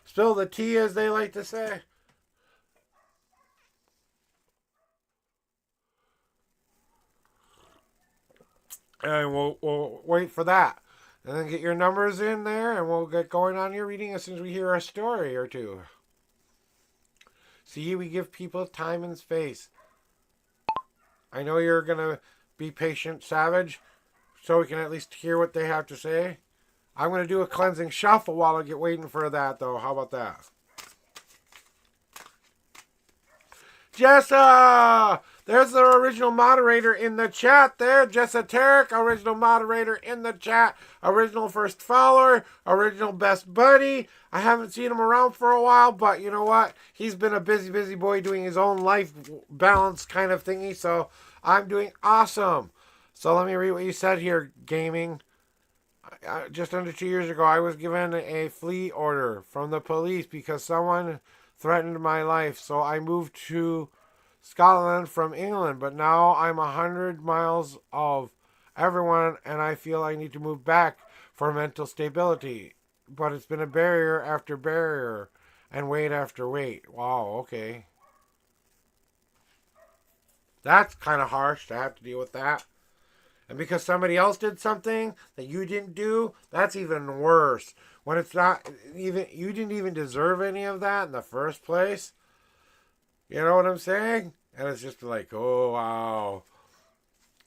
Spill the tea, as they like to say. And we'll wait for that. And then get your numbers in there, and we'll get going on your reading as soon as we hear a story or two. See, we give people time and space. I know you're going to be patient, Savage, so we can at least hear what they have to say. I'm going to do a cleansing shuffle while I get waiting for that, though. How about that? Jessa! There's the original moderator in the chat there. Jessa Tarek, original moderator in the chat. Original first follower. Original best buddy. I haven't seen him around for a while, but you know what? He's been a busy, busy boy doing his own life balance kind of thingy, so I'm doing awesome. So let me read what you said here, gaming. Just under 2 years ago, I was given a flee order from the police because someone threatened my life. So I moved to Scotland from England, but now I'm 100 miles of everyone, and I feel I need to move back for mental stability. But it's been a barrier after barrier and wait after wait. Wow, okay. That's kind of harsh to have to deal with that. And because somebody else did something that you didn't do, that's even worse. When it's not even, you didn't even deserve any of that in the first place. You know what I'm saying? And it's just like, oh, wow.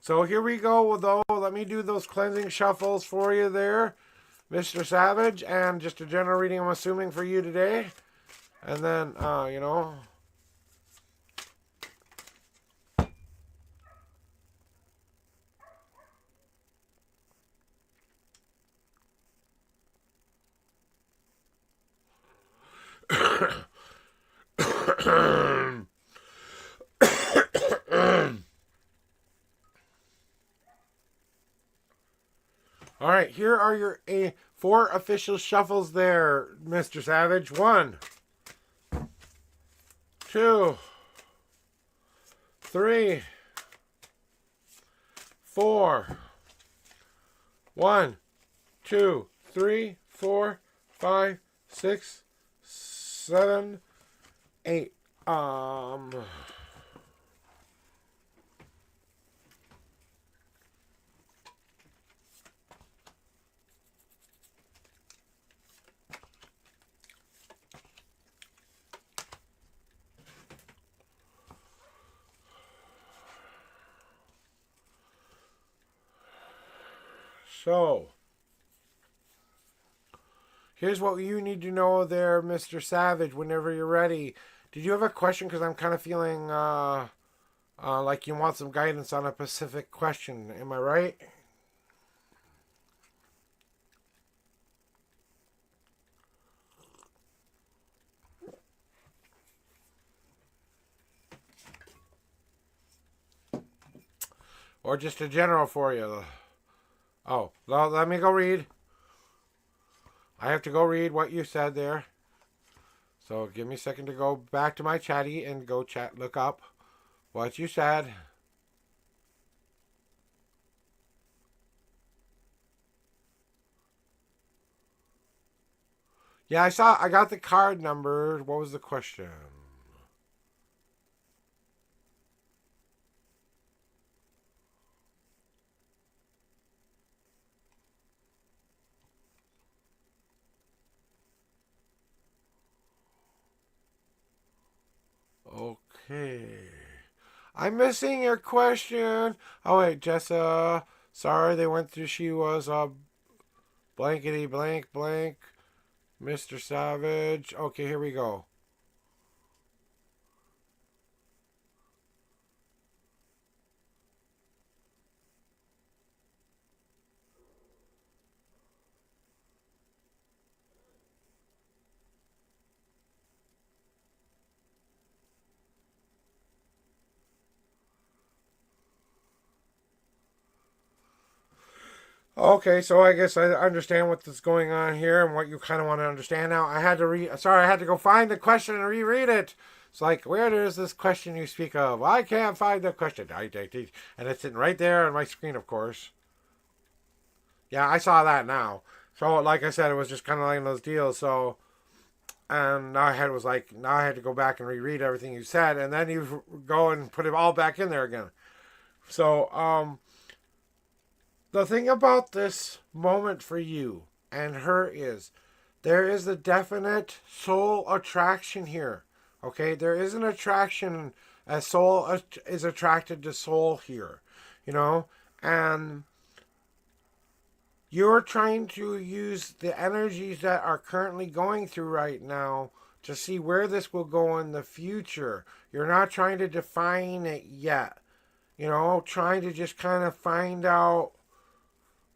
So here we go, though. Let me do those cleansing shuffles for you there, Mr. Savage. And just a general reading, I'm assuming, for you today. And then, you know... All right, here are your 4 official shuffles there, Mr. Savage. 1, 2, 3, 4. 1, 2, 3, 4, 5, 6, 7, 8. So, here's what you need to know there, Mr. Savage, whenever you're ready. Did you have a question? Because I'm kind of feeling like you want some guidance on a specific question. Am I right? Or just a general for you? Oh, well, let me go read. I have to go read what you said there. So give me a second to go back to my chatty and go look up what you said. Yeah, I got the card number. What was the question? Okay. I'm missing your question. Oh, wait, Jessa. Sorry, they went through. She was a blankety blank blank. Mr. Savage. Okay, here we go. Okay, so I guess I understand what's going on here and what you kind of want to understand now. I had to I had to go find the question and reread it. It's like, where is this question you speak of? Well, I can't find the question. And it's sitting right there on my screen, of course. Yeah, I saw that now. So, like I said, it was just kind of like those deals. So, And now I had to go back and reread everything you said, and then you go and put it all back in there again. So, the thing about this moment for you and her is there is a definite soul attraction here. Okay, there is an attraction. A soul is attracted to soul here, you know, and you're trying to use the energies that are currently going through right now to see where this will go in the future. You're not trying to define it yet, you know, trying to just kind of find out.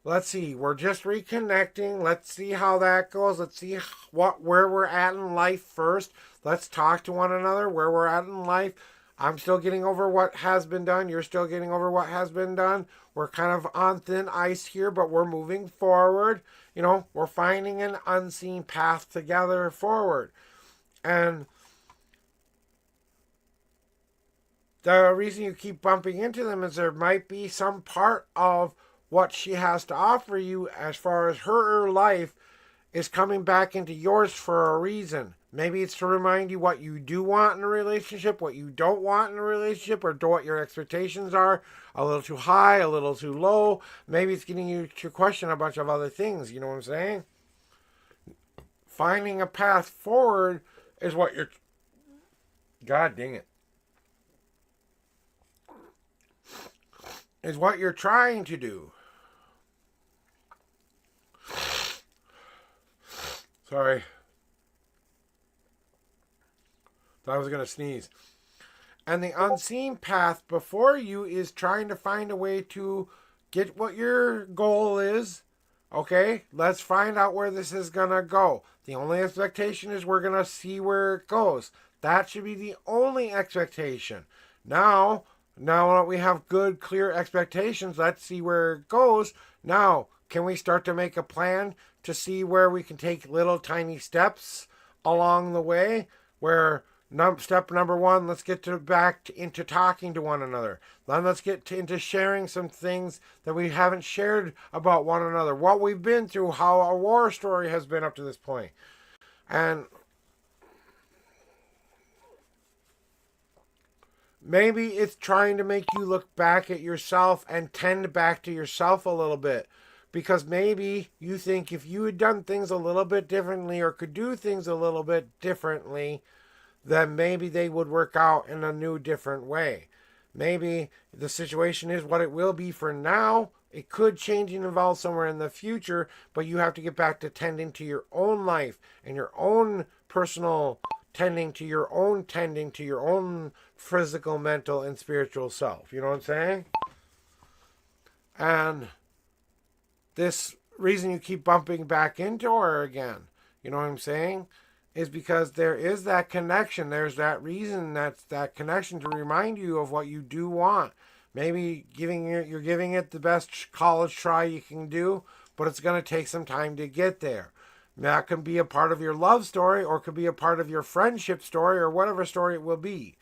Let's see. We're just reconnecting. Let's see how that goes. Let's see where we're at in life first. Let's talk to one another where we're at in life. I'm still getting over what has been done. You're still getting over what has been done. We're kind of on thin ice here, but we're moving forward. You know, we're finding an unseen path together forward. And the reason you keep bumping into them is there might be some part of what she has to offer you as far as her life is coming back into yours for a reason. Maybe it's to remind you what you do want in a relationship, what you don't want in a relationship, or what your expectations are. A little too high, a little too low. Maybe it's getting you to question a bunch of other things. You know what I'm saying? Finding a path forward is what you're... God dang it. Is what you're trying to do. Sorry. Thought I was going to sneeze. And the unseen path before you is trying to find a way to get what your goal is. Okay? Let's find out where this is going to go. The only expectation is we're going to see where it goes. That should be the only expectation. Now that we have good, clear expectations, let's see where it goes. Now, can we start to make a plan to see where we can take little tiny steps along the way? Where step number one, let's get back into talking to one another. Then let's get into sharing some things that we haven't shared about one another. What we've been through, how our war story has been up to this point. And maybe it's trying to make you look back at yourself and tend back to yourself a little bit. Because maybe you think if you had done things a little bit differently or could do things a little bit differently, then maybe they would work out in a new, different way. Maybe the situation is what it will be for now. It could change and evolve somewhere in the future, but you have to get back to tending to your own life and your own personal tending to your own physical, mental, and spiritual self. You know what I'm saying? And this reason you keep bumping back into her again, you know what I'm saying, is because there is that connection. There's that reason, that's that connection to remind you of what you do want. Maybe you're giving it the best college try you can do, but it's going to take some time to get there. That can be a part of your love story, or it could be a part of your friendship story, or whatever story it will be.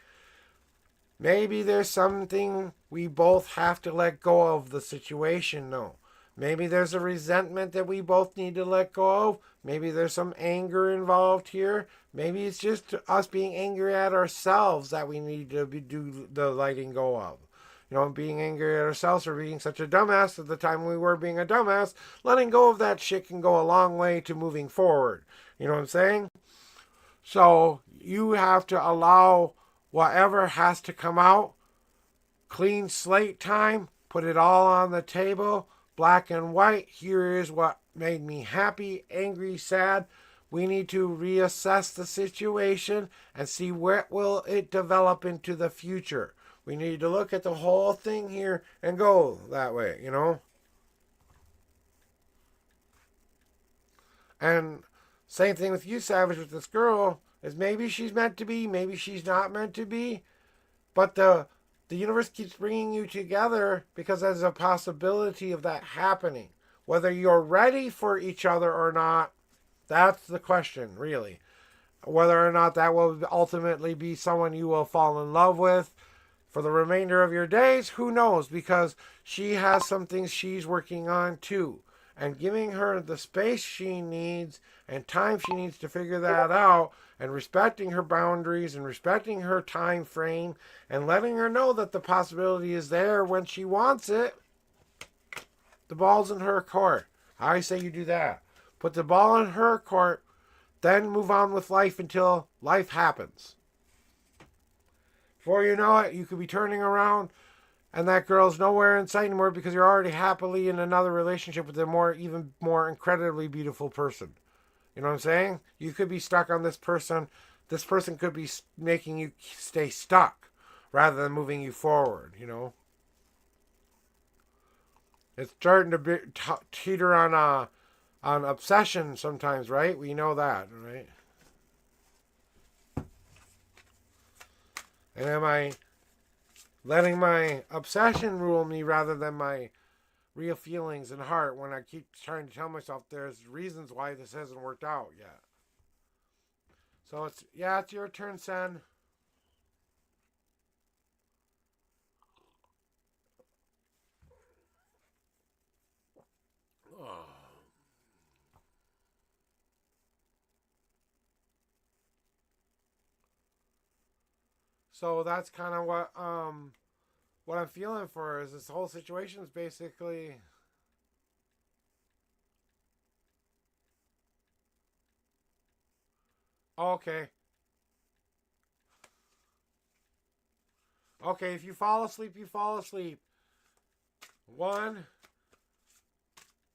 Maybe there's something we both have to let go of the situation, though. Maybe there's a resentment that we both need to let go of. Maybe there's some anger involved here. Maybe it's just us being angry at ourselves that we need to do the letting go of. You know, being angry at ourselves for being such a dumbass at the time we were being a dumbass. Letting go of that shit can go a long way to moving forward. You know what I'm saying? So you have to allow whatever has to come out. Clean slate time. Put it all on the table. Black and white. Here is what made me happy, angry, sad. We need to reassess the situation and see where will it develop into the future. We need to look at the whole thing here and go that way, you know? And same thing with you, Savage, with this girl, is maybe she's meant to be, maybe she's not meant to be. But the universe keeps bringing you together because there's a possibility of that happening. Whether you're ready for each other or not, that's the question, really. Whether or not that will ultimately be someone you will fall in love with for the remainder of your days, who knows? Because she has some things she's working on too. and giving her the space she needs and time she needs to figure that out, and respecting her boundaries and respecting her time frame and letting her know that the possibility is there when she wants it. The ball's in her court. I say you do that. Put the ball in her court, then move on with life until life happens. Before you know it, you could be turning around and that girl's nowhere in sight anymore because you're already happily in another relationship with a even more incredibly beautiful person. You know what I'm saying? You could be stuck on this person. This person could be making you stay stuck rather than moving you forward, you know? It's starting to teeter on obsession sometimes, right? We know that, right? And am I letting my obsession rule me rather than my real feelings and heart when I keep trying to tell myself there's reasons why this hasn't worked out yet? So it's your turn, Sen. Oh. So that's kind of what I'm feeling for is this whole situation is basically okay. Okay, if you fall asleep, you fall asleep. One,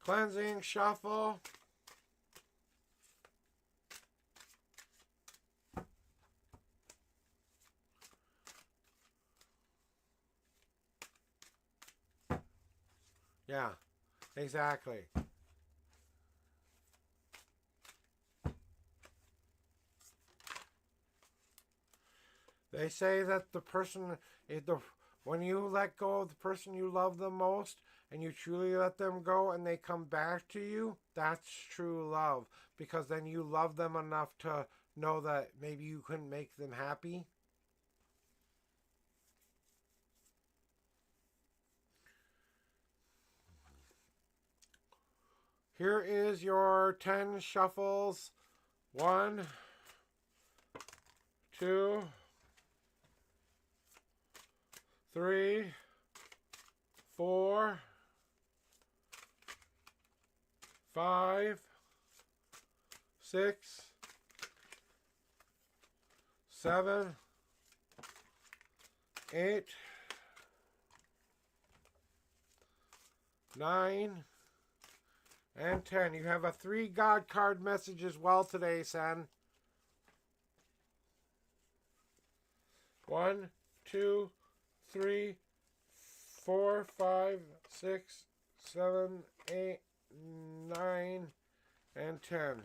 cleansing, shuffle. Yeah, exactly. They say that when you let go of the person you love the most and you truly let them go and they come back to you, that's true love. Because then you love them enough to know that maybe you couldn't make them happy. Here is your 10 shuffles. 1, 2, 3, 4, 5, 6, 7, 8, 9, and 10. You have a 3 God card message as well today, Sen. 1, 2, 3, 4, 5, 6, 7, 8, 9, and 10.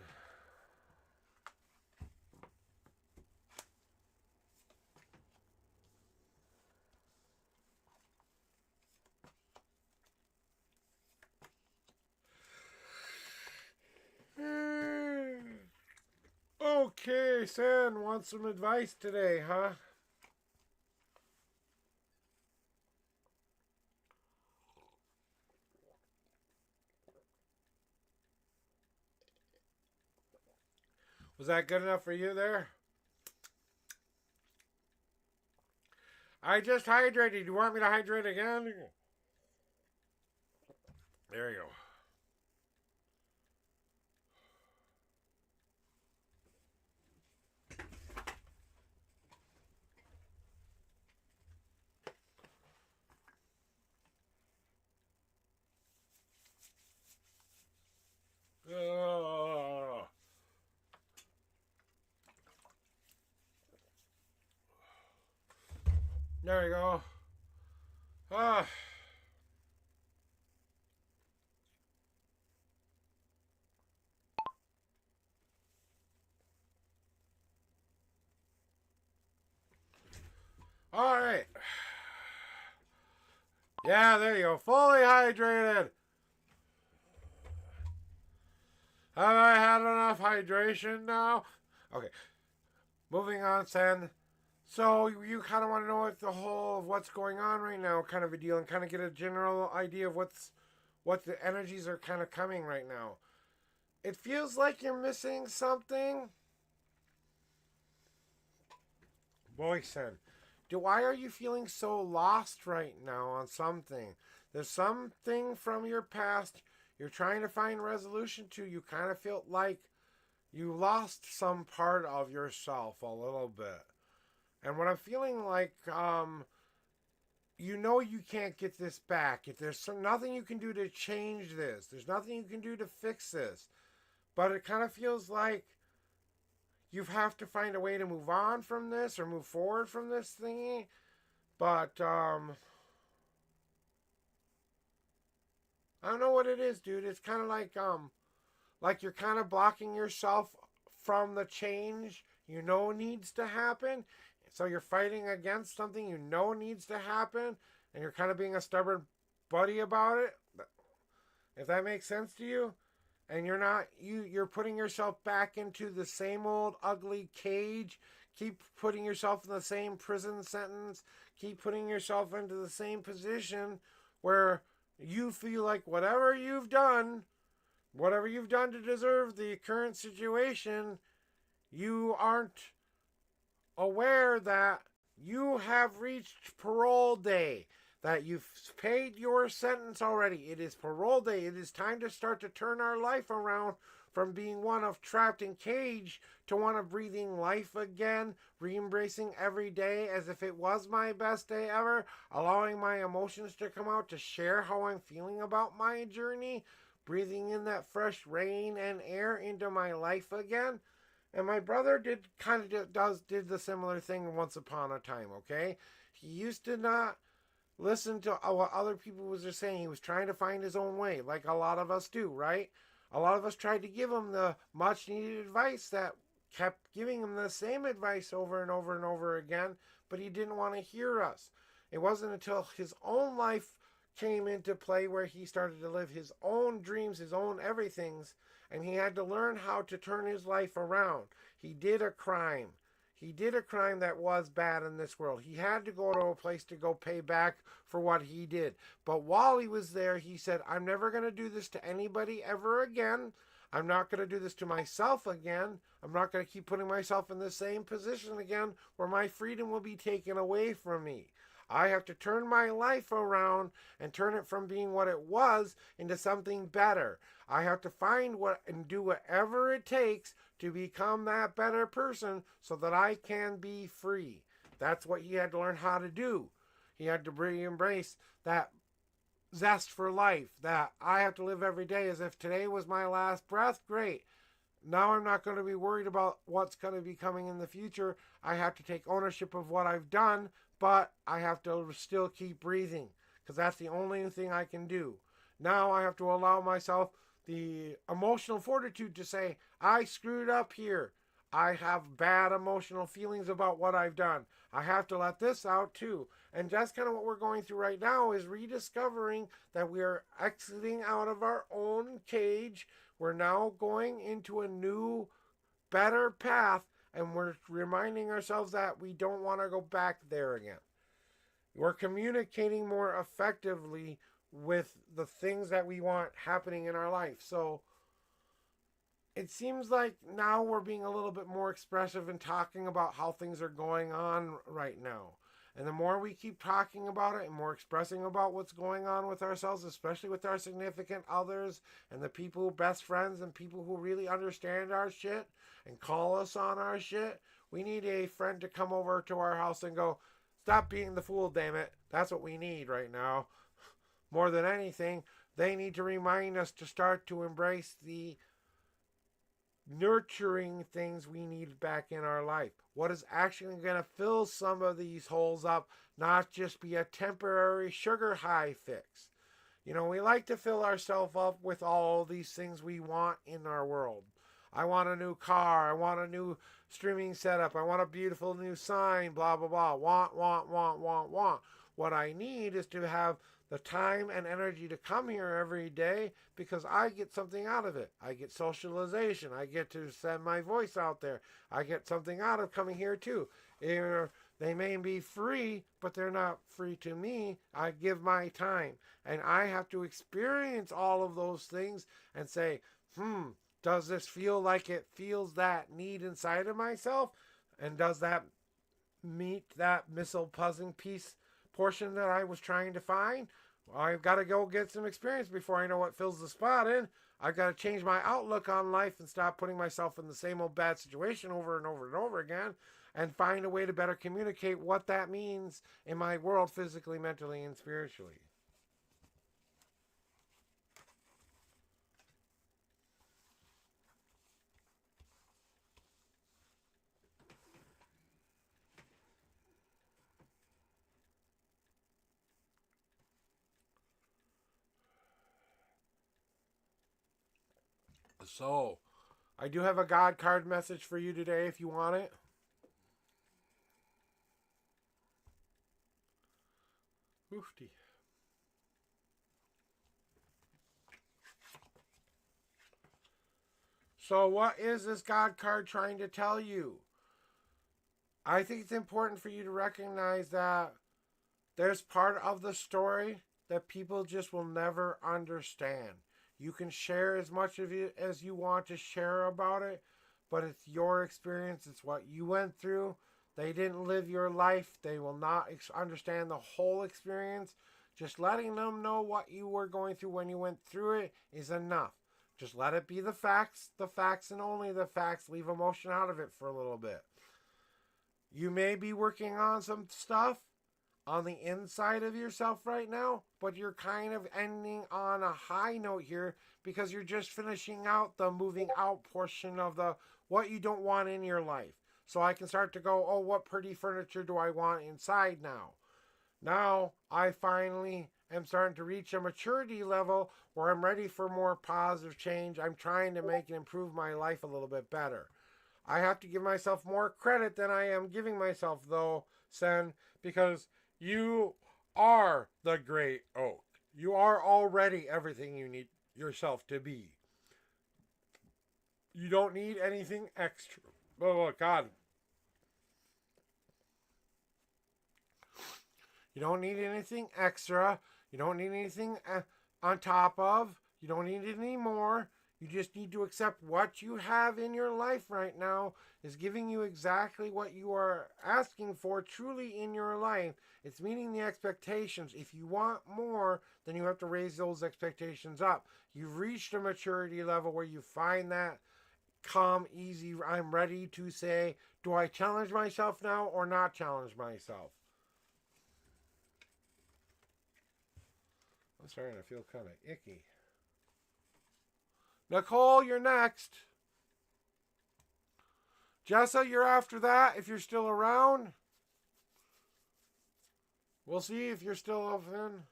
Okay, Sen, want some advice today, huh? Was that good enough for you there? I just hydrated. You want me to hydrate again? There you go. There you go. Ah. All right. Yeah, there you go. Fully hydrated. Have I had enough hydration now? Okay. Moving on, Sen. So you kind of want to know what the whole of what's going on right now, kind of a deal, and kind of get a general idea of what the energies are kind of coming right now. It feels like you're missing something. Boyson, why are you feeling so lost right now on something? There's something from your past you're trying to find resolution to. You kind of feel like you lost some part of yourself a little bit. And what I'm feeling like, you know you can't get this back. If there's nothing you can do to change this, there's nothing you can do to fix this. But it kind of feels like you have to find a way to move on from this or move forward from this thingy. But I don't know what it is, dude. It's kind of like you're kind of blocking yourself from the change you know needs to happen. So you're fighting against something you know needs to happen, and you're kind of being a stubborn buddy about it. If that makes sense to you. And you're putting yourself back into the same old ugly cage. Keep putting yourself in the same prison sentence. Keep putting yourself into the same position where you feel like whatever you've done to deserve the current situation, you aren't aware that you have reached parole day, that you've paid your sentence already. It is parole day. It is time to start to turn our life around from being one of trapped in cage to one of breathing life again, re-embracing every day as if it was my best day ever, allowing my emotions to come out to share how I'm feeling about my journey, breathing in that fresh rain and air into my life again. And my brother did the similar thing once upon a time, okay? He used to not listen to what other people was just saying. He was trying to find his own way, like a lot of us do, right? A lot of us tried to give him the much needed advice that kept giving him the same advice over and over and over again, but he didn't want to hear us. It wasn't until his own life came into play where he started to live his own dreams, his own everythings, and he had to learn how to turn his life around. He did a crime. He did a crime that was bad in this world. He had to go to a place to go pay back for what he did. But while he was there, he said, I'm never going to do this to anybody ever again. I'm not going to do this to myself again. I'm not going to keep putting myself in the same position again where my freedom will be taken away from me. I have to turn my life around and turn it from being what it was into something better. I have to find and do whatever it takes to become that better person so that I can be free. That's what he had to learn how to do. He had to embrace that zest for life, that I have to live every day as if today was my last breath. Great. Now I'm not going to be worried about what's going to be coming in the future. I have to take ownership of what I've done, but I have to still keep breathing because that's the only thing I can do. Now I have to allow myself the emotional fortitude to say, I screwed up here. I have bad emotional feelings about what I've done. I have to let this out too. And that's kind of what we're going through right now, is rediscovering that we are exiting out of our own cage. We're now going into a new, better path, and we're reminding ourselves that we don't want to go back there again. We're communicating more effectively with the things that we want happening in our life. So it seems like now we're being a little bit more expressive and talking about how things are going on right now. And the more we keep talking about it and more expressing about what's going on with ourselves, especially with our significant others and the people, best friends and people who really understand our shit and call us on our shit, we need a friend to come over to our house and go, stop being the fool, damn it. That's what we need right now. More than anything, they need to remind us to start to embrace the nurturing things we need back in our life. What is actually going to fill some of these holes up, not just be a temporary sugar high fix. You know, we like to fill ourselves up with all these things we want in our world. I want a new car. I want a new streaming setup. I want a beautiful new sign, blah, blah, blah. Want. What I need is to have the time and energy to come here every day because I get something out of it. I get socialization. I get to send my voice out there. I get something out of coming here too. They may be free, but they're not free to me. I give my time, and I have to experience all of those things and say, does this feel like it feels that need inside of myself? And does that meet that missile puzzling piece portion that I was trying to find? Well, I've got to go get some experience before I know what fills the spot in. I've got to change my outlook on life and stop putting myself in the same old bad situation over and over and over again, and find a way to better communicate what that means in my world physically, mentally, and spiritually. So, I do have a God card message for you today if you want it. Oofty. So, what is this God card trying to tell you? I think it's important for you to recognize that there's part of the story that people just will never understand. You can share as much of it as you want to share about it, but it's your experience. It's what you went through. They didn't live your life. They will not understand the whole experience. Just letting them know what you were going through when you went through it is enough. Just let it be the facts and only the facts. Leave emotion out of it for a little bit. You may be working on some stuff on the inside of yourself right now, but you're kind of ending on a high note here because you're just finishing out the moving out portion of the what you don't want in your life. So I can start to go, oh, what pretty furniture do I want inside now? Now I finally am starting to reach a maturity level where I'm ready for more positive change. I'm trying to make and improve my life a little bit better. I have to give myself more credit than I am giving myself, though, Sen, because you are the great oak. You are already everything you need yourself to be. You don't need anything extra. Oh, God. You don't need anything extra. You don't need anything on top of. You don't need it anymore. You just need to accept what you have in your life right now is giving you exactly what you are asking for truly in your life. It's meeting the expectations. If you want more, then you have to raise those expectations up. You've reached a maturity level where you find that calm, easy. I'm ready to say, do I challenge myself now or not challenge myself? I'm starting to feel kind of icky. Nicole, you're next. Jessa, you're after that if you're still around. We'll see if you're still up in.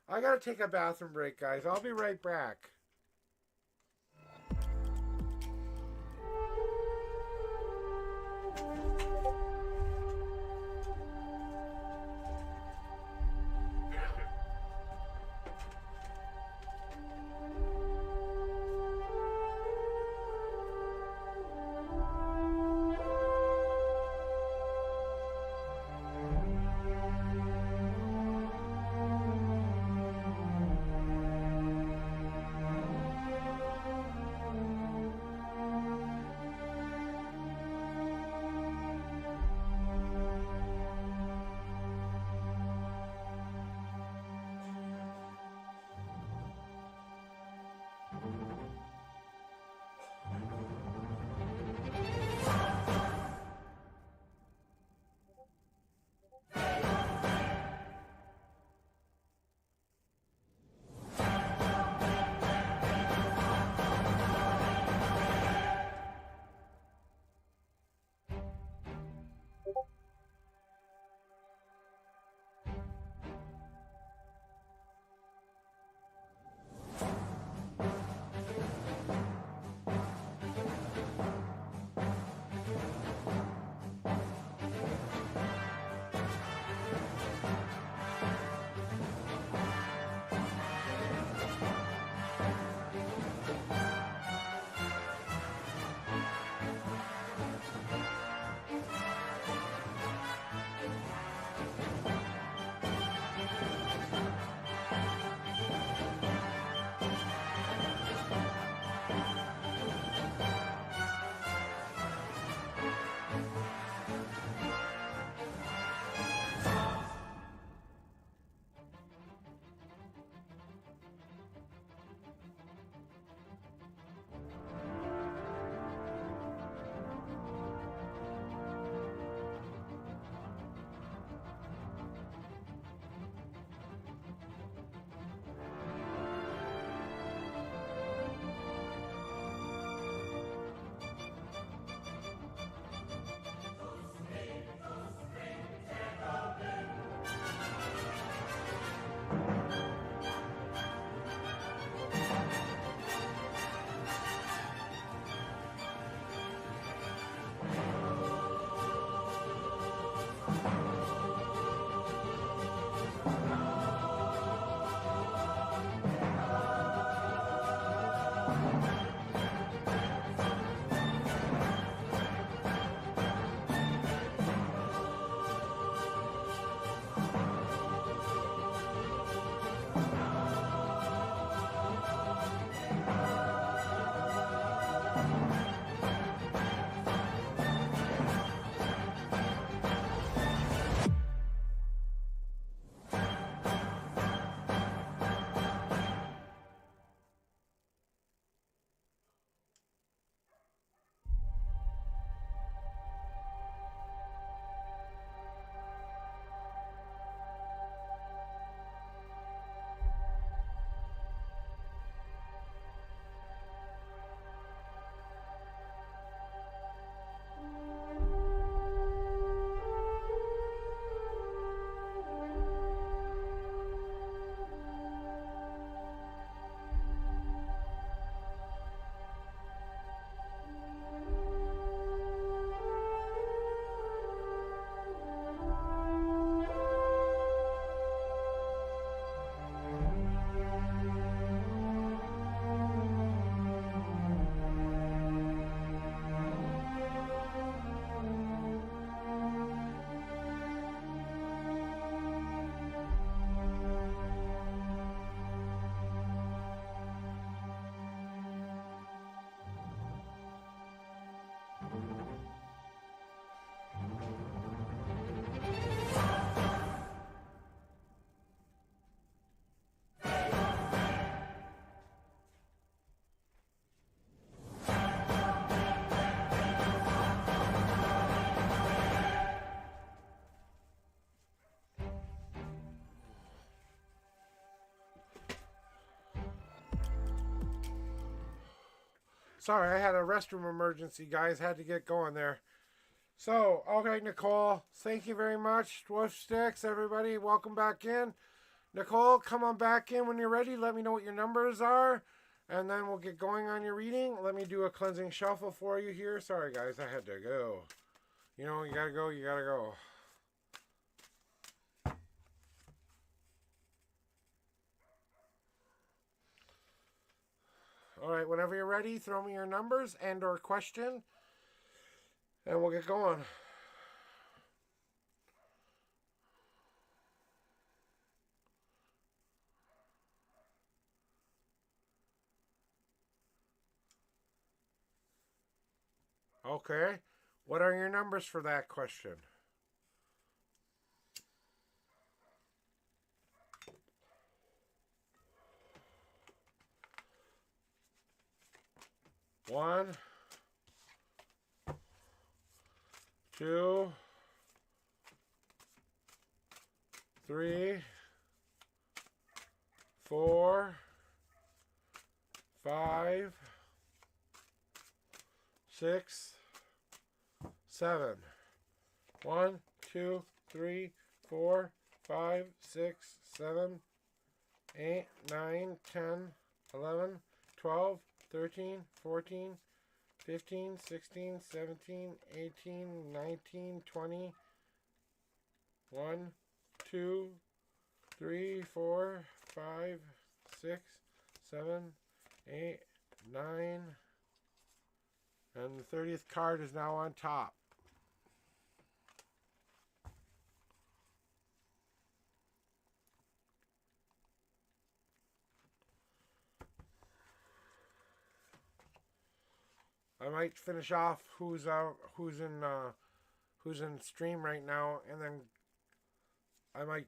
I gotta take a bathroom break, guys. I'll be right back. Sorry, I had a restroom emergency, guys. Had to get going there. So, okay, Nicole, thank you very much. Dwarf Sticks, everybody, welcome back in. Nicole, come on back in when you're ready. Let me know what your numbers are, and then we'll get going on your reading. Let me do a cleansing shuffle for you here. Sorry, guys, I had to go. You know, you gotta go, you gotta go. All right, whenever you're ready, throw me your numbers and or question, and we'll get going. Okay, what are your numbers for that question? One, two, three, 4, 5, 6, 7. 1, 2, 3, 4, 5, 6, 7, 8, 9, 10, 11, 12, 13, 14, 15, 16, 17, 18, 19, 20. 1, 2, 3, 4, 5, 6, 7, 8, 9. And the 30th card is now on top. I might finish off who's in stream right now, and then I might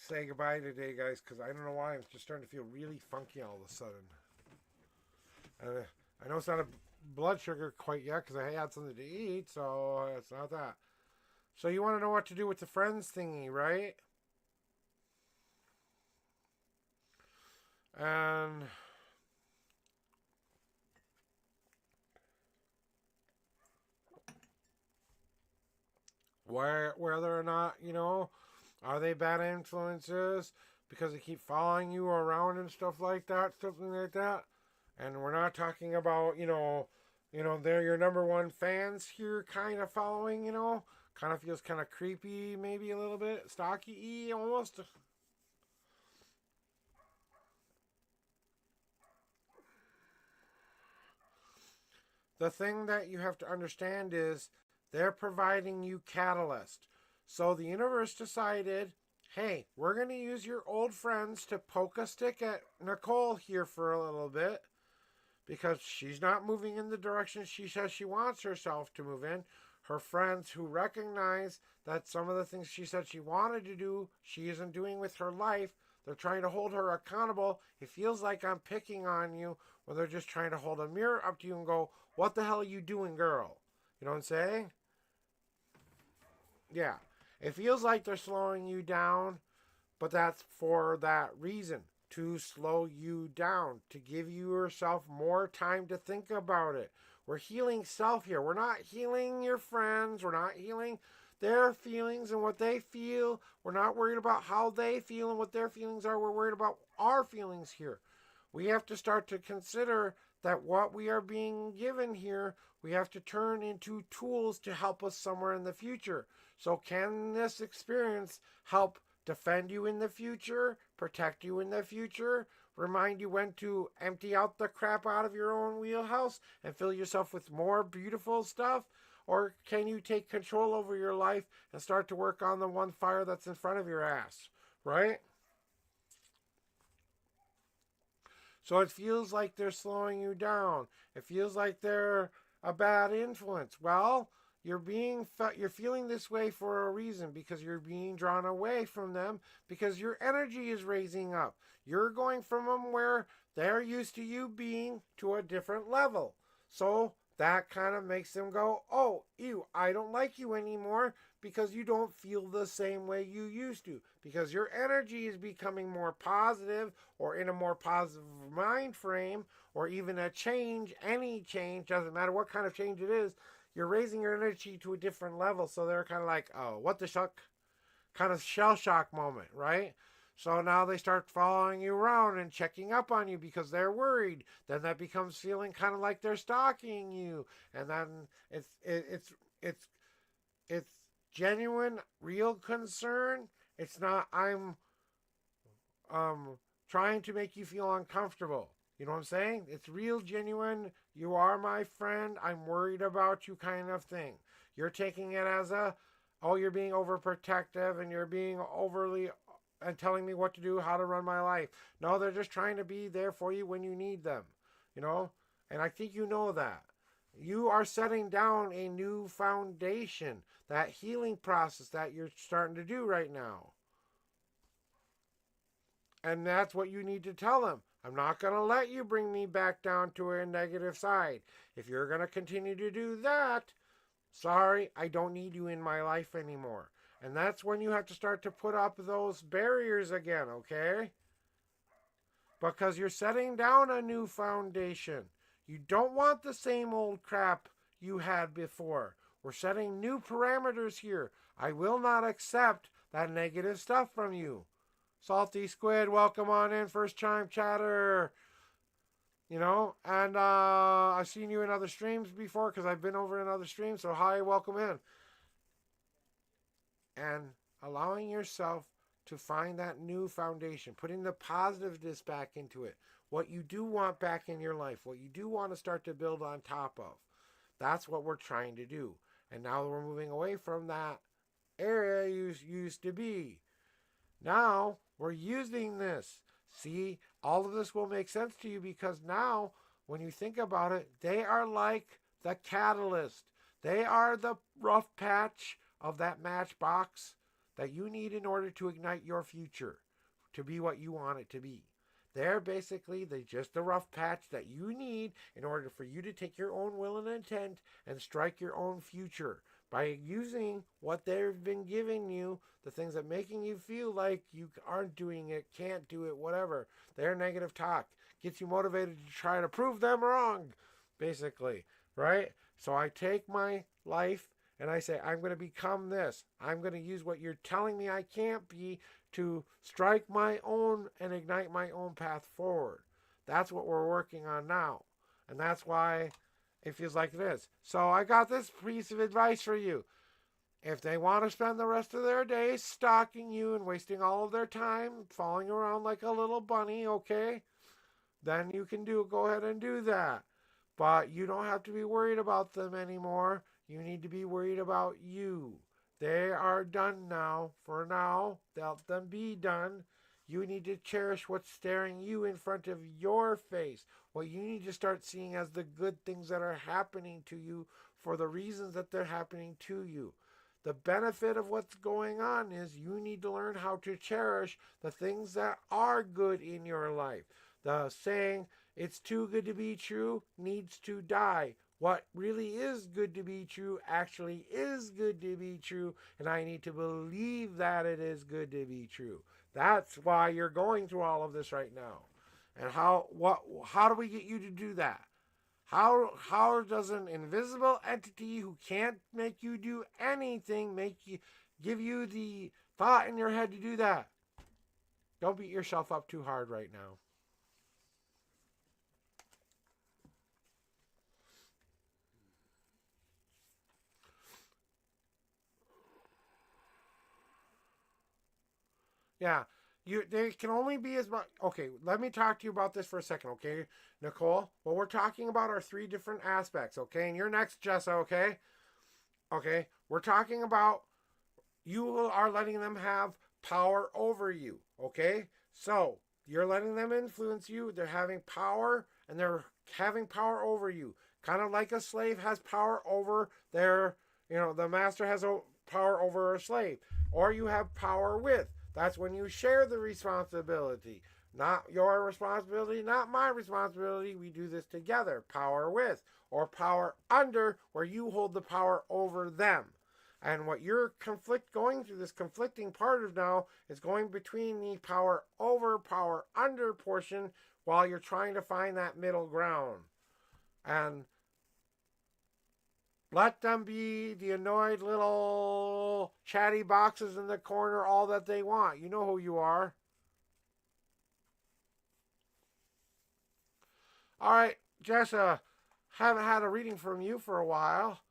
say goodbye today, guys, because I don't know why I'm just starting to feel really funky all of a sudden. And I know it's not a blood sugar quite yet because I had something to eat, so it's not that. So you want to know what to do with the friends thingy, right? And whether or not, are they bad influences because they keep following you around and stuff like that, something like that. And we're not talking about, they're your number one fans here kind of following, kind of feels kind of creepy, maybe a little bit stocky-y almost. The thing that you have to understand is they're providing you catalyst. So the universe decided, hey, we're going to use your old friends to poke a stick at Nicole here for a little bit because she's not moving in the direction she says she wants herself to move in. Her friends who recognize that some of the things she said she wanted to do, she isn't doing with her life. They're trying to hold her accountable. It feels like I'm picking on you when they're just trying to hold a mirror up to you and go, what the hell are you doing, girl? You know what I'm saying? Yeah. It feels like they're slowing you down, but that's for that reason. To slow you down, to give yourself more time to think about it. We're healing self here. We're not healing your friends. We're not healing their feelings and what they feel. We're not worried about how they feel and what their feelings are. We're worried about our feelings here. We have to start to consider that what we are being given here, we have to turn into tools to help us somewhere in the future. So can this experience help defend you in the future, protect you in the future, remind you when to empty out the crap out of your own wheelhouse and fill yourself with more beautiful stuff? Or can you take control over your life and start to work on the one fire that's in front of your ass, right? So it feels like they're slowing you down. It feels like they're a bad influence. Well, you're feeling this way for a reason because you're being drawn away from them because your energy is raising up. You're going from them where they're used to you being to a different level. So that kind of makes them go, oh, ew, I don't like you anymore because you don't feel the same way you used to. Because your energy is becoming more positive or in a more positive mind frame or even a change, any change, doesn't matter what kind of change it is, you're raising your energy to a different level. So they're kind of like, oh, what the shuck? Kind of shell shock moment, right? So now they start following you around and checking up on you because they're worried. Then that becomes feeling kind of like they're stalking you, and then it's genuine, real concern. It's not I'm trying to make you feel uncomfortable. You know what I'm saying? It's real, genuine. You are my friend. I'm worried about you, kind of thing. You're taking it as a, oh, you're being overprotective and you're being overly and telling me what to do, how to run my life. No, they're just trying to be there for you when you need them. You know? And I think you know that. You are setting down a new foundation, that healing process that you're starting to do right now. And that's what you need to tell them. I'm not going to let you bring me back down to a negative side. If you're going to continue to do that, sorry, I don't need you in my life anymore. And that's when you have to start to put up those barriers again, okay? Because you're setting down a new foundation. You don't want the same old crap you had before. We're setting new parameters here. I will not accept that negative stuff from you. Salty Squid, welcome on in, first time chatter. You know, and I've seen you in other streams before because I've been over in other streams, so hi, welcome in. And allowing yourself to find that new foundation, putting the positiveness back into it, what you do want back in your life, what you do want to start to build on top of. That's what we're trying to do. And now we're moving away from that area you used to be. Now we're using this. See, all of this will make sense to you because now, when you think about it, they are like the catalyst. They are the rough patch of that matchbox that you need in order to ignite your future to be what you want it to be. They're basically just the rough patch that you need in order for you to take your own will and intent and strike your own future by using what they've been giving you, the things that making you feel like you aren't doing it, can't do it, whatever. Their negative talk gets you motivated to try to prove them wrong, basically, right? So I take my life and I say, I'm going to become this. I'm going to use what you're telling me I can't be to strike my own and ignite my own path forward. That's what we're working on now. And that's why it feels like it is. So I got this piece of advice for you. If they want to spend the rest of their days stalking you and wasting all of their time following around like a little bunny, okay, then you can go ahead and do that. But you don't have to be worried about them anymore. You need to be worried about you. They are done now. For now, let them be done. You need to cherish what's staring you in front of your face. What you need to start seeing as the good things that are happening to you for the reasons that they're happening to you. The benefit of what's going on is you need to learn how to cherish the things that are good in your life. The saying, it's too good to be true, needs to die. What really is good to be true actually is good to be true, and I need to believe that it is good to be true. That's why you're going through all of this right now. And how do we get you to do that? How does an invisible entity who can't make you do anything give you the thought in your head to do that? Don't beat yourself up too hard right now. Yeah, they can only be as much. Okay, let me talk to you about this for a second, okay, Nicole? What we're talking about are three different aspects, okay? And you're next, Jessa, okay? Okay, we're talking about you are letting them have power over you, okay? So you're letting them influence you. They're having power, and they're having power over you, kind of like a slave has power over the master has power over a slave, or you have power with. That's when you share the responsibility. Not your responsibility, not my responsibility. We do this together. Power with or power under, where you hold the power over them. And what your conflict going through, this conflicting part of now, is going between the power over, power under portion while you're trying to find that middle ground. And let them be the annoyed little chatty boxes in the corner all that they want. You know who you are. All right, Jessa, haven't had a reading from you for a while.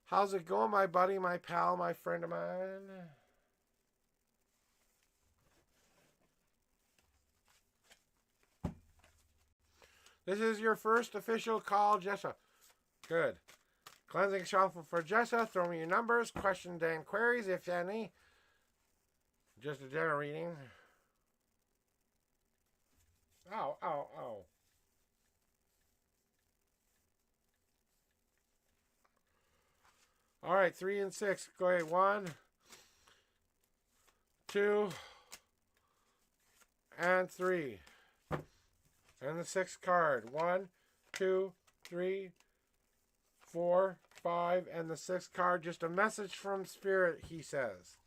How's it going, my buddy, my pal, my friend of mine? This is your first official call, Jessa. Good. Cleansing shuffle for Jessa. Throw me your numbers, questions, and queries, if any. Just a general reading. Ow, ow, ow. All right, 3 and 6. Go ahead. 1, 2, and 3. And the 6th card. 1, 2, 3, 4, 5, and the 6th card. Just a message from Spirit, he says.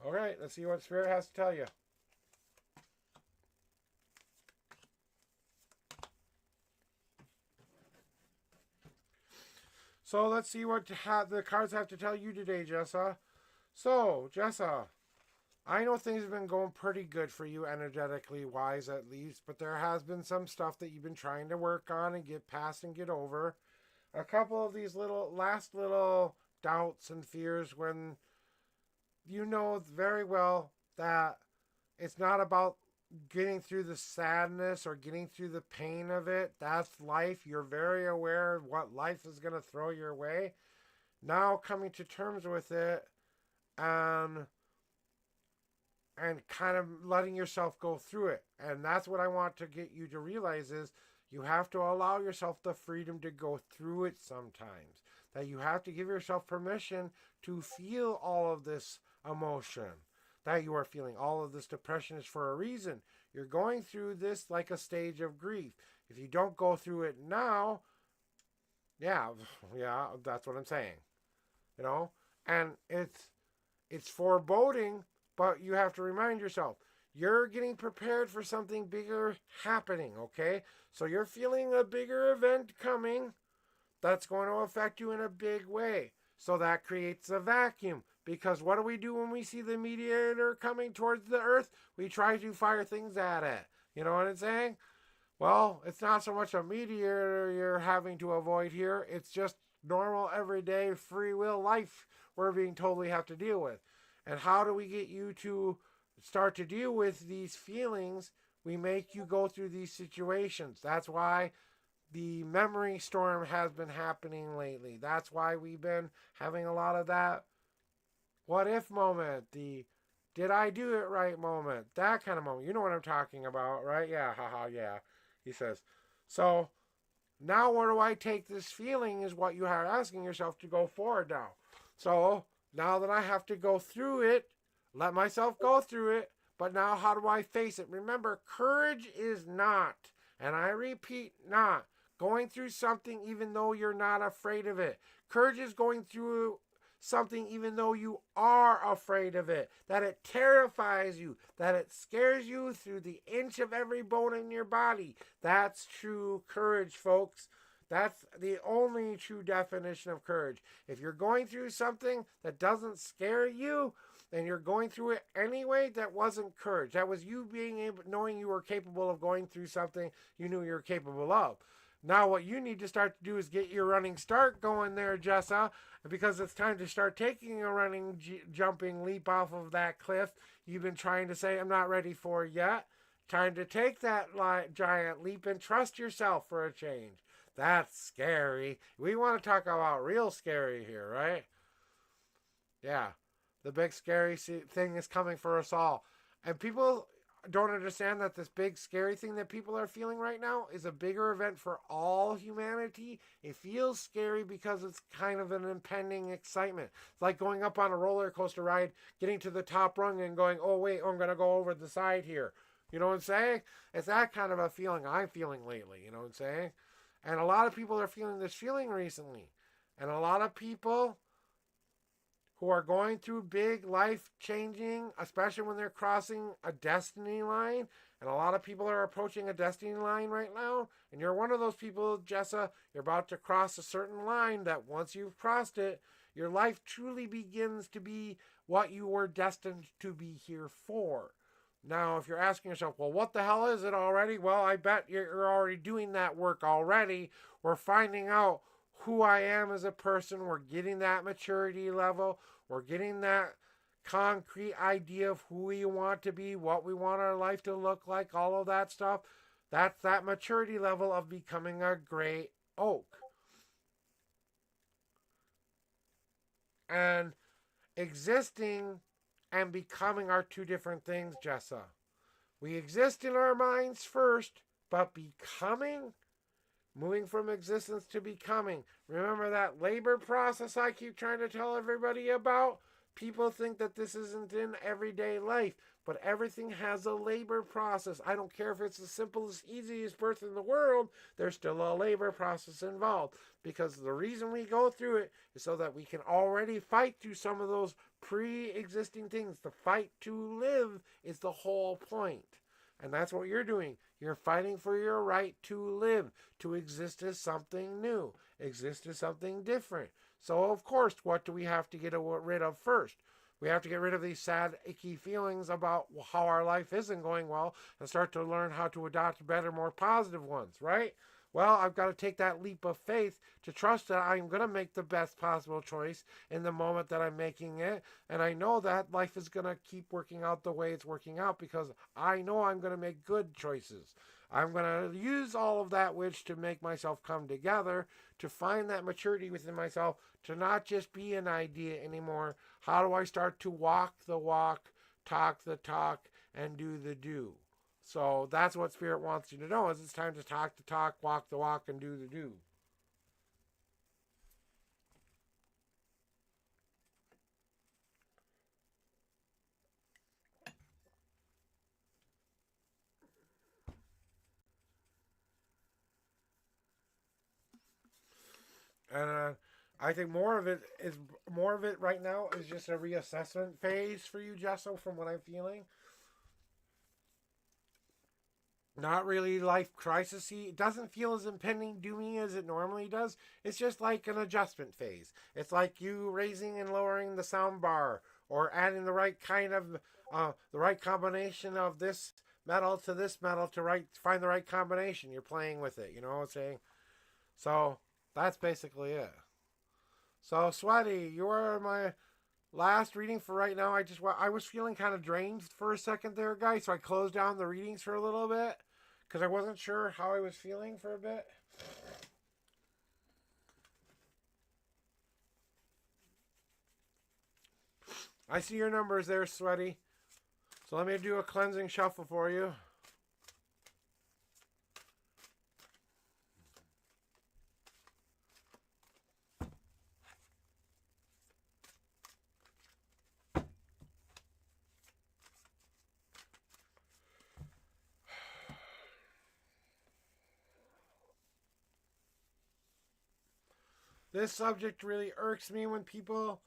All right, let's see what Spirit has to tell you. So let's see what the cards have to tell you today, Jessa. So, Jessa, I know things have been going pretty good for you energetically wise at least, but there has been some stuff that you've been trying to work on and get past and get over. A couple of these last little doubts and fears when you know very well that it's not about getting through the sadness or getting through the pain of it. That's life. You're very aware of what life is going to throw your way. Now coming to terms with it and kind of letting yourself go through it. And that's what I want to get you to realize is you have to allow yourself the freedom to go through it sometimes. That you have to give yourself permission to feel all of this emotion that you are feeling. All of this depression is for a reason. You're going through this like a stage of grief. If you don't go through it now, yeah, that's what I'm saying. You know? And it's foreboding, but you have to remind yourself, you're getting prepared for something bigger happening, okay? So you're feeling a bigger event coming that's going to affect you in a big way. So that creates a vacuum. Because what do we do when we see the meteor coming towards the earth? We try to fire things at it. You know what I'm saying? Well, it's not so much a meteor you're having to avoid here. It's just normal, everyday, free will life we're being told we have to deal with. And how do we get you to start to deal with these feelings? We make you go through these situations. That's why the memory storm has been happening lately. That's why we've been having a lot of that what if moment, the did I do it right moment, that kind of moment. You know what I'm talking about, right? Yeah, haha, yeah. He says, so now where do I take this feeling is what you are asking yourself to go forward now. So now that I have to go through it, let myself go through it, but now how do I face it? Remember, courage is not, and I repeat, not going through something even though you're not afraid of it. Courage is going through something even though you are afraid of it, that it terrifies you, that it scares you through the inch of every bone in your body. That's true courage, folks. That's the only true definition of courage. If you're going through something that doesn't scare you, and you're going through it anyway, that wasn't courage. That was you being able, knowing you were capable of going through something you knew you were capable of. Now what you need to start to do is get your running start going there, Jessa, because it's time to start taking a running, jumping leap off of that cliff you've been trying to say I'm not ready for yet. Time to take that giant leap and trust yourself for a change. That's scary. We want to talk about real scary here, right? Yeah. The big scary thing is coming for us all. And people don't understand that this big scary thing that people are feeling right now is a bigger event for all humanity. It feels scary because it's kind of an impending excitement. It's like going up on a roller coaster ride, getting to the top rung and going, oh wait, I'm going to go over the side here. You know what I'm saying? It's that kind of a feeling I'm feeling lately. You know what I'm saying? And a lot of people are feeling this feeling recently. And a lot of people who are going through big life changing, especially when they're crossing a destiny line. And a lot of people are approaching a destiny line right now. And you're one of those people, Jessa. You're about to cross a certain line that once you've crossed it, your life truly begins to be what you were destined to be here for. Now, if you're asking yourself, well, what the hell is it already? Well, I bet you're already doing that work already. We're finding out who I am as a person. We're getting that maturity level. We're getting that concrete idea of who we want to be, what we want our life to look like, all of that stuff. That's that maturity level of becoming a great oak. And existing and becoming are two different things, Jessa. We exist in our minds first, but becoming, moving from existence to becoming. Remember that labor process I keep trying to tell everybody about? People think that this isn't in everyday life, but everything has a labor process. I don't care if it's the simplest, easiest birth in the world, there's still a labor process involved. Because the reason we go through it is so that we can already fight through some of those pre-existing things. The fight to live is the whole point. And that's what you're doing. You're fighting for your right to live, to exist as something new, exist as something different. So, of course, what do we have to get rid of first? We have to get rid of these sad, icky feelings about how our life isn't going well and start to learn how to adopt better, more positive ones, right? Well, I've got to take that leap of faith to trust that I'm going to make the best possible choice in the moment that I'm making it. And I know that life is going to keep working out the way it's working out because I know I'm going to make good choices. I'm going to use all of that which to make myself come together, to find that maturity within myself, to not just be an idea anymore. How do I start to walk the walk, talk the talk, and do the do? So that's what Spirit wants you to know is it's time to talk the talk, walk the walk, and do the do. And I think more of it right now is just a reassessment phase for you, Jesso, from what I'm feeling. Not really life crisisy. It doesn't feel as impending dooming as it normally does. It's just like an adjustment phase. It's like you raising and lowering the sound bar or adding the right kind of the right combination of this metal to this metal to find the right combination. You're playing with it. You know what I'm saying? So that's basically it. So Sweaty, you are my last reading for right now. I was feeling kind of drained for a second there, guys. So I closed down the readings for a little bit because I wasn't sure how I was feeling for a bit. I see your numbers there, Sweaty. So let me do a cleansing shuffle for you. This subject really irks me when people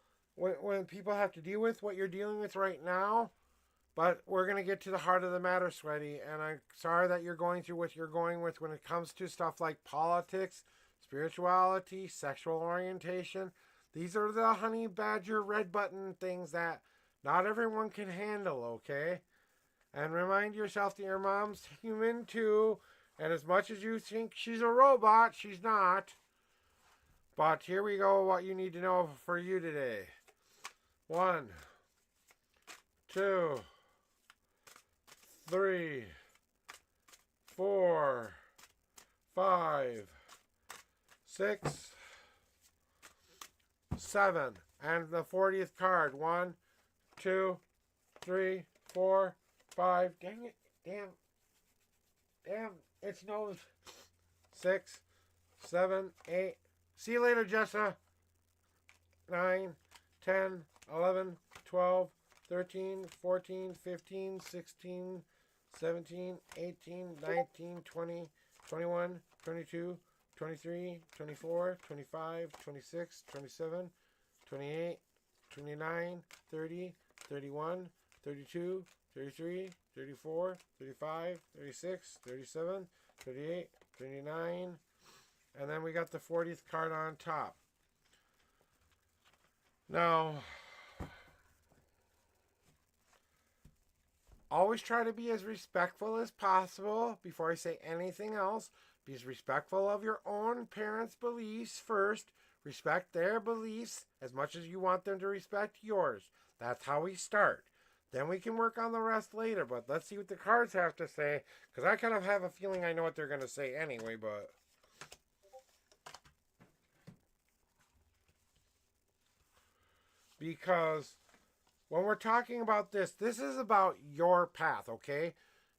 have to deal with what you're dealing with right now. But we're going to get to the heart of the matter, Sweaty. And I'm sorry that you're going through what you're going with when it comes to stuff like politics, spirituality, sexual orientation. These are the honey badger red button things that not everyone can handle, okay? And remind yourself that your mom's human too. And as much as you think she's a robot, she's not. But here we go, what you need to know for you today. 1, 2, 3, 4, 5, 6, 7. And the 40th card. 1, 2, 3, 4, 5. Dang it. Damn. It's nose. 6, 7, 8. See you later, Jessa. 9, 10, 11, 12, 13, 14, 15, 16, 17, 18, 19, 20, 21, 22, 23, 24, 25, 26, 27, 28, 29, 30, 31, 32, 33, 34, 35, 36, 37, 38, 39, and then we got the 40th card on top. Now, always try to be as respectful as possible before I say anything else. Be as respectful of your own parents' beliefs first. Respect their beliefs as much as you want them to respect yours. That's how we start. Then we can work on the rest later, but let's see what the cards have to say, because I kind of have a feeling I know what they're going to say anyway, but... Because when we're talking about this is about your path, okay?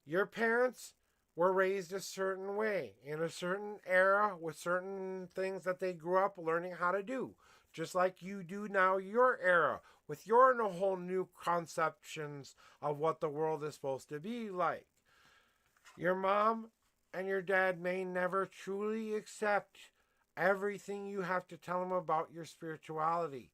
Your parents were raised a certain way, in a certain era, with certain things that they grew up learning how to do. Just like you do now, your era, with your whole new conceptions of what the world is supposed to be like. Your mom and your dad may never truly accept everything you have to tell them about your spirituality.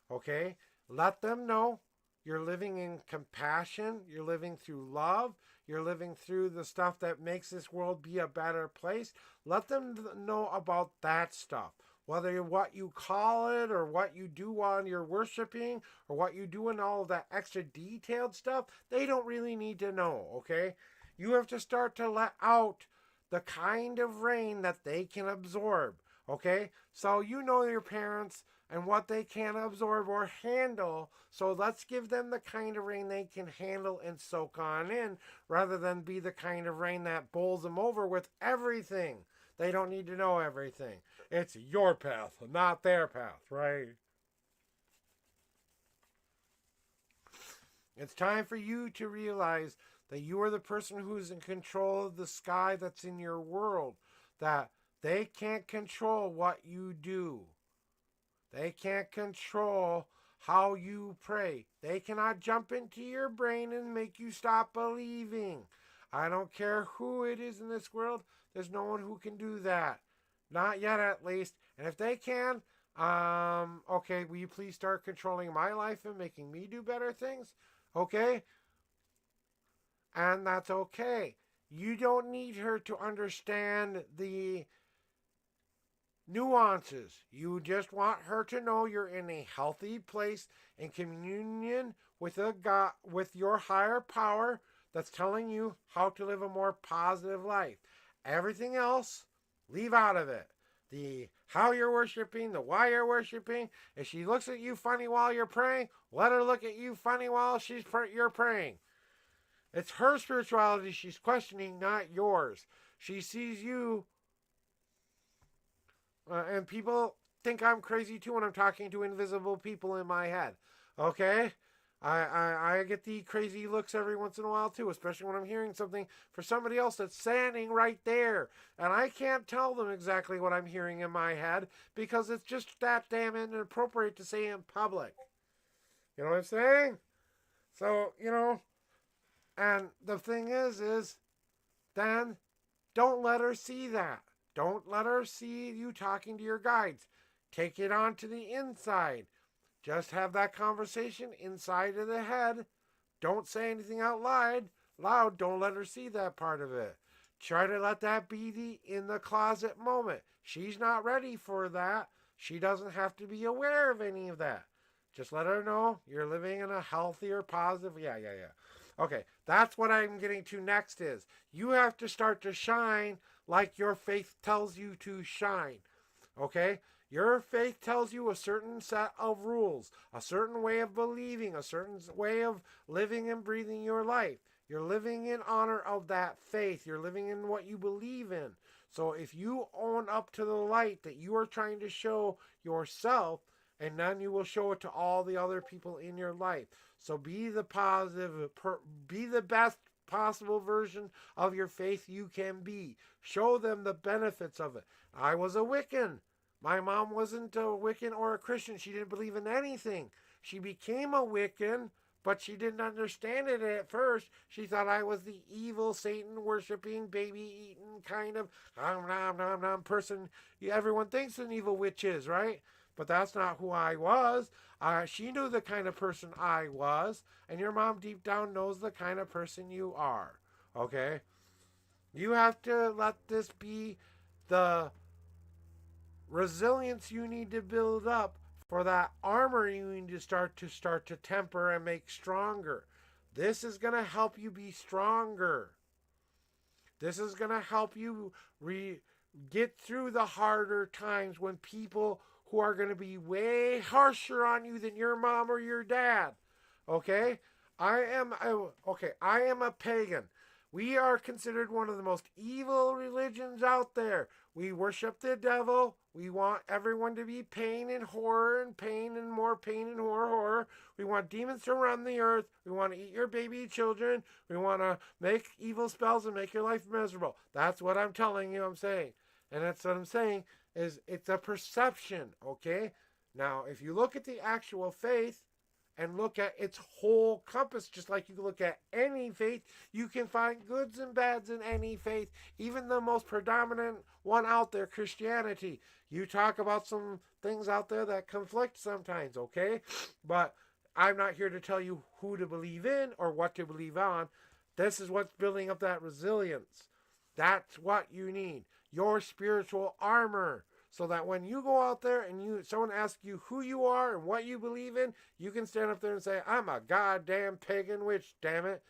Okay? Let them know you're living in compassion. You're living through love. You're living through the stuff that makes this world be a better place. Let them know about that stuff. Whether what you call it or what you do while you're worshiping or what you do in all of that extra detailed stuff, they don't really need to know, okay? You have to start to let out the kind of rain that they can absorb. Okay? So you know your parents and what they can absorb or handle. So let's give them the kind of rain they can handle and soak on in rather than be the kind of rain that bowls them over with everything. They don't need to know everything. It's your path, not their path, right? It's time for you to realize that you are the person who's in control of the sky that's in your world. That they can't control what you do. They can't control how you pray. They cannot jump into your brain and make you stop believing. I don't care who it is in this world. There's no one who can do that. Not yet, at least. And if they can, okay, will you please start controlling my life and making me do better things? Okay? And that's okay. You don't need her to understand the nuances. You just want her to know you're in a healthy place in communion with a God, with your higher power that's telling you how to live a more positive life. Everything else, leave out of it. The how you're worshiping, the why you're worshiping. If she looks at you funny while you're praying, let her look at you funny while you're praying. It's her spirituality she's questioning, not yours. She sees you and people think I'm crazy too when I'm talking to invisible people in my head. Okay? I get the crazy looks every once in a while too, especially when I'm hearing something for somebody else that's standing right there. And I can't tell them exactly what I'm hearing in my head because it's just that damn inappropriate to say in public. You know what I'm saying? So, and the thing is then don't let her see that. Don't let her see you talking to your guides. Take it on to the inside. Just have that conversation inside of the head. Don't say anything out loud. Don't let her see that part of it. Try to let that be the in the closet moment. She's not ready for that. She doesn't have to be aware of any of that. Just let her know you're living in a healthier, positive... Yeah. Okay, that's what I'm getting to next is you have to start to shine like your faith tells you to shine. Okay? Your faith tells you a certain set of rules, a certain way of believing, a certain way of living and breathing your life. You're living in honor of that faith. You're living in what you believe in. So if you own up to the light that you are trying to show yourself, and then you will show it to all the other people in your life. So be the positive, be the best possible version of your faith you can be. Show them the benefits of it. I was a Wiccan. My mom wasn't a Wiccan or a Christian. She didn't believe in anything. She became a Wiccan, but she didn't understand it at first. She thought I was the evil, Satan worshipping, baby eating kind of nom nom nom nom person. Everyone thinks an evil witch is, right? But that's not who I was. She knew the kind of person I was, and your mom deep down knows the kind of person you are. Okay? You have to let this be the resilience you need to build up for that armor you need to start to temper and make stronger. This is going to help you be stronger. This is going to help you get through the harder times when people who are going to be way harsher on you than your mom or your dad. Okay? I am a pagan. We are considered one of the most evil religions out there. We worship the devil. We want everyone to be pain and horror and pain and more pain and horror. We want demons to run the earth. We want to eat your baby children. We want to make evil spells and make your life miserable. That's what I'm telling you, I'm saying. And that's what I'm saying is it's a perception, okay? Now, if you look at the actual faith, and look at its whole compass, just like you look at any faith. You can find goods and bads in any faith, even the most predominant one out there, Christianity. You talk about some things out there that conflict sometimes, okay? But I'm not here to tell you who to believe in or what to believe on. This is what's building up that resilience. That's what you need. Your spiritual armor. So that when you go out there and someone asks you who you are and what you believe in, you can stand up there and say, I'm a goddamn pagan witch, damn it.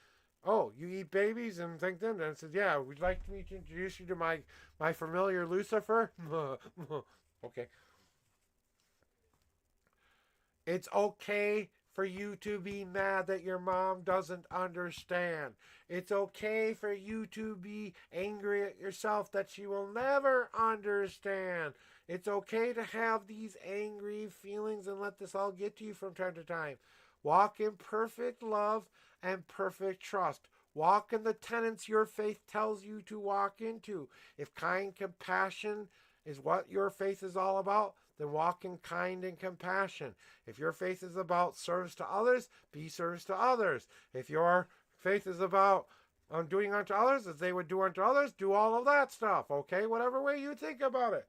Oh, you eat babies and think them? And it says, yeah, we'd like me to introduce you to my familiar Lucifer. Okay. It's okay for you to be mad that your mom doesn't understand. It's okay for you to be angry at yourself that she will never understand. It's okay to have these angry feelings and let this all get to you from time to time. Walk in perfect love and perfect trust. Walk in the tenets your faith tells you to walk into. If kind compassion is what your faith is all about, then walk in kind and compassion. If your faith is about service to others, be service to others. If your faith is about doing unto others as they would do unto others, do all of that stuff, okay? Whatever way you think about it.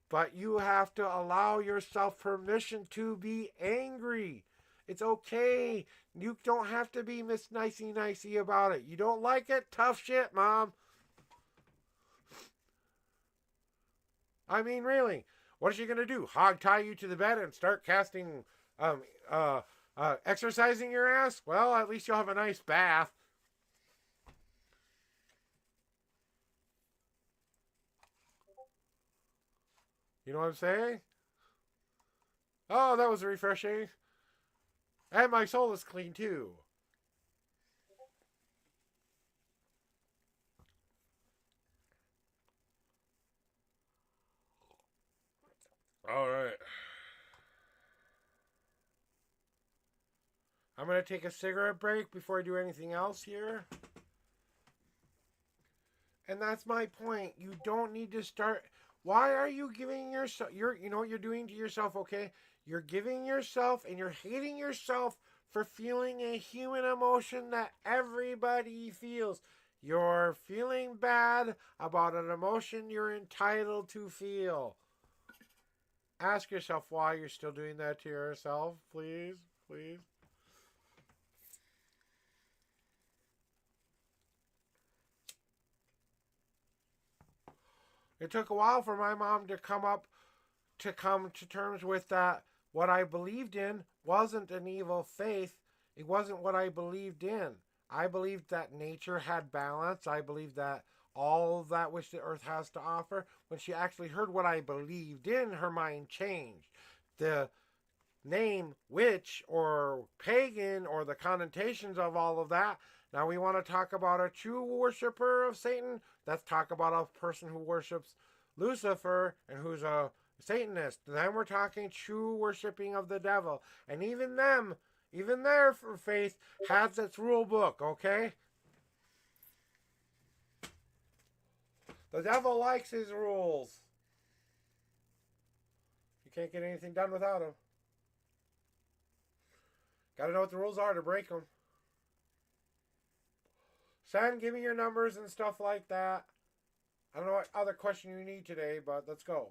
But you have to allow yourself permission to be angry. It's okay. You don't have to be Miss Nicey about it. You don't like it? Tough shit, Mom. I mean, really. What is she going to do? Hog tie you to the bed and start casting, exercising your ass? Well, at least you'll have a nice bath. You know what I'm saying? Oh, that was refreshing. And my soul is clean too. All right. I'm going to take a cigarette break before I do anything else here. And that's my point. You don't need to start. Why are you giving yourself? You know what you're doing to yourself, okay? You're giving yourself and you're hating yourself for feeling a human emotion that everybody feels. You're feeling bad about an emotion you're entitled to feel. Ask yourself why you're still doing that to yourself, please, please. It took a while for my mom to come to terms with that. What I believed in wasn't an evil faith. It wasn't what I believed in. I believed that nature had balance. I believed that all that which the earth has to offer. When she actually heard what I believed in, her mind changed. The name witch or pagan or the connotations of all of that. Now we want to talk about a true worshiper of Satan. Let's talk about a person who worships Lucifer and who's a Satanist. Then we're talking true worshiping of the devil. And even their faith has its rule book, okay? The devil likes his rules. You can't get anything done without him. Gotta know what the rules are to break them. give me your numbers and stuff like that. I don't know what other question you need today, but let's go.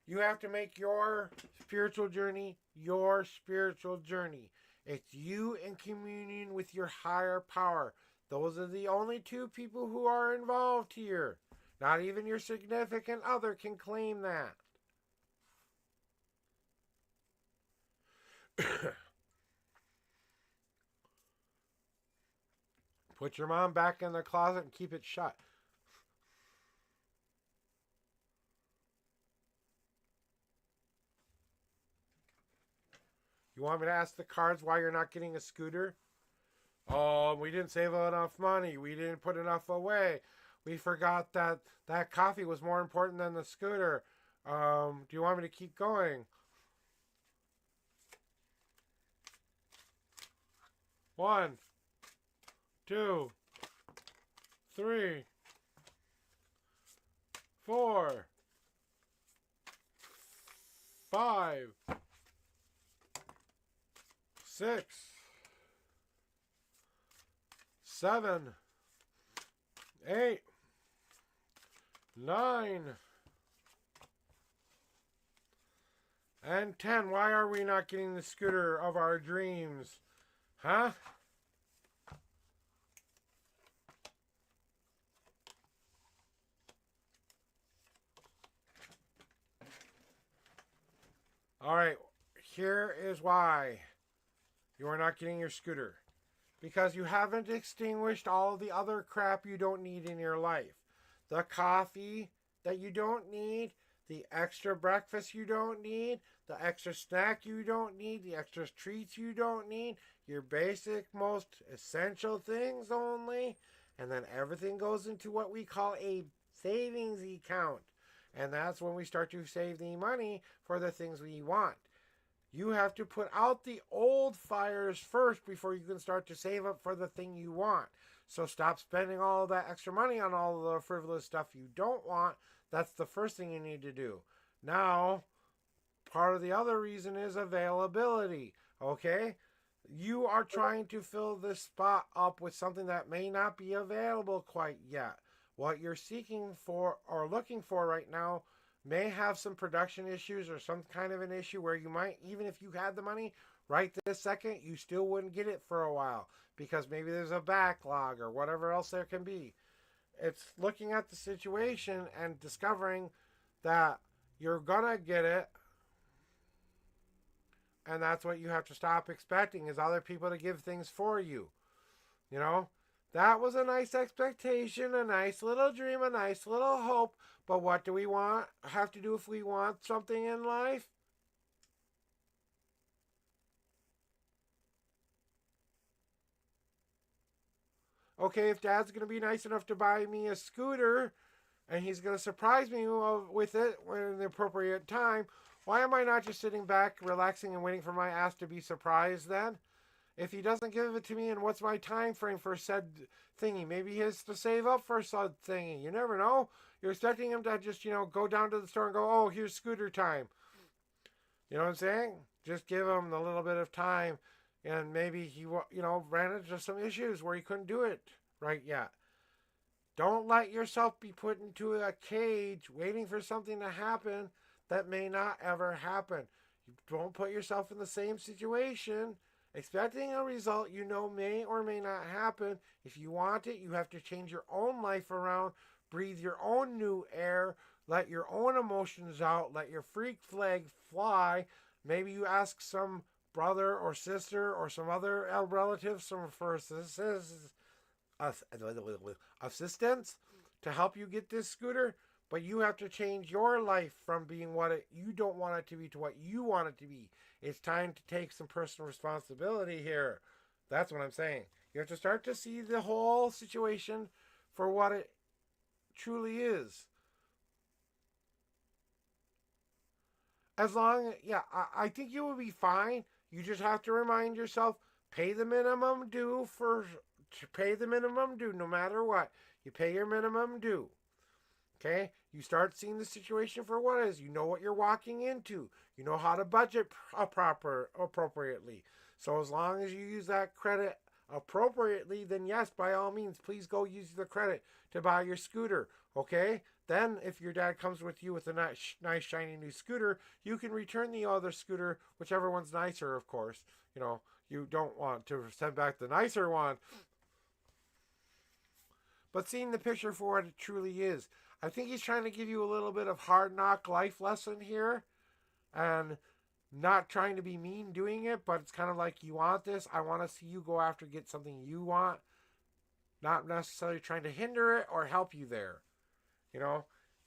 You have to make your spiritual journey your spiritual journey. It's you in communion with your higher power. Those are the only two people who are involved here. Not even your significant other can claim that. Put your mom back in the closet and keep it shut. You want me to ask the cards why you're not getting a scooter? Oh, we didn't save enough money. We didn't put enough away. We forgot that that coffee was more important than the scooter. Do you want me to keep going? 1, 2, 3, 4, 5, 6, 7, 8, 9, and 10. Why are we not getting the scooter of our dreams? Huh? Alright, here is why you are not getting your scooter. Because you haven't extinguished all of the other crap you don't need in your life. The coffee that you don't need, the extra breakfast you don't need, the extra snack you don't need, the extra treats you don't need, your basic, most essential things only, and then everything goes into what we call a savings account. And that's when we start to save the money for the things we want. You have to put out the old fires first before you can start to save up for the thing you want. So stop spending all of that extra money on all of the frivolous stuff you don't want. That's the first thing you need to do. Now, part of the other reason is availability. Okay? You are trying to fill this spot up with something that may not be available quite yet. What you're seeking for or looking for right now may have some production issues or some kind of an issue where you might, even if you had the money right this second, you still wouldn't get it for a while because maybe there's a backlog or whatever else there can be. It's looking at the situation and discovering that you're gonna get it, and that's what you have to stop expecting is other people to give things for you. You know, that was a nice expectation, a nice little dream, a nice little hope. But what do we have to do if we want something in life? Okay, if Dad's going to be nice enough to buy me a scooter and he's going to surprise me with it when the appropriate time, why am I not just sitting back, relaxing, and waiting for my ass to be surprised then? If he doesn't give it to me, and what's my time frame for said thingy? Maybe he has to save up for said thingy. You never know. You're expecting him to just, go down to the store and go, oh, here's scooter time. You know what I'm saying? Just give him a little bit of time, and maybe he, ran into some issues where he couldn't do it right yet. Don't let yourself be put into a cage waiting for something to happen that may not ever happen. You don't put yourself in the same situation expecting a result you know may or may not happen. If you want it, you have to change your own life around, breathe your own new air, let your own emotions out, let your freak flag fly. Maybe you ask some brother or sister or some other relative for assistance to help you get this scooter. But you have to change your life from being you don't want it to be to what you want it to be. It's time to take some personal responsibility here. That's what I'm saying. You have to start to see the whole situation for what it truly is. I think you will be fine. You just have to remind yourself, pay the minimum due no matter what. You pay your minimum due. Okay, you start seeing the situation for what it is. You know what you're walking into. You know how to budget appropriately. So as long as you use that credit appropriately, then yes, by all means, please go use the credit to buy your scooter. Okay? Then, if your dad comes with you with a nice shiny new scooter, you can return the other scooter, whichever one's nicer, of course. You don't want to send back the nicer one. But seeing the picture for what it truly is, I think he's trying to give you a little bit of hard knock life lesson here. And not trying to be mean doing it, but it's kind of like, you want this, I want to see you go after get something you want, not necessarily trying to hinder it or help you there.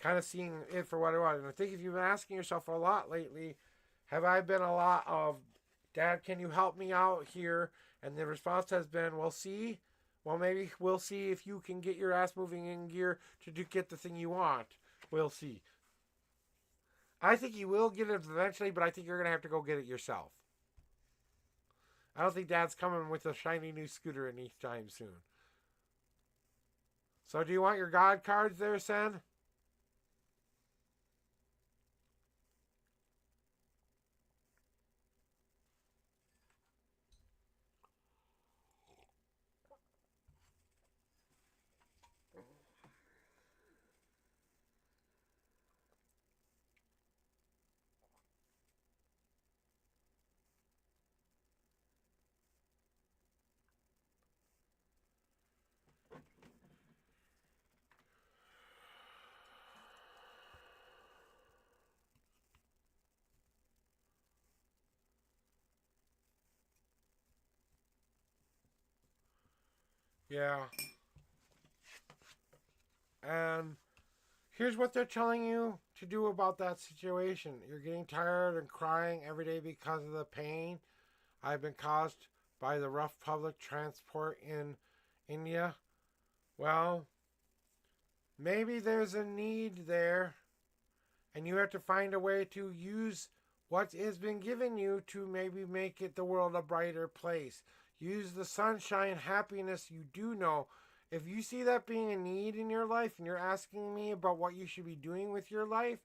Kind of seeing it for what it was. And I think if you've been asking yourself a lot lately, have I been a lot of, Dad, can you help me out here? And the response has been, we'll see. Well, maybe we'll see if you can get your ass moving in gear to get the thing you want. We'll see. I think you will get it eventually, but I think you're going to have to go get it yourself. I don't think Dad's coming with a shiny new scooter anytime soon. So do you want your God cards there, Sen? Yeah. And here's what they're telling you to do about that situation. You're getting tired and crying every day because of the pain I've been caused by the rough public transport in India. Well, maybe there's a need there, and you have to find a way to use what has been given you to maybe make the world a brighter place. Use the sunshine, happiness you do know. If you see that being a need in your life and you're asking me about what you should be doing with your life,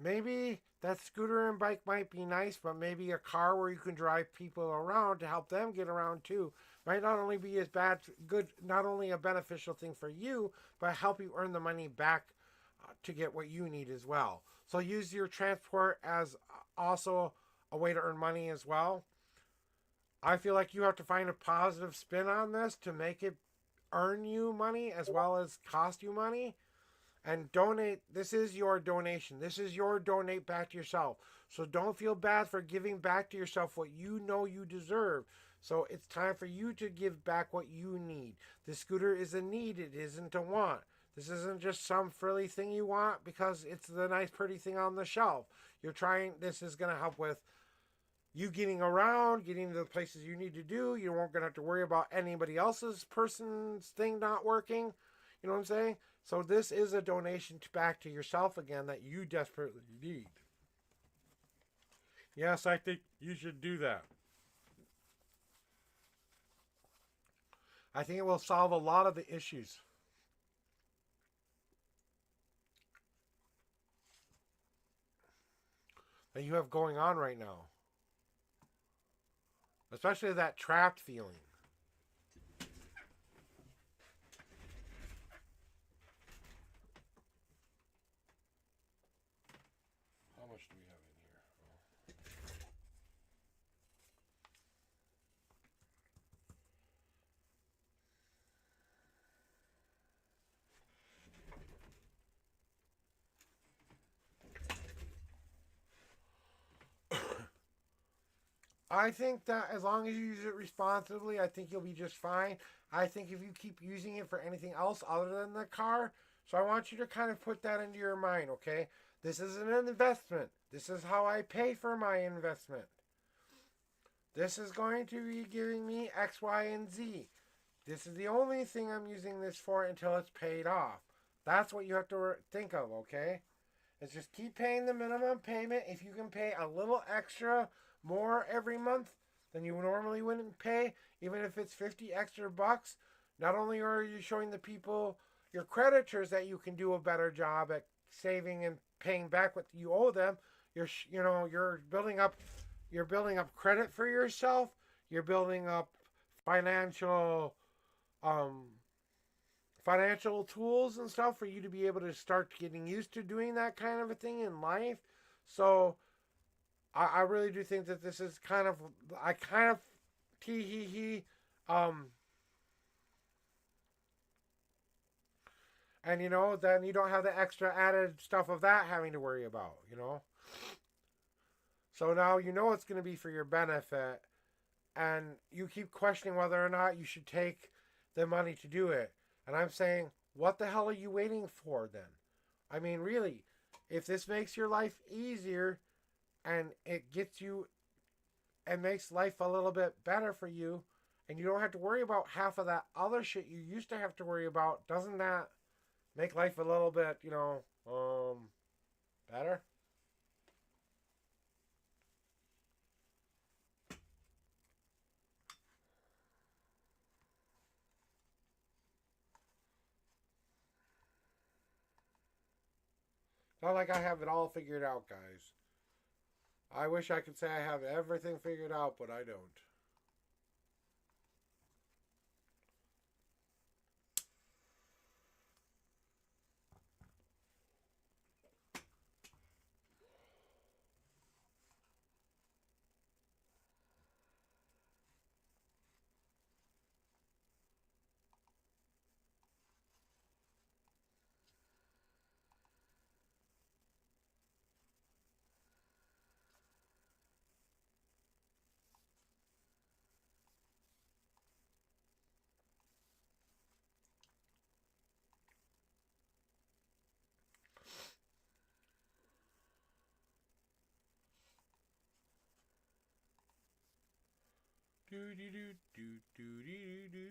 maybe that scooter and bike might be nice, but maybe a car where you can drive people around to help them get around too might not only be not only a beneficial thing for you, but help you earn the money back to get what you need as well. So use your transport as also a way to earn money as well. I feel like you have to find a positive spin on this to make it earn you money as well as cost you money. And donate. This is your donation. This is your donate back to yourself. So don't feel bad for giving back to yourself what you know you deserve. So it's time for you to give back what you need. The scooter is a need. It isn't a want. This isn't just some frilly thing you want because it's the nice pretty thing on the shelf. This is going to help with you getting around, getting to the places you need to do. You won't going to have to worry about anybody else's person's thing not working. You know what I'm saying? So this is a donation back to yourself again that you desperately need. Yes, I think you should do that. I think it will solve a lot of the issues that you have going on right now. Especially that trapped feeling. How much do we have in here? I think that as long as you use it responsibly, I think you'll be just fine. I think if you keep using it for anything else other than the car, so I want you to kind of put that into your mind, okay? This is an investment. This is how I pay for my investment. This is going to be giving me X, Y, and Z. This is the only thing I'm using this for until it's paid off. That's what you have to think of, okay? It's just keep paying the minimum payment. If you can pay a little extra more every month than you normally wouldn't pay, even if it's 50 extra bucks, not only are you showing the people, your creditors, that you can do a better job at saving and paying back what you owe them, you're building up credit for yourself, You're building up financial um, financial tools and stuff for you to be able to start getting used to doing that kind of a thing in life. So I really do think that this is kind of I kind of tee hee hee um and then you don't have the extra added stuff of that having to worry about. So now you know it's going to be for your benefit, and you keep questioning whether or not you should take the money to do it. And I'm saying, what the hell are you waiting for then? I mean, really, if this makes your life easier and it gets you and makes life a little bit better for you, and you don't have to worry about half of that other shit you used to have to worry about, doesn't that make life a little bit, better? Not like I have it all figured out, guys. I wish I could say I have everything figured out, but I don't. Do do do do do do do.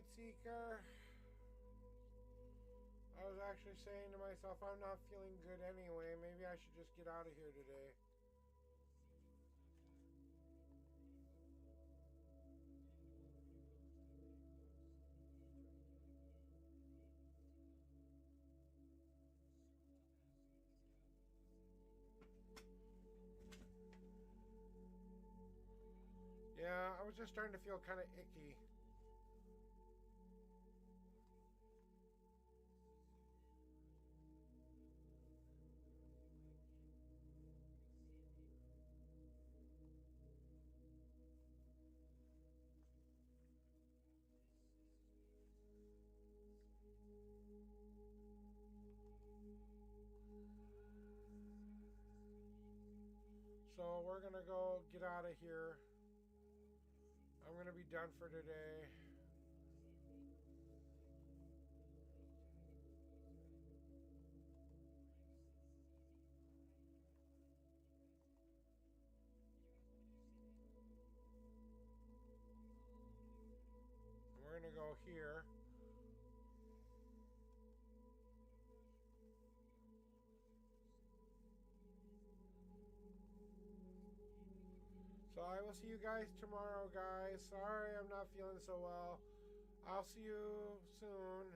Light Seeker. I was actually saying to myself, I'm not feeling good anyway. Maybe I should just get out of here today. Yeah, I was just starting to feel kind of icky. So we're gonna go get out of here. I'm gonna be done for today. We're gonna go here. So I will see you guys tomorrow, guys. Sorry I'm not feeling so well. I'll see you soon.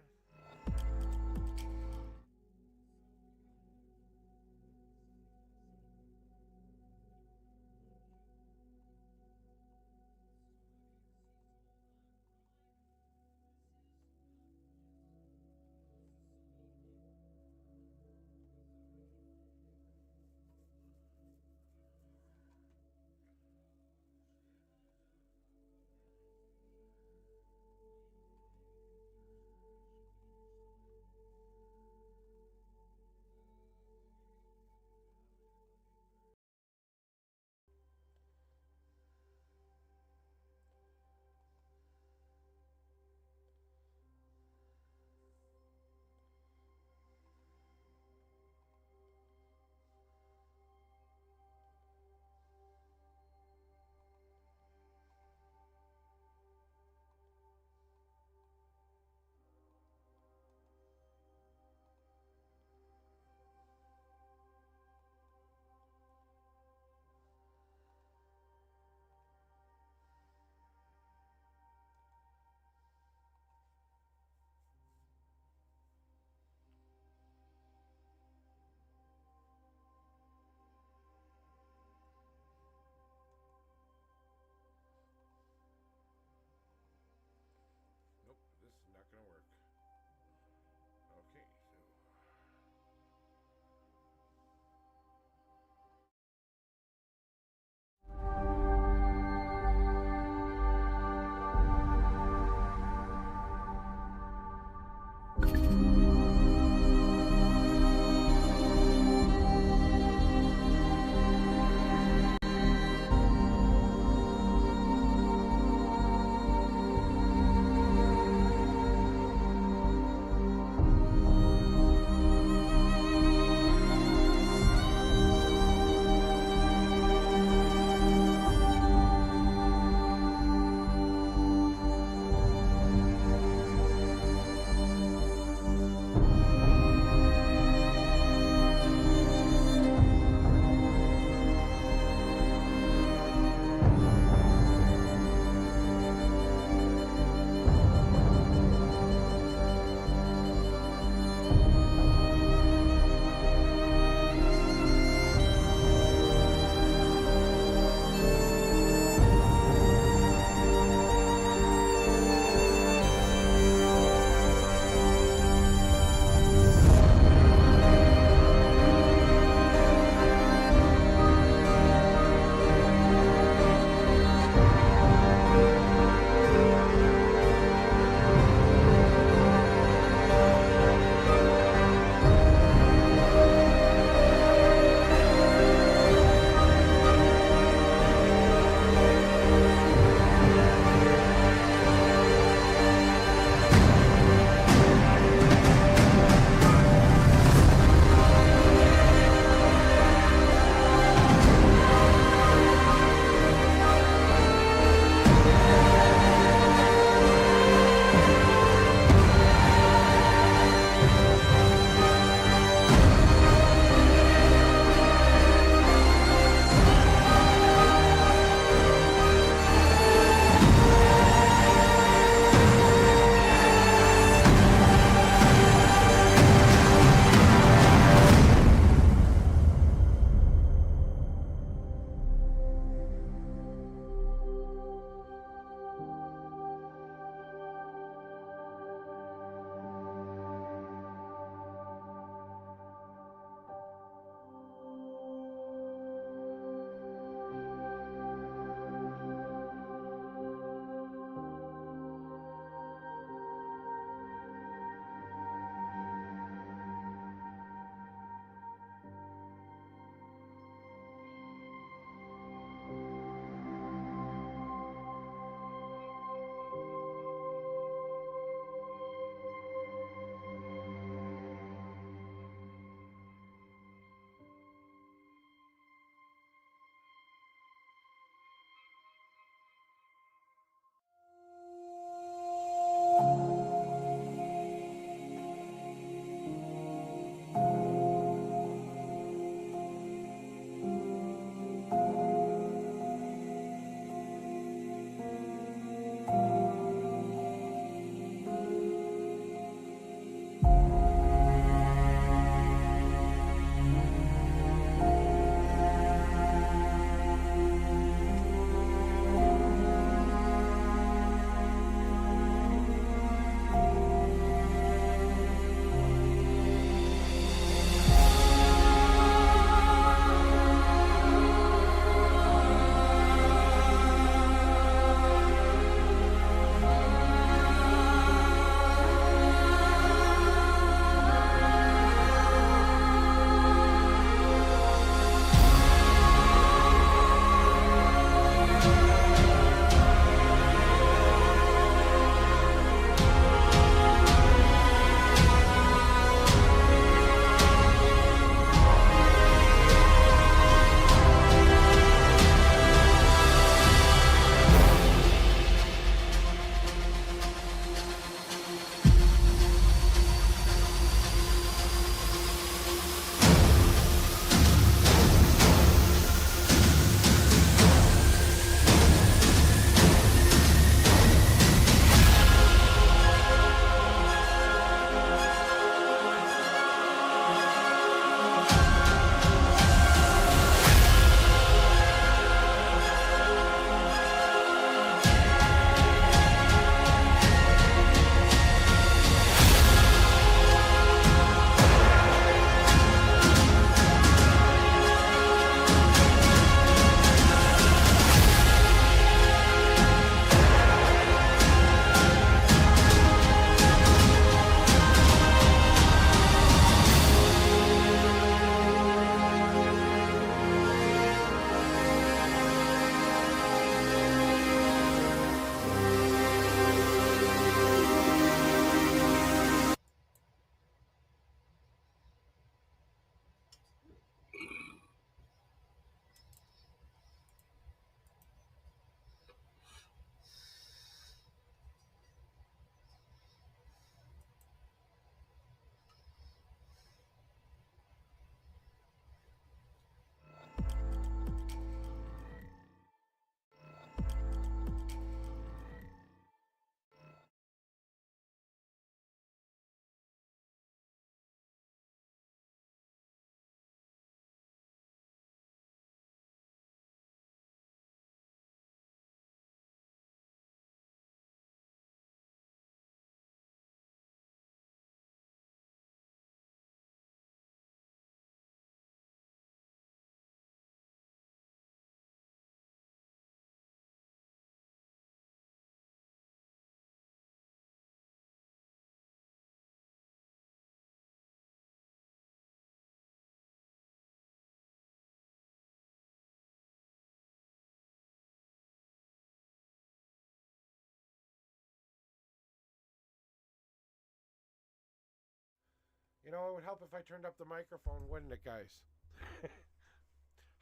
You know, it would help if I turned up the microphone, wouldn't it, guys?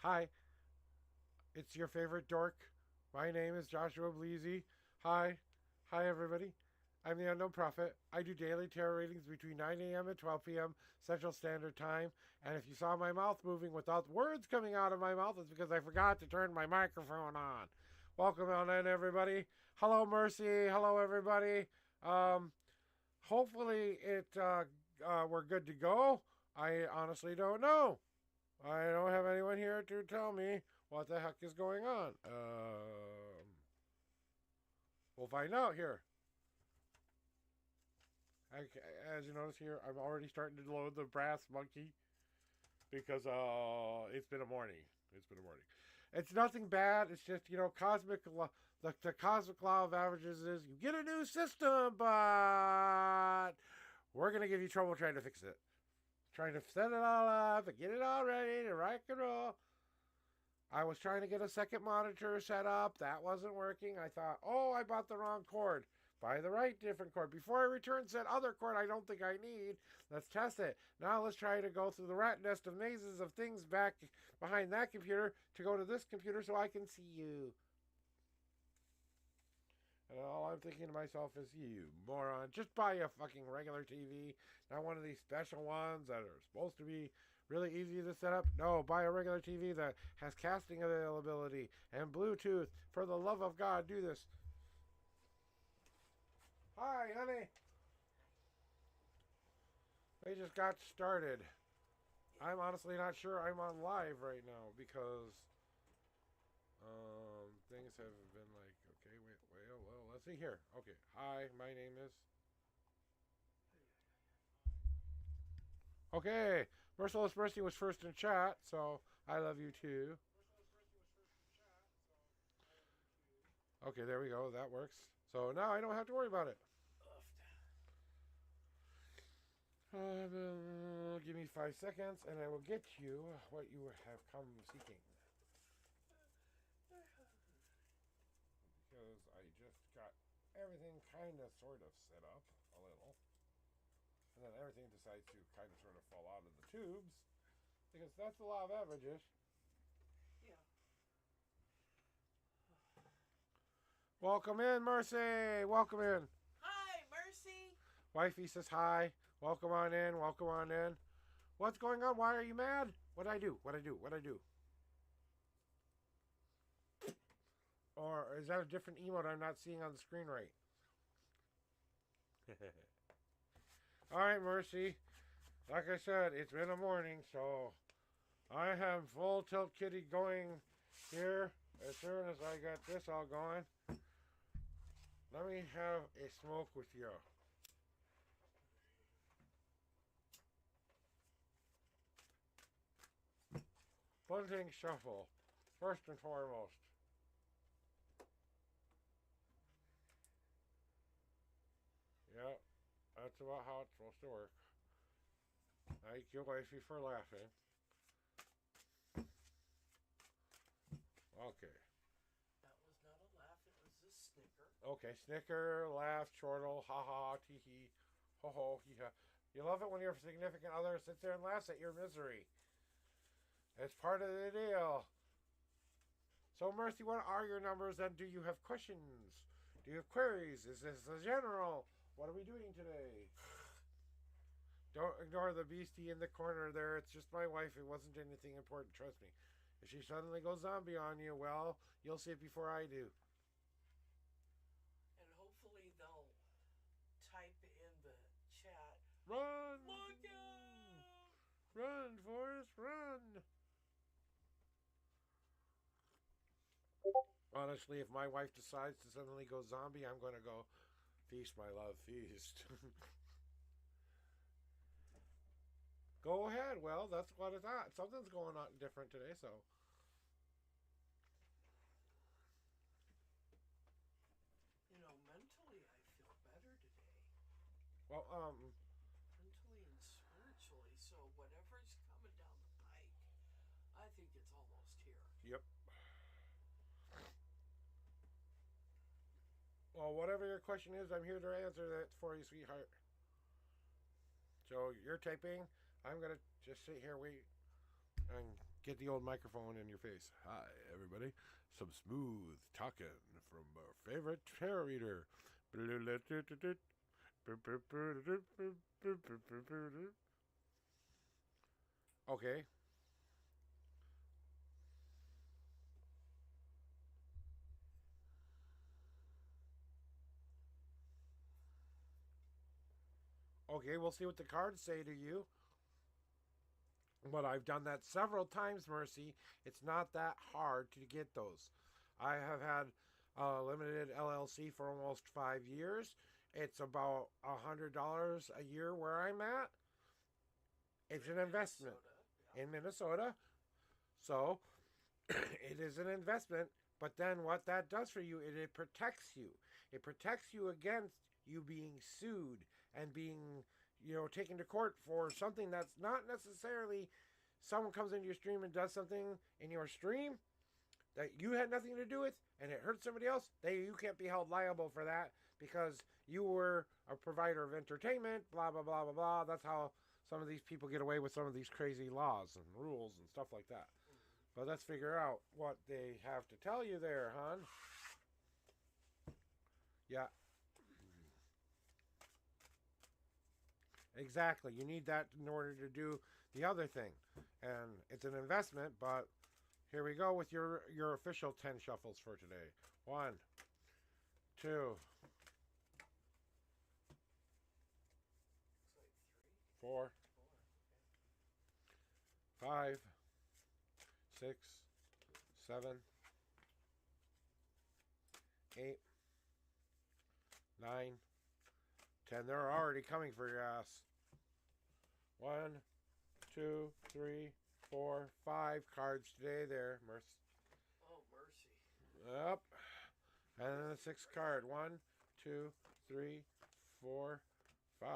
Hi, it's your favorite dork. My name is Joshua Bleasy. Hi. Hi, everybody. I'm the Unknown Prophet. I do daily tarot readings between 9 a.m. and 12 p.m. Central Standard Time. And if you saw my mouth moving without words coming out of my mouth, it's because I forgot to turn my microphone on. Welcome on in, everybody. Hello, Mercy. Hello, everybody. Hopefully we're good to go. I honestly don't know. I don't have anyone here to tell me what the heck is going on. We'll find out here. As you notice here, I'm already starting to load the brass monkey because it's been a morning. It's nothing bad. It's just, cosmic. The cosmic law of averages is you get a new system, but we're gonna give you trouble trying to fix it, trying to set it all up and get it all ready to rock and roll. I was trying to get a second monitor set up. That wasn't working. I thought, oh, I bought the wrong cord. Buy the right different cord. Before I return said other cord I don't think I need. Let's test it. Now let's try to go through the rat nest of mazes of things back behind that computer to go to this computer so I can see you. And all I'm thinking to myself is, you moron, just buy a fucking regular TV, not one of these special ones that are supposed to be really easy to set up. No, buy a regular TV that has casting availability and Bluetooth. For the love of God, do this. Hi, honey. We just got started. I'm honestly not sure I'm on live right now because things have been like, okay, well, let's see here. Okay, hi, my name is... Okay, Merciless Mercy was first in chat, so I love you too. Okay, there we go, that works. So now I don't have to worry about it. Give me 5 seconds and I will get you what you have come seeking. Because I just got everything kind of sort of set up a little. And then everything decides to kind of sort of fall out of the tubes. Because that's the law of averages. Yeah. Welcome in, Mercy. Welcome in. Hi, Mercy. Wifey says hi. Welcome on in. Welcome on in. What's going on? Why are you mad? What'd I do? Or is that a different emote I'm not seeing on the screen right? Alright, Mercy. Like I said, it's been a morning, so I have full tilt kitty going here. As soon as I got this all going, let me have a smoke with you. Bunting shuffle, first and foremost. Yeah, that's about how it's supposed to work. Thank you, wifey, for laughing. Okay. That was not a laugh, it was a snicker. Okay, snicker, laugh, chortle, ha-ha, tee-hee, ho-ho, hee-ha. You love it when your significant other sits there and laughs at your misery. It's part of the deal. So, Mercy, what are your numbers, and do you have questions? Do you have queries? Is this a general? What are we doing today? Don't ignore the beastie in the corner there. It's just my wife. It wasn't anything important, trust me. If she suddenly goes zombie on you, well, you'll see it before I do. And hopefully they'll type in the chat, Run! look out! Run, Forrest, run! Honestly, if my wife decides to suddenly go zombie, I'm going to go, feast, my love, feast. Go ahead. Well, that's what it's at. Something's going on different today, so. You know, mentally I feel better today. Well, Mentally and spiritually, so whatever's coming down the pike, I think it's almost here. Yep. Well, whatever your question is, I'm here to answer that for you, sweetheart. So you're typing. I'm going to just sit here, wait, and get the old microphone in your face. Hi, everybody. Some smooth talking from our favorite tarot reader. Okay. Okay, we'll see what the cards say to you. But I've done that several times, Mercy. It's not that hard to get those. I have had a limited LLC for almost 5 years. It's about $100 a year where I'm at. It's an investment in Minnesota. So it is an investment. But then what that does for you, it protects you. It protects you against you being sued and being, taken to court for something that's not necessarily someone comes into your stream and does something in your stream that you had nothing to do with and it hurts somebody else. You can't be held liable for that because you were a provider of entertainment, blah, blah, blah, blah, blah. That's how some of these people get away with some of these crazy laws and rules and stuff like that. But let's figure out what they have to tell you there, hon. Yeah. Exactly. You need that in order to do the other thing. And it's an investment, but here we go with your official 10 shuffles for today. 1, 2, 4, 5, 6, 7, 8, 9, 10. They're already coming for your ass. 1, 2, 3, 4, 5 cards today there, Mercy. Oh, mercy. Yep. And then the 6th card. 1, 2, 3, 4, 5.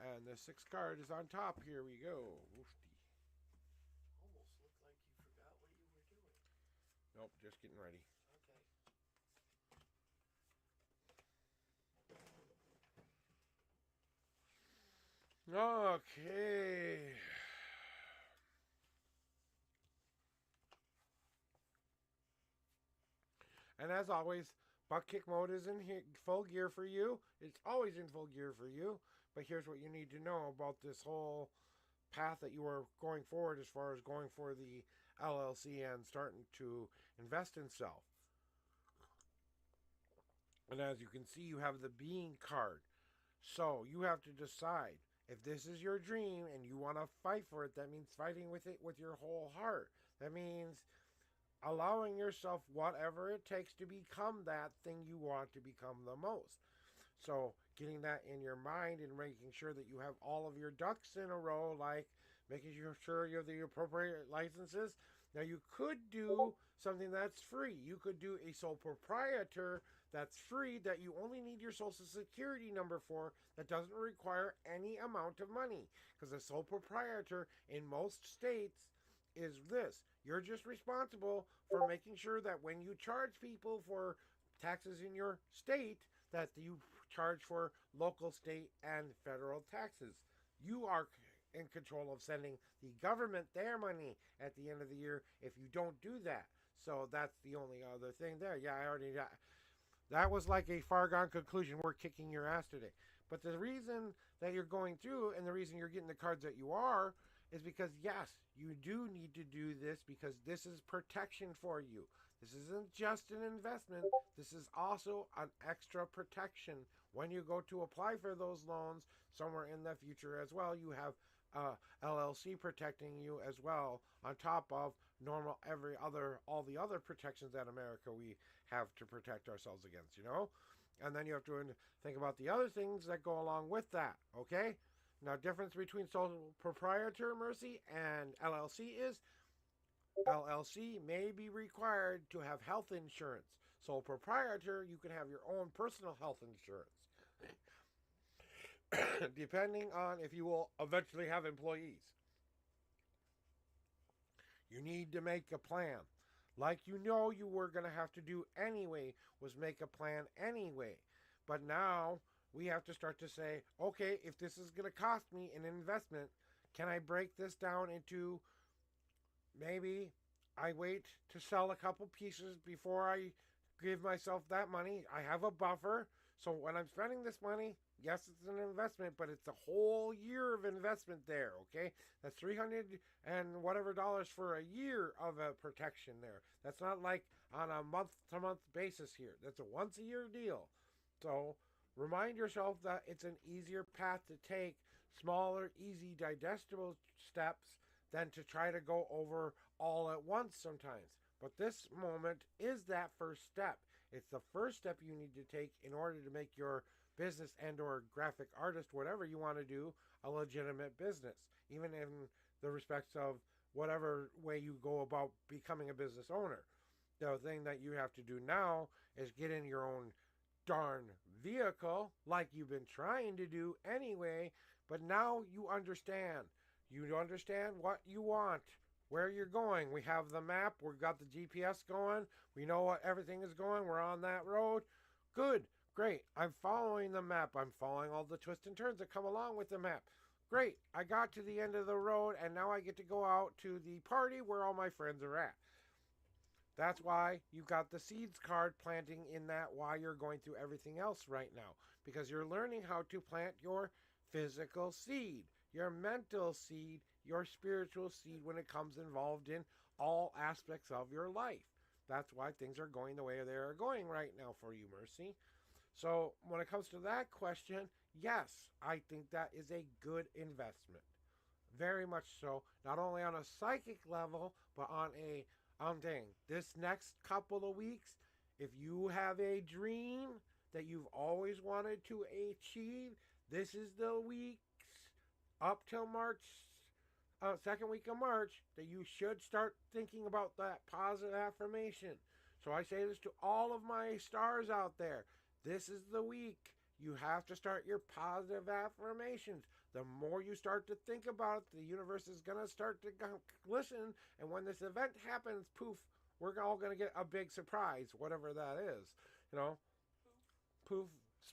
And the 6th card is on top. Here we go. Woofty. Almost looked like you forgot what you were doing. Nope, just getting ready. Okay. Okay. And as always, butt kick mode is in full gear for you. It's always in full gear for you. But here's what you need to know about this whole path that you are going forward as far as going for the LLC and starting to invest in self. And as you can see, you have the being card. So you have to decide if this is your dream and you want to fight for it. That means fighting with it with your whole heart. That means allowing yourself whatever it takes to become that thing you want to become the most. So getting that in your mind and making sure that you have all of your ducks in a row, like making sure you have the appropriate licenses. Now you could do something that's free. You could do a sole proprietor that's free, that you only need your social security number for, that doesn't require any amount of money. Because a sole proprietor in most states is this: you're just responsible for making sure that when you charge people for taxes in your state, that you charge for local, state, and federal taxes. You are in control of sending the government their money at the end of the year if you don't do that. So that's the only other thing there. Yeah, I already got. That was like a far gone conclusion. We're kicking your ass today. But the reason that you're going through and the reason you're getting the cards that you are is because, yes, you do need to do this because this is protection for you. This isn't just an investment. This is also an extra protection when you go to apply for those loans somewhere in the future as well. You have LLC protecting you as well, on top of all the other protections that America we have to protect ourselves against, and then you have to think about the other things that go along with that. Okay, now difference between sole proprietor, Mercy, and LLC is LLC may be required to have health insurance. Sole proprietor, you can have your own personal health insurance depending on if you will eventually have employees. You need to make a plan. Like you were going to have to do anyway, was make a plan anyway. But now we have to start to say, okay, if this is going to cost me an investment, can I break this down into maybe I wait to sell a couple pieces before I give myself that money. I have a buffer. So when I'm spending this money, yes, it's an investment, but it's a whole year of investment there, okay? That's 300 and whatever dollars for a year of a protection there. That's not like on a month to month basis here. That's a once a year deal. So remind yourself that it's an easier path to take, smaller, easy, digestible steps than to try to go over all at once sometimes. But this moment is that first step. It's the first step you need to take in order to make your business and or graphic artist, whatever you want to do, a legitimate business. Even in the respects of whatever way you go about becoming a business owner. The thing that you have to do now is get in your own darn vehicle like you've been trying to do anyway, but now you understand. You understand what you want, where you're going. We have the map, we've got the GPS going, we know what everything is going, we're on that road. Good, great. I'm following the map, I'm following all the twists and turns that come along with the map. Great, I got to the end of the road and now I get to go out to the party where all my friends are at. That's why you got the seeds card planting in that while you're going through everything else right now. Because you're learning how to plant your physical seed, your mental seed, your spiritual seed when it comes involved in all aspects of your life. That's why things are going the way they are going right now for you, Mercy. So when it comes to that question, yes, I think that is a good investment. Very much so. Not only on a psychic level, but on a thing. This next couple of weeks, if you have a dream that you've always wanted to achieve, this is the weeks up till March, second week of March, that you should start thinking about that positive affirmation. So I say this to all of my stars out there. This is the week. You have to start your positive affirmations. The more you start to think about it, the universe is going to start to listen. And when this event happens, poof, we're all going to get a big surprise, whatever that is. You know, poof,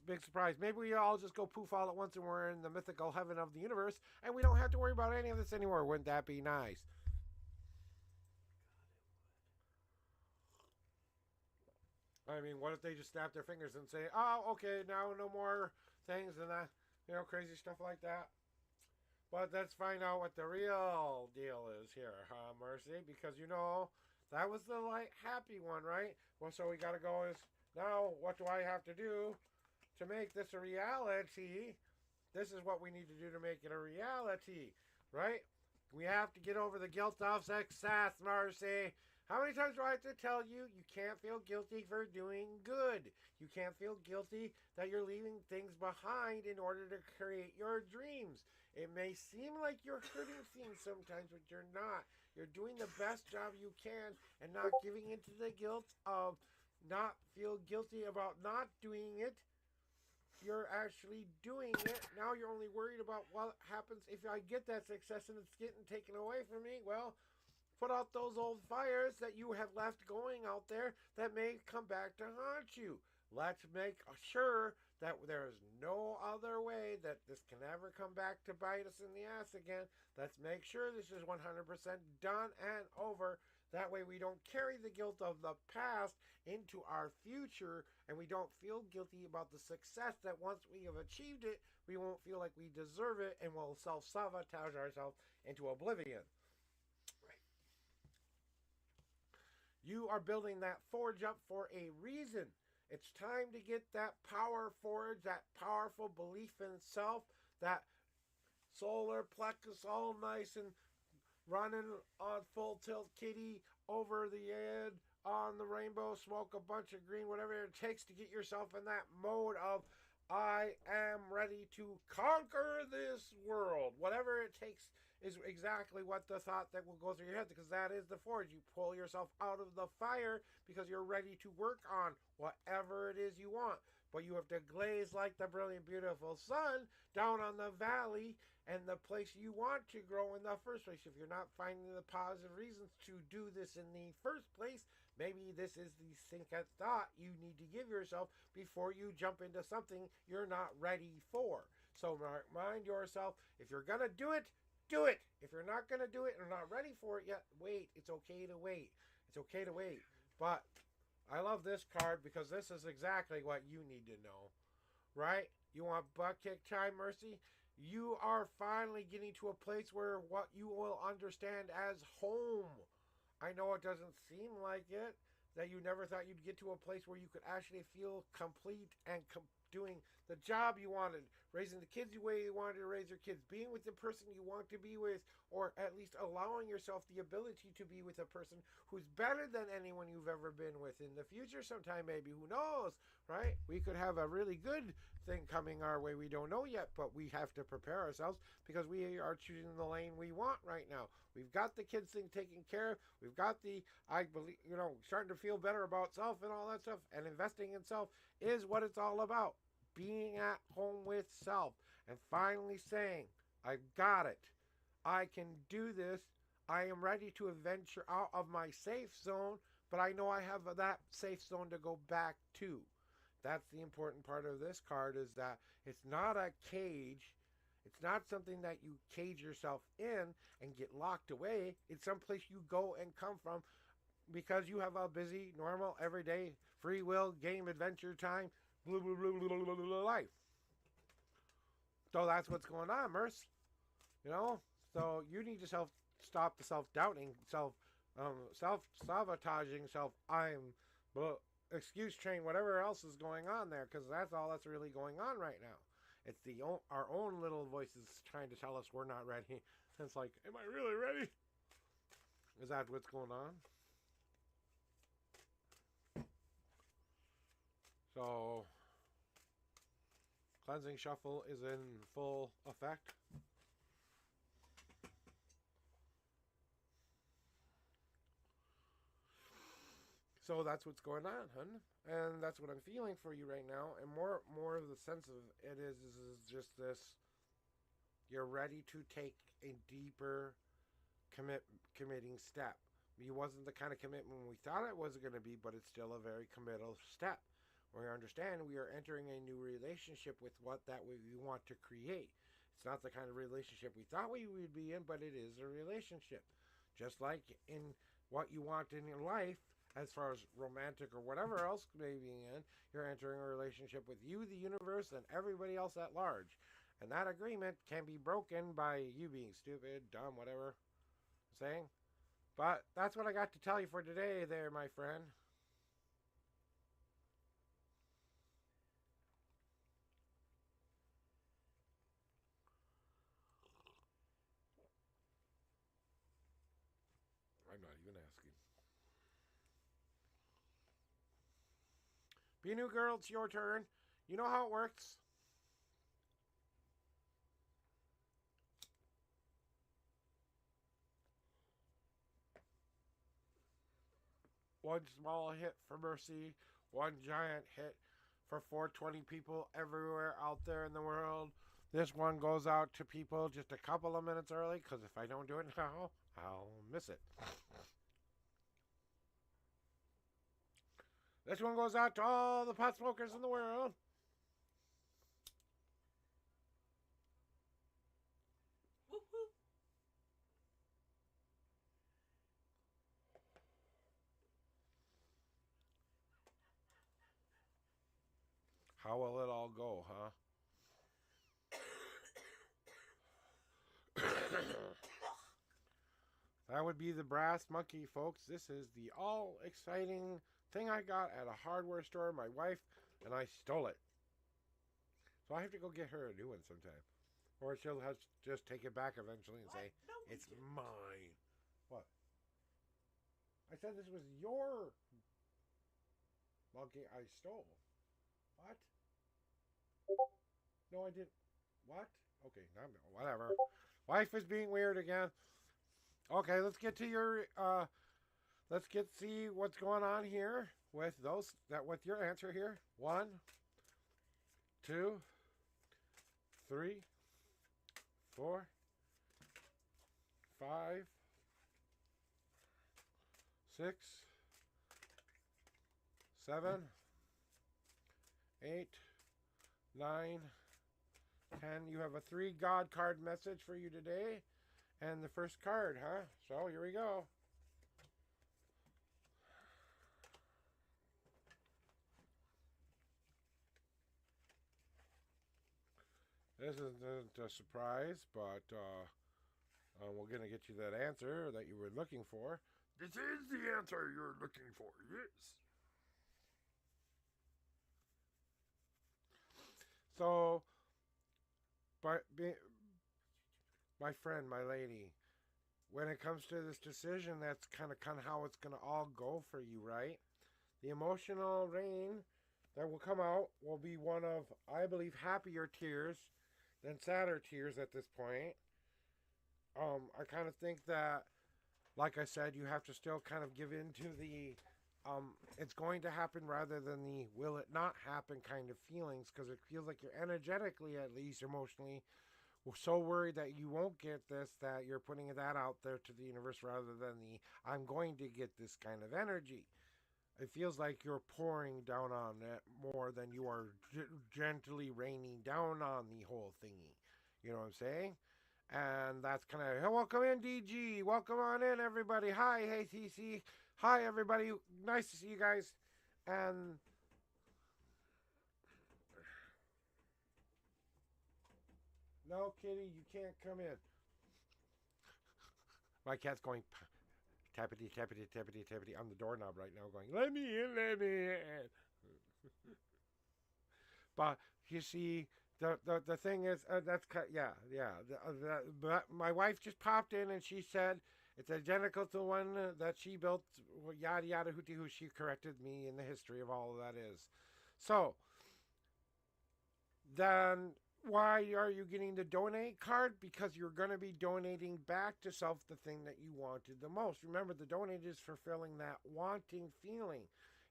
big surprise. Maybe we all just go poof all at once and we're in the mythical heaven of the universe and we don't have to worry about any of this anymore. Wouldn't that be nice? I mean, what if they just snap their fingers and say, "Oh, okay, now no more things and that, crazy stuff like that." But let's find out what the real deal is here, huh, Mercy? Because that was the light, happy one, right? Well, so we gotta go is now. What do I have to do to make this a reality? This is what we need to do to make it a reality, right? We have to get over the guilt of success, Mercy. How many times do I have to tell you, you can't feel guilty for doing good? You can't feel guilty that you're leaving things behind in order to create your dreams. It may seem like you're hurting things sometimes, but you're not. You're doing the best job you can and not giving into the guilt of not feel guilty about not doing it. You're actually doing it. Now you're only worried about what happens if I get that success and it's getting taken away from me. Well, put out those old fires that you have left going out there that may come back to haunt you. Let's make sure that there is no other way that this can ever come back to bite us in the ass again. Let's make sure this is 100% done and over. That way we don't carry the guilt of the past into our future and we don't feel guilty about the success that once we have achieved it, we won't feel like we deserve it and we'll self-sabotage ourselves into oblivion. Right. You are building that forge up for a reason. It's time to get that power forge, that powerful belief in self, that solar plexus all nice and running on full tilt kitty over the end on the rainbow, smoke a bunch of green, whatever it takes to get yourself in that mode of I am ready to conquer this world. Whatever it takes is exactly what the thought that will go through your head, because that is the forge. You pull yourself out of the fire because you're ready to work on whatever it is you want. But you have to glaze like the brilliant, beautiful sun down on the valley and the place you want to grow in the first place. If you're not finding the positive reasons to do this in the first place, Maybe this is the second thought you need to give yourself before you jump into something you're not ready for. So remind yourself, if you're going to do it, do it. If you're not going to do it and not ready for it yet, wait. It's okay to wait. It's okay to wait. But I love this card because this is exactly what you need to know, right? You want butt kick time, Mercy? You are finally getting to a place where what you will understand as home. I know it doesn't seem like it, that you never thought you'd get to a place where you could actually feel complete and doing the job you wanted, raising the kids the way you wanted to raise your kids, being with the person you want to be with, or at least allowing yourself the ability to be with a person who's better than anyone you've ever been with in the future sometime, maybe. Who knows, right? We could have a really good thing coming our way. We don't know yet, but we have to prepare ourselves because we are choosing the lane we want right now. We've got the kids thing taken care of. We've got the, I believe, starting to feel better about self and all that stuff. And investing in self is what it's all about. Being at home with self and finally saying, I've got it. I can do this. I am ready to venture out of my safe zone, but I know I have that safe zone to go back to. That's the important part of this card, is that it's not a cage. It's not something that you cage yourself in and get locked away. It's someplace you go and come from because you have a busy, normal, everyday, free will, game, adventure time, blah, blah, blah, blah, blah, blah, life. So that's what's going on, Merce. So you need to stop the self-doubting, self-sabotaging, excuse train, whatever else is going on there, because that's all that's really going on right now. It's our own little voices trying to tell us we're not ready. It's like, am I really ready? Is that what's going on? So, cleansing shuffle is in full effect. So that's what's going on, hun. And that's what I'm feeling for you right now. And more of the sense of it is just this. You're ready to take a deeper committing step. It wasn't the kind of commitment we thought it was going to be, but it's still a very committal step. We understand we are entering a new relationship with what that we want to create. It's not the kind of relationship we thought we would be in, but it is a relationship. Just like in what you want in your life, as far as romantic or whatever else may be in, you're entering a relationship with you, the universe, and everybody else at large. And that agreement can be broken by you being stupid, dumb, whatever I'm saying. But that's what I got to tell you for today there, my friend. I'm not even asking. Be a new girl, it's your turn. You know how it works. One small hit for Mercy, one giant hit for 420 people everywhere out there in the world. This one goes out to people just a couple of minutes early, because if I don't do it now, I'll miss it. This one goes out to all the pot smokers in the world. Woo-hoo. How will it all go, huh? That would be the brass monkey, folks. This is the all exciting thing I got at a hardware store. My wife and I stole it. So I have to go get her a new one sometime. Or she'll have just take it back eventually and What? say, No, we it's didn't. mine. What? I said this was your monkey I stole. What? No, I didn't. What? Okay, no, whatever. Wife is being weird again. Okay, let's get to your see what's going on here with with your answer here. 1, 2, 3, 4, 5, 6, 7, 8, 9, 10. You have a 3 God card message for you today. And the first card, huh? So here we go. This isn't a surprise, but we're going to get you that answer that you were looking for. This is the answer you're looking for, yes. So, but my friend, my lady, when it comes to this decision, that's kind of how it's going to all go for you, right? The emotional rain that will come out will be one of, I believe, happier tears than sadder tears at this point. I kind of think that, like I said, you have to still kind of give in to the it's going to happen rather than the will it not happen kind of feelings, because it feels like you're energetically, at least emotionally, so worried that you won't get this that you're putting that out there to the universe rather than the I'm going to get this kind of energy. It feels like you're pouring down on it more than you are gently raining down on the whole thingy. You know what I'm saying? And that's kind of, hey, welcome in, DG. Welcome on in, everybody. Hi, hey, TC. Hi, everybody. Nice to see you guys. And no, Kitty, you can't come in. My cat's going tappity, tappity, tappity, tappity on the doorknob right now, going, let me in, let me in. But you see, the thing is, but my wife just popped in and she said it's identical to the one that she built. Yada yada hooty hoo. She corrected me in the history of all of that is. So then why are you getting the donate card? Because you're going to be donating back to self the thing that you wanted the most. Remember, the donate is fulfilling that wanting feeling.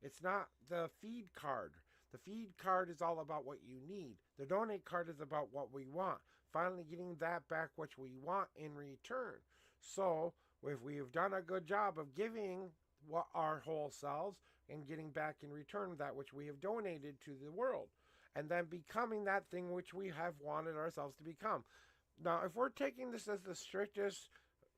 It's not the feed card. The feed card is all about what you need. The donate card is about what we want. Finally getting that back which we want in return. So if we have done a good job of giving what our whole selves and getting back in return that which we have donated to the world, and then becoming that thing which we have wanted ourselves to become. Now, if we're taking this as the strictest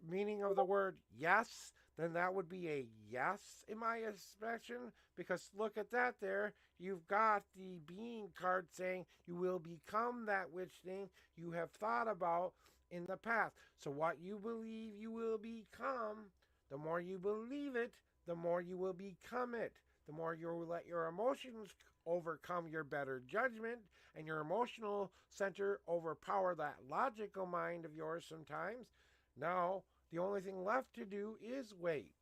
meaning of the word yes, then that would be a yes in my expression, because look at that there. You've got the being card saying you will become that which thing you have thought about in the past. So what you believe you will become, the more you believe it, the more you will become it. The more you let your emotions overcome your better judgment and your emotional center overpower that logical mind of yours sometimes. Now, the only thing left to do is wait.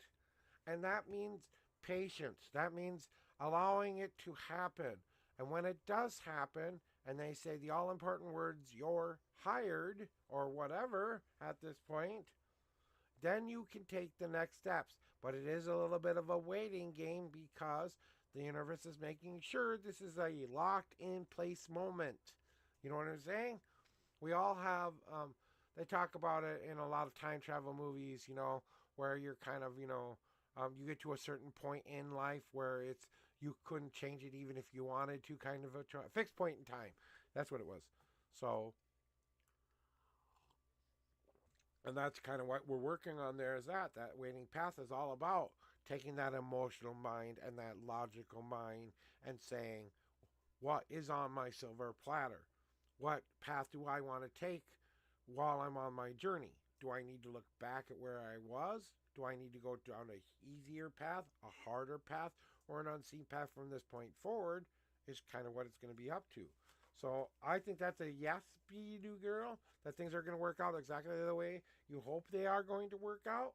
And that means patience. That means allowing it to happen. And when it does happen, and they say the all important words, you're hired, or whatever at this point, then you can take the next steps. But it is a little bit of a waiting game because the universe is making sure this is a locked in place moment. You know what I'm saying? We all have, they talk about it in a lot of time travel movies, where you're kind of, you get to a certain point in life where you couldn't change it even if you wanted to, kind of a fixed point in time. That's what it was. So, and that's kind of what we're working on there, is that waiting path is all about taking that emotional mind and that logical mind and saying, what is on my silver platter? What path do I want to take while I'm on my journey? Do I need to look back at where I was? Do I need to go down a easier path, a harder path, or an unseen path from this point forward? Is kind of what it's going to be up to. So I think that's a yes, be new girl, that things are going to work out exactly the way you hope they are going to work out,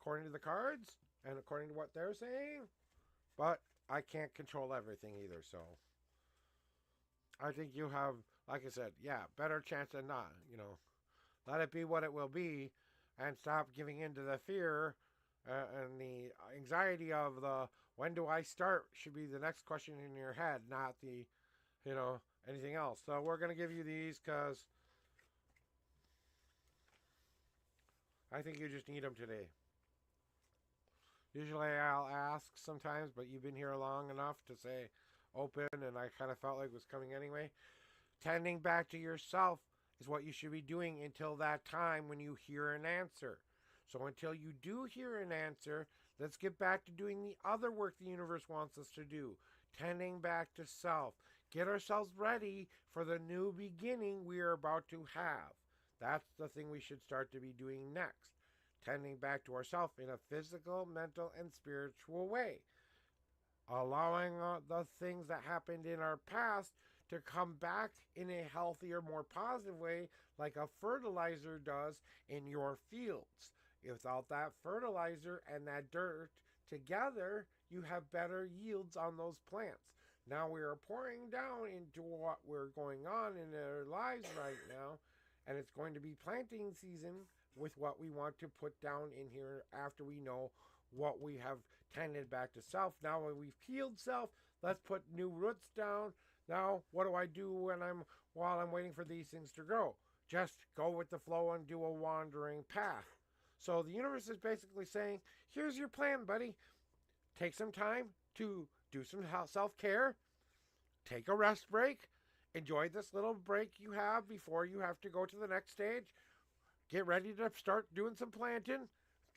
according to the cards and according to what they're saying. But I can't control everything either, so I think you have, like I said, better chance than not. Let it be what it will be, and stop giving in to the fear and the anxiety of the when do I start should be the next question in your head, not the anything else. So we're going to give you these because I think you just need them today. Usually I'll ask sometimes, but you've been here long enough to say open, and I kind of felt like it was coming anyway. Tending back to yourself is what you should be doing until that time when you hear an answer. So until you do hear an answer, let's get back to doing the other work the universe wants us to do. Tending back to self. Get ourselves ready for the new beginning we are about to have. That's the thing we should start to be doing next. Tending back to ourselves in a physical, mental, and spiritual way. Allowing the things that happened in our past to come back in a healthier, more positive way, like a fertilizer does in your fields. Without that fertilizer and that dirt together, you have better yields on those plants. Now we are pouring down into what we're going on in our lives right now, and it's going to be planting season with what we want to put down in here after we know what we have tended back to self. Now when we've healed self, let's put new roots down. Now what do I do while I'm waiting for these things to grow? Just go with the flow and do a wandering path. So the universe is basically saying, here's your plan, buddy. Take some time to do some self-care. Take a rest break. Enjoy this little break you have before you have to go to the next stage. Get ready to start doing some planting.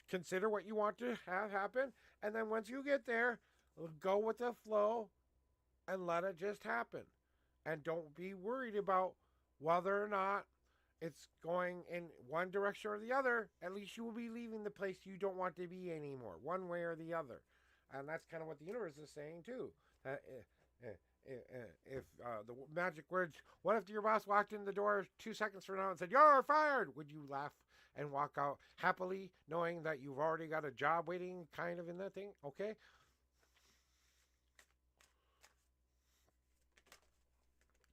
Consider what you want to have happen. And then once you get there, go with the flow and let it just happen. And don't be worried about whether or not it's going in one direction or the other. At least you will be leaving the place you don't want to be anymore, one way or the other. And that's kind of what the universe is saying too. If the magic words, what if your boss walked in the door 2 seconds from now and said, "You're fired"? Would you laugh and walk out happily, knowing that you've already got a job waiting kind of in that thing? Okay?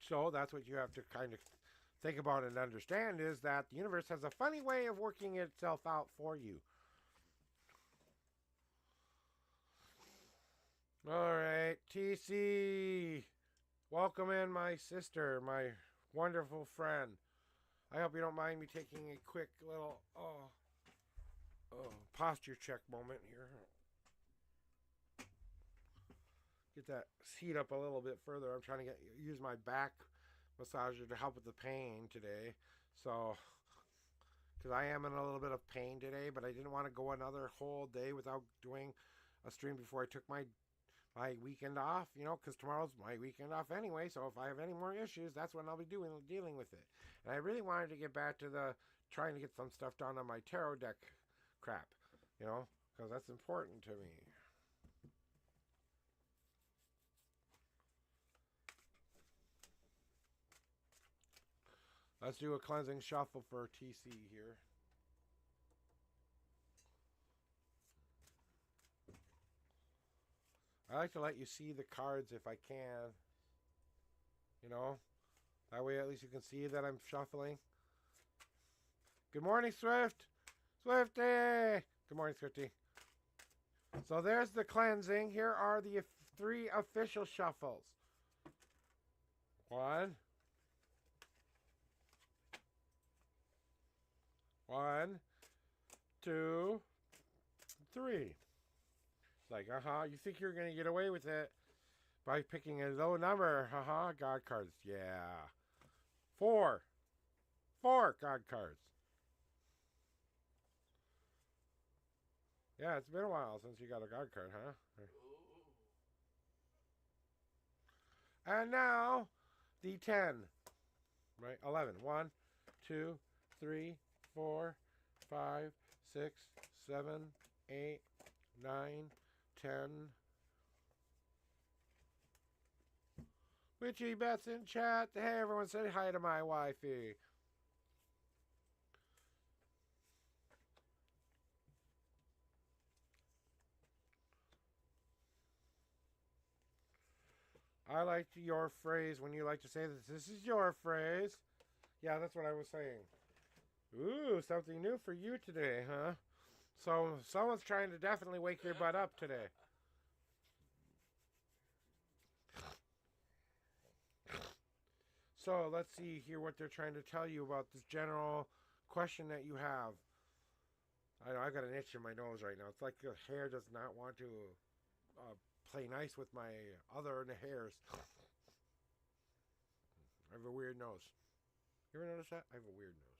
So that's what you have to kind of think about and understand is that the universe has a funny way of working itself out for you. All right, TC. Welcome in, my sister, my wonderful friend. I hope you don't mind me taking a quick little posture check moment here. Get that seat up a little bit further. I'm trying to use my back massager to help with the pain today. So, because I am in a little bit of pain today, but I didn't want to go another whole day without doing a stream before I took my weekend off, because tomorrow's my weekend off anyway. So if I have any more issues, that's when I'll be dealing with it. And I really wanted to get back to the trying to get some stuff done on my tarot deck crap, because that's important to me. Let's do a cleansing shuffle for TC here. I like to let you see the cards if I can. That way at least you can see that I'm shuffling. Good morning, Swift. Swifty. Good morning, Swifty. So there's the cleansing. Here are the 3 official shuffles. 1. 1, 2, 3. It's like, you think you're going to get away with it by picking a low number. God cards. Yeah. 4. 4 God cards. Yeah, it's been a while since you got a God card, huh? And now, the 10. Right? 11. 1, 2, 3, 4, 5, 6, 7, 8, 9, 10. Witchy Beth's in chat. Hey, everyone, say hi to my wifey. I liked your phrase when you like to say this. This is your phrase. Yeah, that's what I was saying. Ooh, something new for you today, huh? So someone's trying to definitely wake your butt up today. So let's see here what they're trying to tell you about this general question that you have. I know I got an itch in my nose right now. It's like the hair does not want to play nice with my other hairs. I have a weird nose. You ever notice that? I have a weird nose.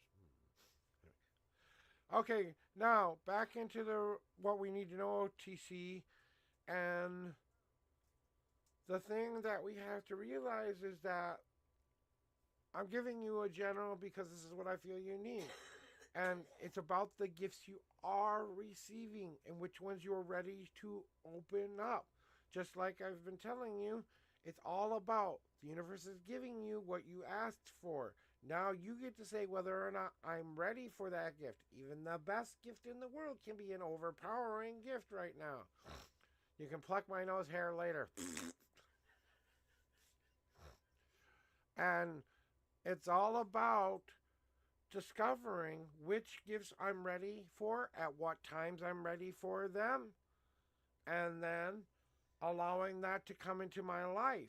Anyway. Okay, now back into the what we need to know, TC, and the thing that we have to realize is that I'm giving you a general because this is what I feel you need. And it's about the gifts you are receiving and which ones you're ready to open up. Just like I've been telling you, it's all about the universe is giving you what you asked for. Now you get to say whether or not I'm ready for that gift. Even the best gift in the world can be an overpowering gift right now. You can pluck my nose hair later. And it's all about discovering which gifts I'm ready for, at what times I'm ready for them, and then allowing that to come into my life.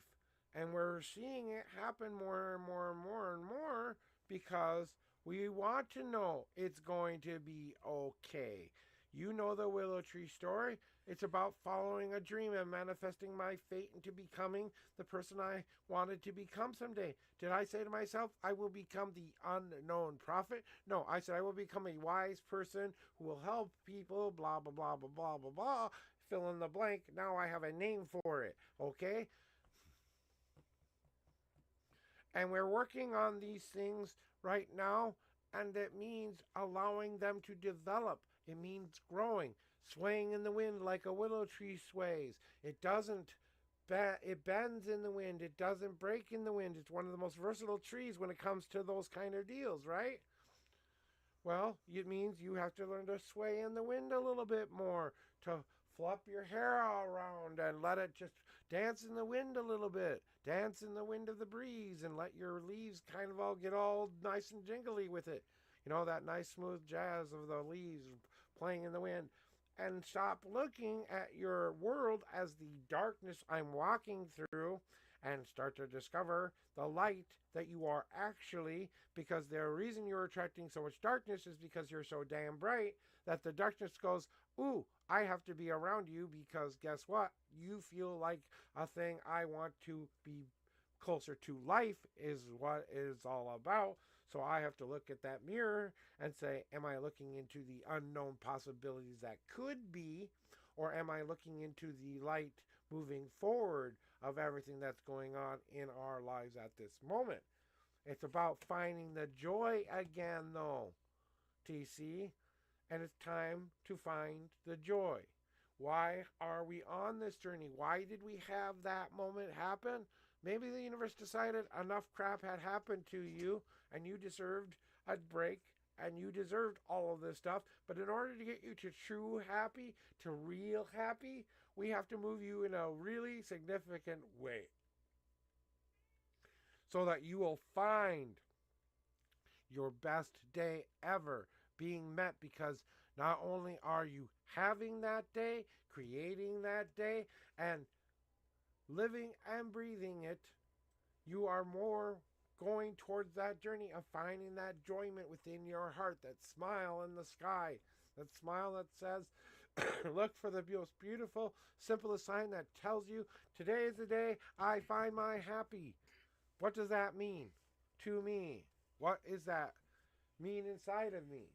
And we're seeing it happen more and more and more and more because we want to know it's going to be okay. You know the willow tree story. It's about following a dream and manifesting my fate into becoming the person I wanted to become someday. Did I say to myself, I will become the unknown prophet? No, I said I will become a wise person who will help people, blah, blah, blah, blah, blah, blah, blah. Fill in the blank. Now I have a name for it, okay? And we're working on these things right now, and it means allowing them to develop. It means growing, swaying in the wind like a willow tree sways. It doesn't it bends in the wind. It doesn't break in the wind. It's one of the most versatile trees when it comes to those kind of deals, right? Well, it means you have to learn to sway in the wind a little bit more, to flop your hair around and let it just dance in the wind a little bit. Dance in the wind of the breeze and let your leaves kind of all get all nice and jingly with it. You know, that nice smooth jazz of the leaves playing in the wind. And stop looking at your world as the darkness I'm walking through and start to discover the light that you are actually, because the reason you're attracting so much darkness is because you're so damn bright that the darkness goes, ooh, I have to be around you because guess what? You feel like a thing I want to be closer to life is what it is all about. So I have to look at that mirror and say, am I looking into the unknown possibilities that could be, or am I looking into the light moving forward of everything that's going on in our lives at this moment? It's about finding the joy again, though, TC, and it's time to find the joy. Why are we on this journey? Why did we have that moment happen? Maybe the universe decided enough crap had happened to you and you deserved a break and you deserved all of this stuff. But in order to get you to true happy, to real happy, we have to move you in a really significant way so that you will find your best day ever being met, because not only are you having that day, creating that day, and living and breathing it, you are more going towards that journey of finding that enjoyment within your heart, that smile in the sky, that smile that says, look for the most beautiful, simplest sign that tells you, today is the day I find my happy. What does that mean to me? What is that mean inside of me?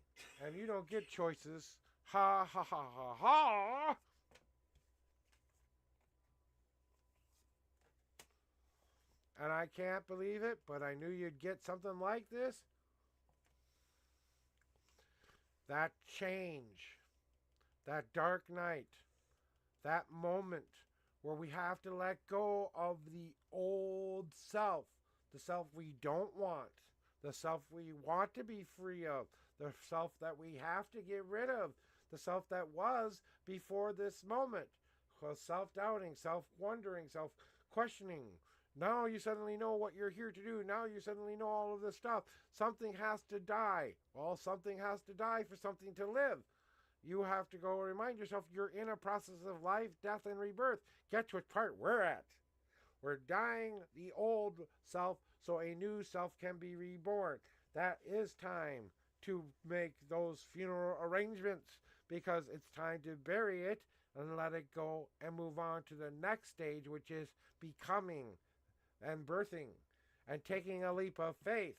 And you don't get choices. Ha ha ha ha ha. And I can't believe it, but I knew you'd get something like this. That change, that dark night, that moment where we have to let go of the old self, the self we don't want, the self we want to be free of, the self that we have to get rid of, the self that was before this moment. Self-doubting, self-wondering, self-questioning. Now you suddenly know what you're here to do. Now you suddenly know all of this stuff. Something has to die. Well, something has to die for something to live. You have to go remind yourself you're in a process of life, death, and rebirth. Guess which part we're at. We're dying the old self so a new self can be reborn. That is time to make those funeral arrangements because it's time to bury it and let it go and move on to the next stage, which is becoming and birthing and taking a leap of faith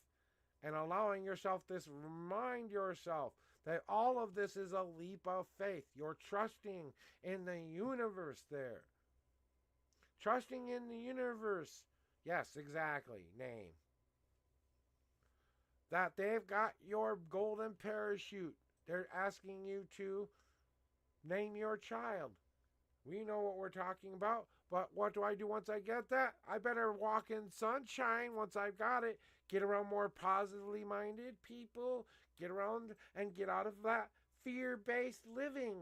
and allowing yourself this, remind yourself that all of this is a leap of faith. You're trusting in the universe there. Trusting in the universe. Yes, exactly. Name. That they've got your golden parachute. They're asking you to name your child. We know what we're talking about, but what do I do once I get that? I better walk in sunshine once I've got it. Get around more positively minded people. Get around and get out of that fear-based living.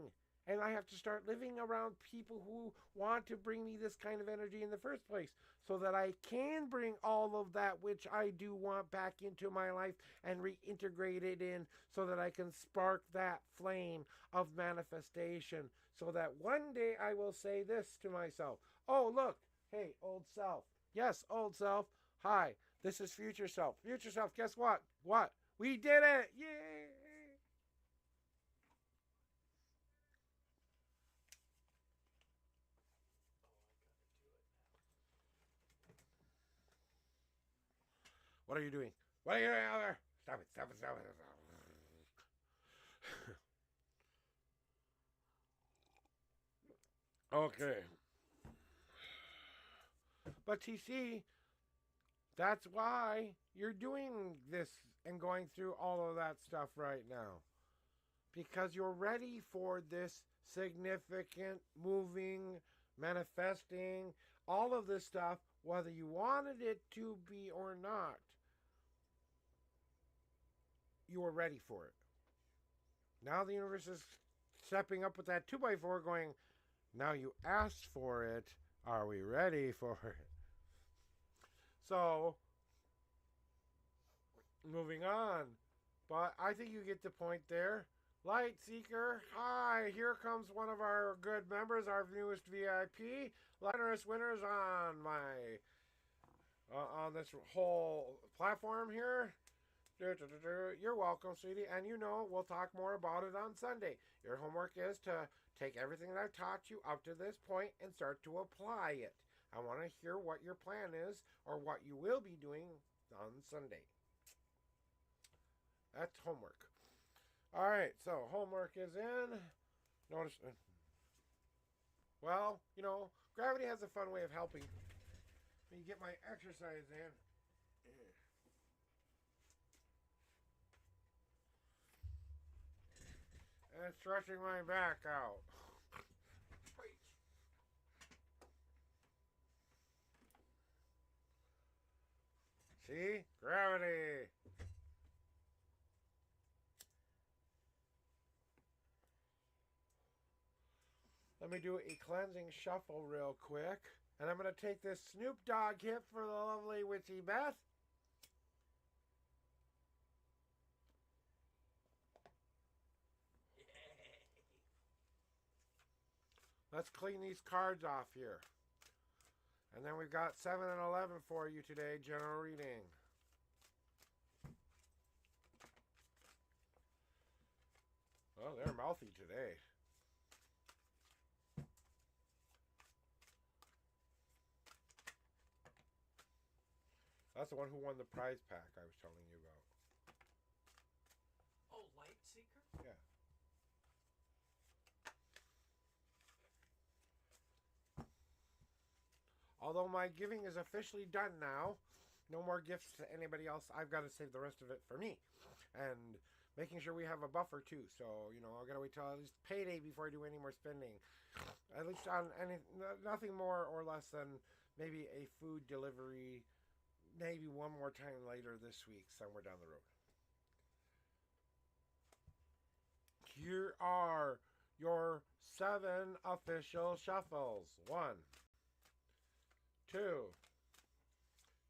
And I have to start living around people who want to bring me this kind of energy in the first place so that I can bring all of that which I do want back into my life and reintegrate it in so that I can spark that flame of manifestation so that one day I will say this to myself. Oh, look. Hey, old self. Yes, old self. Hi, this is future self. Future self, guess what? What? We did it! Yay! What are you doing? What are you doing out there? Stop it, stop it, stop it. Stop it. Okay. But TC, that's why you're doing this and going through all of that stuff right now. Because you're ready for this significant, moving, manifesting, all of this stuff, whether you wanted it to be or not. You were ready for it. Now the universe is stepping up with that 2x4 going, now you asked for it. Are we ready for it? So, moving on. But I think you get the point there. Light Seeker, hi, here comes one of our good members, our newest VIP. Generous winners on my, on this whole platform here. You're welcome, sweetie. And you know, we'll talk more about it on Sunday. Your homework is to take everything that I've taught you up to this point and start to apply it. I want to hear what your plan is or what you will be doing on Sunday. That's homework. All right, so homework is in. Notice, well, you know, gravity has a fun way of helping me get my exercise in. And stretching my back out. See? Gravity. Let me do a cleansing shuffle real quick. And I'm going to take this Snoop Dogg hit for the lovely witchy Beth. Let's clean these cards off here. And then we've got 7 and 11 for you today, general reading. Oh, they're mouthy today. That's the one who won the prize pack I was telling you about. Oh, Light Seeker? Yeah. Although my giving is officially done now, no more gifts to anybody else. I've got to save the rest of it for me. And making sure we have a buffer too. So, you know, I've got to wait till at least payday before I do any more spending. At least on nothing more or less than maybe a food delivery, maybe one more time later this week, somewhere down the road. Here are your 7 official shuffles. 1, 2,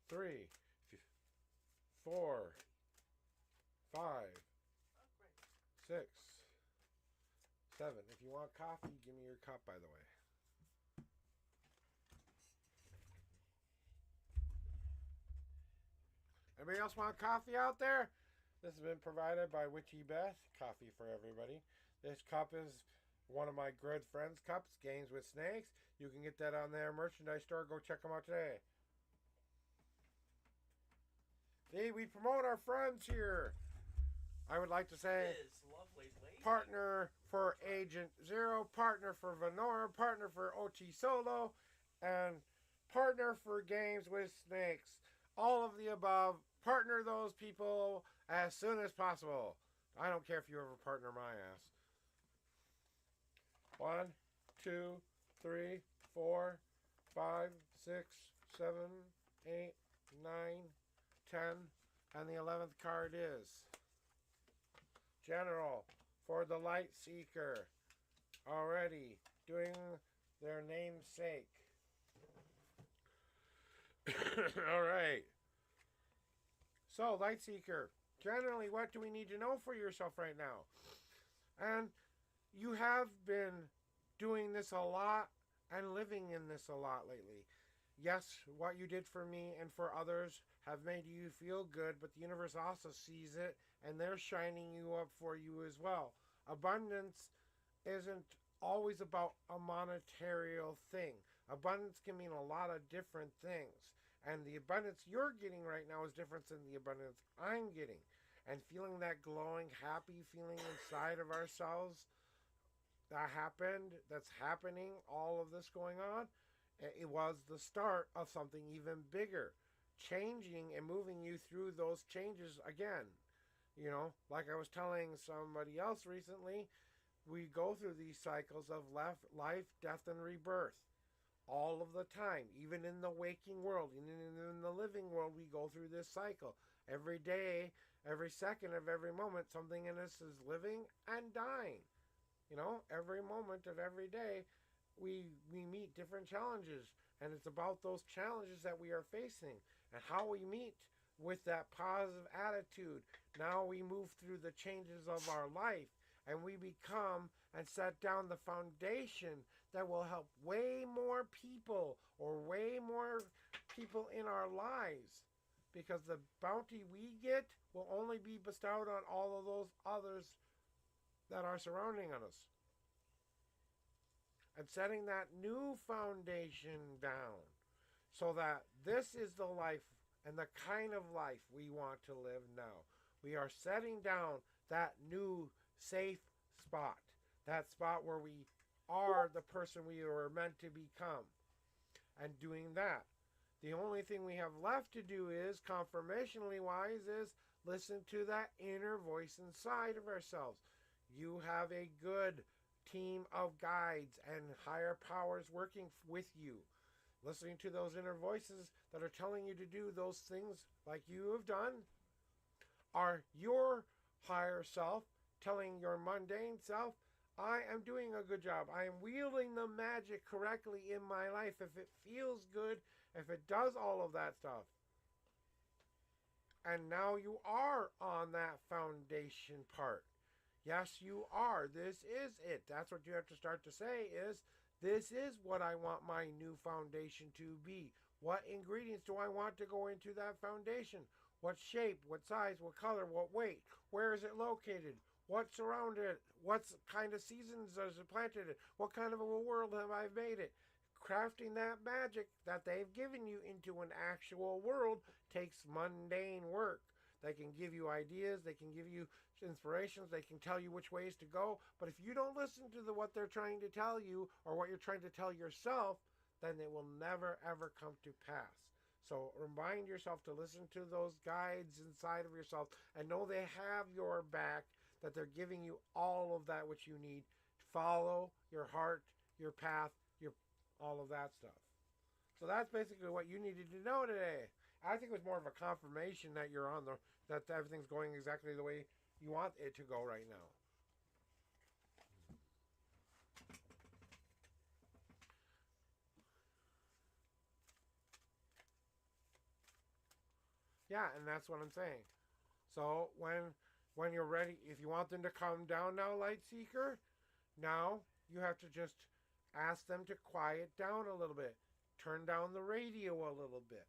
3, 4, 5, 6, 7. If you want coffee, give me your cup, by the way. Anybody else want coffee out there? This has been provided by Witchy Beth. Coffee for everybody. This cup is one of my good friends' cups, Games with Snakes. You can get that on their merchandise store. Go check them out today. See, we promote our friends here. I would like to say His lovely lady. partner for Agent Zero, partner for Venora, partner for OT Solo, and partner for Games with Snakes. All of the above. Partner those people as soon as possible. I don't care if you ever partner my ass. 1, 2, 3, 4, 5, 6, 7, 8, 9, 10, and the 11th card is General for the Light Seeker. Already doing their namesake. Alright. So, Light Seeker, generally, what do we need to know for yourself right now? And you have been doing this a lot and living in this a lot lately. Yes, what you did for me and for others have made you feel good, but the universe also sees it and they're shining you up for you as well. Abundance isn't always about a monetary thing. Abundance can mean a lot of different things. And the abundance you're getting right now is different than the abundance I'm getting. And feeling that glowing, happy feeling inside of ourselves that happened, that's happening, all of this going on, it was the start of something even bigger. Changing and moving you through those changes again. You know, like I was telling somebody else recently, we go through these cycles of life, death, and rebirth all of the time. Even in the waking world, even in the living world, we go through this cycle. Every day, every second of every moment, something in us is living and dying. You know, every moment of every day, we meet different challenges. And it's about those challenges that we are facing and how we meet with that positive attitude. Now we move through the changes of our life and we become and set down the foundation that will help way more people or way more people in our lives, because the bounty we get will only be bestowed on all of those others that are surrounding us. And setting that new foundation down so that this is the life and the kind of life we want to live now. We are setting down that new safe spot, that spot where we are the person we were meant to become, and doing that. The only thing we have left to do is, confirmationally wise, is listen to that inner voice inside of ourselves. You have a good team of guides and higher powers working with you. Listening to those inner voices that are telling you to do those things like you have done are your higher self telling your mundane self, I am doing a good job. I am wielding the magic correctly in my life. If it feels good, if it does all of that stuff. And now you are on that foundation part. Yes, you are. This is it. That's what you have to start to say is, this is what I want my new foundation to be. What ingredients do I want to go into that foundation? What shape, what size, what color, what weight? Where is it located? What's around it? What kind of seasons is it planted in? What kind of a world have I made it? Crafting that magic that they've given you into an actual world takes mundane work. They can give you ideas, they can give you inspirations, they can tell you which ways to go. But if you don't listen to what they're trying to tell you or what you're trying to tell yourself, then it will never ever come to pass. So remind yourself to listen to those guides inside of yourself and know they have your back, that they're giving you all of that which you need to follow your heart, your path, your all of that stuff. So that's basically what you needed to know today. I think it was more of a confirmation that you're on that everything's going exactly the way you want it to go right now. Yeah, and that's what I'm saying. So when you're ready, if you want them to calm down now, Light Seeker, now you have to just ask them to quiet down a little bit. Turn down the radio a little bit.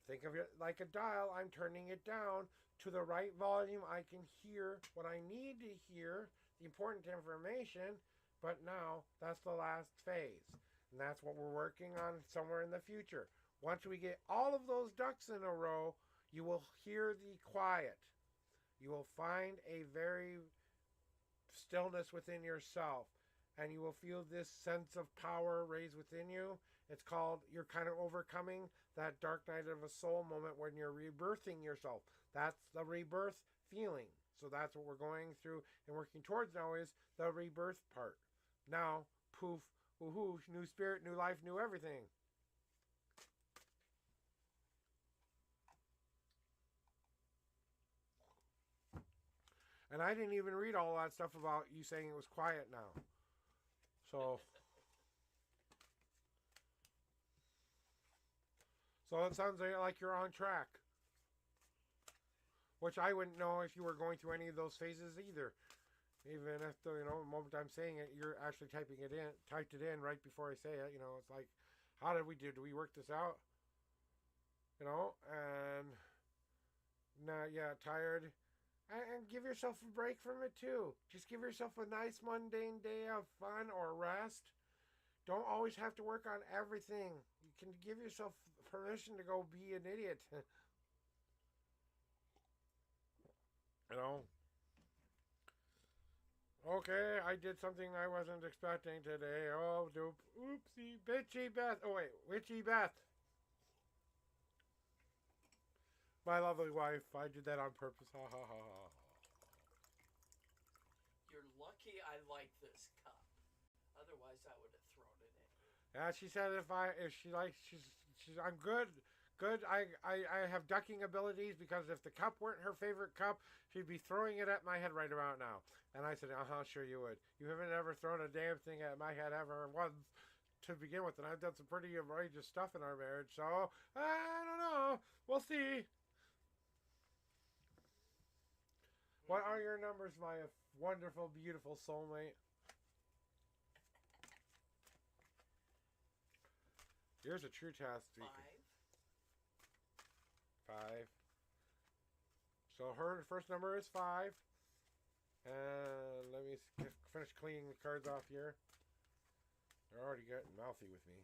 Think of it like a dial. I'm turning it down to the right volume. I can hear what I need to hear. important information, but now that's the last phase. And that's what we're working on somewhere in the future. Once we get all of those ducks in a row, you will hear the quiet. You will find a very stillness within yourself, and you will feel this sense of power raise within you. It's called, you're kind of overcoming that dark night of a soul moment when you're rebirthing yourself. That's the rebirth feeling. So that's what we're going through and working towards now, is the rebirth part. Now, poof, woohoo, new spirit, new life, new everything. And I didn't even read all that stuff about you saying it was quiet now. So it sounds like you're on track. Which I wouldn't know if you were going through any of those phases either. Even if the moment I'm saying it, you're actually typed it in right before I say it. It's like, how did we do? Do we work this out? And tired. And give yourself a break from it too. Just give yourself a nice mundane day of fun or rest. Don't always have to work on everything. You can give yourself permission to go be an idiot. Okay, I did something I wasn't expecting today. Oh, dope. Oopsie. Bitchy Beth. Oh, wait. Witchy Beth. My lovely wife. I did that on purpose. Ha ha ha ha. You're lucky I like this cup. Otherwise, I would have thrown it in. Yeah, she said if she likes, I'm good. Good. I have ducking abilities, because if the cup weren't her favorite cup, she'd be throwing it at my head right about now. And I said, sure you would. You haven't ever thrown a damn thing at my head ever once to begin with, and I've done some pretty outrageous stuff in our marriage, so I don't know. We'll see. What are your numbers, my wonderful, beautiful soulmate? Here's a true task. 5. 5. So her first number is 5. And let me finish cleaning the cards off here. They're already getting mouthy with me.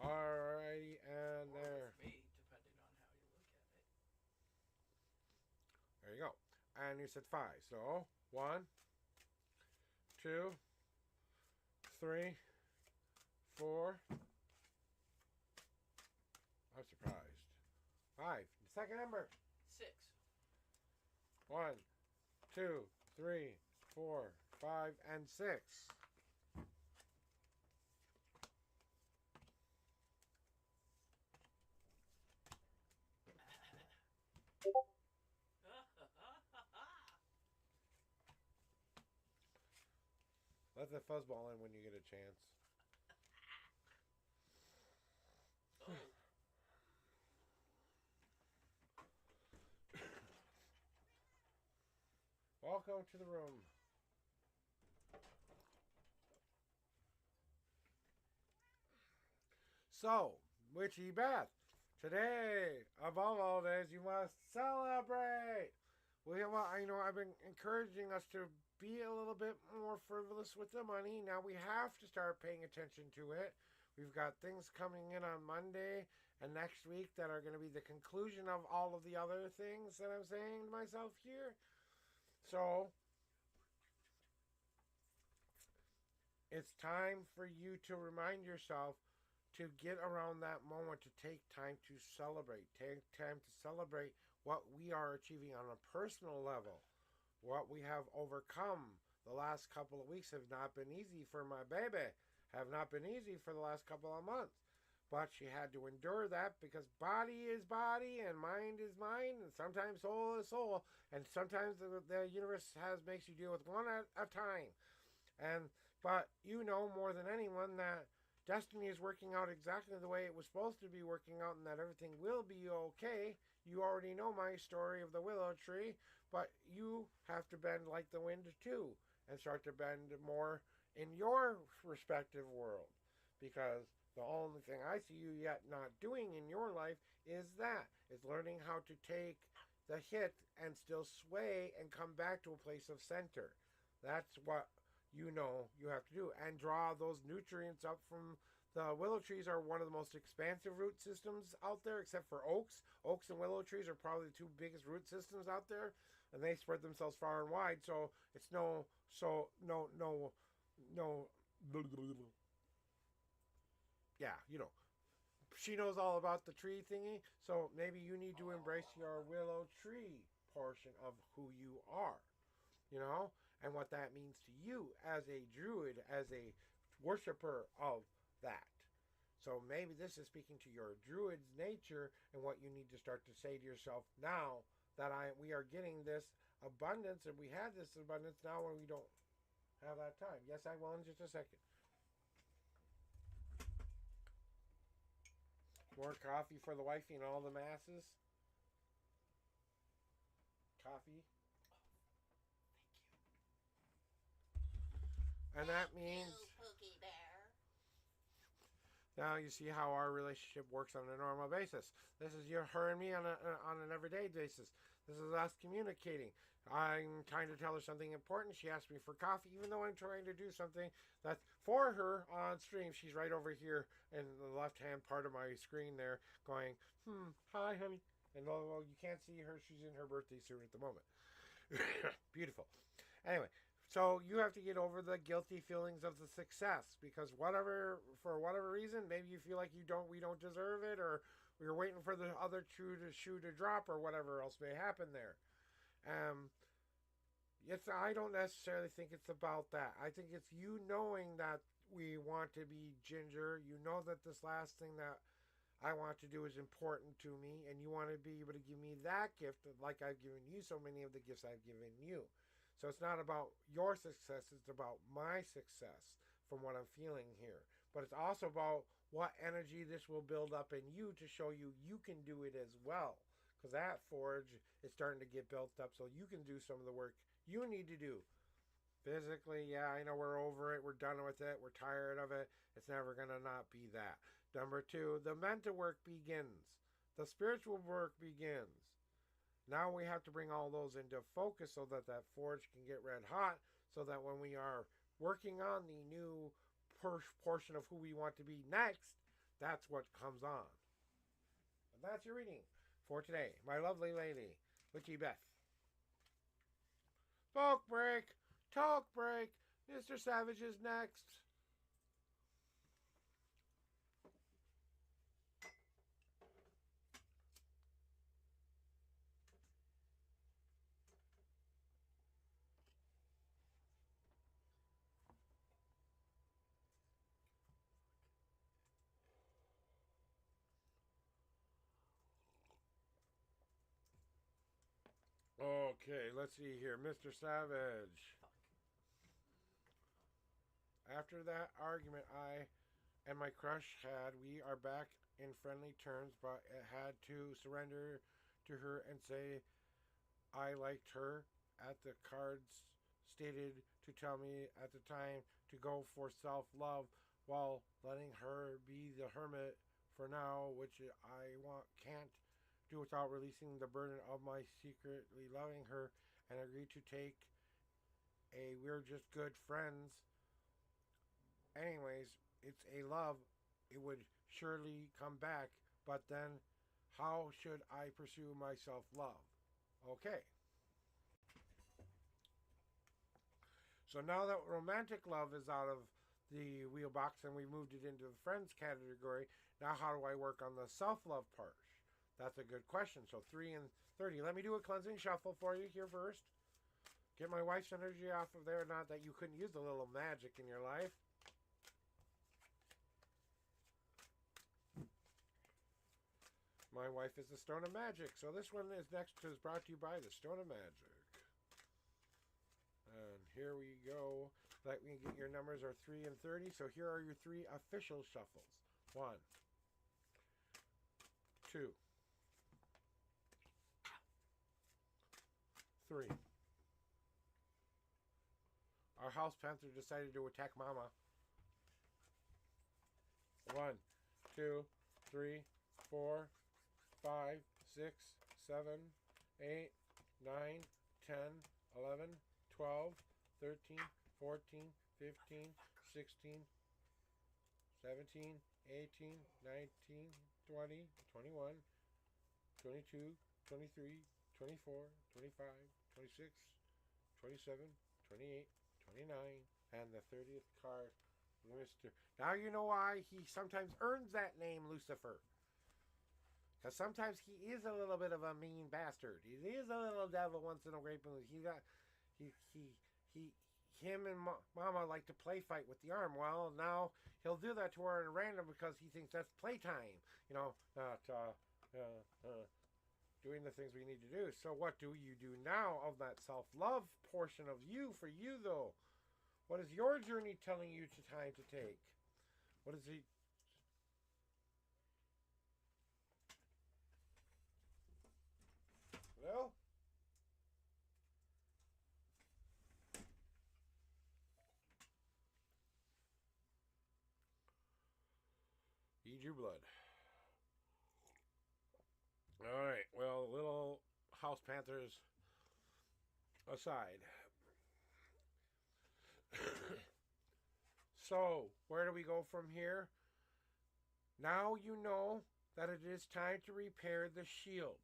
Alrighty, and Or there. with me, depending on how you look at it. There you go. And you said 5. So 1, 2, 3, 4. I'm surprised. 5. Second number. 6. 1, 2, 3, 4, 5, and 6. Let the fuzzball in when you get a chance. Oh. Welcome to the room. So, Witchy Beth, today, above all days, you must celebrate. I've been encouraging us to be a little bit more frivolous with the money. Now we have to start paying attention to it. We've got things coming in on Monday and next week that are going to be the conclusion of all of the other things that I'm saying to myself here. So, it's time for you to remind yourself to get around that moment, to take time to celebrate. Take time to celebrate what we are achieving on a personal level. What we have overcome. The last couple of weeks have not been easy for my baby. Have not been easy for the last couple of months. But she had to endure that, because body is body and mind is mind, and sometimes soul is soul, and sometimes the universe makes you deal with one at a time. But you know more than anyone that destiny is working out exactly the way it was supposed to be working out, and that everything will be okay. You already know my story of the willow tree, but you have to bend like the wind too, and start to bend more in your respective world, because the only thing I see you yet not doing in your life is learning how to take the hit and still sway and come back to a place of center. That's what you know you have to do. And draw those nutrients up from the willow trees are one of the most expansive root systems out there, except for oaks. Oaks and willow trees are probably the two biggest root systems out there, and they spread themselves far and wide. So it's no, yeah, you know. She knows all about the tree thingy, so maybe you need to embrace your willow tree portion of who you are, you know, and what that means to you as a druid, as a worshiper of that. So maybe this is speaking to your druid's nature and what you need to start to say to yourself now that we are getting this abundance and we had this abundance now when we don't have that time. Yes, I will in just a second. More coffee for the wifey and all the masses. Coffee. Thank you. And that means Pookie Bear. now you see how our relationship works on a normal basis. This is her and me on an everyday basis. This is us communicating. I'm trying to tell her something important. She asks me for coffee, even though I'm trying to do something that's for her on stream. She's right over here in the left-hand part of my screen there going, hi, honey. And well, you can't see her. She's in her birthday suit at the moment. Beautiful. Anyway, so you have to get over the guilty feelings of the success because for whatever reason, maybe you feel like we don't deserve it, or you're waiting for the other shoe to drop, or whatever else may happen there. I don't necessarily think it's about that. I think it's you knowing that we want to be ginger. You know that this last thing that I want to do is important to me, and you want to be able to give me that gift like I've given you so many of the gifts I've given you. So it's not about your success, it's about my success from what I'm feeling here. But it's also about what energy this will build up in you to show you can do it as well. Because that forge is starting to get built up so you can do some of the work you need to do. Physically, yeah, I know we're over it. We're done with it. We're tired of it. It's never going to not be that. Number 2, the mental work begins. The spiritual work begins. Now we have to bring all those into focus so that that forge can get red hot so that when we are working on the new portion of who we want to be next, that's what comes on. And that's your reading for today. My lovely lady, Witchy Beth. Talk break. Mr. Savage is next. Okay, let's see here. Mr. Savage. After that argument I and my crush had, we are back in friendly terms, but it had to surrender to her and say I liked her at the cards stated to tell me at the time to go for self-love while letting her be the hermit for now, which can't do without releasing the burden of my secretly loving her, and agreed to take we're just good friends. Anyways, it's a love. It would surely come back, but then how should I pursue my self-love? Okay. So now that romantic love is out of the wheel box and we moved it into the friends category, now how do I work on the self-love part? That's a good question. So 3 and 30. Let me do a cleansing shuffle for you here first. Get my wife's energy off of there. Not that you couldn't use a little magic in your life. My wife is the Stone of Magic. So this one is brought to you by the Stone of Magic. And here we go. Let me get your numbers are 3 and 30. So here are your 3 official shuffles. 1, 2, 3. Our house panther decided to attack Mama. 1, 2, 3, 4, 5, 6, 7, 8, 9, 10, 11, 12, 13, 14, 15, 16, 17, 18, 19, 20, 21, 22, 23, 24, 25, 26, 27, 28, 29, and the 30th card, Mr. Now you know why he sometimes earns that name, Lucifer. Because sometimes he is a little bit of a mean bastard. He is a little devil once in a great mood. Him and Mama like to play fight with the arm. Well, now he'll do that to her at random because he thinks that's playtime. Not doing the things we need to do. So what do you do now of that self-love portion of you for you, though? What is your journey telling you to time to take? What is he? Well, eat your blood. All right. Well, little house panthers aside. So, where do we go from here? Now you know that it is time to repair the shield.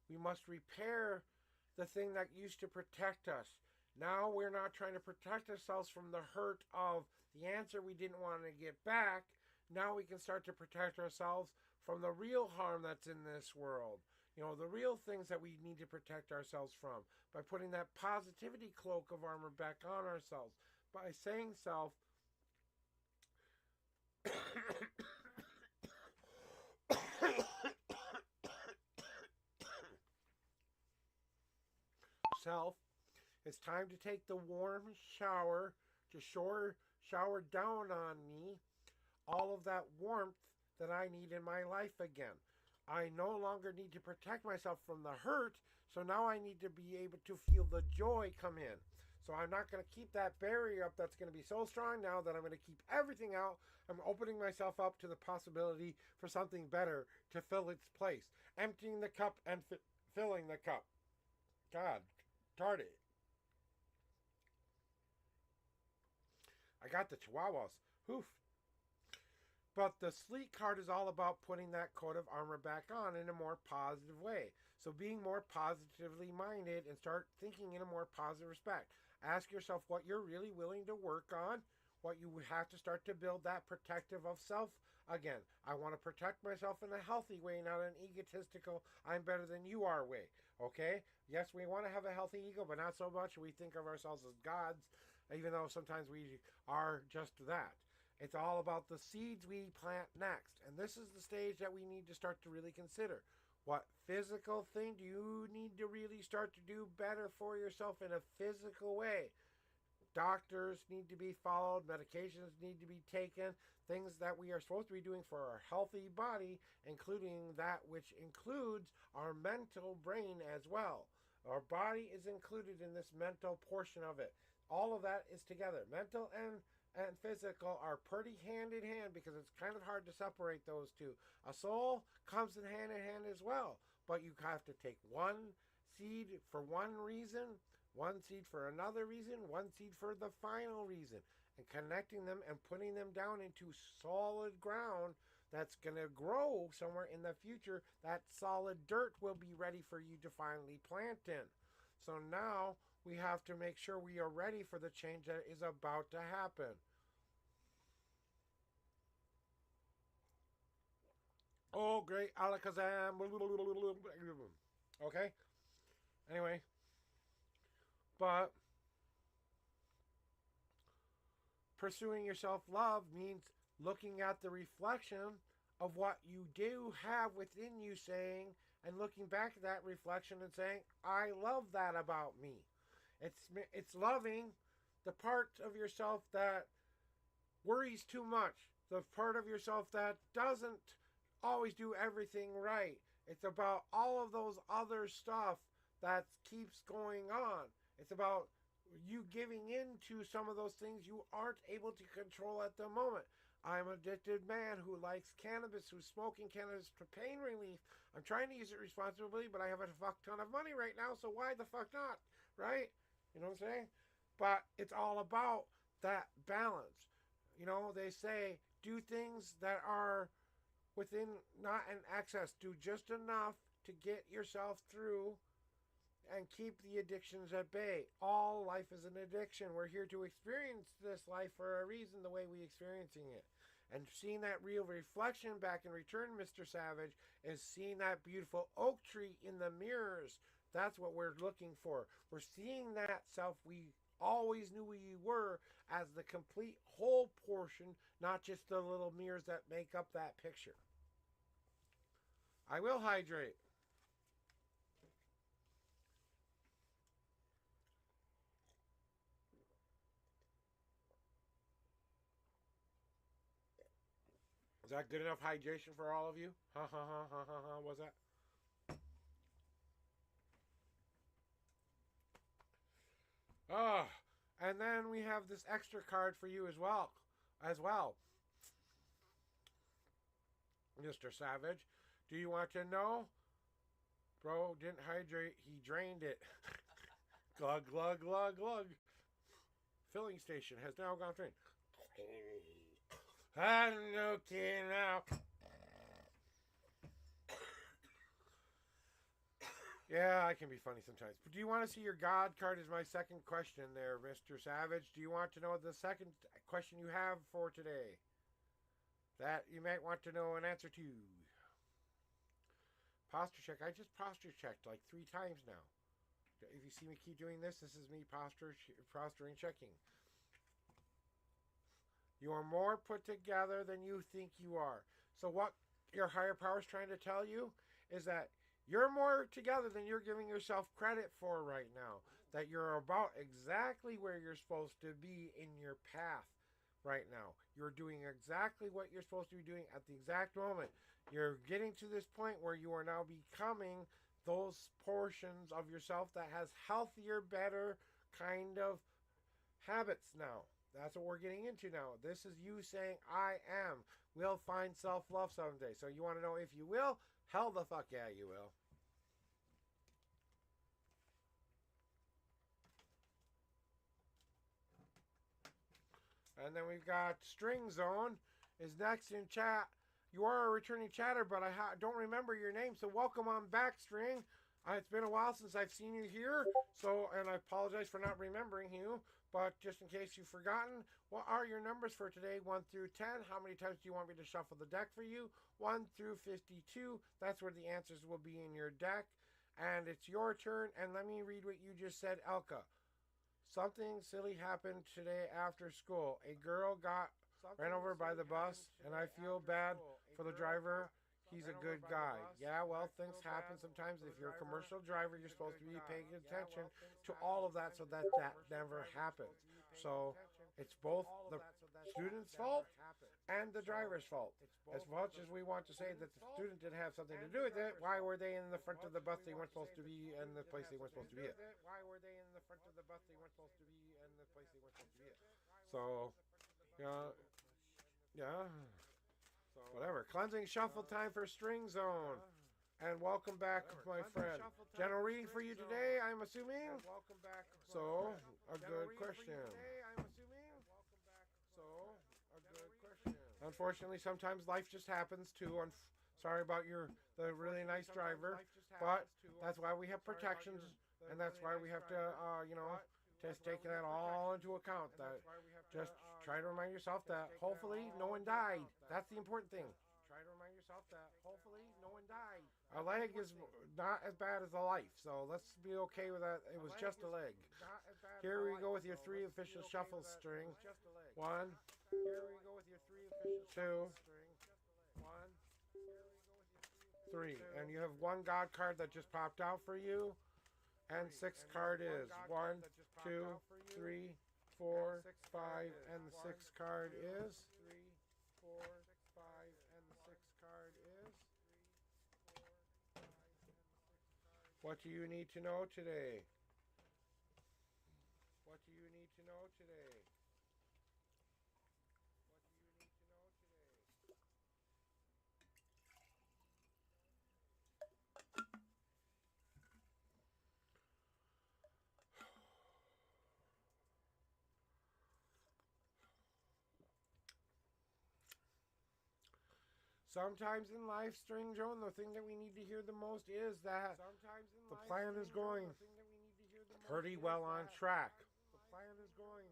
We must repair the thing that used to protect us. Now we're not trying to protect ourselves from the hurt of the answer we didn't want to get back. Now we can start to protect ourselves from the real harm that's in this world. The real things that we need to protect ourselves from by putting that positivity cloak of armor back on ourselves. By saying self, self, it's time to take the warm shower to shower down on me all of that warmth that I need in my life again. I no longer need to protect myself from the hurt, so now I need to be able to feel the joy come in. So I'm not going to keep that barrier up that's going to be so strong now that I'm going to keep everything out. I'm opening myself up to the possibility for something better to fill its place. Emptying the cup and filling the cup. God, darn it. I got the chihuahuas. Oof. But the sleek card is all about putting that coat of armor back on in a more positive way. So being more positively minded and start thinking in a more positive respect. Ask yourself what you're really willing to work on, what you have to start to build that protective of self again. I want to protect myself in a healthy way, not an egotistical, I'm better than you are way. Okay? Yes, we want to have a healthy ego, but not so much we think of ourselves as gods, even though sometimes we are just that. It's all about the seeds we plant next. And this is the stage that we need to start to really consider. What physical thing do you need to really start to do better for yourself in a physical way? Doctors need to be followed, medications need to be taken, things that we are supposed to be doing for our healthy body, including that which includes our mental brain as well. Our body is included in this mental portion of it. All of that is together. Mental and physical are pretty hand in hand because it's kind of hard to separate those two. A soul comes in hand as well, but you have to take one seed for one reason, one seed for another reason, one seed for the final reason, and connecting them and putting them down into solid ground that's going to grow somewhere in the future. That solid dirt will be ready for you to finally plant in. So now we have to make sure we are ready for the change that is about to happen. Oh, great, Alakazam. Okay? Anyway. But pursuing your self-love means looking at the reflection of what you do have within you saying, and looking back at that reflection and saying, I love that about me. It's loving the part of yourself that worries too much, the part of yourself that doesn't always do everything right. It's about all of those other stuff that keeps going on. It's about you giving in to some of those things you aren't able to control at the moment. I'm an addicted man who likes cannabis, who's smoking cannabis for pain relief. I'm trying to use it responsibly, but I have a fuck ton of money right now, so why the fuck not? Right? You know what I'm saying? But it's all about that balance. You know, they say do things that are within, not in excess. Do just enough to get yourself through and keep the addictions at bay. All life is an addiction. We're here to experience this life for a reason, the way we're experiencing it. And seeing that real reflection back in return, Mr. Savage, is seeing that beautiful oak tree in the mirrors. That's what we're looking for. We're seeing that self we always knew we were as the complete whole portion, not just the little mirrors that make up that picture. I will hydrate. Is that good enough hydration for all of you? Ha ha ha ha ha ha. What's that? Ah, and then we have this extra card for you as well. Mr. Savage. Do you want to know? Bro didn't hydrate, he drained it. Glug, glug, glug, glug. Filling station has now gone drained. I'm looking out. Yeah, I can be funny sometimes. But do you want to see your God card is my second question there, Mr. Savage. Do you want to know the second question you have for today? That you might want to know an answer to. Posture check. I just posture checked like 3 times now. If you see me keep doing this, this is me posturing checking. You are more put together than you think you are. So what your higher power is trying to tell you is that you're more together than you're giving yourself credit for right now. That you're about exactly where you're supposed to be in your path right now. You're doing exactly what you're supposed to be doing at the exact moment. You're getting to this point where you are now becoming those portions of yourself that has healthier, better kind of habits now. That's what we're getting into now. This is you saying, I am. Will find self-love someday. So you want to know if you will? Hell the fuck yeah, you will. And then we've got String Zone is next in chat. You are a returning chatter, but I don't remember your name, so welcome on back, String. It's been a while since I've seen you here, and I apologize for not remembering you. But just in case you've forgotten, what are your numbers for today? 1 through 10. How many times do you want me to shuffle the deck for you? 1 through 52. That's where the answers will be in your deck. And it's your turn. And let me read what you just said, Elka. Something silly happened today after school. A girl got ran over by the bus, and I feel bad for the driver. He's a good guy. Yeah, well, things happen sometimes. If you're a commercial driver, you're supposed to be paying attention to all of that so that never happens. So it's both the student's fault and the driver's fault. As much as we want to say that the student didn't have something to do with it, why were they in the front of the bus they weren't supposed to be and the place they weren't supposed to be at? Why were they in the front of the bus they weren't supposed to be and the place they weren't supposed to be at? So, yeah. Whatever. Cleansing shuffle time for String Zone. And welcome back, my friend. General reading for you today, I'm assuming. So, a good question. Unfortunately, sometimes life just happens too. Sorry about the really nice driver, but that's why we have protections, and that's why we have to, just take that all into account. That just try to remind yourself that hopefully no one died. That's the important thing. Try to remind yourself that hopefully no one died. A leg is not as bad as a life, so let's be okay with that. It was just a leg. Here we go with your 3 official shuffle string. 1, 2, 3. And you have 1 God card that just popped out for you. And 6 card is 1, 2, 3, 4, 5, and the 6 card is 3, 4, 5, and the 6 card is. What do you need to know today? What do you need to know today? What do you need to know today? Sometimes in life, String Joan, the thing that we need to hear the most is that the plan is going pretty well on track. The plan is going.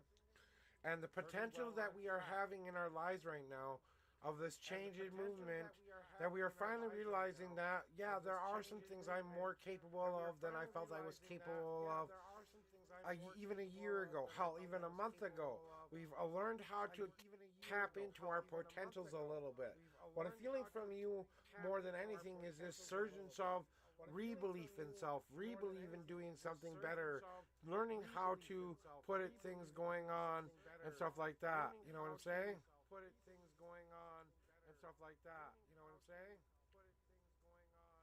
And the potential that we are having in our lives right now of this change in movement, that we are finally realizing that, yeah, there are some things I'm more capable of than I felt I was capable of even a year ago, hell, even a month ago. We've learned how to tap into our potentials a little bit. What I'm feeling from you more than anything is this surgence of rebelief in self, rebelief in doing something better, learning how to put it things going on and stuff like that. You know what I'm saying? Put it things going on and stuff like that. You know what I'm saying? Put it things going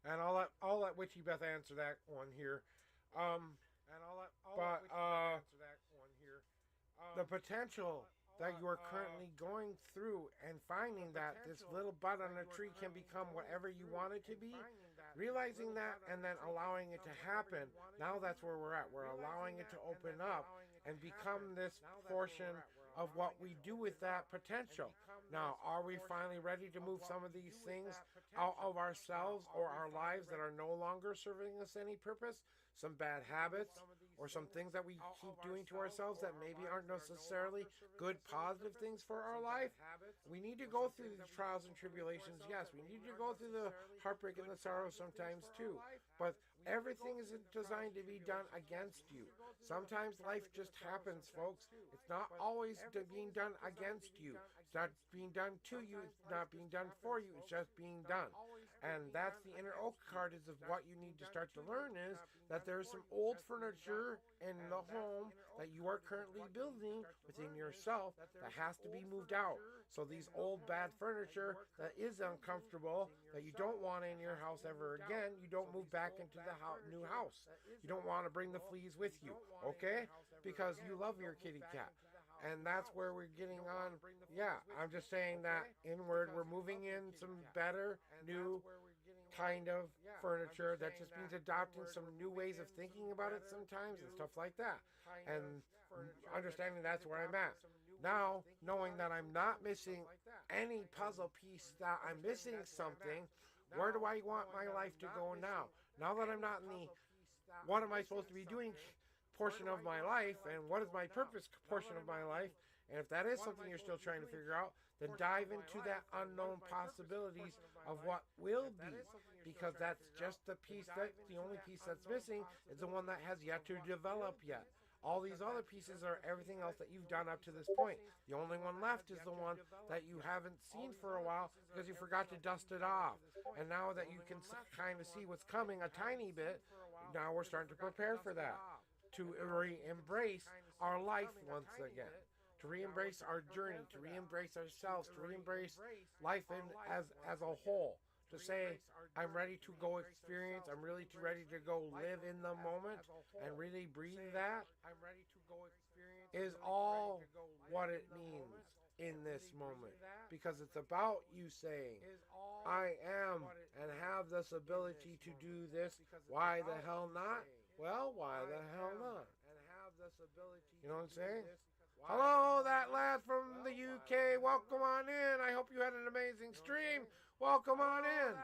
on. And I'll let Witchy Beth answer that one here. And I'll let Witchy Beth answer that one here. The potential that you are currently going through and finding that this little bud on a tree can become whatever you want it to be, realizing that and then allowing it to happen. Now that's where we're at. We're allowing it to open up and become this portion of what we do with that potential. Now, are we finally ready to move some of these things out of ourselves or our lives that are no longer serving us any purpose? Some bad habits or some things that we keep doing to ourselves that maybe aren't necessarily good, positive things for our life? We need to go through the trials and tribulations, yes. We need to go through the heartbreak and the sorrow sometimes too. But everything isn't designed to be done against you. Sometimes life just happens, folks. It's not always being done against you. It's not being done to you. It's not being done for you. It's just being done. And that's the inner oak card is of what you need to start to learn is that there's some old furniture in the home that you are currently building within yourself that has to be moved out. So these old bad furniture that is uncomfortable, that you don't want in your house ever again, you don't move back into the new house. You don't want to bring the fleas with you, okay? Because you love your kitty cat. And that's where we're getting on. Yeah, I'm just saying that inward, we're moving in some better, new kind of furniture. That just means adopting some new ways of thinking about it sometimes and stuff like that. And understanding that's where I'm at. Now, knowing that I'm not missing any puzzle piece, that I'm missing something, where do I want my life to go now? Now that I'm not in the what am I supposed to be doing portion of my life and what is my purpose portion of my life, and if that is something you're still trying to figure out, then dive into that unknown possibilities of what will be, because that's just the piece that the only piece that's missing is the one that has yet to develop yet. All these other pieces are everything else that you've done up to this point. The only one left is the one that you haven't seen for a while because you forgot to dust it off. And now that you can kind of see what's coming a tiny bit, now we're starting to prepare for that. To re-embrace our life once again. To re-embrace our journey, to re-embrace ourselves, to re-embrace life as a whole. To say, I'm ready to go experience, I'm really ready to go live in the moment and really breathe that is all what it means in this moment. Because it's about you saying, I am and have this ability to do this. Why the hell not? Well, why the hell not? You know what I'm saying? Hello, that lad from the UK. Welcome on in. I hope you had an amazing stream. Welcome on in.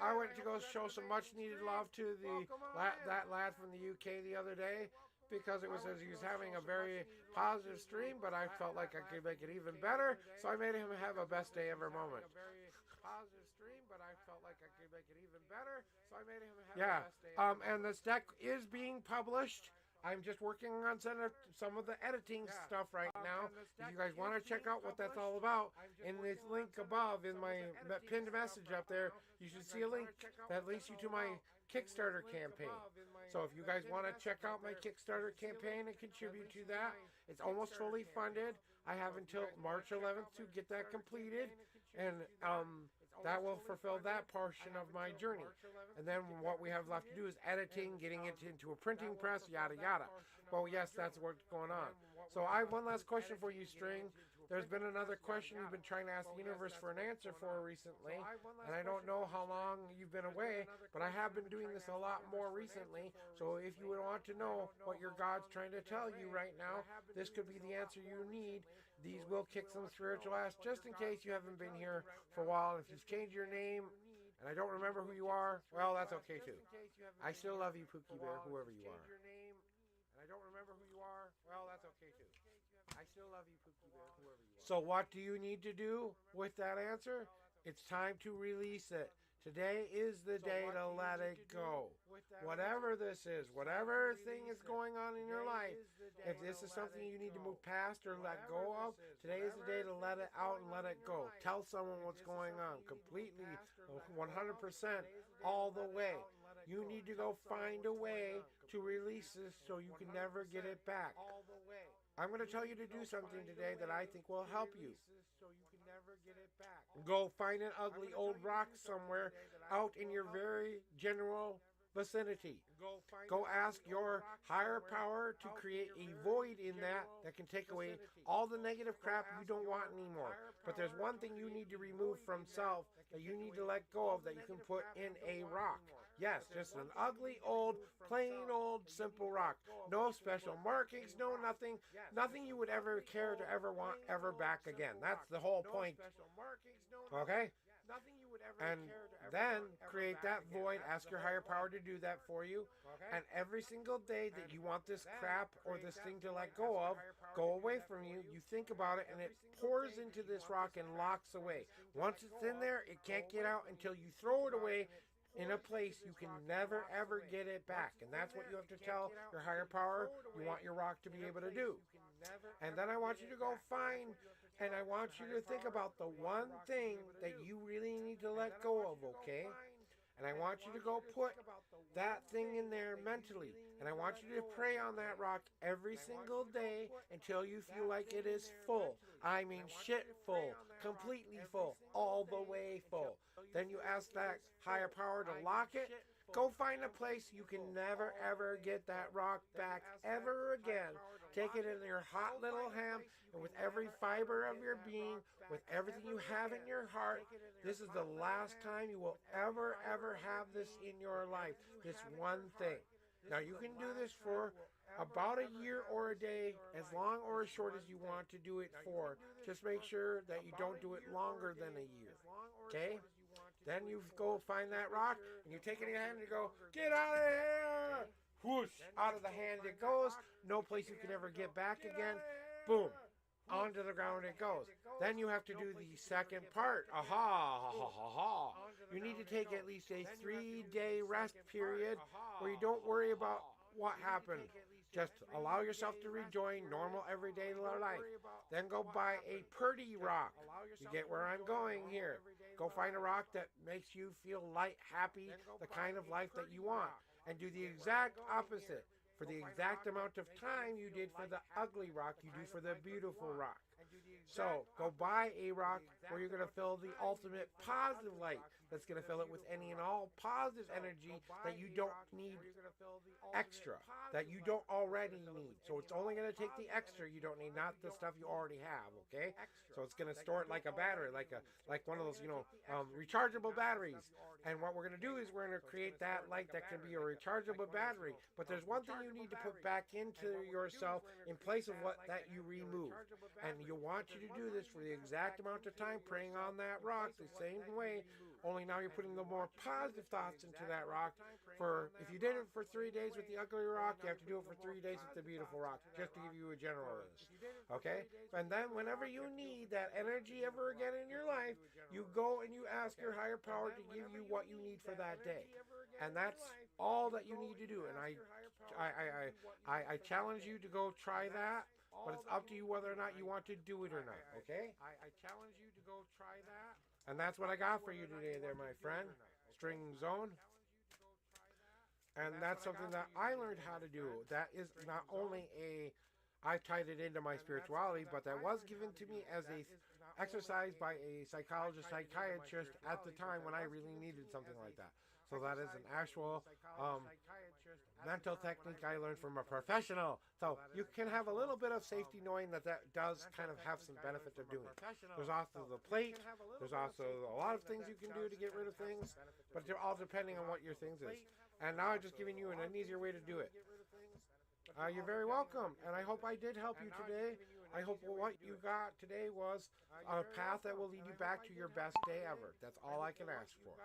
I went to go show some much needed love to that lad from the UK the other day because it was as he was having a very positive stream, but I felt like I could make it even better, so I made him have a best day ever moment. Yeah, and this deck is being published. I'm just working on some of the editing stuff right now. If you guys want to check out what that's all about, in this link above, in my pinned message up there, you should see a link that links you to my Kickstarter campaign. So if you guys want to check out my Kickstarter campaign and contribute to that, it's almost fully funded. I have until March 11th to get that completed, and that will fulfill that portion of my journey. And then what we have left to do is editing, getting it into a printing press, yada yada. Well, yes, that's what's going on. So I have one last question for you, String. there's been another question you've been trying to ask the universe for an answer for recently, and I don't know how long you've been away, but I have been doing this a lot more recently. So if you would want to know what your God's trying to tell you right now, this could be the answer you need. These will kick some spiritual ass, just in case you haven't been here for a while. If you've changed your name and I don't remember who you are, well, that's okay too. I still love you, Pookie Bear, whoever you are. And I don't remember who you are, well, that's okay too. I still love you, Pookie Bear, whoever you are. So what do you need to do with that answer? It's time to release it. Today is the day to let it go. Whatever this is, whatever thing is going on in your life, if this is something you need to move past or let go of, today is the day to let it out and let it go. Tell someone what's going on completely, 100%, all the way. You need to go find a way to release this so you can never get it back. I'm going to tell you to do something today that I think will help you. Go find an ugly old rock somewhere out in your very general vicinity. Go ask your higher power to create a void in that can take away all the negative crap you don't want anymore. But there's one thing you need to remove from self that you need to let go of that you can put in a rock. Yes, just an ugly old, plain old, simple rock. No special markings, no nothing. Nothing you would ever care to ever want ever back again. That's the whole point. Okay? And then create that void, ask your higher power to do that for you, and every single day that you want this crap or this thing to let go of, go away from you, you think about it, and it pours into this rock and locks away. Once it's in there, it can't get out until you throw it away in a place you can never ever get it back. And that's what you have to tell your higher power you want your rock to be able to do. And then I want you to go find, and I want you to think about the one thing that you really need to let go of, okay? And I want you to go put that thing in there mentally. And I want you to pray on that rock every single day until you feel like it is full. I mean shit full, completely full, all the way full. Then you ask that higher power to lock it. Go find a place you can never ever get that rock back ever again. Take it in your hot little hand, and with every fiber of your being, with everything you have in your heart, this is the last time you will ever have this in your life. This one thing. Now you can do this for about a year or a day, as long or as short as you want to do it for. Just make sure that you don't do it longer than a year. Okay? Then you go find that rock, and you take it in your hand and you go, get out of here! Whoosh! Out of the hand it goes. No place you can ever get back again. Boom! Onto the ground it goes. Then you have to do the second part. Aha! Ha ha ha ha! You need to take at least a 3-day rest period where you don't worry about what happened. Just allow yourself to rejoin normal everyday life. Then go buy a pretty rock. You get where I'm going here. Go find a rock that makes you feel light, happy, the kind of life that you want. And do the exact opposite. For the exact amount of time you did for the ugly rock, you do for the beautiful rock. So go buy a rock where you're going to fill the ultimate positive light that's going to fill it with any and all positive energy that you don't need extra, that you don't already need. So it's only going to take the extra you don't need, not the stuff you already have, okay? So it's going to store it like a battery, like one of those, rechargeable batteries. And what we're going to do is we're going to create that light that can be a rechargeable battery. But there's one thing you need to put back into yourself in place of what that you removed. And you'll want you to do this for the exact amount of time, praying on that rock the same way, only now you're putting the more positive thoughts into that rock. For if you did it for 3 days with the ugly rock, you have to do it for 3 days with the beautiful rock, just to give you a general list. Okay? And then whenever you need that energy ever again in your life, you go and you ask your higher power to give you what you need for that day. And that's all that you need to do. And I challenge you to go try that. But it's up to you whether or not you want to do it or not, okay? I challenge you to go try that. And that's what I got for you today there, my friend. String Zone. And that's something that I learned how to do. That is not only I tied it into my spirituality, but that was given to me as a exercise by a psychiatrist at the time when I really needed something like that. So that is an actual mental technique I learned from a professional. So you can have a little bit of safety knowing that that does kind of have some benefit of doing. There's also the plate. There's also a lot of things you can do to get rid of things, but they're all depending on what your things is. And now I'm just giving you an easier way to do it. You're very welcome, and I hope I did help you today. I hope what you got today was a path that will lead you back to your best day ever. That's all I can ask for.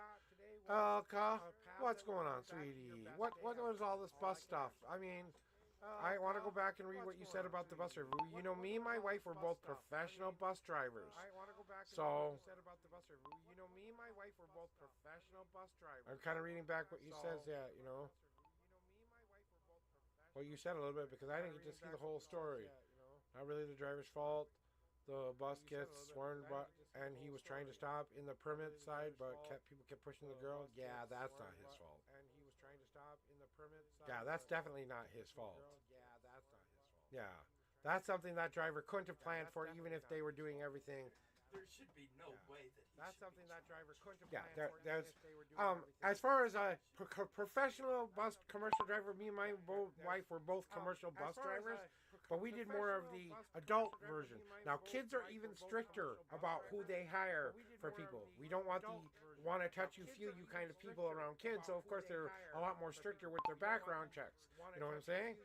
Elka, what's going on, sweetie? What was all this bus stuff? I mean, I want to go back and read what you said about the bus driver. You know, me and my wife were both professional bus drivers. So, you know, me and my wife were both professional bus drivers. I'm kind of reading back what you said, yeah, you know. Well, you said a little bit because I didn't get to see the whole story. Not really the driver's fault. The bus gets sworn, and he was trying to stop in the permit side, but people kept pushing the girl. Yeah, that's not his fault. And he was trying to stop in the permit side. Yeah, that's definitely not his fault. Yeah, that's not his fault. Yeah, that's something that driver couldn't have planned for, even if they were doing everything. There should be no way that that's something that driver couldn't have planned for. There's as far as a professional bus commercial driver, me and my wife were both commercial bus drivers, but we did more of the adult version. Now kids are even stricter about who they hire for people. We don't want the want to touch you, feel you kind of people around kids, so of course they're a lot more stricter with their background checks. You know what I'm saying?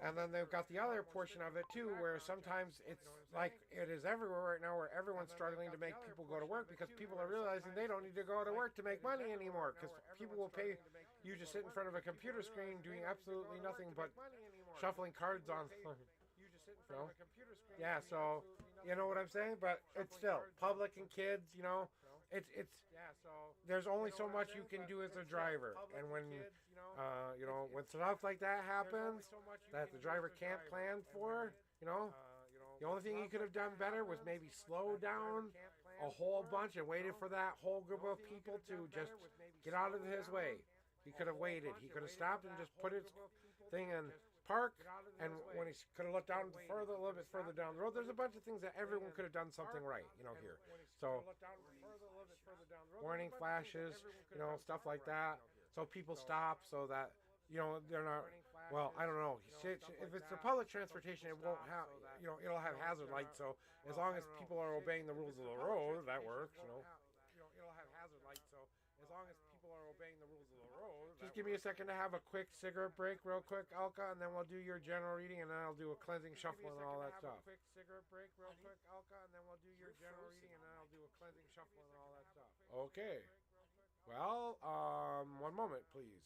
And then they've got the other portion of it too, where sometimes it's like it is everywhere right now, where everyone's struggling to make people go to work because people are realizing they don't need to go to work to make money anymore, because people will pay you to sit in front of a computer screen doing absolutely nothing but shuffling cards on. No? Yeah, so you know what I'm saying, but it's still public and kids. You know, it's there's only so much you can do as a driver, and when you know when stuff like that happens that the driver can't plan for, you know, the only thing he could have done better was maybe slow down a whole bunch and waited for that whole group of people to just get out of his way. He could have waited. He could have stopped and just put his thing in park, and when he could have looked down a little bit further down the road, there's a bunch of things that everyone could have done something right, you know, here. So warning flashes, you know, stuff like that, so people stop, so that, you know, they're not, well, I don't know, if it's a public transportation, it won't have, you know, it'll have hazard lights, so as long as people are obeying the rules of the road, that works, you know, it'll have hazard lights, so as long as people are obeying the rules of the road. Just give me a second to have a quick cigarette break real quick, Alka, and then we'll do your general reading, and then I'll do a cleansing shuffle and all that stuff. Quick cigarette break real quick, Alka, and then we'll do your general reading, and then I'll do a cleansing shuffle and all that stuff. Okay. Well, one moment, please.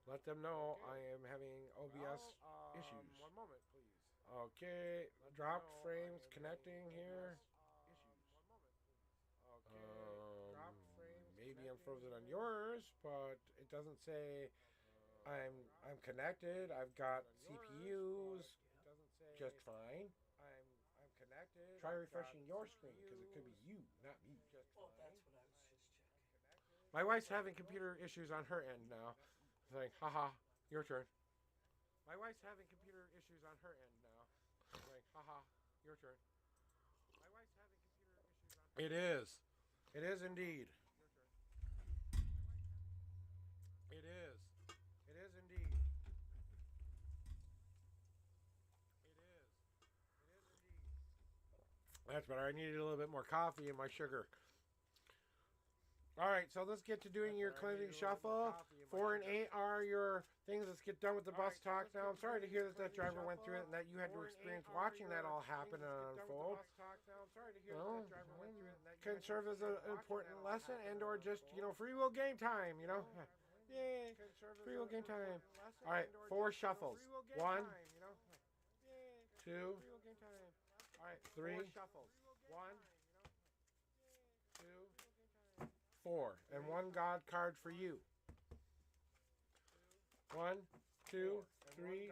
Let them know I am having OBS issues. One moment, please. Okay, dropped frames connecting here. Maybe I'm frozen on yours, but it doesn't say I'm connected. I've got CPUs just fine. I'm connected. Try refreshing your screen because it could be you, not me. Well, that's what I was just checking. My wife's having computer issues on her end now. Saying, haha, your turn. My wife's having computer issues on her end now. Saying, haha, your turn. My wife's having computer issues on her end. It is. It is indeed. It is. It is indeed. It is. It is indeed. That's better. I needed a little bit more coffee in my sugar. All right, so let's get to doing your cleansing shuffle. 4 and 8 are your things. Let's get done with the bus talk now. I'm sorry to hear that that driver went through it and that you had to experience watching that all happen and unfold. Well, can serve as an important lesson and or just, you know, free will game time, you know. Yay, free will game time. All right, 4 shuffles. 1, 2, 3, 1, 2, 4, and 1 God card for you. 1, 2, 3,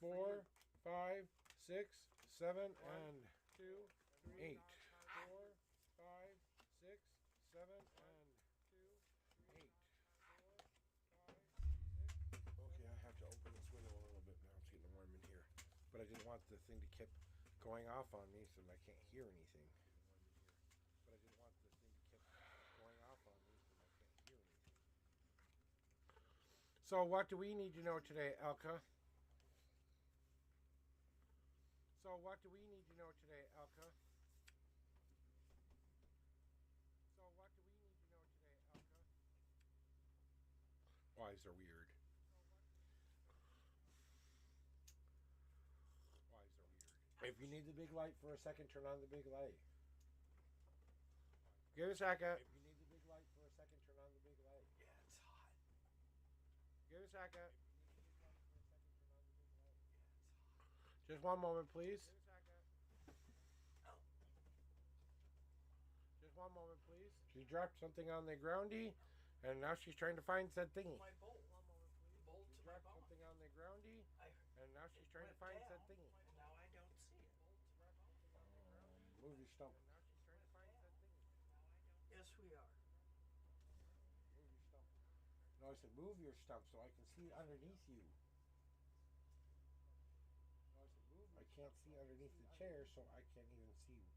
4, 5, 6, 7, and 8. 4, 5, 6, 7, and 8. Okay, I have to open this window a little bit now. It's getting warm in here. But I didn't want the thing to keep going off on me so that I can't hear anything. But I didn't want the thing to keep going off on me so I can't hear anything. So what do we need to know today, Elka? So what do we need to know today, Elka? So what do we need to know today, Elka? Whys are weird. Whys are weird. If you need the big light for a second, turn on the big light. Give it a second. If you need the big light for a second, turn on the big light. Yeah, it's hot. Give it a second. Yeah, it's hot. Just one moment, please. Oh. Just one moment, please. She dropped something on the groundy, and now she's trying to find said thingy. My bolt. One moment, please. Bolt She to my dropped bolt. something on the groundy, and now she's trying to find said thingy. And now I don't see it. Move your stump. Yes, we are. Move your stump. No, I said move your stump so I can see underneath you. No, I said move. I can't see underneath the chair, so I can't even see you.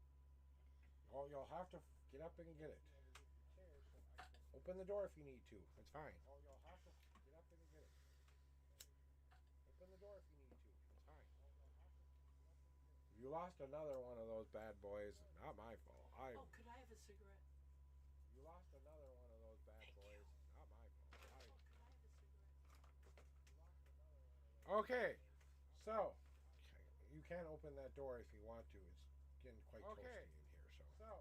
Oh, you'll have to get up and get it. Open the door if you need to. It's fine. Oh, you'll have to get up and get it. Open the door if you need to. It's fine. If you lost another one of those bad boys, not my fault. Oh, could I have a cigarette? You lost another one of those bad boys. Not my fault. Oh, could I have a cigarette? Okay, so you can open that door if you want to. It's getting quite toasty in here, so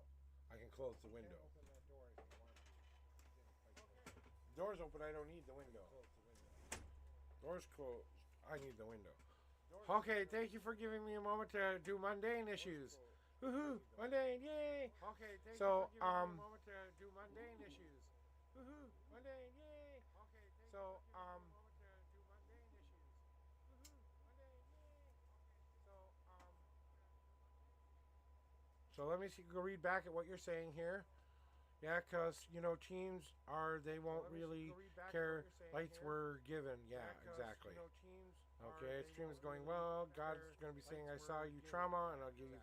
I can close the window. Open that door if you want to. It's getting quite toasty. Door's open. I don't need the window. Door's closed. I need the window. Okay, thank you for giving me a moment to do mundane issues. Woohoo! Mundane, yay! Okay, thank you for giving me a moment to do mundane issues. Woohoo! Mundane, yay! Okay, thank you for giving me a moment to do mundane issues. Woohoo! Mundane, yay! So let me see, go read back at what you're saying here. Yeah, because, you know, teams they won't really care. Lights were given. Yeah, exactly. Okay, stream is going well. God's going to be saying, I saw you trauma, and I'll give you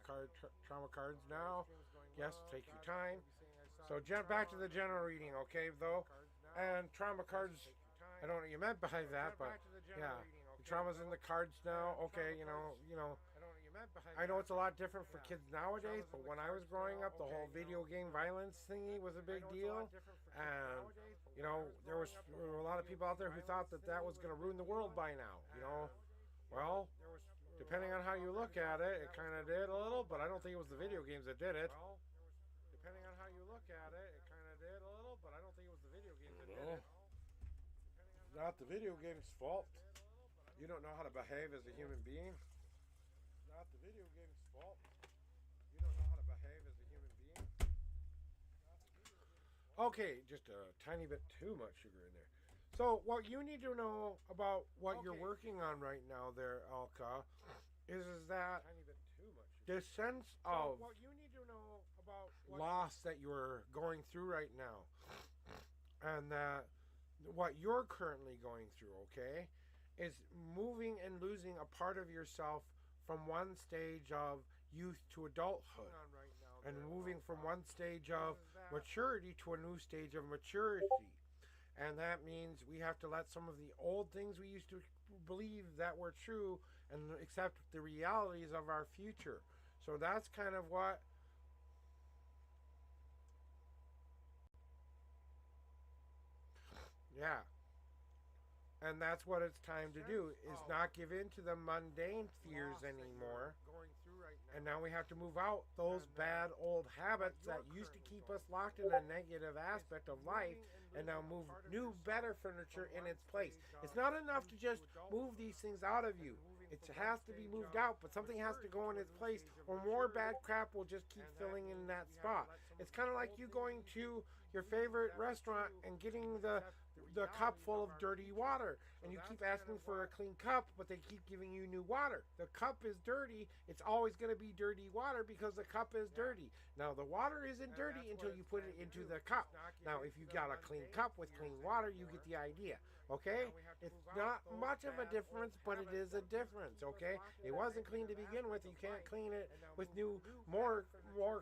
trauma cards now. Yes, take your time. So back to the general reading, okay, though? And trauma cards, I don't know what you meant by that, but yeah. The trauma's in the cards now. Okay, you know. I know it's a lot different for kids nowadays, but when I was growing up, the whole video game violence thingy was a big deal. And, you know, there were a lot of people out there who thought that was going to ruin the world by now, you know. Well, depending on how you look at it, it kind of did a little, but I don't think it was the video games that did it. Depending on how you look at it, it kind of did a little, but I don't think it was the video games that did it. Not the video game's fault. You don't know how to behave as a human being. Not the video game's fault. You don't know how to behave as a human being. Okay, just a tiny bit too much sugar in there. So what you need to know about what you're working on right now there, Alka, is that the sense of what you need to know about loss that you're going through right now, and that what you're currently going through, okay, is moving and losing a part of yourself from one stage of youth to adulthood, and moving from one stage of maturity to a new stage of maturity. And that means we have to let some of the old things we used to believe that were true and accept the realities of our future. So that's kind of what and that's what it's time to do, is not give in to the mundane fears anymore. And now we have to move out those bad old habits that used to keep us locked in a negative aspect of life, and now move new, better furniture in its place. It's not enough to just move these things out of you. It has to be moved out, but something has to go in its place, or more bad crap will just keep filling in that spot. It's kind of like you going to your favorite restaurant and getting the cup full of dirty water, and you keep asking for a clean cup, but they keep giving you new water. The cup is dirty. It's always going to be dirty water because the cup is dirty. Now the water isn't dirty until you put it into the cup. Now if you got a clean cup with clean water, you get the idea. Okay? It's not much of a difference, but it is a difference. Okay? It wasn't clean to begin with. You can't clean it with more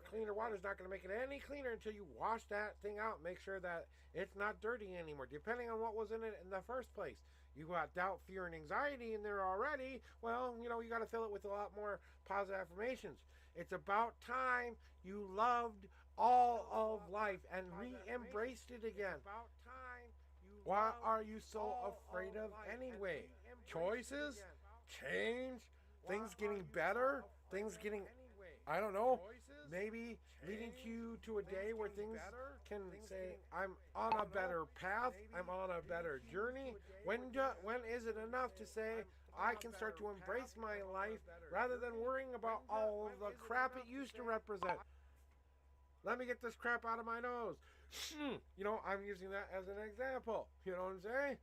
cleaner water. Is not going to make it any cleaner until you wash that thing out. Make sure that it's not dirty anymore, depending on what was in it in the first place. You got doubt, fear, and anxiety in there already. Well, you got to fill it with a lot more positive affirmations. It's about time you loved all of life and re-embraced it again. What are you so afraid of anyway? Choices? Change? Things getting better? Things getting, I don't know, maybe leading you to a day where things can say, I'm on a better path, I'm on a better journey. When is it enough to say, I can start to embrace my life rather than worrying about all of the crap it used to represent? Let me get this crap out of my nose. I'm using that as an example. You know what I'm saying?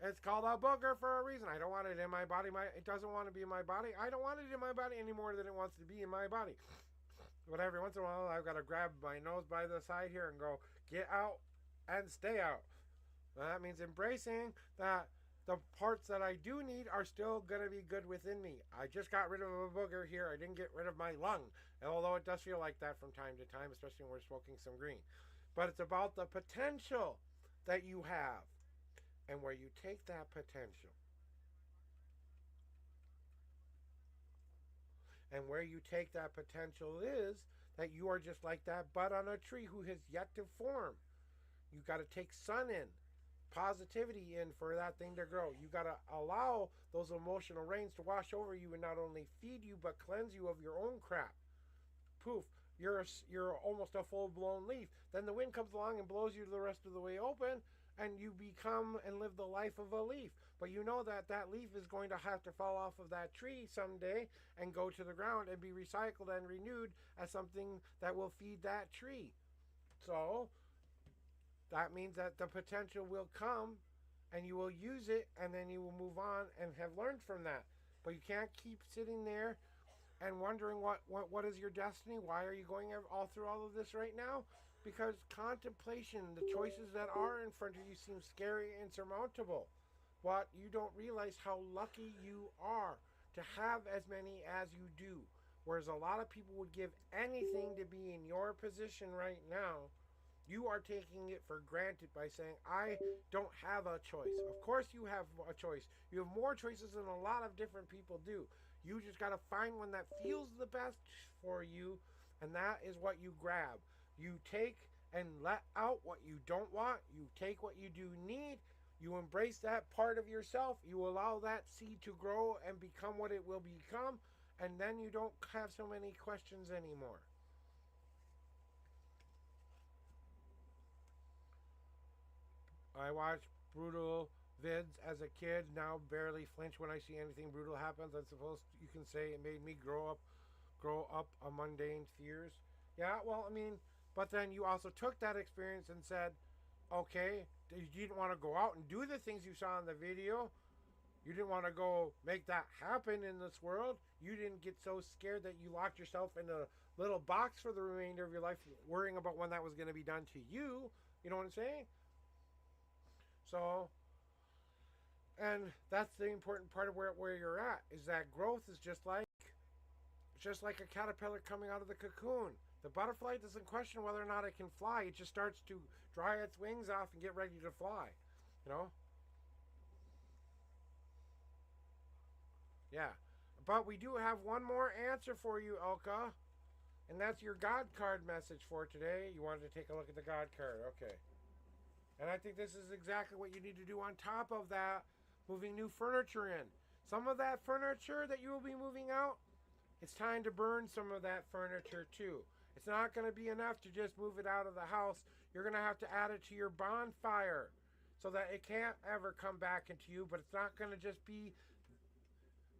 It's called a booger for a reason. I don't want it in my body. It doesn't want to be in my body. I don't want it in my body any more than it wants to be in my body. But every once in a while, I've got to grab my nose by the side here and go, get out and stay out. That means embracing that the parts that I do need are still going to be good within me. I just got rid of a booger here. I didn't get rid of my lung. And although it does feel like that from time to time, especially when we're smoking some green. But it's about the potential that you have and where you take that potential. And where you take that potential is that you are just like that bud on a tree who has yet to form. You got to take sun in, positivity in for that thing to grow. You got to allow those emotional rains to wash over you and not only feed you but cleanse you of your own crap. Poof, you're almost a full-blown leaf. Then the wind comes along and blows you the rest of the way open, and you become and live the life of a leaf. But you know that that leaf is going to have to fall off of that tree someday and go to the ground and be recycled and renewed as something that will feed that tree. So that means that the potential will come and you will use it, and then you will move on and have learned from that. But you can't keep sitting there and wondering what is your destiny. Why are you going all through all of this right now? Because contemplation, the choices that are in front of you seem scary and insurmountable. But you don't realize how lucky you are to have as many as you do. Whereas a lot of people would give anything to be in your position right now. You are taking it for granted by saying, I don't have a choice. Of course you have a choice. You have more choices than a lot of different people do. You just got to find one that feels the best for you, and that is what you grab. You take and let out what you don't want. You take what you do need. You embrace that part of yourself. You allow that seed to grow and become what it will become, and then you don't have so many questions anymore. I watched brutal vids as a kid. Now barely flinch when I see anything brutal happens. I suppose you can say it made me grow up a mundane fears. Yeah, well, I mean, but then you also took that experience and said, okay, you didn't want to go out and do the things you saw in the video. You didn't want to go make that happen in this world. You didn't get so scared that you locked yourself in a little box for the remainder of your life, worrying about when that was going to be done to you. You know what I'm saying? So, and that's the important part of where you're at, is that growth is just like a caterpillar coming out of the cocoon. The butterfly doesn't question whether or not it can fly. It just starts to dry its wings off and get ready to fly. You know? Yeah. But we do have one more answer for you, Elka. And that's your God card message for today. You wanted to take a look at the God card. Okay. And I think this is exactly what you need to do on top of that, moving new furniture in. Some of that furniture that you will be moving out, it's time to burn some of that furniture too. It's not going to be enough to just move it out of the house. You're going to have to add it to your bonfire so that it can't ever come back into you, but it's not going to just be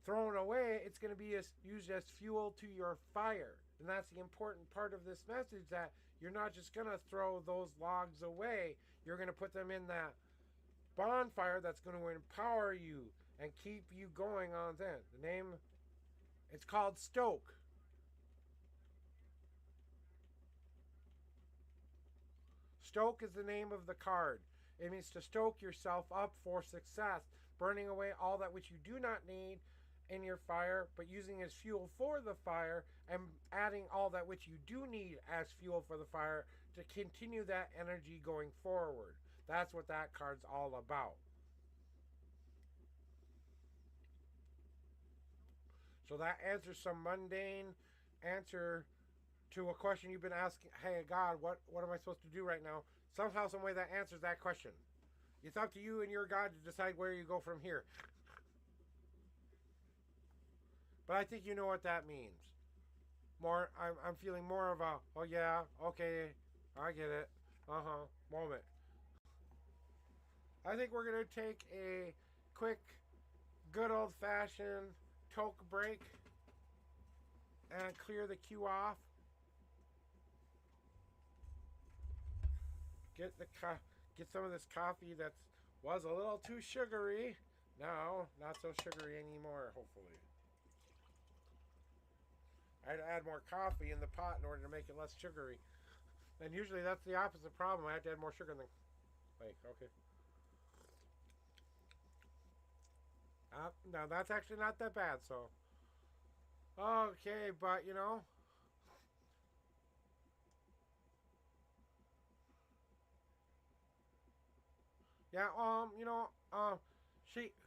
thrown away. It's going to be used as fuel to your fire. And that's the important part of this message, that you're not just going to throw those logs away. You're going to put them in that bonfire that's going to empower you and keep you going on then. The name, it's called Stoke. Stoke is the name of the card. It means to stoke yourself up for success, burning away all that which you do not need in your fire, but using as fuel for the fire, and adding all that which you do need as fuel for the fire to continue that energy going forward. That's what that card's all about. So that answers some mundane answer to a question you've been asking. Hey, God, what am I supposed to do right now? Somehow, some way that answers that question. It's up to you and your God to decide where you go from here. But I think you know what that means. I'm feeling more of a, oh yeah, okay, I get it. Moment. I think we're going to take a quick, good old fashioned toke break and clear the queue off. Get get some of this coffee that was a little too sugary. Now, not so sugary anymore, hopefully. I had to add more coffee in the pot in order to make it less sugary. And usually that's the opposite problem. I have to add more sugar than... Like, okay. No, that's actually not that bad, so... Okay, but, you know... Yeah,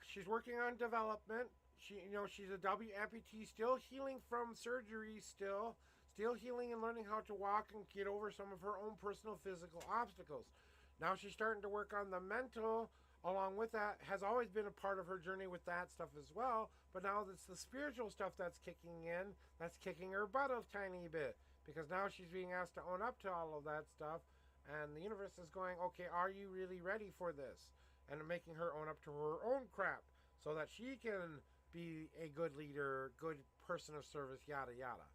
she's working on development. She's a W amputee, still healing from surgery, still healing and learning how to walk and get over some of her own personal physical obstacles. Now she's starting to work on the mental. Along with that, has always been a part of her journey with that stuff as well. But now it's the spiritual stuff that's kicking in. That's kicking her butt a tiny bit because now she's being asked to own up to all of that stuff. And the universe is going, okay, are you really ready for this? And making her own up to her own crap so that she can be a good leader, good person of service, yada, yada.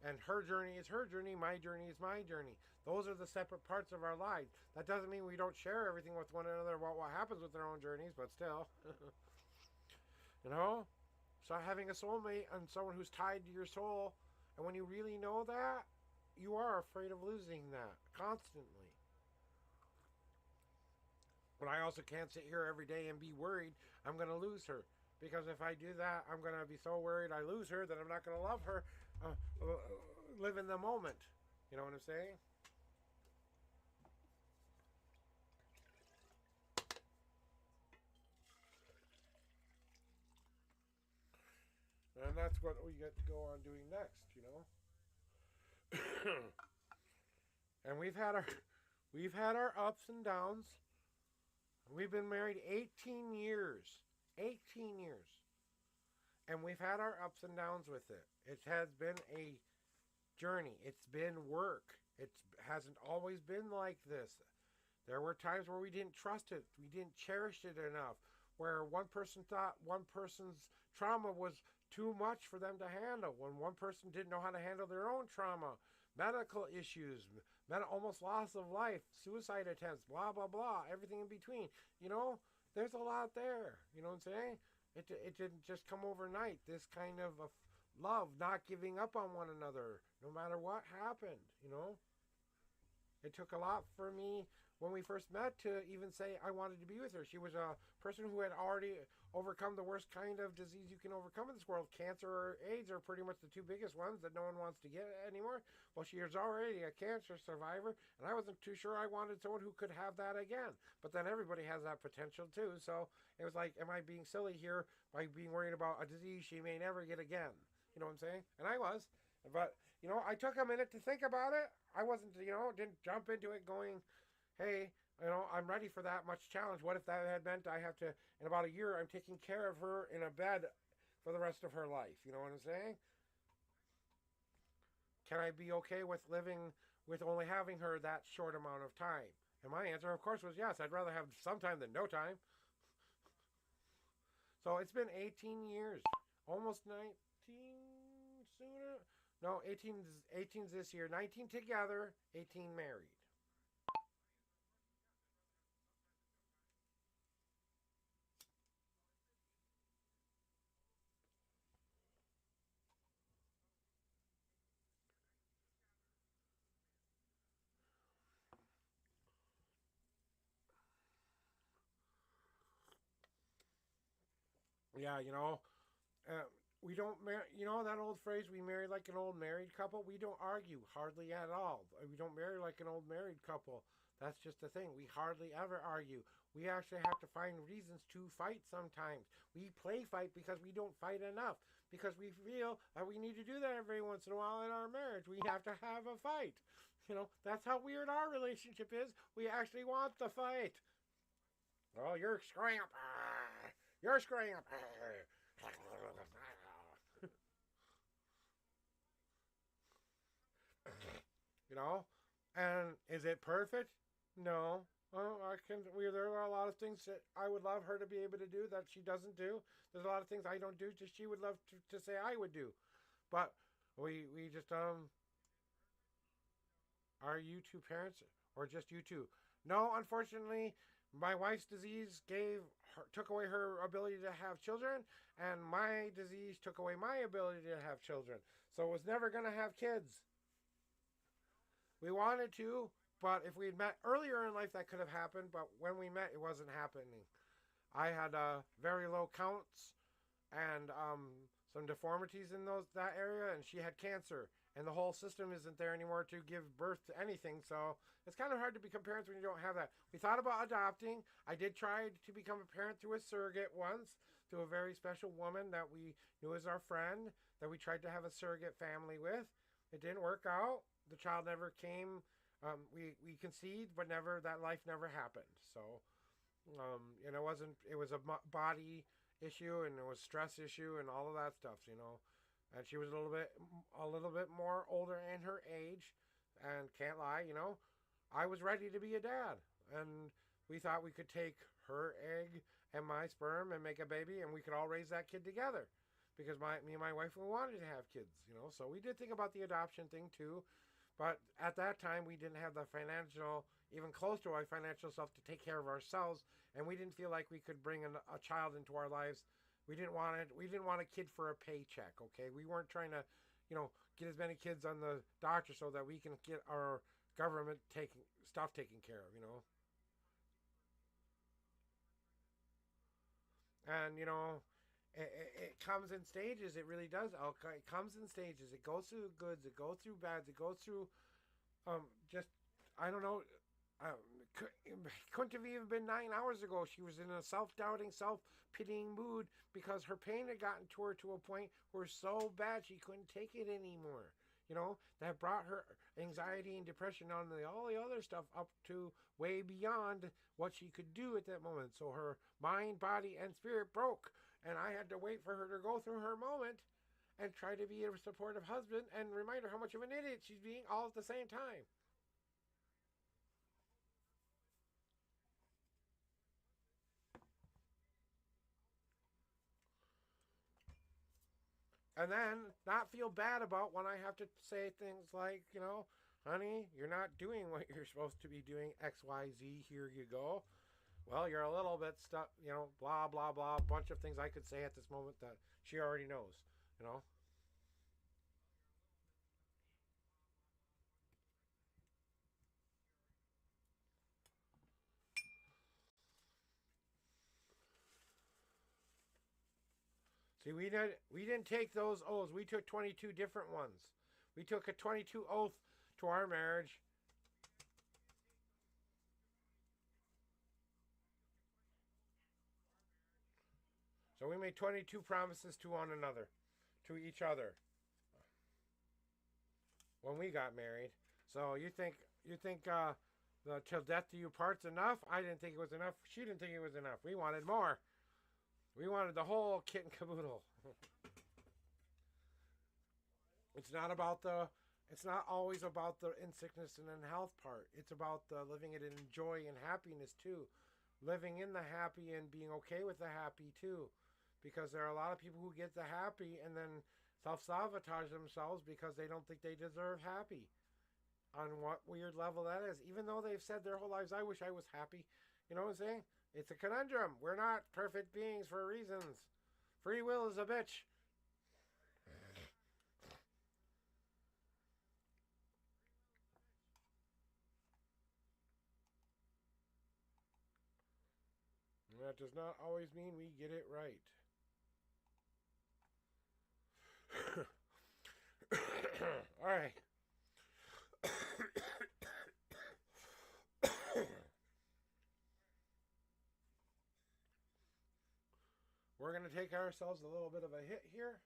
And her journey is her journey, my journey is my journey. Those are the separate parts of our lives. That doesn't mean we don't share everything with one another about what happens with their own journeys, but still. You know? So having a soulmate and someone who's tied to your soul, and when you really know that, you are afraid of losing that constantly. But I also can't sit here every day and be worried I'm going to lose her. Because if I do that, I'm going to be so worried I lose her that I'm not going to love her. Live in the moment. You know what I'm saying? And that's what we get to go on doing next, you know? And we've had our ups and downs. We've been married 18 years. 18 years. And we've had our ups and downs with it. It has been a journey. It's been work. It hasn't always been like this. There were times where we didn't trust it. We didn't cherish it enough. Where one person thought one person's trauma was too much for them to handle. When one person didn't know how to handle their own trauma. Medical issues. Almost loss of life. Suicide attempts. Blah, blah, blah. Everything in between. You know, there's a lot there. You know what I'm saying? It didn't just come overnight. This kind of love, not giving up on one another, no matter what happened, you know? It took a lot for me when we first met to even say I wanted to be with her. She was a person who had already overcome the worst kind of disease you can overcome in this world. Cancer or AIDS are pretty much the two biggest ones that no one wants to get anymore. Well, she was already a cancer survivor, and I wasn't too sure I wanted someone who could have that again. But then everybody has that potential too. So it was like, am I being silly here by being worried about a disease she may never get again? You know what I'm saying? And I was. But, I took a minute to think about it. I wasn't, didn't jump into it going, hey, I'm ready for that much challenge. What if that had meant I have to, in about a year, I'm taking care of her in a bed for the rest of her life? You know what I'm saying? Can I be okay with living with only having her that short amount of time? And my answer, of course, was yes. I'd rather have some time than no time. So it's been 18 years, almost 19 sooner. No, 18's this year. 19 together, 18 married. Yeah, uh, we don't marry. That old phrase, "We marry like an old married couple." We don't argue hardly at all. We don't marry like an old married couple. That's just the thing. We hardly ever argue. We actually have to find reasons to fight sometimes. We play fight because we don't fight enough. Because we feel that we need to do that every once in a while in our marriage. We have to have a fight. That's how weird our relationship is. We actually want the fight. Oh, you're screwing up. You're screwing up. you know. And is it perfect? No. Oh, I can. There are a lot of things that I would love her to be able to do that she doesn't do. There's a lot of things I don't do that she would love to say I would do. But we just are you two parents or just you two? No, unfortunately, my wife's disease took away her ability to have children, and my disease took away my ability to have children. So it was never gonna have kids. We wanted to, but if we had met earlier in life, that could have happened. But when we met, it wasn't happening. I had very low counts and some deformities in that area, and she had cancer, and the whole system isn't there anymore to give birth to anything. So it's kind of hard to become parents when you don't have that. We thought about adopting. I did try to become a parent through a surrogate once, through a very special woman that we knew as our friend, that we tried to have a surrogate family with. It didn't work out. The child never came. We conceived, but never that life never happened. So and it wasn't. It was a body issue, and it was stress issue, and all of that stuff. And she was a little bit more older in her age, and can't lie. I was ready to be a dad, and we thought we could take her egg and my sperm and make a baby, and we could all raise that kid together. Because me and my wife, we wanted to have kids. So we did think about the adoption thing too. But at that time, we didn't have the financial, even close to our financial self, to take care of ourselves, and we didn't feel like we could bring a child into our lives. We didn't want it. We didn't want a kid for a paycheck. Okay, we weren't trying to, get as many kids on the doctor so that we can get our government taken care of. And it comes in stages. It really does. Okay, it comes in stages. It goes through goods. It goes through bads. It goes through just I don't know. Couldn't have even been 9 hours ago. She was in a self-doubting, self-pitying mood because her pain had gotten to her to a point where so bad she couldn't take it anymore. That brought her anxiety and depression on all the other stuff up to way beyond what she could do at that moment. So her mind, body, and spirit broke, and I had to wait for her to go through her moment and try to be a supportive husband and remind her how much of an idiot she's being all at the same time. And then not feel bad about when I have to say things like, honey, you're not doing what you're supposed to be doing, XYZ, here you go. Well, you're a little bit stuck, blah, blah, blah, a bunch of things I could say at this moment that she already knows, you know. See, we didn't take those oaths. We took 22 different ones. We took a 22 oath to our marriage. So we made 22 promises to one another, to each other, when we got married. So you think the till death do you part's enough? I didn't think it was enough. She didn't think it was enough. We wanted more. We wanted the whole kit and caboodle. It's not about the. It's not always about the in sickness and in health part. It's about the living it in joy and happiness too, living in the happy and being okay with the happy too, because there are a lot of people who get the happy and then self sabotage themselves because they don't think they deserve happy. On what weird level that is, even though they've said their whole lives, "I wish I was happy." You know what I'm saying? It's a conundrum. We're not perfect beings for reasons. Free will is a bitch. That does not always mean we get it right. right. We're going to take ourselves a little bit of a hit here.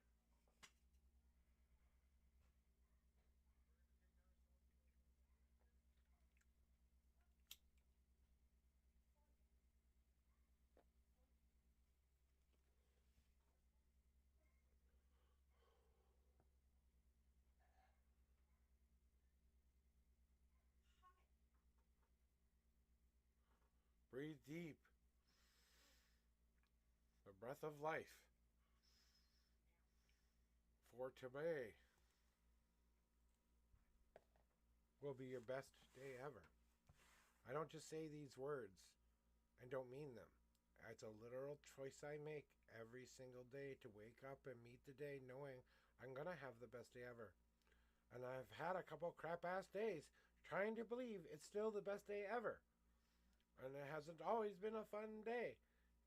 Breathe deep. The breath of life. For today will be your best day ever. I don't just say these words and don't mean them. It's a literal choice I make every single day to wake up and meet the day knowing I'm going to have the best day ever. And I've had a couple crap-ass days trying to believe it's still the best day ever. And it hasn't always been a fun day.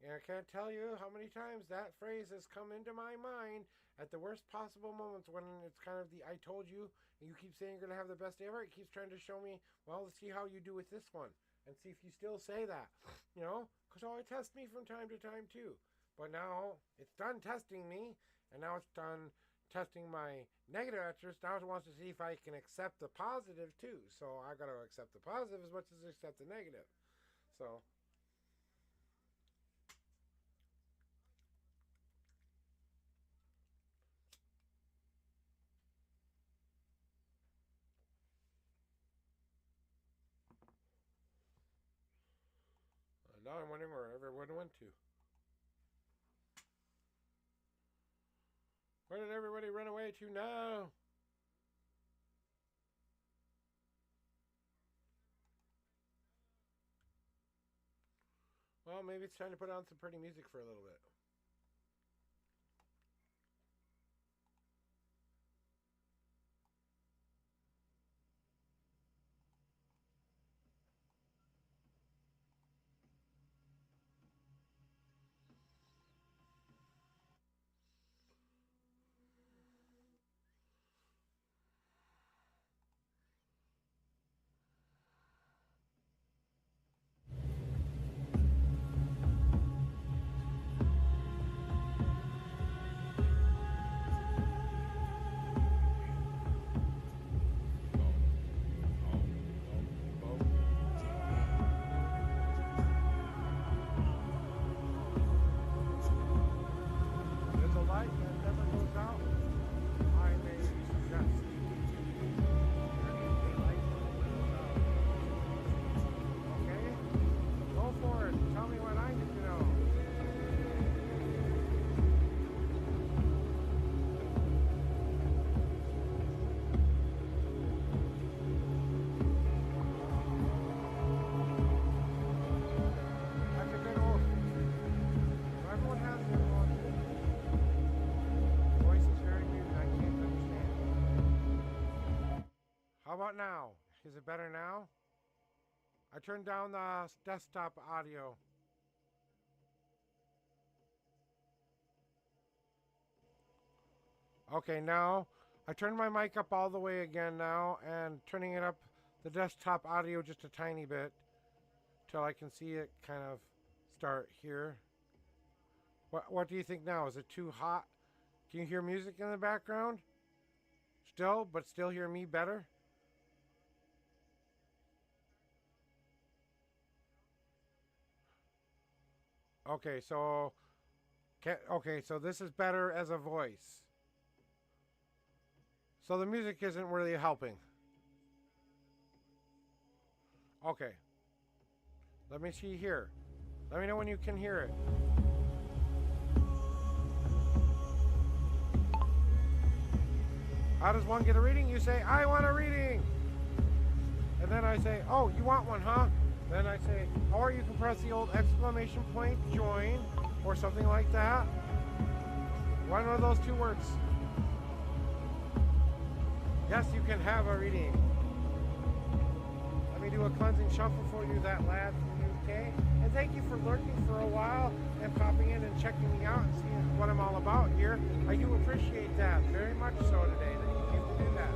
And I can't tell you how many times that phrase has come into my mind at the worst possible moments when it's kind of the I told you, and you keep saying you're going to have the best day ever. It keeps trying to show me, well, let's see how you do with this one. And see if you still say that. You know? Because it tests me from time to time too. But now it's done testing me. And now it's done testing my negative answers. Now it wants to see if I can accept the positive too. So I got to accept the positive as much as I accept the negative. So... now I'm wondering where everyone went to. Where did everybody run away to now? Well, maybe it's time to put on some pretty music for a little bit. How about now? Is it better now? I turned down the desktop audio. Okay, now I turned my mic up all the way again now and turning it up the desktop audio just a tiny bit till I can see it kind of start here. What do you think now? Is it too hot? Can you hear music in the background? Still, but still hear me better? Okay, so this is better as a voice. So the music isn't really helping. Okay. Let me see here. Let me know when you can hear it. How does one get a reading? You say, I want a reading. And then I say, oh, you want one, huh? Then I say, or you can press the old exclamation point, join, or something like that. One of those two words. Yes, you can have a reading. Let me do a cleansing shuffle for you, that lad from the UK. And thank you for lurking for a while and popping in and checking me out and seeing what I'm all about here. I do appreciate that very much so today that you came to do that.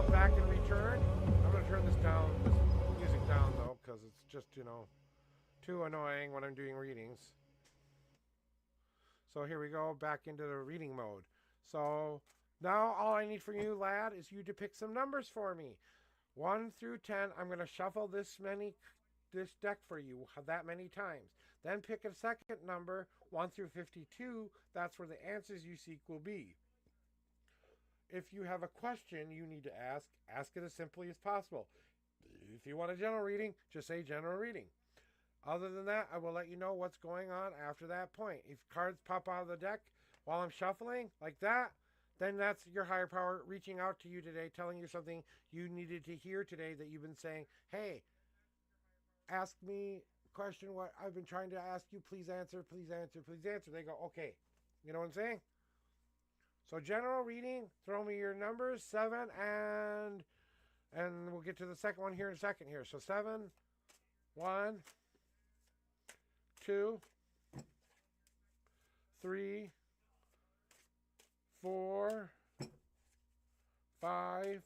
back in return. I'm going to turn this down, this music down though, because it's just, too annoying when I'm doing readings. So here we go, back into the reading mode. So now all I need from you, lad, is you to pick some numbers for me. 1 through 10, I'm going to shuffle this deck for you that many times. Then pick a second number, 1 through 52. That's where the answers you seek will be. If you have a question you need to ask it as simply as possible. If you want a general reading, just say general reading. Other than that, I will let you know what's going on after that point. If cards pop out of the deck while I'm shuffling, like that, then that's your higher power reaching out to you today, telling you something you needed to hear today that you've been saying, hey, ask me a question what I've been trying to ask you. Please answer, please answer, please answer. They go, okay. You know what I'm saying? So general reading, throw me your numbers, 7, and we'll get to the second one here in a second here. So 7, 1, 2, 3, 4, 5,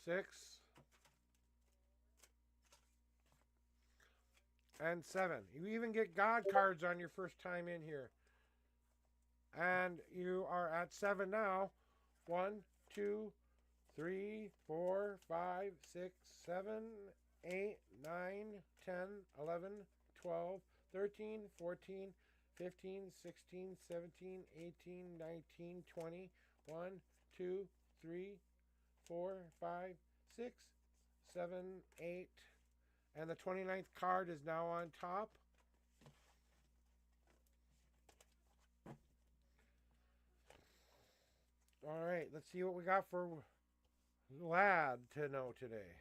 6, and 7. You even get God cards on your first time in here. And you are at 7 now. 1, 2, 3, 4, 5, 6, 7, 8, 9, 10, 11, 12, 13, 14, 15, 16, 17, 18, 19, 20. 1, 2, 3, 4, 5, 6, 7, 8. And the 29th card is now on top. All right, let's see what we got for lad to know today.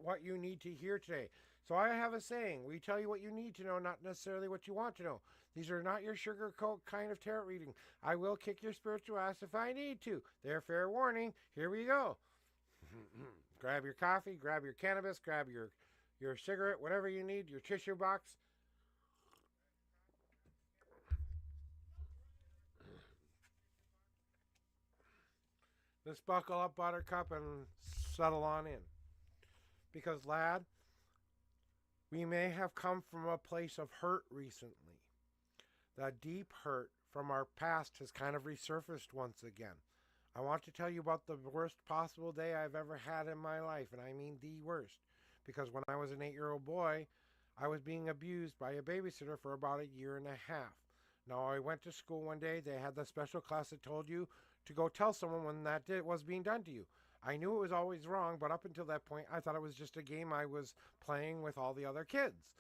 What you need to hear today? So I have a saying. We tell you what you need to know, not necessarily what you want to know. These are not your sugarcoat kind of tarot reading. I will kick your spiritual ass if I need to. They're fair warning. Here we go. Grab your coffee, grab your cannabis, grab your cigarette, whatever you need, your tissue box. Let's buckle up, Buttercup, and settle on in. Because, lad, we may have come from a place of hurt recently. That deep hurt from our past has kind of resurfaced once again. I want to tell you about the worst possible day I've ever had in my life, and I mean the worst. Because when I was an 8-year-old boy, I was being abused by a babysitter for about 1.5 years. Now, I went to school one day. They had the special class that told you to go tell someone when that was being done to you. I knew it was always wrong, but up until that point, I thought it was just a game I was playing with all the other kids.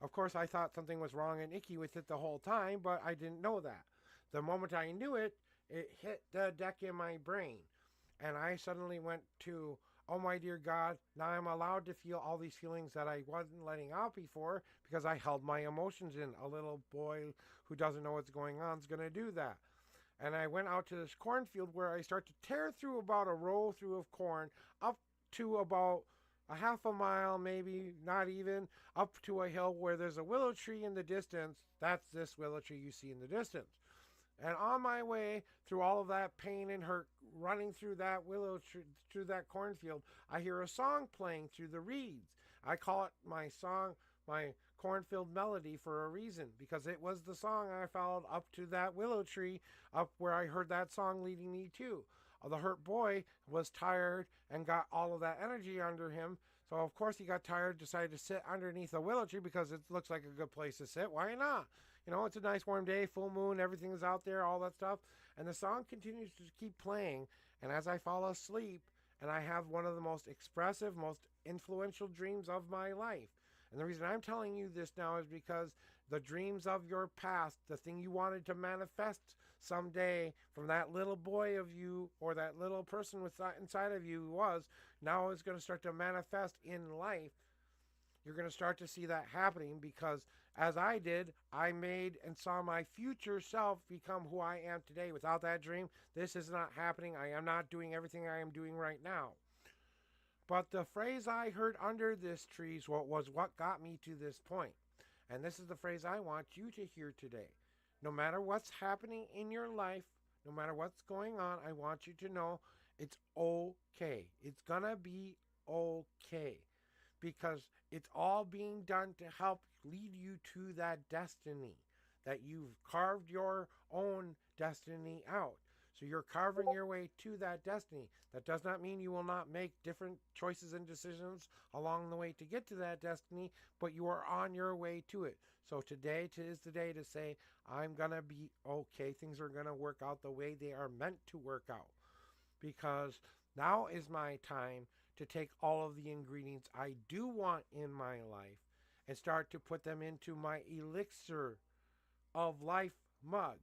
Of course, I thought something was wrong and icky with it the whole time, but I didn't know that. The moment I knew it, it hit the deck in my brain. And I suddenly went to, oh my dear God, now I'm allowed to feel all these feelings that I wasn't letting out before because I held my emotions in. A little boy who doesn't know what's going on is going to do that. And I went out to this cornfield where I start to tear through about a row through of corn up to about a half a mile, maybe not even, up to a hill where there's a willow tree in the distance. That's this willow tree you see in the distance. And on my way through all of that pain and hurt, running through that willow tree, through that cornfield, I hear a song playing through the reeds. I call it my song, my cornfield melody, for a reason, because it was the song I followed up to that willow tree, up where I heard that song leading me to. The hurt boy was tired and got all of that energy under him. So, of course, he got tired, decided to sit underneath a willow tree because it looks like a good place to sit. Why not? You know, it's a nice warm day, full moon, everything is out there, all that stuff. And the song continues to keep playing. And as I fall asleep, and I have one of the most expressive, most influential dreams of my life. And the reason I'm telling you this now is because the dreams of your past, the thing you wanted to manifest someday from that little boy of you or that little person inside of you was, now is going to start to manifest in life. You're going to start to see that happening because, as I did, I made and saw my future self become who I am today. Without that dream, this is not happening. I am not doing everything I am doing right now. But the phrase I heard under this tree was what got me to this point. And this is the phrase I want you to hear today. No matter what's happening in your life, No matter what's going on, I want you to know it's okay. It's going to be okay because it's all being done to help lead you to that destiny that you've carved your own destiny out. So you're carving your way to that destiny. That does not mean you will not make different choices and decisions along the way to get to that destiny, but you are on your way to it. So today is the day to say, I'm going to be okay. Things are going to work out the way they are meant to work out. Because now is my time to take all of the ingredients I do want in my life and start to put them into my elixir of life mug.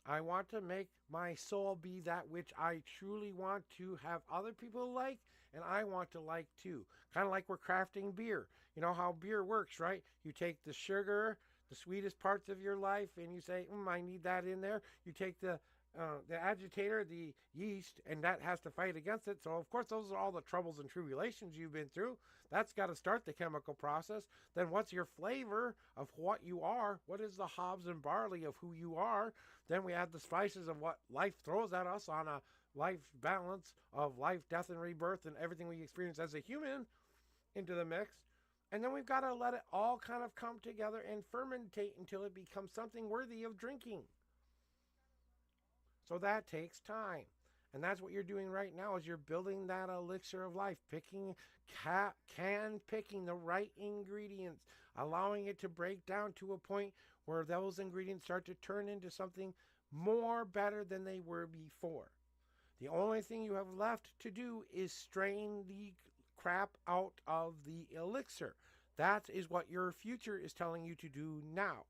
I want to make my soul be that which I truly want to have other people like, and I want to like too. Kind of like we're crafting beer. You know how beer works, right? You take the sugar, the sweetest parts of your life, and you say, I need that in there. You take the agitator, the yeast, and that has to fight against it. So, of course, those are all the troubles and tribulations you've been through. That's got to start the chemical process. Then, what's your flavor of what you are? What is the hops and barley of who you are? Then we add the spices of what life throws at us on a life balance of life, death, and rebirth, and everything we experience as a human into the mix. And then we've got to let it all kind of come together and fermentate until it becomes something worthy of drinking. So that takes time. And that's what you're doing right now is you're building that elixir of life, picking picking the right ingredients, allowing it to break down to a point where those ingredients start to turn into something more better than they were before. The only thing you have left to do is strain the crap out of the elixir. That is what your future is telling you to do now.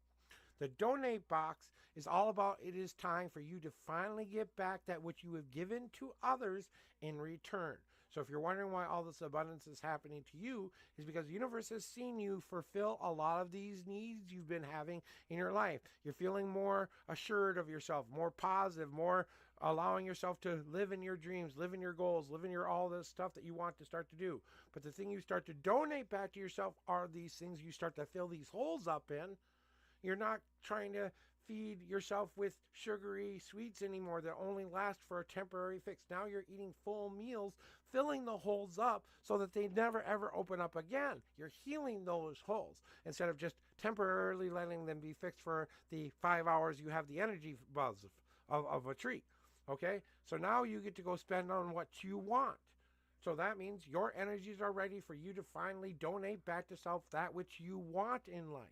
The donate box is all about it is time for you to finally get back that which you have given to others in return. So if you're wondering why all this abundance is happening to you, is because the universe has seen you fulfill a lot of these needs you've been having in your life. You're feeling more assured of yourself, more positive, more allowing yourself to live in your dreams, live in your goals, live in your all this stuff that you want to start to do. But the thing you start to donate back to yourself are these things you start to fill these holes up in. You're not trying to feed yourself with sugary sweets anymore that only last for a temporary fix. Now you're eating full meals, filling the holes up so that they never ever open up again. You're healing those holes instead of just temporarily letting them be fixed for the 5 hours you have the energy buzz of a treat. Okay? So now you get to go spend on what you want. So that means your energies are ready for you to finally donate back to self that which you want in life.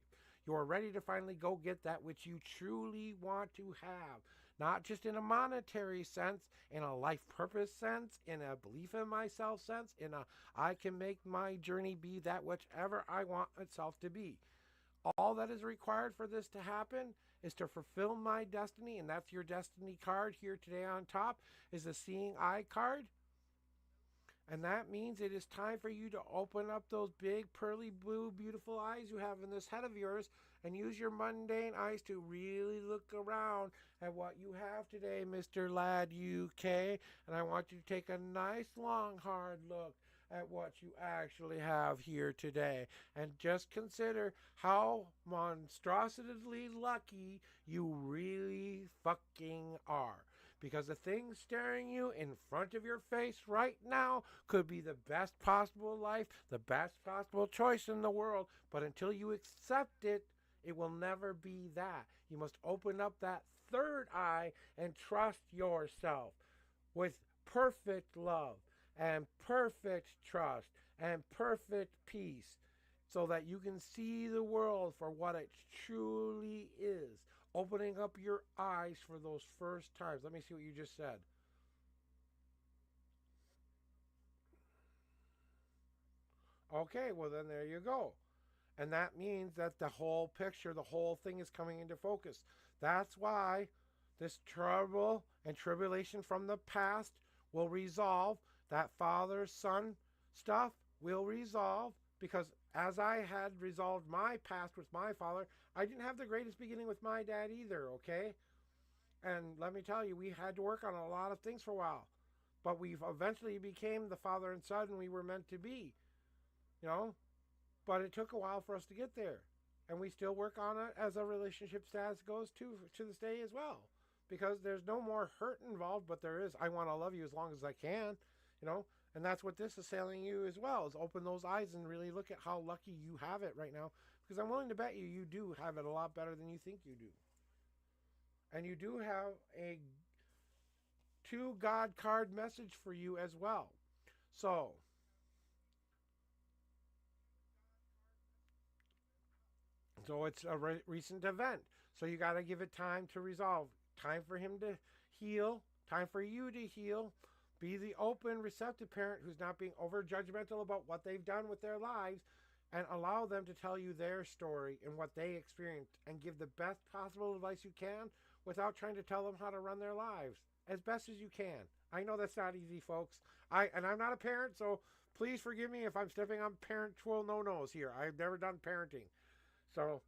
You are ready to finally go get that which you truly want to have. Not just in a monetary sense, in a life purpose sense, in a belief in myself sense, in a I can make my journey be that whichever I want itself to be. All that is required for this to happen is to fulfill my destiny, and that's your destiny card here today on top, is the Seeing Eye card. And that means it is time for you to open up those big, pearly blue, beautiful eyes you have in this head of yours and use your mundane eyes to really look around at what you have today, Mr. Lad UK. And I want you to take a nice, long, hard look at what you actually have here today. And just consider how monstrositously lucky you really fucking are. Because the thing staring you in front of your face right now could be the best possible life, the best possible choice in the world. But until you accept it, it will never be that. You must open up that third eye and trust yourself with perfect love and perfect trust and perfect peace so that you can see the world for what it truly is. Opening up your eyes for those first times. Let me see what you just said. Okay, well then there you go. And that means that the whole picture, the whole thing is coming into focus. That's why this trouble and tribulation from the past will resolve. That father son stuff will resolve because as I had resolved my past with my father, I didn't have the greatest beginning with my dad either, okay? And let me tell you, we had to work on a lot of things for a while. But we eventually became the father and son we were meant to be, you know? But it took a while for us to get there. And we still work on it as our relationship status goes to this day as well. because there's no more hurt involved, but there is, I want to love you as long as I can, you know? And that's what this is telling you as well, is open those eyes and really look at how lucky you have it right now. Because I'm willing to bet you do have it a lot better than you think you do. And you do have a to God card message for you as well. So, it's a recent event. So you got to give it time to resolve. Time for him to heal. Time for you to heal. Be the open, receptive parent who's not being over judgmental about what they've done with their lives, and allow them to tell you their story and what they experienced, and give the best possible advice you can without trying to tell them how to run their lives as best as you can. I know that's not easy, folks. I'm not a parent, so please forgive me if I'm stepping on parental no-nos here. I've never done parenting. So,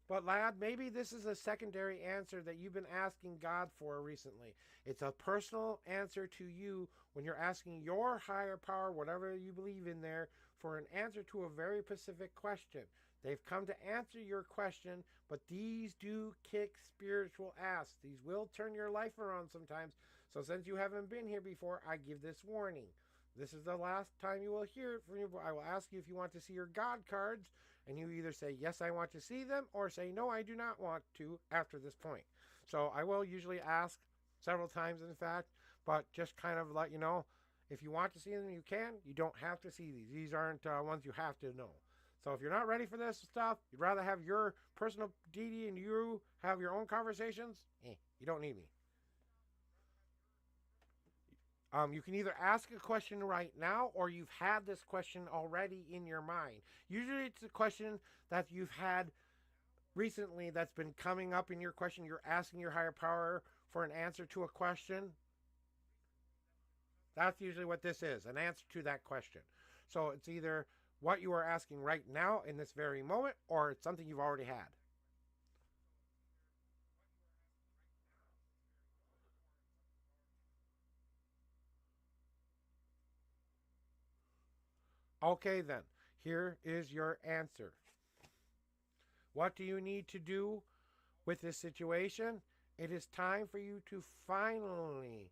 but lad, maybe this is a secondary answer that you've been asking God for recently. It's a personal answer to you when you're asking your higher power, whatever you believe in there, for an answer to a very specific question. They've come to answer your question, but these do kick spiritual ass. These will turn your life around sometimes. So since you haven't been here before, I give this warning. This is the last time you will hear it from you. I will ask you if you want to see your God cards, and you either say, yes, I want to see them, or say, no, I do not want to after this point. So I will usually ask several times, in fact, but just kind of let you know, if you want to see them, you can. You don't have to see these. These aren't ones you have to know. So if you're not ready for this stuff, you'd rather have your personal deity and you have your own conversations, you don't need me. You can either ask a question right now, or you've had this question already in your mind. Usually it's a question that you've had recently that's been coming up in your question. You're asking your higher power for an answer to a question. That's usually what this is, an answer to that question. So it's either what you are asking right now in this very moment, or it's something you've already had. Okay, then. Here is your answer. What do you need to do with this situation? It is time for you to finally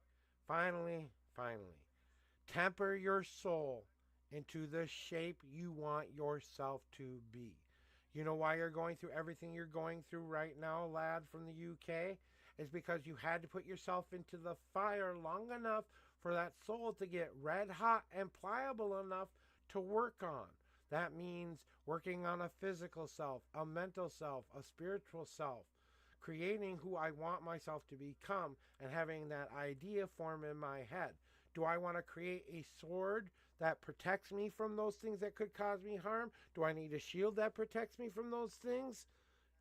temper your soul into the shape you want yourself to be. You know why you're going through everything you're going through right now, lad from the UK? It's because you had to put yourself into the fire long enough for that soul to get red hot and pliable enough to work on. That means working on a physical self, a mental self, a spiritual self, creating who I want myself to become, and having that idea form in my head. Do I want to create a sword that protects me from those things that could cause me harm? Do I need a shield that protects me from those things?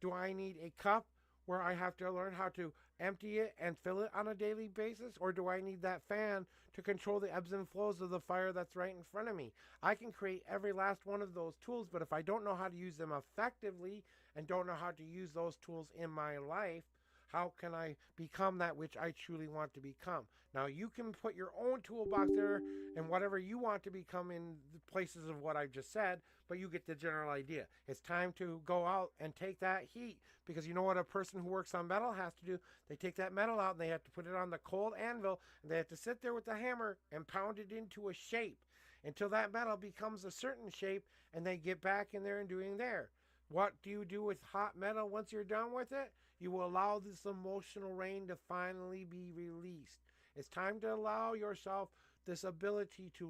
Do I need a cup where I have to learn how to empty it and fill it on a daily basis? Or do I need that fan to control the ebbs and flows of the fire that's right in front of me? I can create every last one of those tools, but if I don't know how to use them effectively and don't know how to use those tools in my life, how can I become that which I truly want to become? Now, you can put your own toolbox there and whatever you want to become in the places of what I've just said, but you get the general idea. It's time to go out and take that heat, because you know what a person who works on metal has to do? They take that metal out and they have to put it on the cold anvil, and they have to sit there with the hammer and pound it into a shape until that metal becomes a certain shape, and they get back in there and doing there. What do you do with hot metal once you're done with it? You will allow this emotional rain to finally be released. It's time to allow yourself this ability to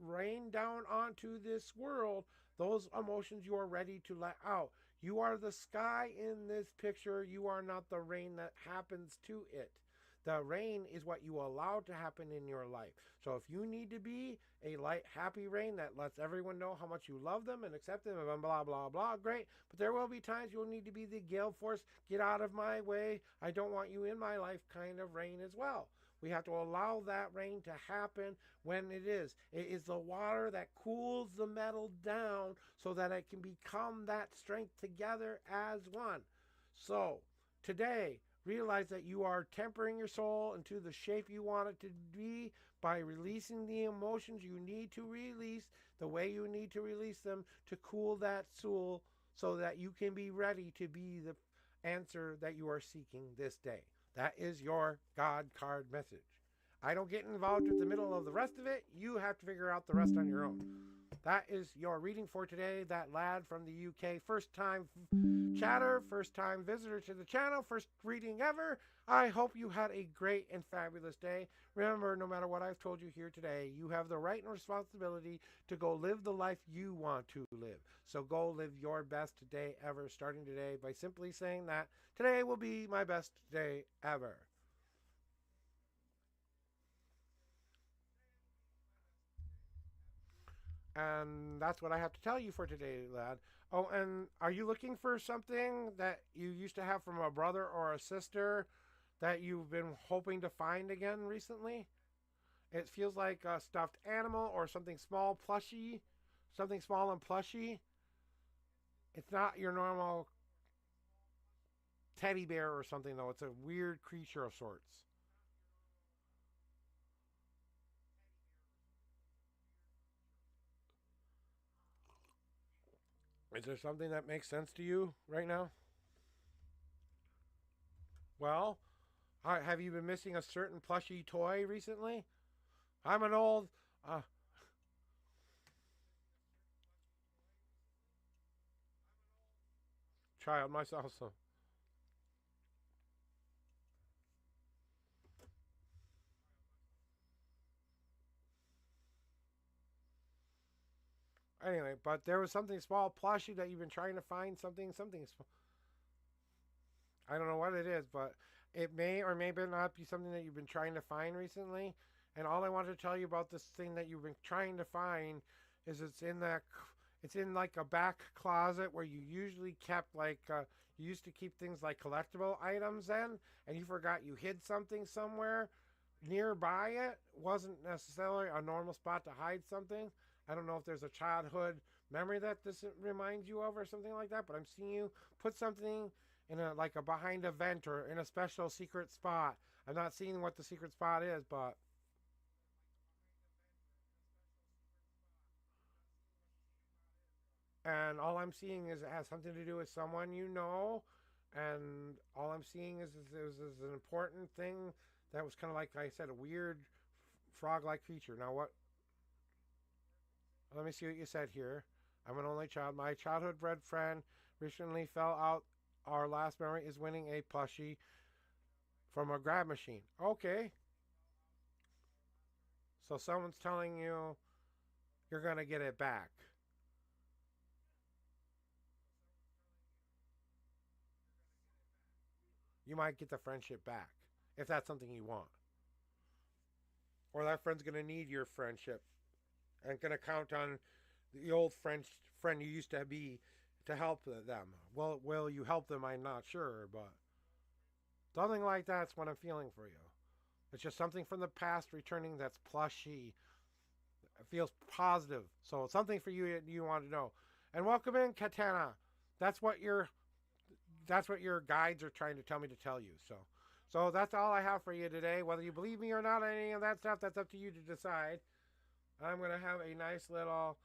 rain down onto this world those emotions you are ready to let out. You are the sky in this picture. You are not the rain that happens to it. The rain is what you allow to happen in your life. So if you need to be a light, happy rain that lets everyone know how much you love them and accept them and blah, blah, blah, great. But there will be times you'll need to be the gale force, get out of my way, I don't want you in my life kind of rain as well. We have to allow that rain to happen when it is. It is the water that cools the metal down so that it can become that strength together as one. So today, realize that you are tempering your soul into the shape you want it to be by releasing the emotions you need to release the way you need to release them to cool that soul so that you can be ready to be the answer that you are seeking this day. That is your God card message. I don't get involved with the middle of the rest of it. You have to figure out the rest on your own. That is your reading for today. That lad from the UK, first time chatter, first time visitor to the channel, first reading ever. I hope you had a great and fabulous day. Remember, no matter what I've told you here today, you have the right and responsibility to go live the life you want to live. So go live your best day ever, starting today by simply saying that today will be my best day ever. And that's what I have to tell you for today, lad. Oh, and are you looking for something that you used to have from a brother or a sister that you've been hoping to find again recently? It feels like a stuffed animal or something small, plushy, something small and plushy. It's not your normal teddy bear or something, though. It's a weird creature of sorts. Is there something that makes sense to you right now? Well, have you been missing a certain plushy toy recently? I'm an old child myself, so anyway. But there was something small, plushy that you've been trying to find. Something. I don't know what it is, but it may or may not be something that you've been trying to find recently. And all I want to tell you about this thing that you've been trying to find is it's in like a back closet where you usually kept you used to keep things like collectible items in, and you forgot you hid something somewhere nearby. It wasn't necessarily a normal spot to hide something. I don't know if there's a childhood memory that this reminds you of or something like that, but I'm seeing you put something in a like a behind a vent or in a special secret spot. I'm not seeing what the secret spot is, but and all I'm seeing is it has something to do with someone you know, and all I'm seeing is is an important thing that was kind of like I said, a weird frog-like creature. Now what? Let me see what you said here. I'm an only child. My childhood bred friend recently fell out. Our last memory is winning a plushie from a grab machine. Okay, so someone's telling you you're gonna get it back. You might get the friendship back if that's something you want. Or that friend's gonna need your friendship and gonna count on the old friend you used to be to help them. Well, will you help them? I'm not sure, but something like that's what I'm feeling for you. It's just something from the past returning that's plushy. It feels positive. So it's something for you that you want to know. And welcome in, Katana. That's what your that's what your guides are trying to tell me to tell you. So that's all I have for you today. Whether you believe me or not on any of that stuff, that's up to you to decide. I'm gonna have a nice little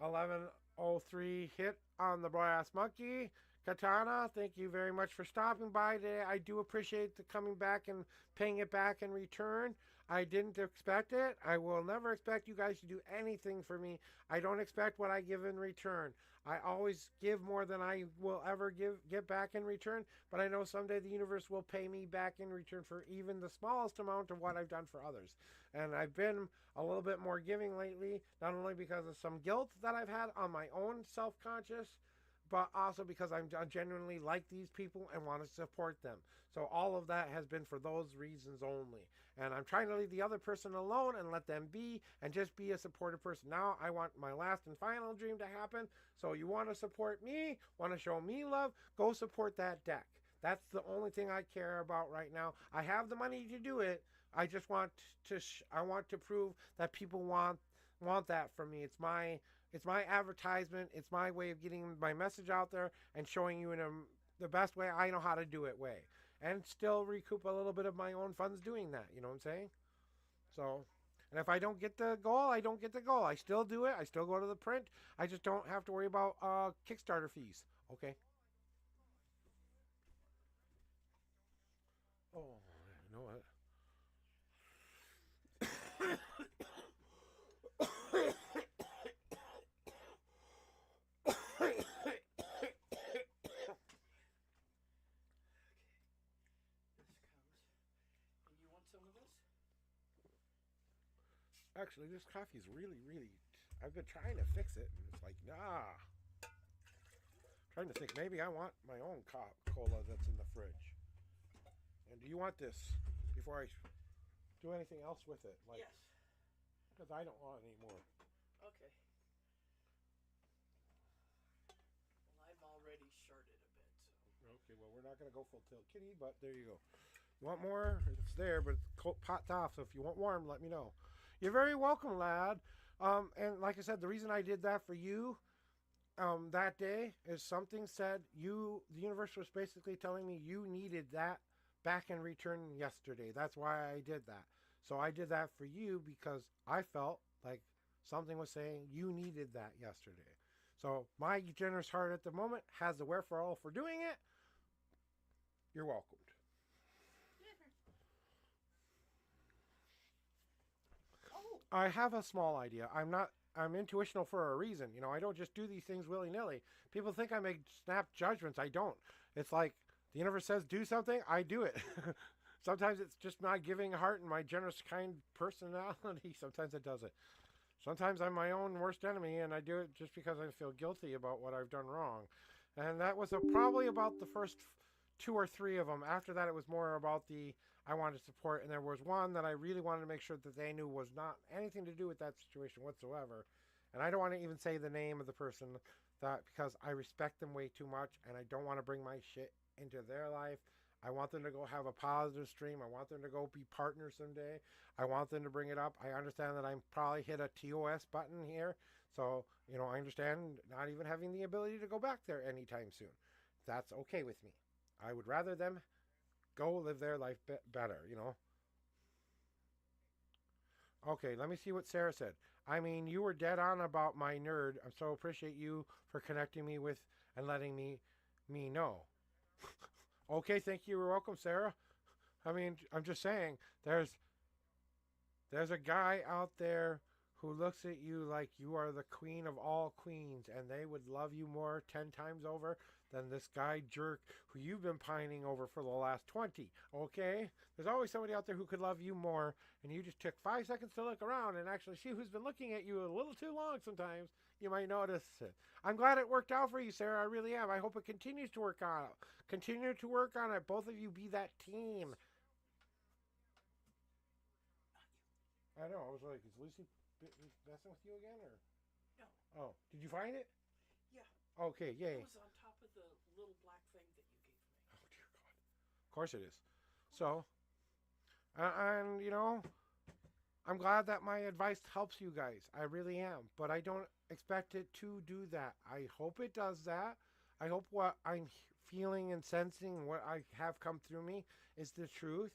11:03 hit on the brass monkey. Katana, thank you very much for stopping by today. I do appreciate the coming back and paying it back in return. I didn't expect it. I will never expect you guys to do anything for me. I don't expect what I give in return. I always give more than I will ever get back in return, but I know someday the universe will pay me back in return for even the smallest amount of what I've done for others. And I've been a little bit more giving lately, not only because of some guilt that I've had on my own self-conscious, but also because I genuinely like these people and want to support them. So all of that has been for those reasons only. And I'm trying to leave the other person alone and let them be and just be a supportive person. Now I want my last and final dream to happen. So you want to support me, want to show me love, go support that deck. That's the only thing I care about right now. I have the money to do it. I just want to I want to prove that people want that from me. It's my advertisement. It's my way of getting my message out there and showing you in the best way I know how to do it way, and still recoup a little bit of my own funds doing that. You know what I'm saying? So, and if I don't get the goal, I don't get the goal. I still do it. I still go to the print. I just don't have to worry about Kickstarter fees. Okay. Oh, you know what? This comes. And you want some of this? Actually, this coffee's really, really. I've been trying to fix it, and it's like, nah. Trying to think, maybe I want my own cola that's in the fridge. And do you want this before I do anything else with it? Like, Yes. because I don't want any more. Okay. Well, I'm already shorted a bit, so. Okay, well, we're not going to go full tilt kitty, but there you go. You want more? It's there, but it's pot's off, so if you want warm, let me know. You're very welcome, lad. And like I said, the reason I did that for you that day is something said the universe was basically telling me you needed that back in return yesterday. That's why I did that. So I did that for you because I felt like something was saying you needed that yesterday. So my generous heart at the moment has the wherefore for doing it. You're welcomed. Oh, I have a small idea. I'm intuitional for a reason. You know, I don't just do these things willy nilly. People think I make snap judgments. I don't. It's like the universe says do something, I do it. Sometimes it's just my giving heart and my generous, kind personality. Sometimes it does it. Sometimes I'm my own worst enemy and I do it just because I feel guilty about what I've done wrong. And that was probably about the first two or three of them. After that, it was more about the I wanted support, and there was one that I really wanted to make sure that they knew was not anything to do with that situation whatsoever. And I don't want to even say the name of the person that because I respect them way too much, and I don't want to bring my shit into their life. I want them to go have a positive stream. I want them to go be partners someday. I want them to bring it up. I understand that I'm probably hit a TOS button here. So, you know, I understand not even having the ability to go back there anytime soon. That's okay with me. I would rather them go live their life better, you know. Okay, let me see what Sarah said. I mean, you were dead on about my nerd. I so appreciate you for connecting me with and letting me know. Okay, thank you. You're welcome, Sarah. I mean, I'm just saying, there's a guy out there who looks at you like you are the queen of all queens, and they would love you more 10 times over than this guy jerk who you've been pining over for the last 20. Okay? There's always somebody out there who could love you more, and you just took 5 seconds to look around and actually see who's been looking at you a little too long sometimes. You might notice it. I'm glad it worked out for you, Sarah. I really am. I hope it continues to work on it. Continue to work on it. Both of you be that team. I know. I was like, is Lucy messing with you again, or? no. Oh, did you find it? Yeah. Okay, It yay. was on top of the little black thing that you gave me. Oh dear God. Of course it is. So, and you know, I'm glad that my advice helps you guys. I really am, but I don't expect it to do that. I hope it does that. I hope what I'm feeling and sensing, what I have come through me, is the truth.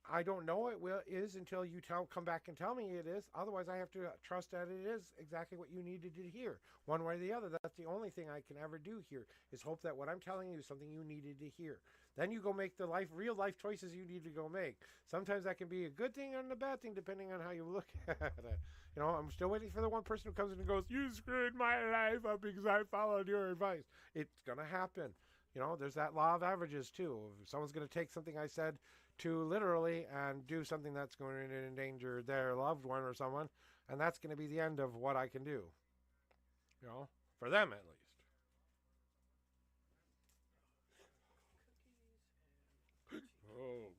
I don't know it will is until you come back and tell me it is. Otherwise, I have to trust that it is exactly what you needed to hear, one way or the other. That's the only thing I can ever do here is hope that what I'm telling you is something you needed to hear. Then you go make the real life choices you need to go make. Sometimes that can be a good thing and a bad thing depending on how you look at it. You know, I'm still waiting for the one person who comes in and goes, "You screwed my life up because I followed your advice." It's gonna happen. You know, there's that law of averages too. If someone's going to take something I said too literally and do something that's going to endanger their loved one or someone, and that's going to be the end of what I can do. You know, for them at least. Cookies and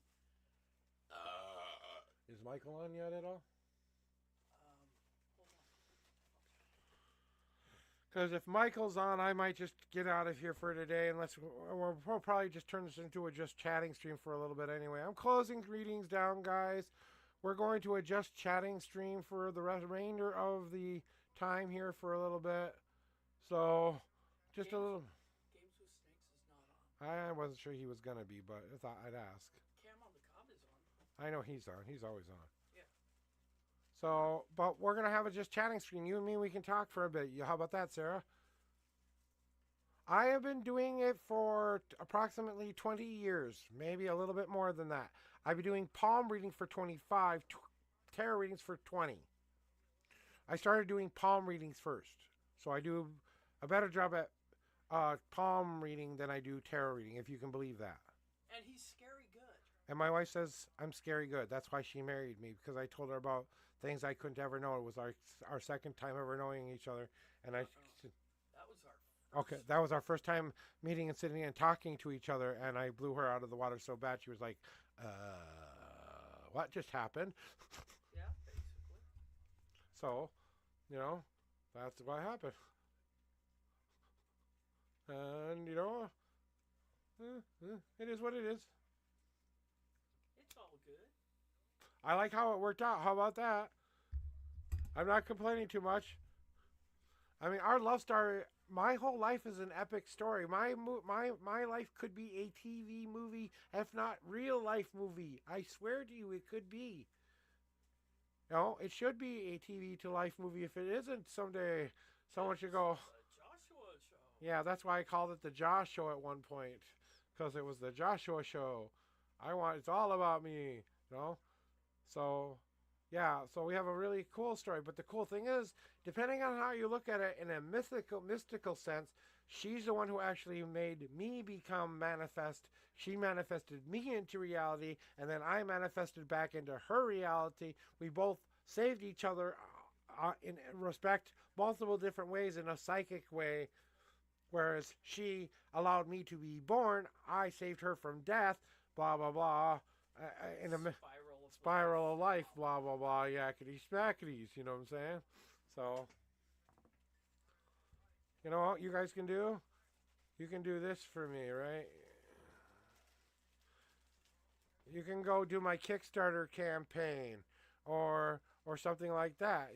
Oh, is Michael on yet at all? hold on. Because if Michael's on, I might just get out of here for today. Unless we'll probably just turn this into a just chatting stream for a little bit anyway. I'm closing greetings down, guys. We're going to a just chatting stream for the remainder of the time here for a little bit. So, just a little. Games with Snakes is not on. I wasn't sure he was gonna be, but I thought I'd ask. Cam on the Cob is on. I know he's on. He's always on. Yeah. So, but we're gonna have a just chatting stream. You and me, we can talk for a bit. How about that, Sarah? I have been doing it for approximately 20 years, maybe a little bit more than that. I've been doing palm readings for 25, tarot readings for 20. I started doing palm readings first. So I do a better job at palm reading than I do tarot reading, if you can believe that. And he's scary good. And my wife says I'm scary good. That's why she married me, because I told her about things I couldn't ever know. It was our second time ever knowing each other, and I. That was our Okay, that was our first time meeting and sitting and talking to each other, and I blew her out of the water so bad she was like, what just happened?" Yeah, basically. So, that's what happened. And, it is what it is. It's all good. I like how it worked out. How about that? I'm not complaining too much. I mean, our love story. My whole life is an epic story. My life could be a TV movie, if not real life movie. I swear to you, it could be. It should be a TV to life movie. If it isn't, someday someone should go. The Joshua Show. Yeah, that's why I called it the Josh Show at one point, because it was the Joshua Show. It's all about me. So, yeah, so we have a really cool story. But the cool thing is, depending on how you look at it in a mystical sense, she's the one who actually made me become manifest. She manifested me into reality, and then I manifested back into her reality. We both saved each other in respect, multiple different ways in a psychic way. Whereas she allowed me to be born, I saved her from death, blah, blah, blah. In a spiral of life, blah, blah, blah, yakety smackities, you know what I'm saying? So, you know what you guys can do? You can do this for me, right? You can go do my Kickstarter campaign or something like that.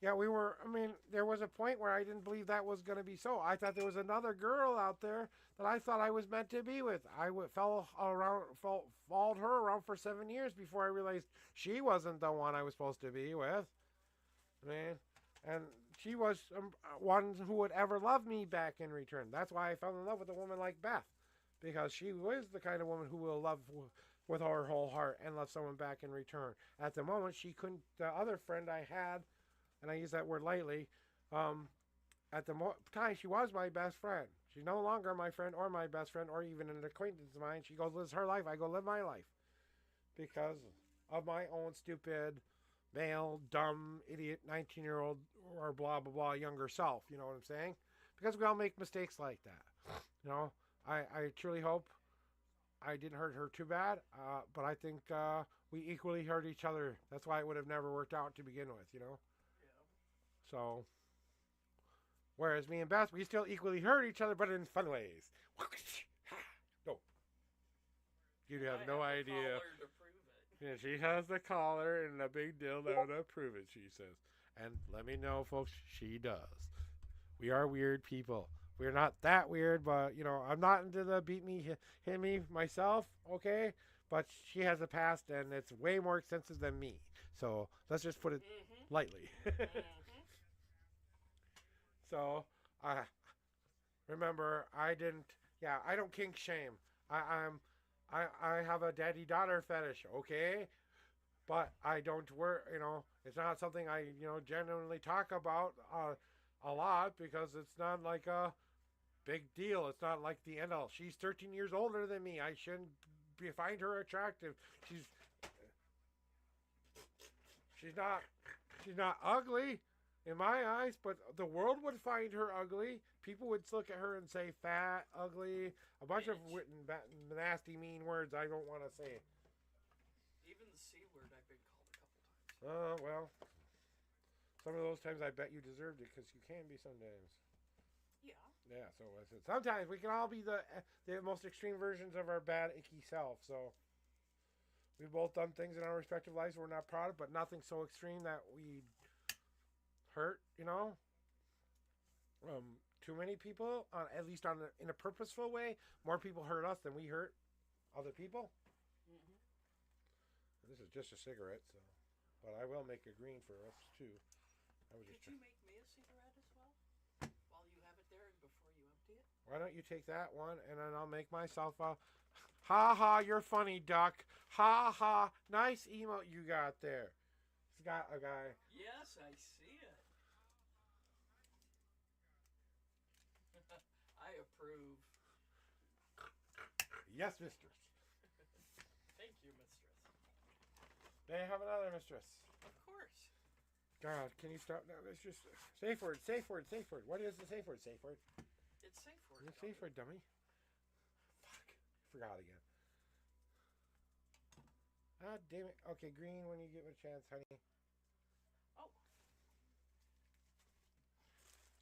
Yeah, there was a point where I didn't believe that was going to be so. I thought there was another girl out there that I thought I was meant to be with. I followed her around for 7 years before I realized she wasn't the one I was supposed to be with. And she was one who would ever love me back in return. That's why I fell in love with a woman like Beth, because she was the kind of woman who will love with her whole heart and love someone back in return. At the moment, she couldn't. The other friend I had, and I use that word lightly, at the time she was my best friend. She's no longer my friend or my best friend or even an acquaintance of mine. She goes, lives her life, I go live my life. Because of my own stupid, male, dumb, idiot, 19-year-old or blah, blah, blah, younger self. You know what I'm saying? Because we all make mistakes like that. I truly hope I didn't hurt her too bad, but I think we equally hurt each other. That's why it would have never worked out to begin with. So, whereas me and Beth, we still equally hurt each other, but in fun ways. No. You have no idea. Yeah, she has the collar and a big dildo to prove it, she says. And let me know, folks, she does. We are weird people. We're not that weird, but, I'm not into the beat me, hit me myself, okay? But she has a past, and it's way more extensive than me. So, let's just put it lightly. So, remember, I don't kink shame. I have a daddy-daughter fetish, okay? But I don't it's not something I, genuinely talk about a lot, because it's not like a big deal. It's not like the end all. She's 13 years older than me. I shouldn't find her attractive. She's not ugly in my eyes, but the world would find her ugly. People would look at her and say fat, ugly, a bunch of nasty, mean words I don't want to say. Even the C word I've been called a couple times. Well, some of those times I bet you deserved it, because you can be sometimes. Yeah. Yeah, so I said, sometimes we can all be the most extreme versions of our bad, icky self. So we've both done things in our respective lives we're not proud of, but nothing so extreme that we hurt, too many people, at least in a purposeful way. More people hurt us than we hurt other people. Mm-hmm. This is just a cigarette, but I will make a green for us too. Could you make me a cigarette as well? Why don't you take that one, and then I'll make myself a... Ha ha, you're funny, duck. Ha ha, nice emote you got there. It's got a guy. Yes, I see it. I approve. Yes, mistress. Thank you, mistress. They have another mistress. Of course. God, can you stop now? Let's just... Safe word, safe word, safe word. What is the safe word? Safe word. It's safe word. It's safe word, dummy. Fuck. Forgot again. Ah, damn it. Okay, green when you get a chance, honey. Oh.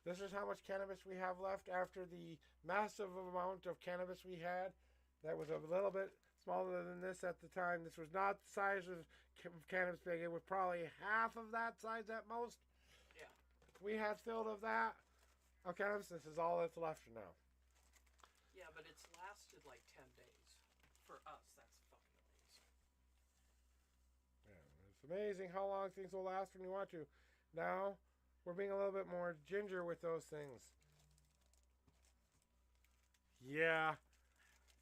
This is how much cannabis we have left after the massive amount of cannabis we had. That was a little bit smaller than this at the time. This was not the size of cannabis bag. It was probably half of that size at most. Yeah. We had filled of that. Of cannabis. This is all that's left now. Yeah, but it's lasted like 10 days. For us, that's fucking amazing. Yeah, it's amazing how long things will last when you want to. Now, we're being a little bit more ginger with those things. Yeah.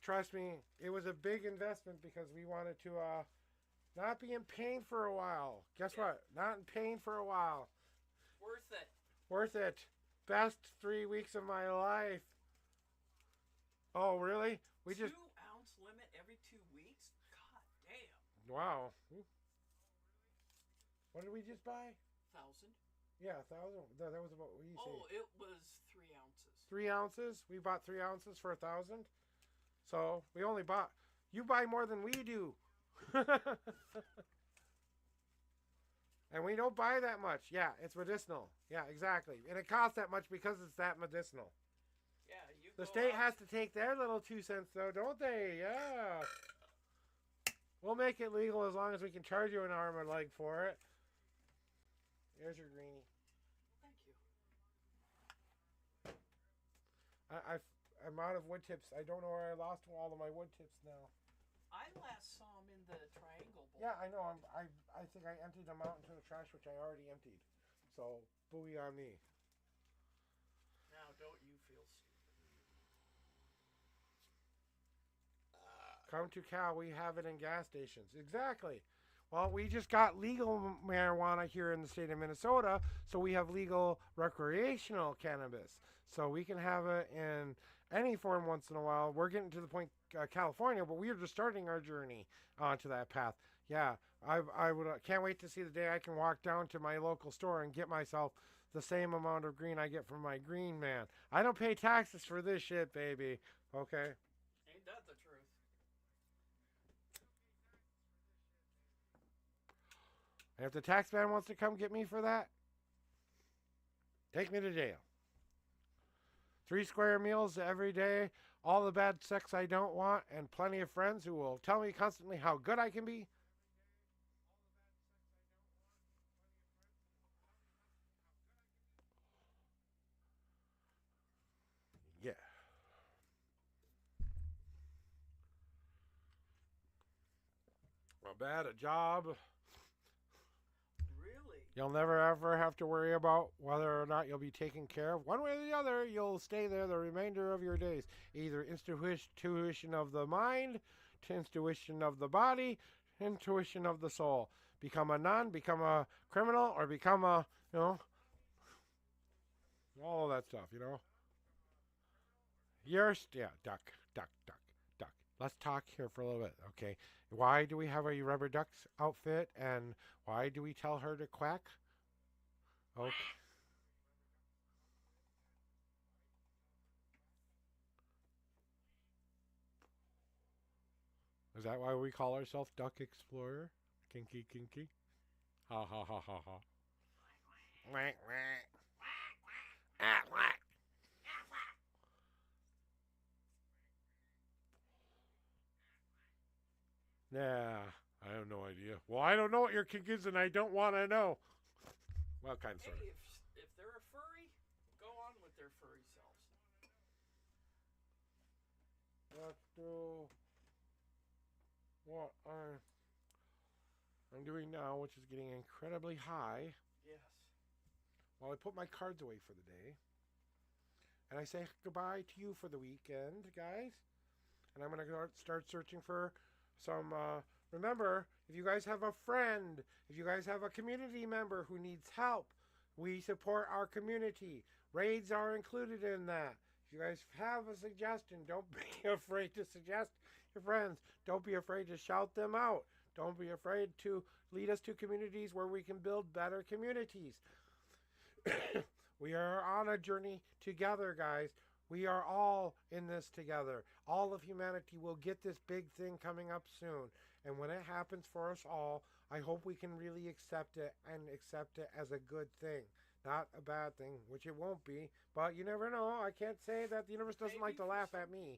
Trust me, it was a big investment because we wanted to not be in pain for a while. Guess what? Not in pain for a while. Worth it. Worth it. Best 3 weeks of my life. Oh, really? We 2 just... ounce limit every 2 weeks? God damn. Wow. What did we just buy? 1,000? Yeah, 1,000. That was about... What do you say? Oh, it was 3 ounces. 3 ounces? We bought 3 ounces for 1,000. So we only bought... You buy more than we do. And we don't buy that much. Yeah, it's medicinal. Yeah, exactly. And it costs that much because it's that medicinal. Yeah, you The go state out- has to take their little 2 cents, though, don't they? Yeah. We'll make it legal as long as we can charge you an arm and leg for it. Here's your greenie. Thank you. I'm out of wood tips. I don't know where I lost all of my wood tips now. I last saw him in the triangle bowl. Yeah, I know. I think I emptied them out into the trash, which I already emptied. So, booey on me. Now, don't you feel stupid. Come to Cal, we have it in gas stations. Exactly. Well, we just got legal marijuana here in the state of Minnesota, so we have legal recreational cannabis. So we can have it in any form once in a while. We're getting to the point, California, but we are just starting our journey onto that path. Yeah, I would can't wait to see the day I can walk down to my local store and get myself the same amount of green I get from my green man. I don't pay taxes for this shit, baby. Okay? Ain't that the truth? And if the tax man wants to come get me for that, take me to jail. 3 square meals every day, all the bad sex I don't want, and plenty of friends who will tell me constantly how good I can be. Yeah. A bad a job. Really? You'll never ever have to worry about whether or not you'll be taken care of. One way or the other, you'll stay there the remainder of your days. Either intuition of the mind, intuition of the body, intuition of the soul. Become a nun, become a criminal, or become a, all of that stuff, Yeah, duck. Let's talk here for a little bit, okay? Why do we have a rubber duck's outfit, and why do we tell her to quack? Okay. Is that why we call ourselves Duck Explorer? Kinky. Ha ha ha ha ha. Quack, quack. Quack. Yeah, I have no idea. Well, I don't know what your kink is, and I don't want to know. Well, kind of, sort of. Hey, if they're a furry, go on with their furry selves. Let's do what I'm doing now, which is getting incredibly high. Yes. While I put my cards away for the day. And I say goodbye to you for the weekend, guys. And I'm going to start searching for some. Remember, if you guys have a friend, if you guys have a community member who needs help, we support our community. Raids are included in that. If you guys have a suggestion, don't be afraid to suggest your friends. Don't be afraid to shout them out. Don't be afraid to lead us to communities where we can build better communities. We are on a journey together, guys. We are all in this together. All of humanity will get this big thing coming up soon. And when it happens for us all, I hope we can really accept it and accept it as a good thing. Not a bad thing, which it won't be. But you never know. I can't say that the universe doesn't like to laugh at me.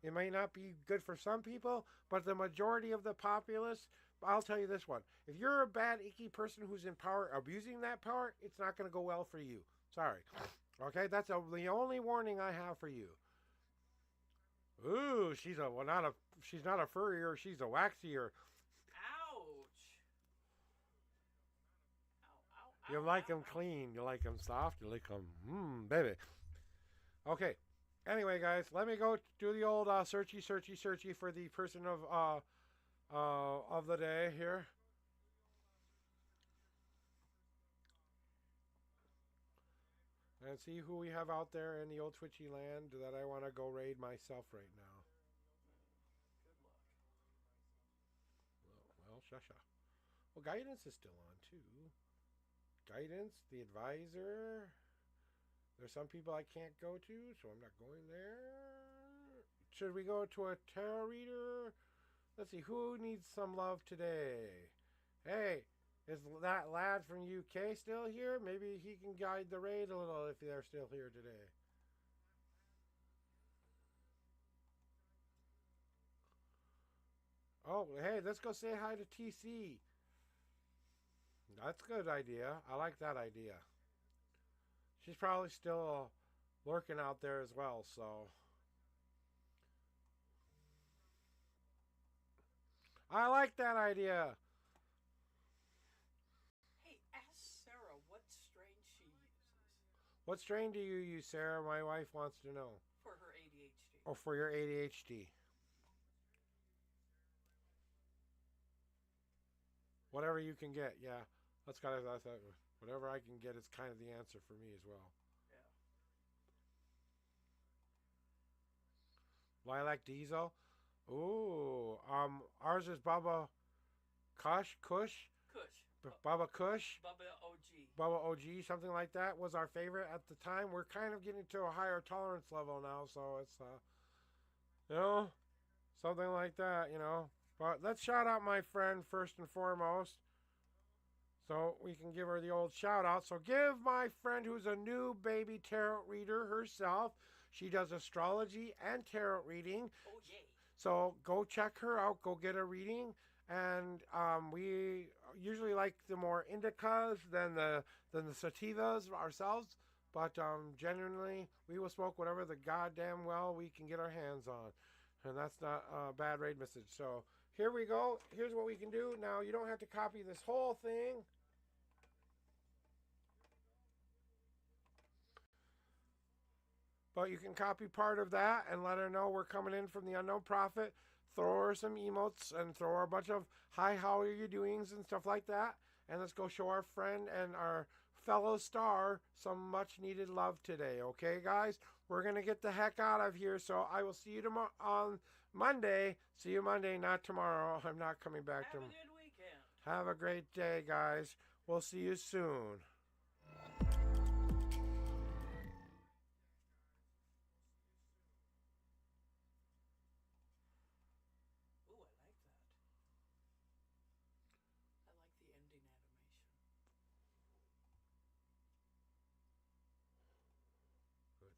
It may not be good for some people, but the majority of the populace, I'll tell you this one. If you're a bad, icky person who's in power, abusing that power, it's not going to go well for you. Sorry. Okay, that's the only warning I have for you. Ooh, she's not a furrier, she's a waxier. Ouch. Ow, ow, ow, You like ow, them ow. clean, you like them soft, you like them, baby. Okay. Anyway, guys, let me go do the old searchy for the person of the day here. And see who we have out there in the old Twitchy land that I want to go raid myself right now. Good luck. Well, shusha. Well, guidance is still on too. Guidance, the advisor. There's some people I can't go to, so I'm not going there. Should we go to a tarot reader? Let's see, who needs some love today? Hey, is that lad from UK still here? Maybe he can guide the raid a little if they're still here today. Oh, hey, let's go say hi to TC. That's a good idea. I like that idea. She's probably still lurking out there as well, so. I like that idea. Hey, ask Sarah what strain she uses What strain do you use, Sarah? My wife wants to know. for her ADHD. Oh, for your ADHD. Whatever you can get, yeah. That's whatever I can get is kind of the answer for me as well. Yeah. Lilac Diesel. Ooh, ours is Baba Kush, Kush. Baba Kush, Bubba OG. Baba OG, something like that was our favorite at the time. We're kind of getting to a higher tolerance level now, so it's you know, something like that, you know. But let's shout out my friend first and foremost. So we can give her the old shout out. So give my friend who's a new baby tarot reader herself. She does astrology and tarot reading. Oh, yay. So go check her out. Go get a reading. And we usually like the more indicas than the sativas ourselves. But genuinely, we will smoke whatever the goddamn well we can get our hands on. And that's not a bad raid message. So here we go. Here's what we can do. Now, you don't have to copy this whole thing. But you can copy part of that and let her know we're coming in from the Unknown Prophet. Throw her some emotes and throw her a bunch of hi, how are you doings and stuff like that. And let's go show our friend and our fellow star some much needed love today. Okay, guys? We're going to get the heck out of here. So I will see you tomorrow on Monday. See you Monday, not tomorrow. I'm not coming back Have tomorrow. a good weekend. Have a great day, guys. We'll see you soon. Ooh, I like that. I like the ending animation. Good.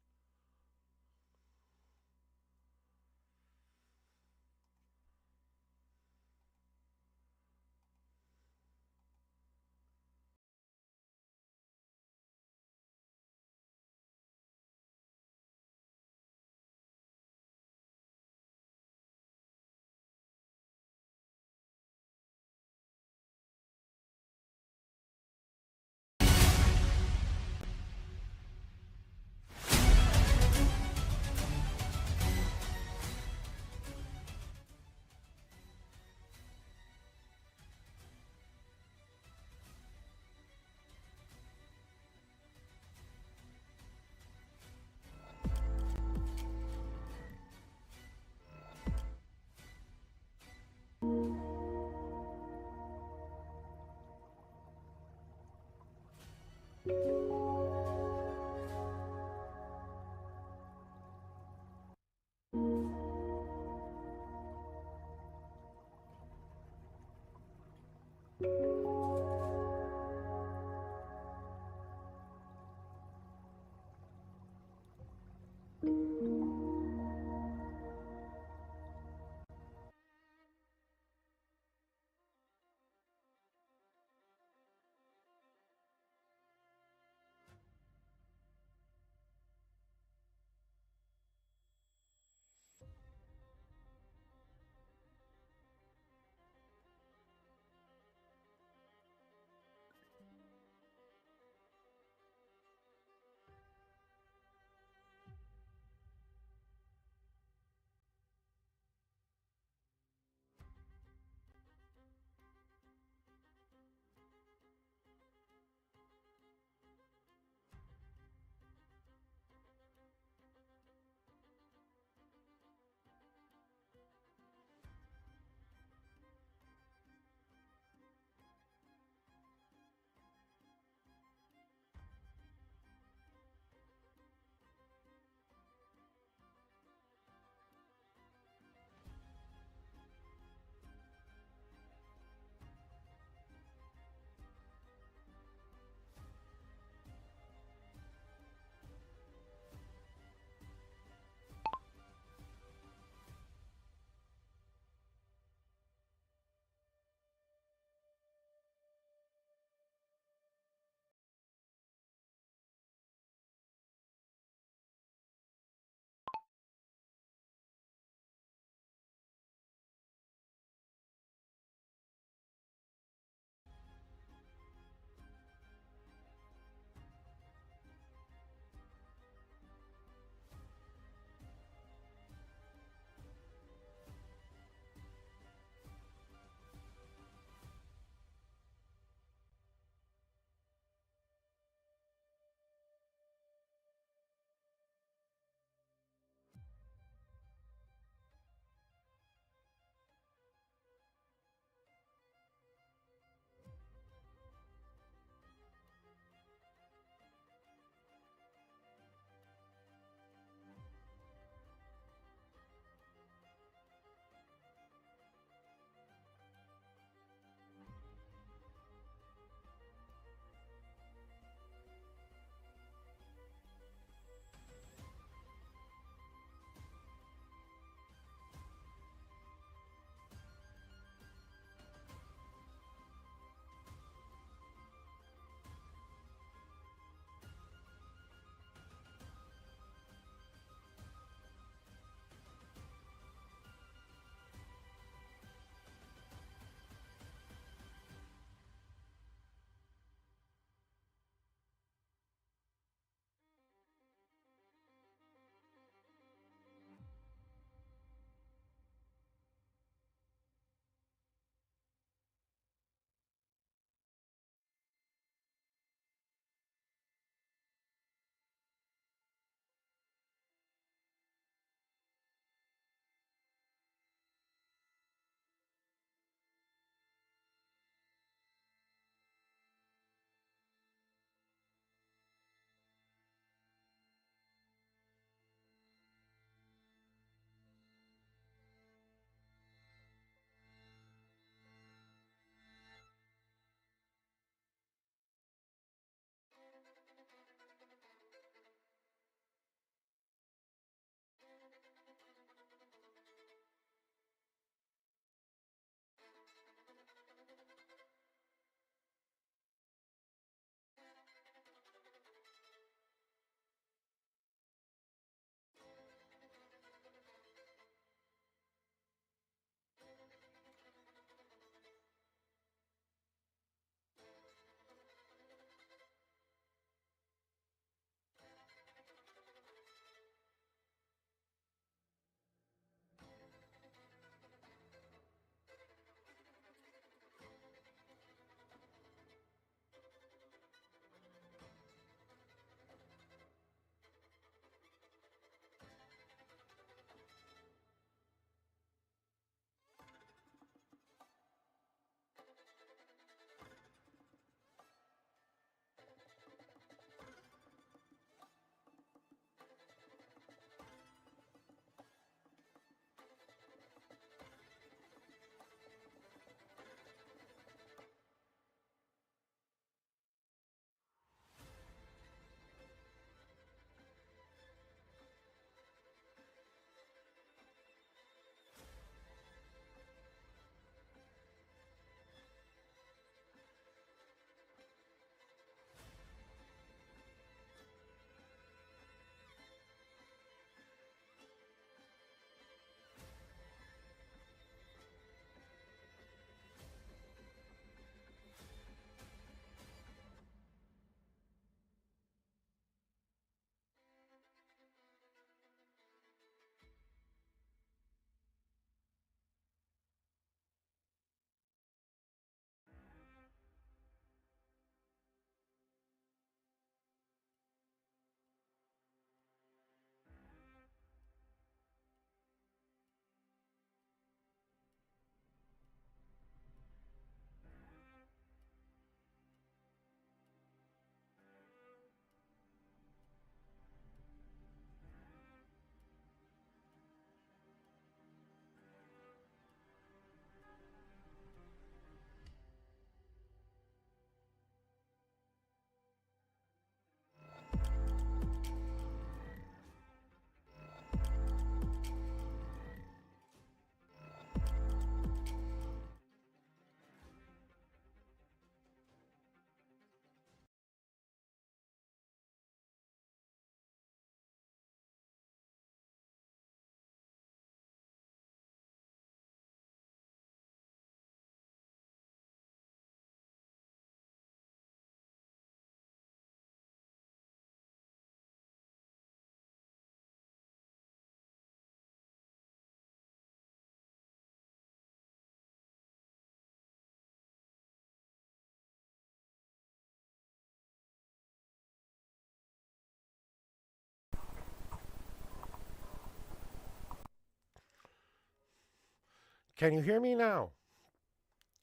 Can you hear me now?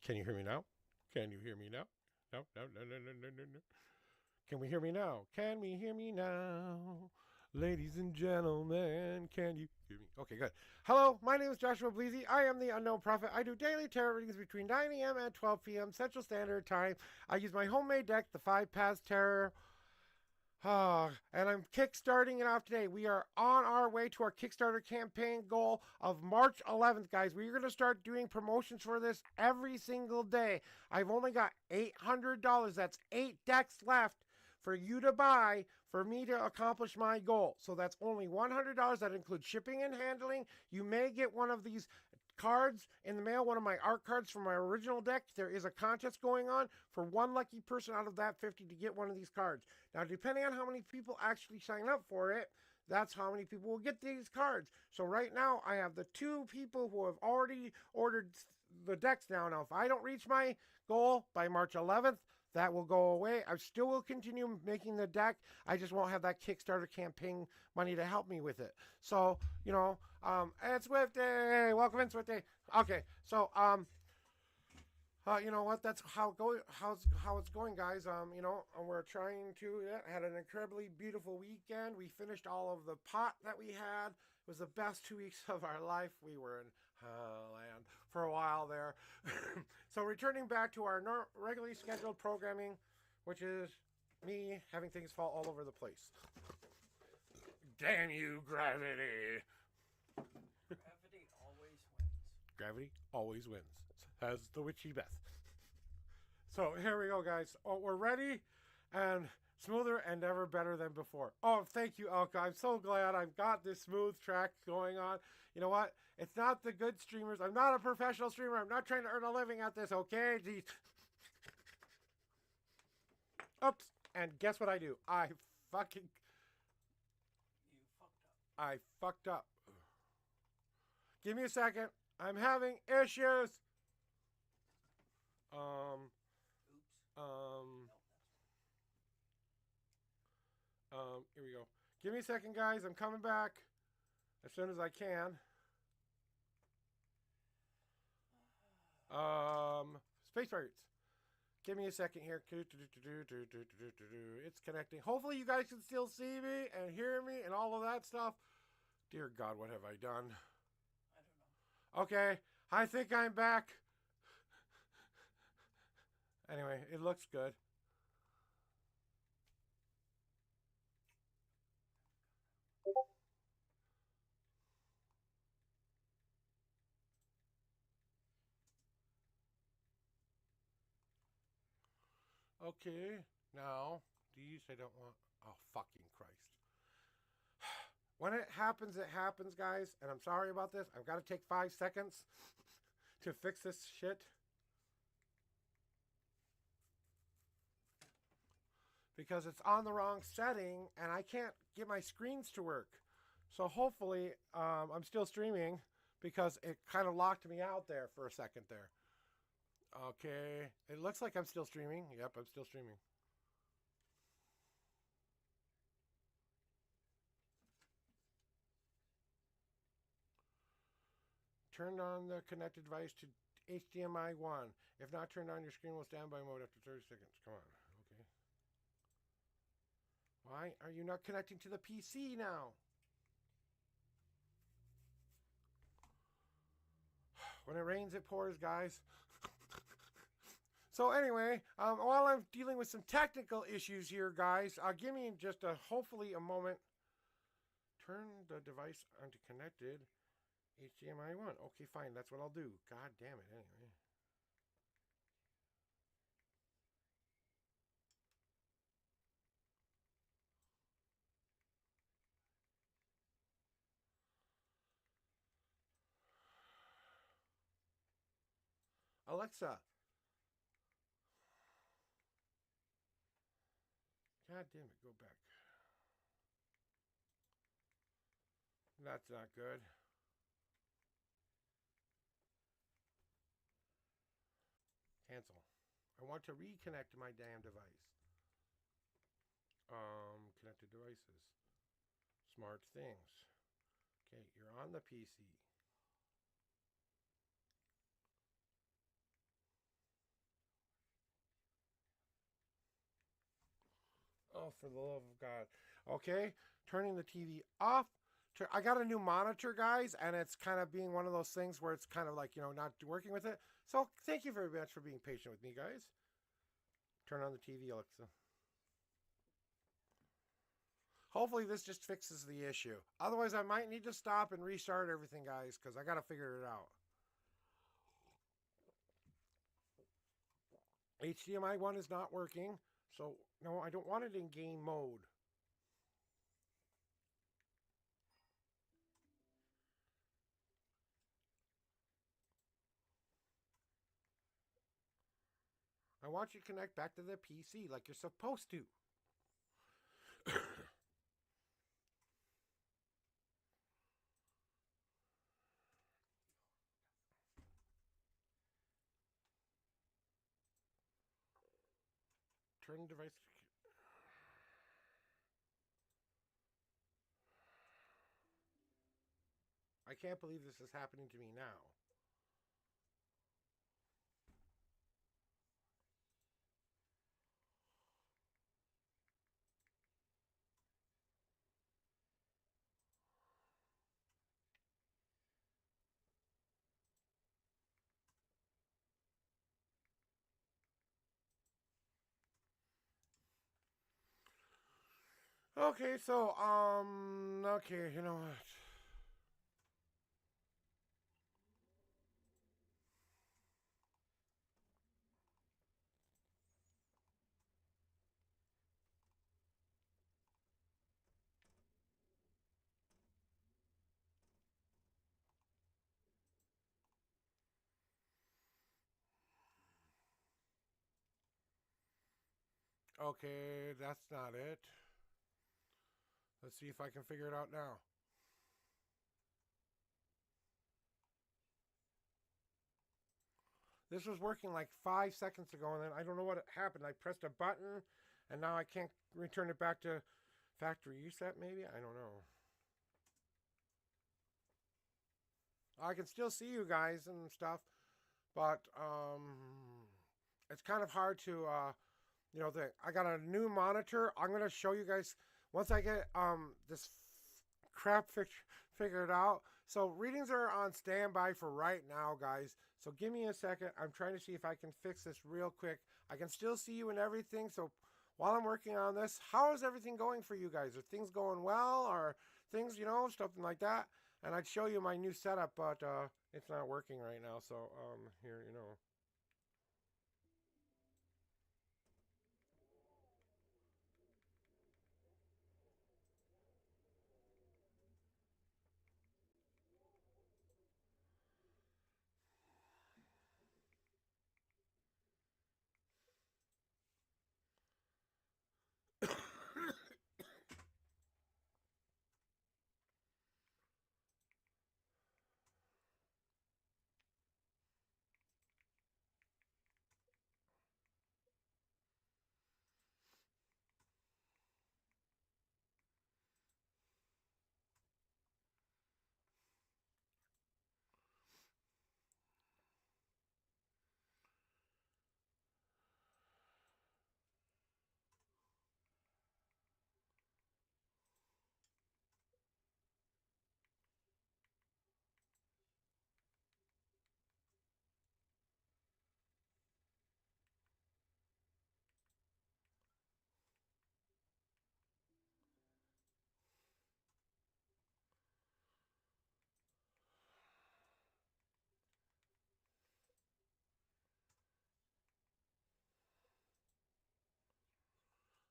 Can you hear me now? Can you hear me now? No, no, no, no, no, no, no, no. Can we hear me now? Can we hear me now? Ladies and gentlemen, can you hear me? Okay, good. Hello, my name is Joshua Bleasy. I am the Unknown Prophet. I do daily tarot readings between 9 a.m. and 12 p.m. Central Standard Time. I use my homemade deck, the 5 Paths Tarot. And I'm kickstarting it off today. We are on our way to our Kickstarter campaign goal of March 11th, guys. We're going to start doing promotions for this every single day. I've only got $800. That's 8 decks left for you to buy for me to accomplish my goal. So that's only $100. That includes shipping and handling. You may get one of these cards in the mail, one of my art cards from my original deck. There is a contest going on for one lucky person out of that 50 to get one of these cards. Now, depending on how many people actually sign up for it, that's how many people will get these cards. So right now, I have the 2 people who have already ordered the decks now. Now, if I don't reach my goal by March 11th, that will go away. I still will continue making the deck. I just won't have that Kickstarter campaign money to help me with it. So, and Swifty, welcome in, Swifty. Okay, so, you know what? That's how it's going, guys. We're trying to. Yeah, had an incredibly beautiful weekend. We finished all of the pot that we had. It was the best 2 weeks of our life. We were in land for a while there. So returning back to our regularly scheduled programming, which is me having things fall all over the place. Damn you, gravity! Gravity always wins. Gravity always wins, says the witchy Beth. So here we go, guys. Oh, we're ready and smoother and ever better than before. Oh, thank you, Elka. I'm so glad I've got this smooth track going on. You know what? It's not the good streamers. I'm not a professional streamer. I'm not trying to earn a living at this, okay? Jeez. Oops. And guess what I do? You fucked up. I fucked up. Give me a second. I'm having issues. Oops. Here we go. Give me a second, guys. I'm coming back as soon as I can. Space Pirates. Give me a second here. It's connecting. Hopefully you guys can still see me and hear me and all of that stuff. Dear God, what have I done? I don't know. Okay, I think I'm back. Anyway, it looks good. Okay, now, these I don't want. Oh, fucking Christ. When it happens, guys. And I'm sorry about this. I've got to take 5 seconds to fix this shit. Because it's on the wrong setting and I can't get my screens to work. So hopefully I'm still streaming because it kind of locked me out there for a second there. Okay. It looks like I'm still streaming. Yep, I'm still streaming. Turn on the connected device to HDMI 1. If not turned on, your screen will standby mode after 30 seconds. Come on. Okay. Why are you not connecting to the PC now? When it rains, it pours, guys. So anyway, while I'm dealing with some technical issues here, guys, give me just hopefully a moment. Turn the device onto connected HDMI 1. Okay, fine. That's what I'll do. God damn it. Anyway. Alexa. God damn it. Go back. That's not good. Cancel. I want to reconnect my damn device. Connected devices. Smart things. Okay, you're on the PC. Oh, for the love of God. Okay, turning the TV off. I got a new monitor, guys, and it's kind of being one of those things where it's kind of like, not working with it. So thank you very much for being patient with me, guys. Turn on the TV, Alexa. Hopefully this just fixes the issue. Otherwise, I might need to stop and restart everything, guys, because I got to figure it out. HDMI 1 is not working, so no, I don't want it in game mode. I want you to connect back to the PC like you're supposed to. Turn device. I can't believe this is happening to me now. Okay, so, okay, you know what? Okay, that's not it. Let's see if I can figure it out now. This was working like 5 seconds ago, and then I don't know what happened. I pressed a button, and now I can't return it back to factory reset, maybe? I don't know. I can still see you guys and stuff, but it's kind of hard to I got a new monitor. I'm gonna show you guys once I get this crap figured out. So readings are on standby for right now, guys. So give me a second. I'm trying to see if I can fix this real quick. I can still see you and everything. So while I'm working on this, how is everything going for you guys? Are things going well, or things, something like that? And I'd show you my new setup, but it's not working right now. So here.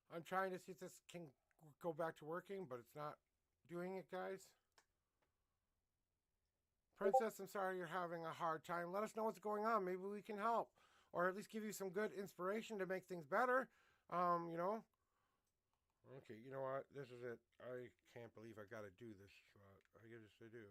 I'm trying to see if this can go back to working, but it's not doing it, guys. Princess, I'm sorry you're having a hard time. Let us know what's going on. Maybe we can help, or at least give you some good inspiration to make things better. Um, you know. Okay, you know what? This is it. I can't believe I got to do this, but I guess I do.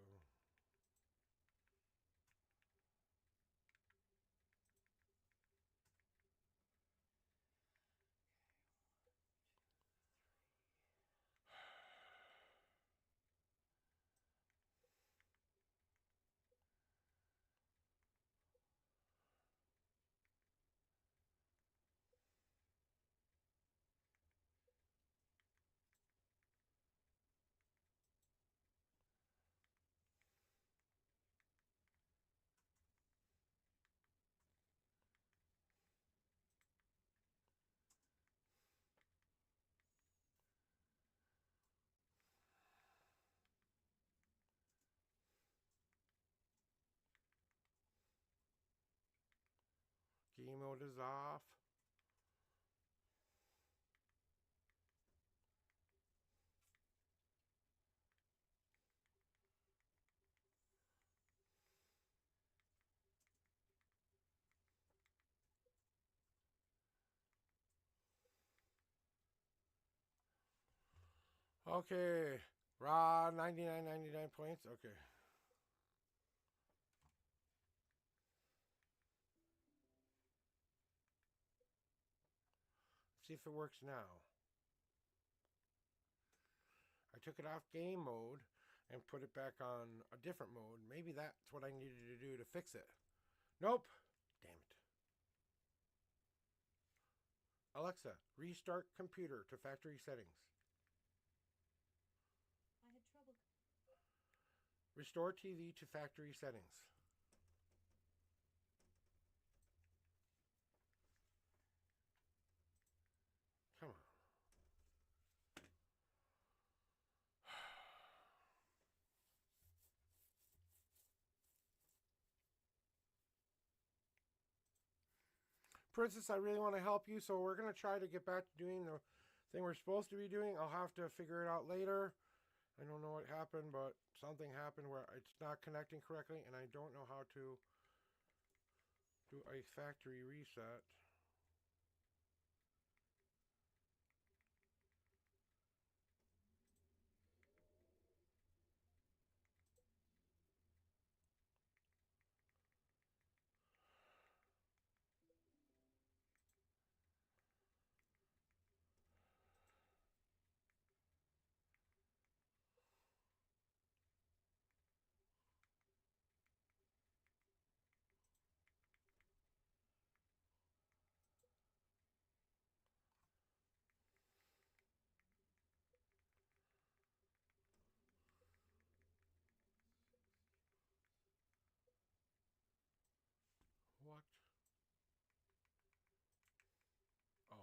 game mode is off. Okay, raw 99.99 points. Okay. See if it works now. I took it off game mode and put it back on a different mode. Maybe that's what I needed to do to fix it. Nope. Damn it. Alexa, restart computer to factory settings. I had trouble. Restore TV to factory settings. Come on. Princess, I really want to help you, so we're going to try to get back to doing the thing we're supposed to be doing. I'll have to figure it out later. I don't know what happened, but something happened where it's not connecting correctly, and I don't know how to do a factory reset. What? Oh.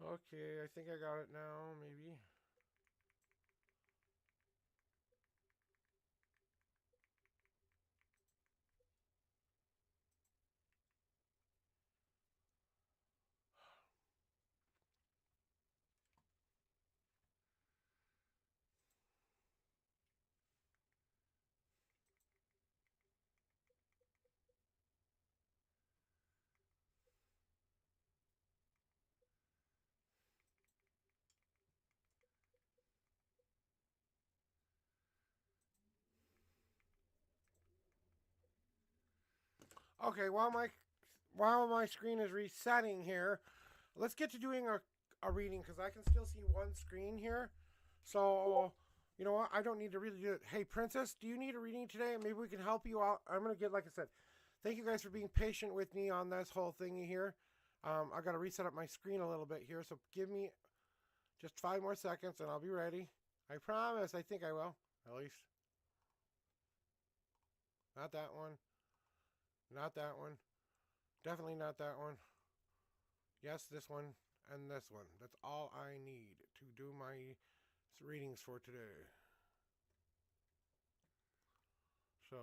Okay, I think I got it now, maybe. Okay, while my screen is resetting here, let's get to doing a reading because I can still see one screen here. So, you know what? I don't need to really do it. Hey, Princess, do you need a reading today? Maybe we can help you out. I'm going to get, like I said, thank you guys for being patient with me on this whole thingy here. I got to reset up my screen a little bit here, so give me just 5 more seconds and I'll be ready. I promise. I think I will, at least. Not that one. Not that one. Definitely not that one. Yes, this one and this one. That's all I need to do my readings for today. So,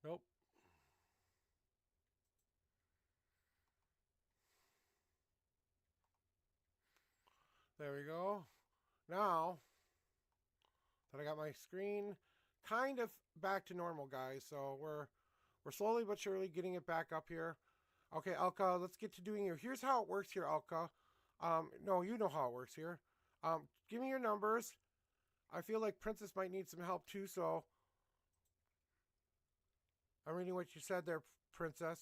nope. There we go. Now that I got my screen kind of back to normal, guys. So we're slowly but surely getting it back up here. Okay, Alka, let's get to doing your. Here's how it works here, Alka. No, you know how it works here. Give me your numbers. I feel like Princess might need some help too, so I'm reading what you said there, Princess.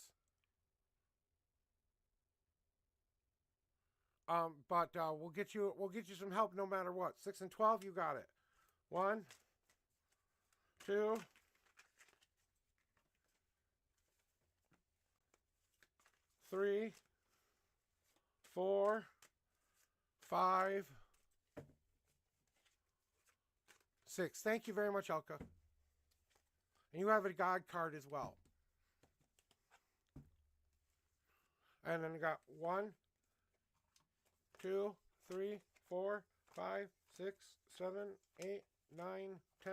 But we'll get you some help no matter what. 6 and 12, you got it. 1, 2, 3, 4, 5, 6. Thank you very much, Elka. And you have a God card as well. And then we got 1, 2, 3, 4, 5, 6, 7, 8, 9, 10,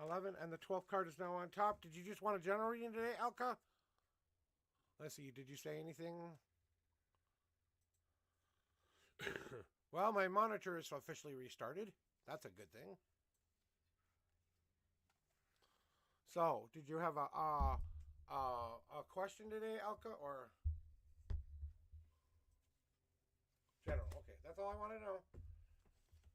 11. And the 12th card is now on top. Did you just want a general reading today, Elka? Let's see. Did you say anything? Well, my monitor is officially restarted. That's a good thing. So, did you have a question today, Elka, or general? Okay, that's all I want to know.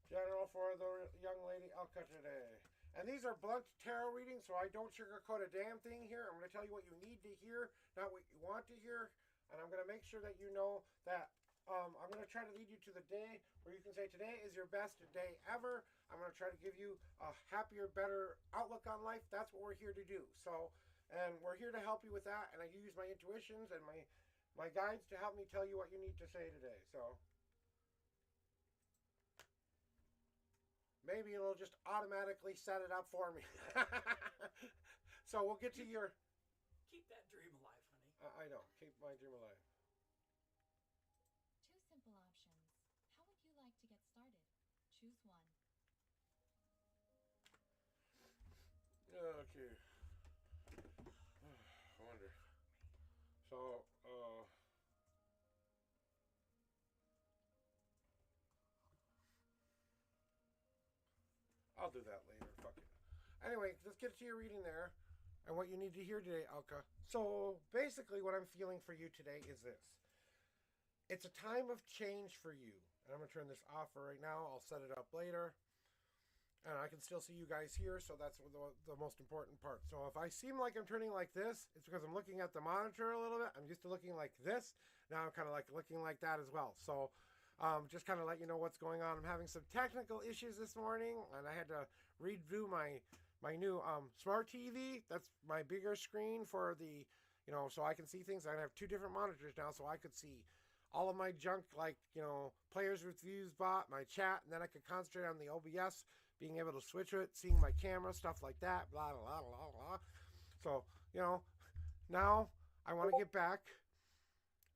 General for the young lady Elka today. And these are blunt tarot readings, so I don't sugarcoat a damn thing here. I'm going to tell you what you need to hear, not what you want to hear. And I'm going to make sure that you know that I'm going to try to lead you to the day where you can say today is your best day ever. I'm going to try to give you a happier, better outlook on life. That's what we're here to do. So, and we're here to help you with that. And I use my intuitions and my guides to help me tell you what you need to say today. So maybe it'll just automatically set it up for me. So we'll get to your... Keep that dream alive, honey. I know. Keep my dream alive. 2 simple options. How would you like to get started? Choose one. Okay. I wonder. So, I'll do that later. Fuck it. Anyway, let's get to your reading there and what you need to hear today, Elka. So, basically, what I'm feeling for you today is this. It's a time of change for you. And I'm going to turn this off for right now. I'll set it up later. And I can still see you guys here, so that's the most important part. So if I seem like I'm turning like this, it's because I'm looking at the monitor a little bit. I'm used to looking like this. Now I'm kind of like looking like that as well. So just kind of let you know what's going on. I'm having some technical issues this morning, and I had to redo my new smart TV. That's my bigger screen for the, so I can see things. I have 2 different monitors now, so I could see all of my junk, like, players with views bot, my chat, and then I could concentrate on the OBS, being able to switch it, seeing my camera, stuff like that, blah, blah, blah, blah, blah. So, now I want to get back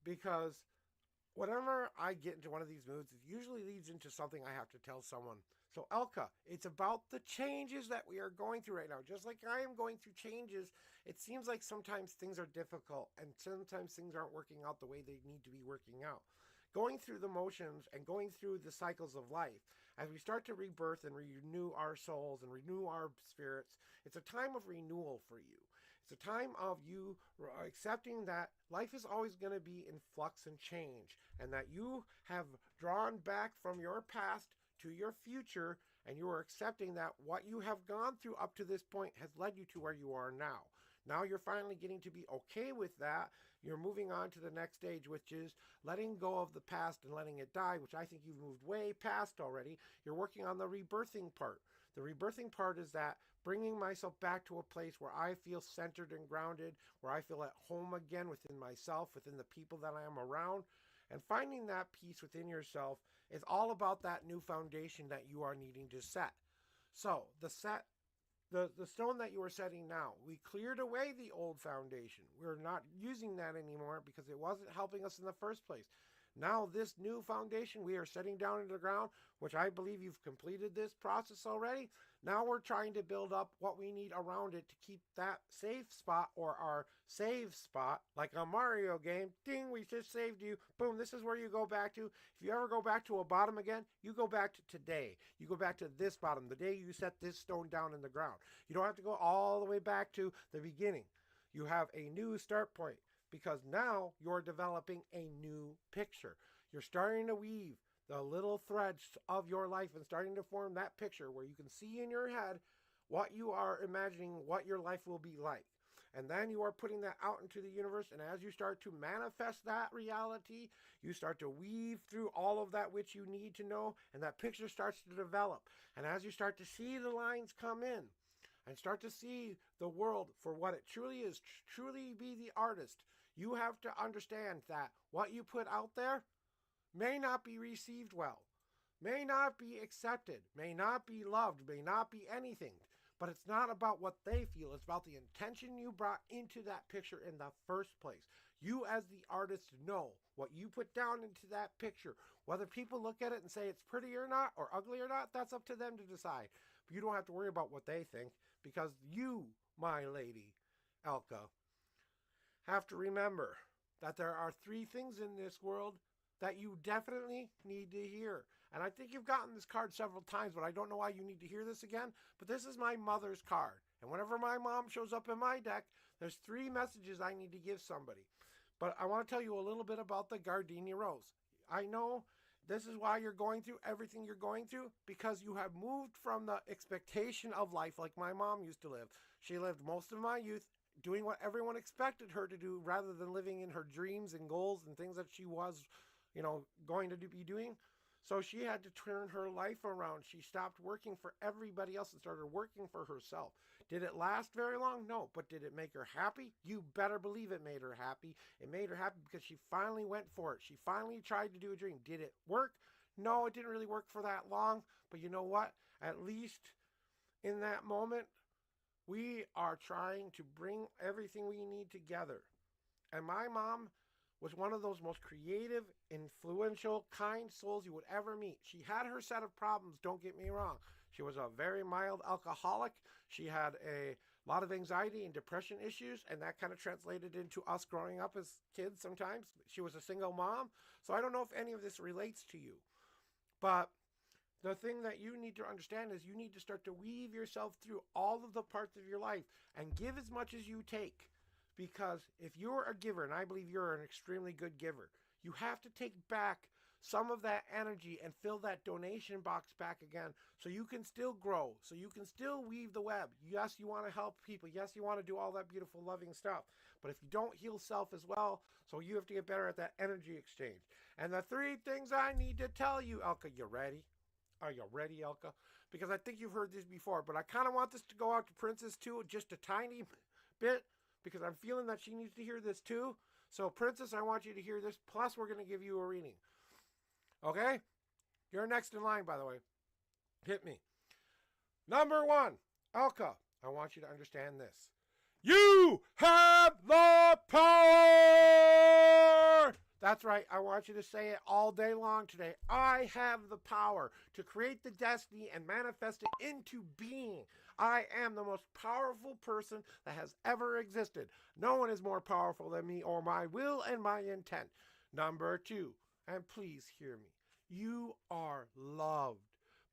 because whenever I get into one of these moods, it usually leads into something I have to tell someone. So, Elka, it's about the changes that we are going through right now. Just like I am going through changes, it seems like sometimes things are difficult and sometimes things aren't working out the way they need to be working out. Going through the motions and going through the cycles of life, as we start to rebirth and renew our souls and renew our spirits, it's a time of renewal for you. It's a time of you accepting that life is always going to be in flux and change, and that you have drawn back from your past to your future, and you are accepting that what you have gone through up to this point has led you to where you are now. Now you're finally getting to be okay with that. You're moving on to the next stage, which is letting go of the past and letting it die, which I think you've moved way past already. You're working on the rebirthing part. The rebirthing part is that bringing myself back to a place where I feel centered and grounded, where I feel at home again within myself, within the people that I am around. And finding that peace within yourself is all about that new foundation that you are needing to set. So the stone that you are setting now, we cleared away the old foundation. We're not using that anymore because it wasn't helping us in the first place. Now this new foundation we are setting down into the ground, which I believe you've completed this process already. Now we're trying to build up what we need around it to keep that safe spot, or our save spot, like a Mario game. Ding, we just saved you. Boom, this is where you go back to. If you ever go back to a bottom again, you go back to today. You go back to this bottom, the day you set this stone down in the ground. You don't have to go all the way back to the beginning. You have a new start point, because now you're developing a new picture. You're starting to weave the little threads of your life and starting to form that picture where you can see in your head what you are imagining what your life will be like. And then you are putting that out into the universe, and as you start to manifest that reality, you start to weave through all of that which you need to know, and that picture starts to develop. And as you start to see the lines come in, and start to see the world for what it truly is, truly be the artist, you have to understand that what you put out there, may not be received well, may not be accepted, may not be loved, may not be anything. But it's not about what they feel. It's about the intention you brought into that picture in the first place. You, as the artist, know what you put down into that picture. Whether people look at it and say it's pretty or not, or ugly or not, that's up to them to decide. But you don't have to worry about what they think, because you, my lady, Elka, have to remember that there are three things in this world that you definitely need to hear. And I think you've gotten this card several times, but I don't know why you need to hear this again. But this is my mother's card. And whenever my mom shows up in my deck, there's three messages I need to give somebody. But I want to tell you a little bit about the Gardenia Rose. I know this is why you're going through everything you're going through, because you have moved from the expectation of life like my mom used to live. She lived most of my youth doing what everyone expected her to do rather than living in her dreams and goals and things that she was, going to be doing. So she had to turn her life around. She stopped working for everybody else and started working for herself. Did it last very long? No. But did it make her happy? You better believe it made her happy. It made her happy because she finally went for it. She finally tried to do a dream. Did it work? No, it didn't really work for that long. But you know what? At least in that moment, we are trying to bring everything we need together. And my mom was one of those most creative, influential, kind souls you would ever meet. She had her set of problems, don't get me wrong. She was a very mild alcoholic. She had a lot of anxiety and depression issues, and that kind of translated into us growing up as kids sometimes. She was a single mom, so I don't know if any of this relates to you. But the thing that you need to understand is you need to start to weave yourself through all of the parts of your life and give as much as you take. Because if you're a giver, and I believe you're an extremely good giver, you have to take back some of that energy and fill that donation box back again so you can still grow, so you can still weave the web. Yes, you want to help people. Yes, you want to do all that beautiful, loving stuff. But if you don't heal self as well, so you have to get better at that energy exchange. And the three things I need to tell you, Elka, you ready? Are you ready, Elka? Because I think you've heard this before, but I kind of want this to go out to Princess too, just a tiny bit, because I'm feeling that she needs to hear this too. So, Princess, I want you to hear this. Plus, we're going to give you a reading. Okay? You're next in line, by the way. Hit me. Number one, Elka, I want you to understand this. You have the power! That's right. I want you to say it all day long today. I have the power to create the destiny and manifest it into being. I am the most powerful person that has ever existed. No one is more powerful than me or my will and my intent. Number two, and please hear me, you are loved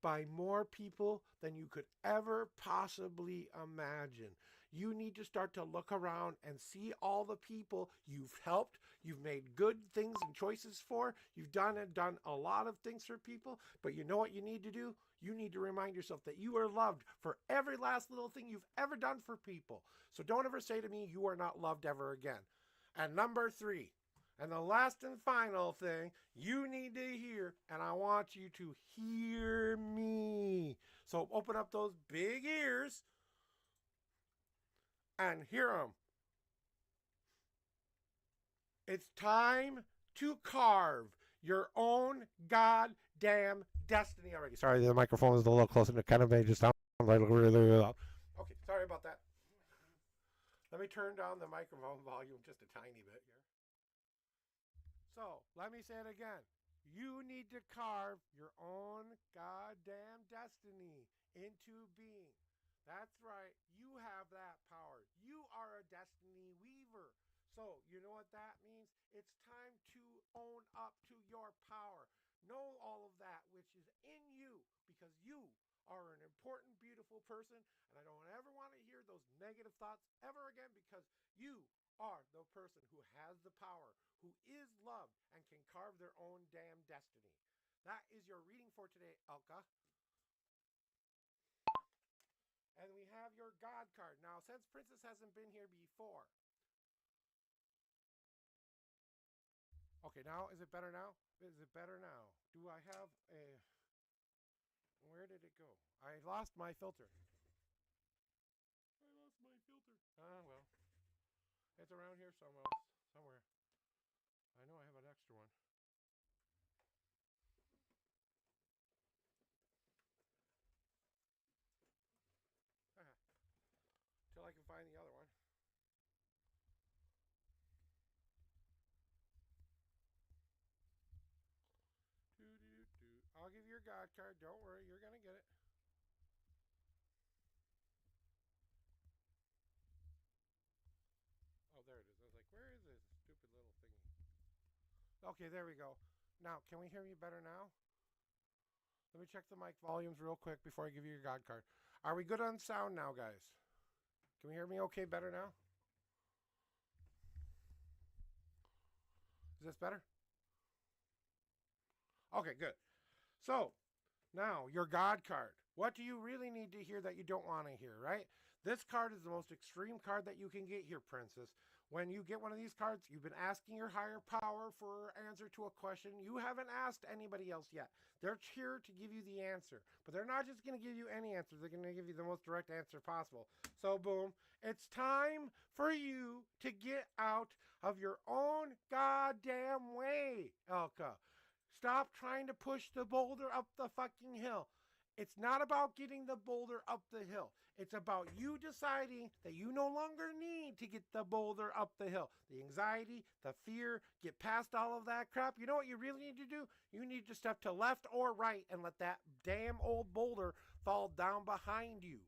by more people than you could ever possibly imagine. You need to start to look around and see all the people you've helped, you've made good things and choices for, you've done a lot of things for people, but you know what you need to do? You need to remind yourself that you are loved for every last little thing you've ever done for people. So don't ever say to me, you are not loved ever again. And number three, and the last and final thing you need to hear, and I want you to hear me. So open up those big ears and hear them. It's time to carve your own goddamn destiny already. Sorry, the microphone is a little closer. It kind of made it sound like really loud. Okay, sorry about that. Let me turn down the microphone volume just a tiny bit here. So, let me say it again. You need to carve your own goddamn destiny into being. That's right. You have that power. You are a destiny weaver. So, you know what that means? It's time to own up to your power. Know all of that which is in you, because you are an important, beautiful person. And I don't ever want to hear those negative thoughts ever again, because you are the person who has the power, who is loved, and can carve their own damn destiny. That is your reading for today, Elka. And we have your God card. Now, since Princess hasn't been here before. Okay, now, is it better now? Is it better now? Do I have a... Where did it go? I lost my filter. I lost my filter. Ah, well. It's around here somewhere. I know I have an extra one. your God card. Don't worry, you're going to get it. Oh, there it is. I was like, where is this stupid little thingy? Okay, there we go. Now, can we hear you better now? Let me check the mic volumes real quick before I give you your God card. Are we good on sound now, guys? Can we hear me okay better now? Is this better? Okay, good. So, now, your God card. What do you really need to hear that you don't want to hear, right? This card is the most extreme card that you can get here, Princess. When you get one of these cards, you've been asking your higher power for an answer to a question. You haven't asked anybody else yet. They're here to give you the answer. But they're not just going to give you any answer. They're going to give you the most direct answer possible. So, boom. It's time for you to get out of your own goddamn way, Elka. Stop trying to push the boulder up the fucking hill. It's not about getting the boulder up the hill. It's about you deciding that you no longer need to get the boulder up the hill. The anxiety, the fear, get past all of that crap. You know what you really need to do? You need to step to left or right and let that damn old boulder fall down behind you.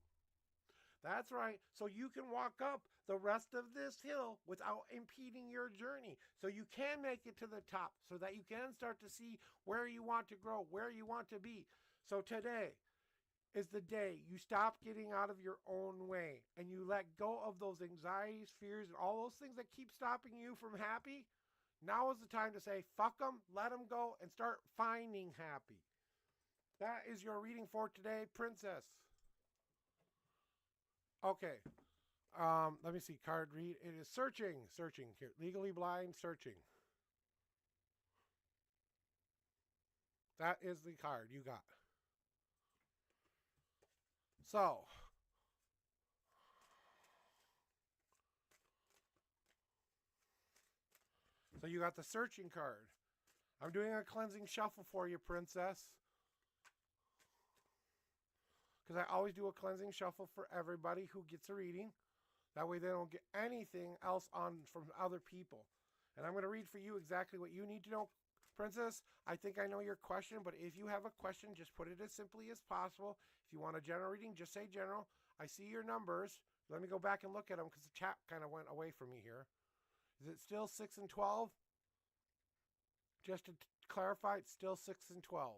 That's right. So you can walk up the rest of this hill without impeding your journey. So you can make it to the top so that you can start to see where you want to grow, where you want to be. So today is the day you stop getting out of your own way and you let go of those anxieties, fears, and all those things that keep stopping you from happy. Now is the time to say, fuck them, let them go, and start finding happy. That is your reading for today, Princess. Okay. Let me see. Card read. It is searching. Searching. Here. Legally blind. Searching. That is the card you got. So. So you got the searching card. I'm doing a cleansing shuffle for you, Princess. Because I always do a cleansing shuffle for everybody who gets a reading. That way they don't get anything else on from other people. And I'm going to read for you exactly what you need to know. Princess, I think I know your question, but if you have a question, just put it as simply as possible. If you want a general reading, just say general. I see your numbers. Let me go back and look at them because the chat kind of went away from me here. Is it still 6 and 12? Just to clarify, it's still 6 and 12.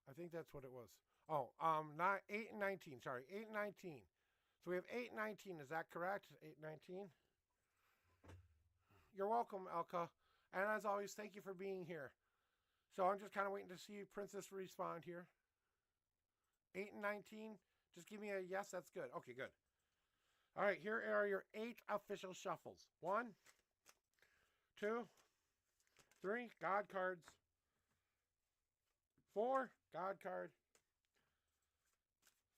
I think that's what it was. Oh, not 8 and 19. Sorry, 8 and 19. So we have 8 and 19. Is that correct? 8 and 19. You're welcome, Elka. And as always, thank you for being here. So I'm just kind of waiting to see Princess respond here. 8 and 19. Just give me a yes. That's good. Okay, good. All right, here are your 8 official shuffles. 1, 2, 3, God cards. 4, God card.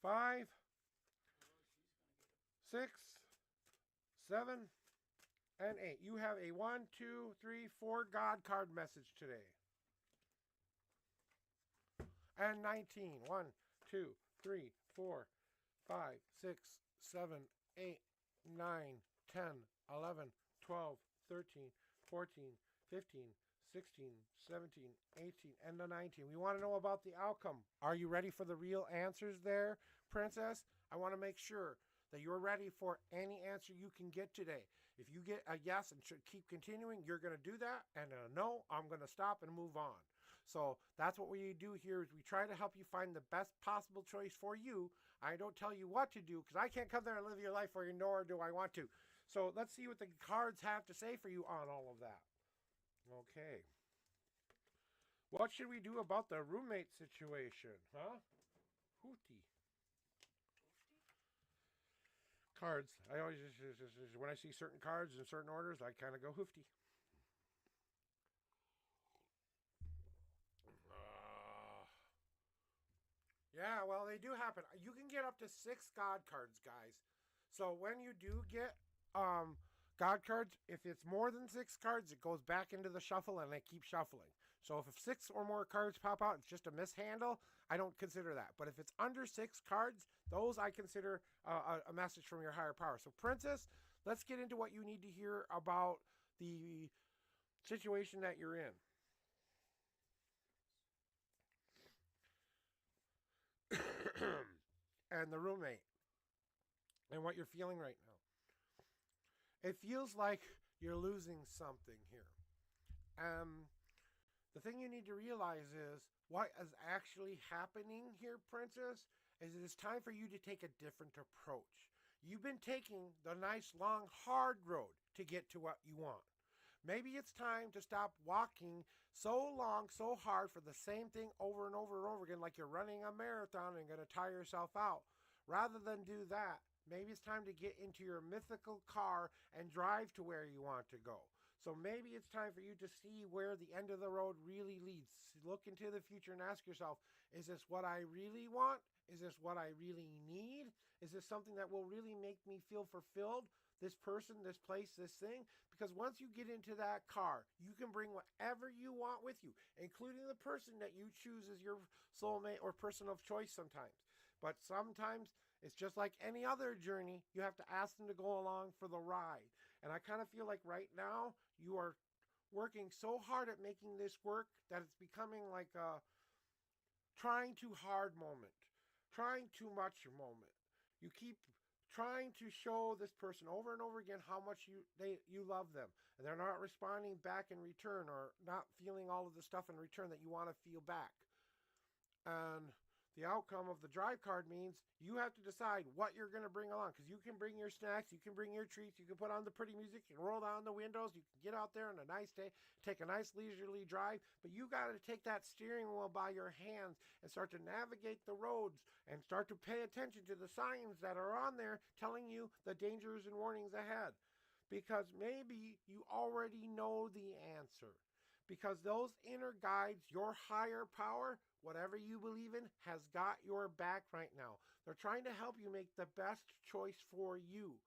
5, 6, 7, and 8. You have a 1, 2, 3, 4 God card message today. And 19. 1, 2, 3, 4, 5, 6, 7, 8, 9, 10, 11, 12, 13, 14, 15, 16, 17, 18, and the 19. We want to know about the outcome. Are you ready for the real answers there, Princess? I want to make sure that you're ready for any answer you can get today. If you get a yes and should keep continuing, you're going to do that. And a no, I'm going to stop and move on. So that's what we do here is we try to help you find the best possible choice for you. I don't tell you what to do because I can't come there and live your life for you, nor do I want to. So let's see what the cards have to say for you on all of that. Okay. What should we do about the roommate situation, huh? Hootie. Cards. I always just when I see certain cards in certain orders, I kind of go hoofty. Yeah, well, they do happen. You can get up to 6 God cards, guys. So when you do get God cards, if it's more than 6 cards, it goes back into the shuffle and they keep shuffling. So if 6 or more cards pop out, it's just a mishandle. I don't consider that. But if it's under 6 cards, those I consider a message from your higher power. So Princess, let's get into what you need to hear about the situation that you're in. and the roommate and what you're feeling right now. It feels like you're losing something here. The thing you need to realize is what is actually happening here, Princess, is it is time for you to take a different approach. You've been taking the nice, long, hard road to get to what you want. Maybe it's time to stop walking so long, so hard for the same thing over and over and over again, like you're running a marathon and going to tire yourself out. Rather than do that, maybe it's time to get into your mythical car and drive to where you want to go. So maybe it's time for you to see where the end of the road really leads. Look into the future and ask yourself, is this what I really want? Is this what I really need? Is this something that will really make me feel fulfilled? This person, this place, this thing? Because once you get into that car, you can bring whatever you want with you, including the person that you choose as your soulmate or person of choice sometimes. But sometimes it's just like any other journey. You have to ask them to go along for the ride. And I kind of feel like right now you are working so hard at making this work that it's becoming like a trying too hard moment, trying too much moment. You keep trying to show this person over and over again how much you love them, and they're not responding back in return, or not feeling all of the stuff in return that you want to feel back. And the outcome of the drive card means you have to decide what you're going to bring along, because you can bring your snacks, you can bring your treats, you can put on the pretty music, you can roll down the windows, you can get out there on a nice day, take a nice leisurely drive, but you got to take that steering wheel by your hands and start to navigate the roads and start to pay attention to the signs that are on there telling you the dangers and warnings ahead, because maybe you already know the answer. Because those inner guides, your higher power, whatever you believe in, has got your back right now. They're trying to help you make the best choice for you.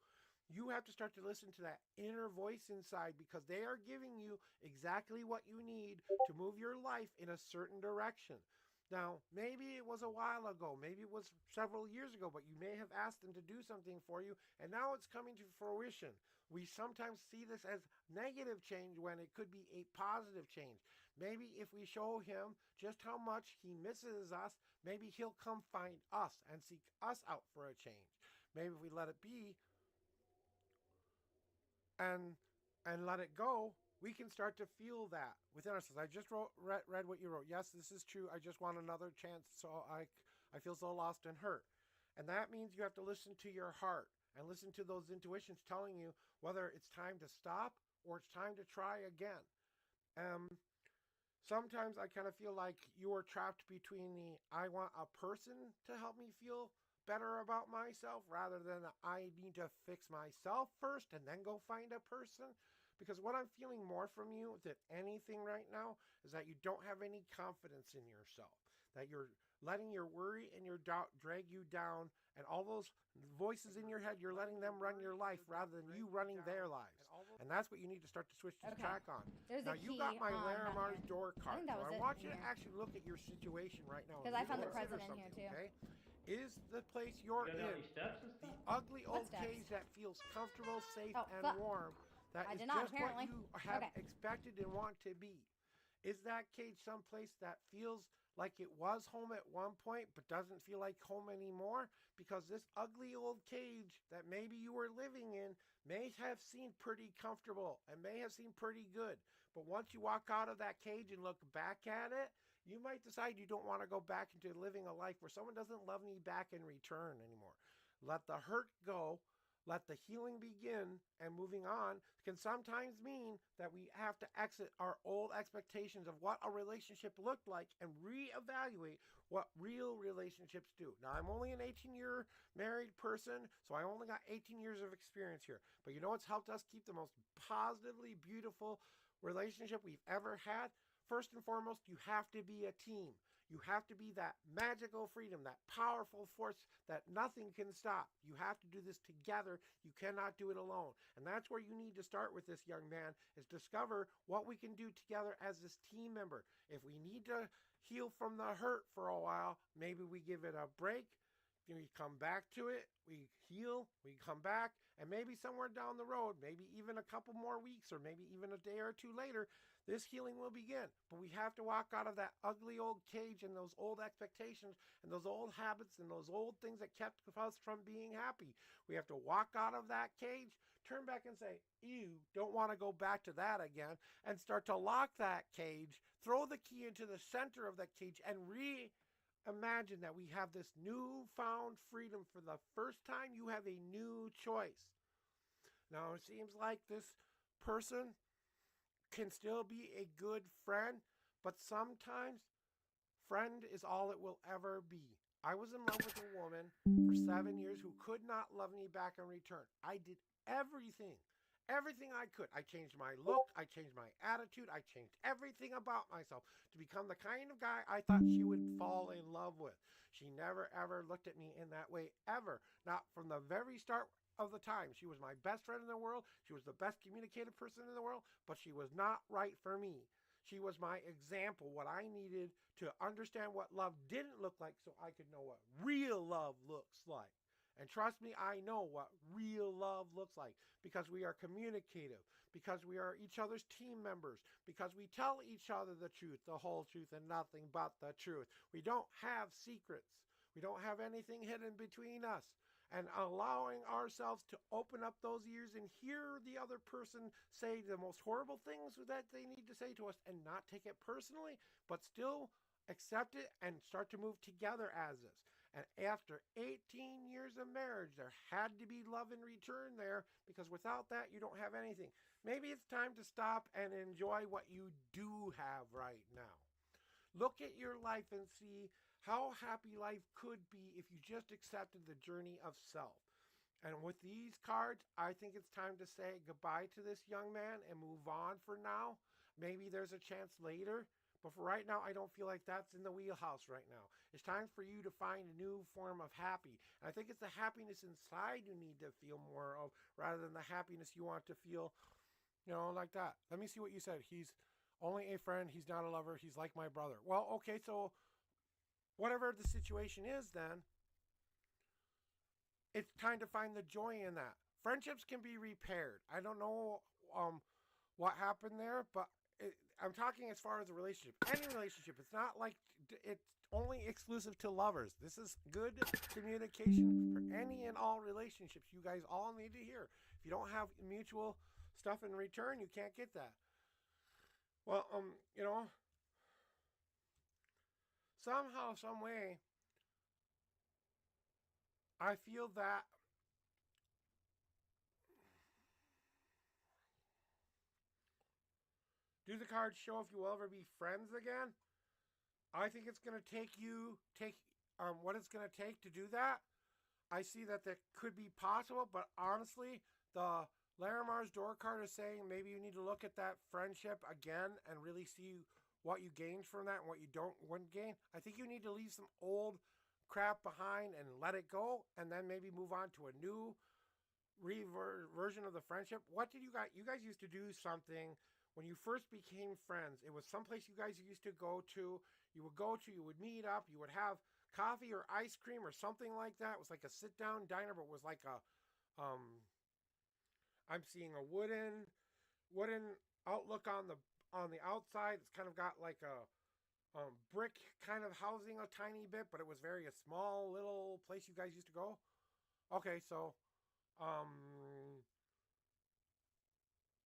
You have to start to listen to that inner voice inside, because they are giving you exactly what you need to move your life in a certain direction. Now, maybe it was a while ago, maybe it was several years ago, but you may have asked them to do something for you, and now it's coming to fruition. We sometimes see this as negative change when it could be a positive change. Maybe if we show him just how much he misses us, maybe he'll come find us and seek us out for a change. Maybe if we let it be and let it go, we can start to feel that within ourselves. I just read what you wrote. Yes, this is true. I just want another chance, so I feel so lost and hurt. And that means you have to listen to your heart and listen to those intuitions telling you whether it's time to stop or it's time to try again. Um, Sometimes I kind of feel like you are trapped between the I want a person to help me feel better about myself rather than I need to fix myself first and then go find a person. Because what I'm feeling more from you than anything right now is that you don't have any confidence in yourself, that you're letting your worry and your doubt drag you down, and all those voices in your head, you're letting them run your life rather than you running their lives. And that's what you need to start to switch the track on. There's Now, a you key got my down Laramar's here. door I card, think that so was I it want in you to here. actually look at your situation right now. 'Cause I found the consider present in here, something, too. okay? Is the place you're You got any in steps and the stuff? ugly What old steps? cage that feels comfortable, safe, Oh, and fuck. warm, that I is did not, just apparently. what you have Okay. expected and want to be? Is that cage someplace that feels like it was home at one point but doesn't feel like home anymore? Because this ugly old cage that maybe you were living in may have seemed pretty comfortable and may have seemed pretty good. But once you walk out of that cage and look back at it, you might decide you don't want to go back into living a life where someone doesn't love me back in return anymore. Let the hurt go. Let the healing begin, and moving on can sometimes mean that we have to exit our old expectations of what a relationship looked like and reevaluate what real relationships do. Now, I'm only an 18-year married person, so I only got 18 years of experience here. But you know what's helped us keep the most positively beautiful relationship we've ever had? First and foremost, you have to be a team. You have to be that magical freedom, that powerful force that nothing can stop. You have to do this together. You cannot do it alone. And that's where you need to start with this, young man, is discover what we can do together as this team member. If we need to heal from the hurt for a while, maybe we give it a break. we come back to it, we heal, we come back, and maybe somewhere down the road, maybe even a couple more weeks or maybe even a day or two later, this healing will begin. But we have to walk out of that ugly old cage and those old expectations and those old habits and those old things that kept us from being happy. We have to walk out of that cage, turn back and say, ew, don't want to go back to that again, and start to lock that cage, throw the key into the center of that cage, and imagine that we have this newfound freedom. For the first time, you have a new choice. Now, it seems like this person can still be a good friend, but sometimes friend is all it will ever be. I was in love with a woman for 7 years who could not love me back in return. I did everything I could. I changed my look, I changed my attitude, I changed everything about myself to become the kind of guy I thought she would fall in love with. She never ever looked at me in that way, ever. Not from the very start of the time. She was my best friend in the world. She was the best communicative person in the world, but she was not right for me. She was my example, what I needed to understand what love didn't look like so I could know what real love looks like. And trust me, I know what real love looks like because we are communicative, because we are each other's team members, because we tell each other the truth, the whole truth, and nothing but the truth. We don't have secrets. We don't have anything hidden between us. And allowing ourselves to open up those ears and hear the other person say the most horrible things that they need to say to us and not take it personally, but still accept it and start to move together as this. And after 18 years of marriage, there had to be love in return there, because without that, you don't have anything. Maybe it's time to stop and enjoy what you do have right now. Look at your life and see how happy life could be if you just accepted the journey of self. And with these cards, I think it's time to say goodbye to this young man and move on for now. Maybe there's a chance later. But for right now, I don't feel like that's in the wheelhouse right now. It's time for you to find a new form of happy. And I think it's the happiness inside you need to feel more of rather than the happiness you want to feel, like that. Let me see what you said. He's only a friend. He's not a lover. He's like my brother. Well, okay, so whatever the situation is then, it's time to find the joy in that. Friendships can be repaired. I don't know what happened there, but I'm talking as far as a relationship. Any relationship. It's not like it's only exclusive to lovers. This is good communication for any and all relationships. You guys all need to hear. If you don't have mutual stuff in return, you can't get that. Well, somehow, some way, I feel that do the cards show if you will ever be friends again? I think it's going to take what it's going to take to do that. I see that could be possible, but honestly, the Larimar's door card is saying maybe you need to look at that friendship again and really see what you gained from that and what you wouldn't gain. I think you need to leave some old crap behind and let it go, and then maybe move on to a new version of the friendship. What did you guys? You guys used to do something when you first became friends. It was someplace you guys used to go to. You would meet up. You would have coffee or ice cream or something like that. It was like a sit-down diner, but it was like a, I'm seeing a wooden outlook on the outside. It's kind of got like a brick kind of housing a tiny bit, but it was a small little place you guys used to go. Okay, so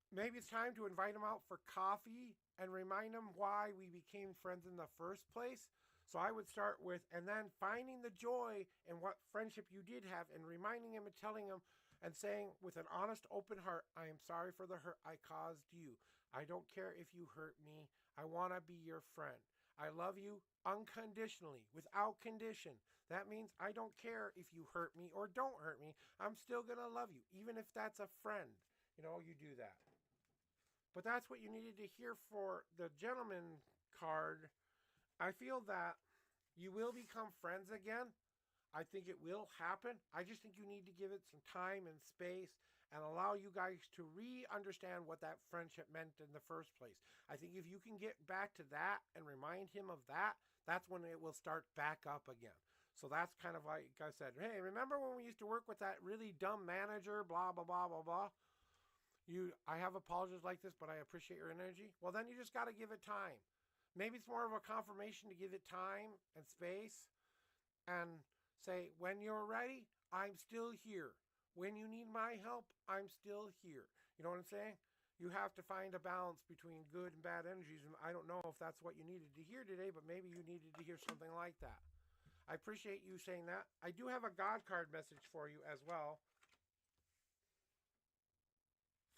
maybe it's time to invite him out for coffee and remind him why we became friends in the first place. So I would start with, and then finding the joy in what friendship you did have and reminding him and telling him and saying with an honest, open heart, I am sorry for the hurt I caused you. I don't care if you hurt me. I want to be your friend. I love you unconditionally, without condition. That means I don't care if you hurt me or don't hurt me. I'm still going to love you, even if that's a friend. You do that. But that's what you needed to hear for the gentleman card. I feel that you will become friends again. I think it will happen. I just think you need to give it some time and space and allow you guys to re-understand what that friendship meant in the first place. I think if you can get back to that and remind him of that, that's when it will start back up again. So that's kind of like I said, hey, remember when we used to work with that really dumb manager, blah, blah, blah, blah, blah? I have apologies like this, but I appreciate your energy. Well, then you just got to give it time. Maybe it's more of a confirmation to give it time and space and say, when you're ready, I'm still here. When you need my help, I'm still here. You know what I'm saying? You have to find a balance between good and bad energies. And I don't know if that's what you needed to hear today, but maybe you needed to hear something like that. I appreciate you saying that. I do have a God card message for you as well.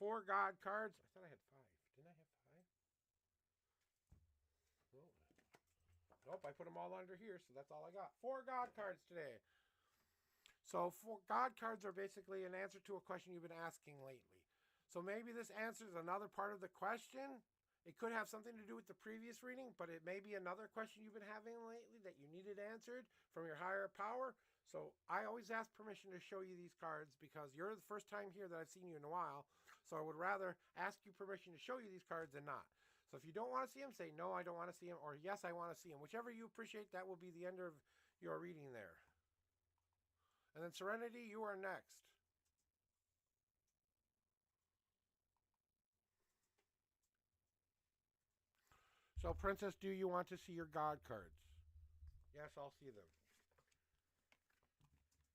4 God cards. I thought I had 5. Didn't I have 5? Oh. Nope, I put them all under here, so that's all I got. 4 God cards today. So 4 God cards are basically an answer to a question you've been asking lately. So maybe this answers another part of the question. It could have something to do with the previous reading, but it may be another question you've been having lately that you needed answered from your higher power. So I always ask permission to show you these cards because you're the first time here that I've seen you in a while. So I would rather ask you permission to show you these cards than not. So if you don't want to see them, say, no, I don't want to see them, or yes, I want to see them. Whichever you appreciate, that will be the end of your reading there. And then Serenity, you are next. So, Princess, do you want to see your God cards? Yes, I'll see them.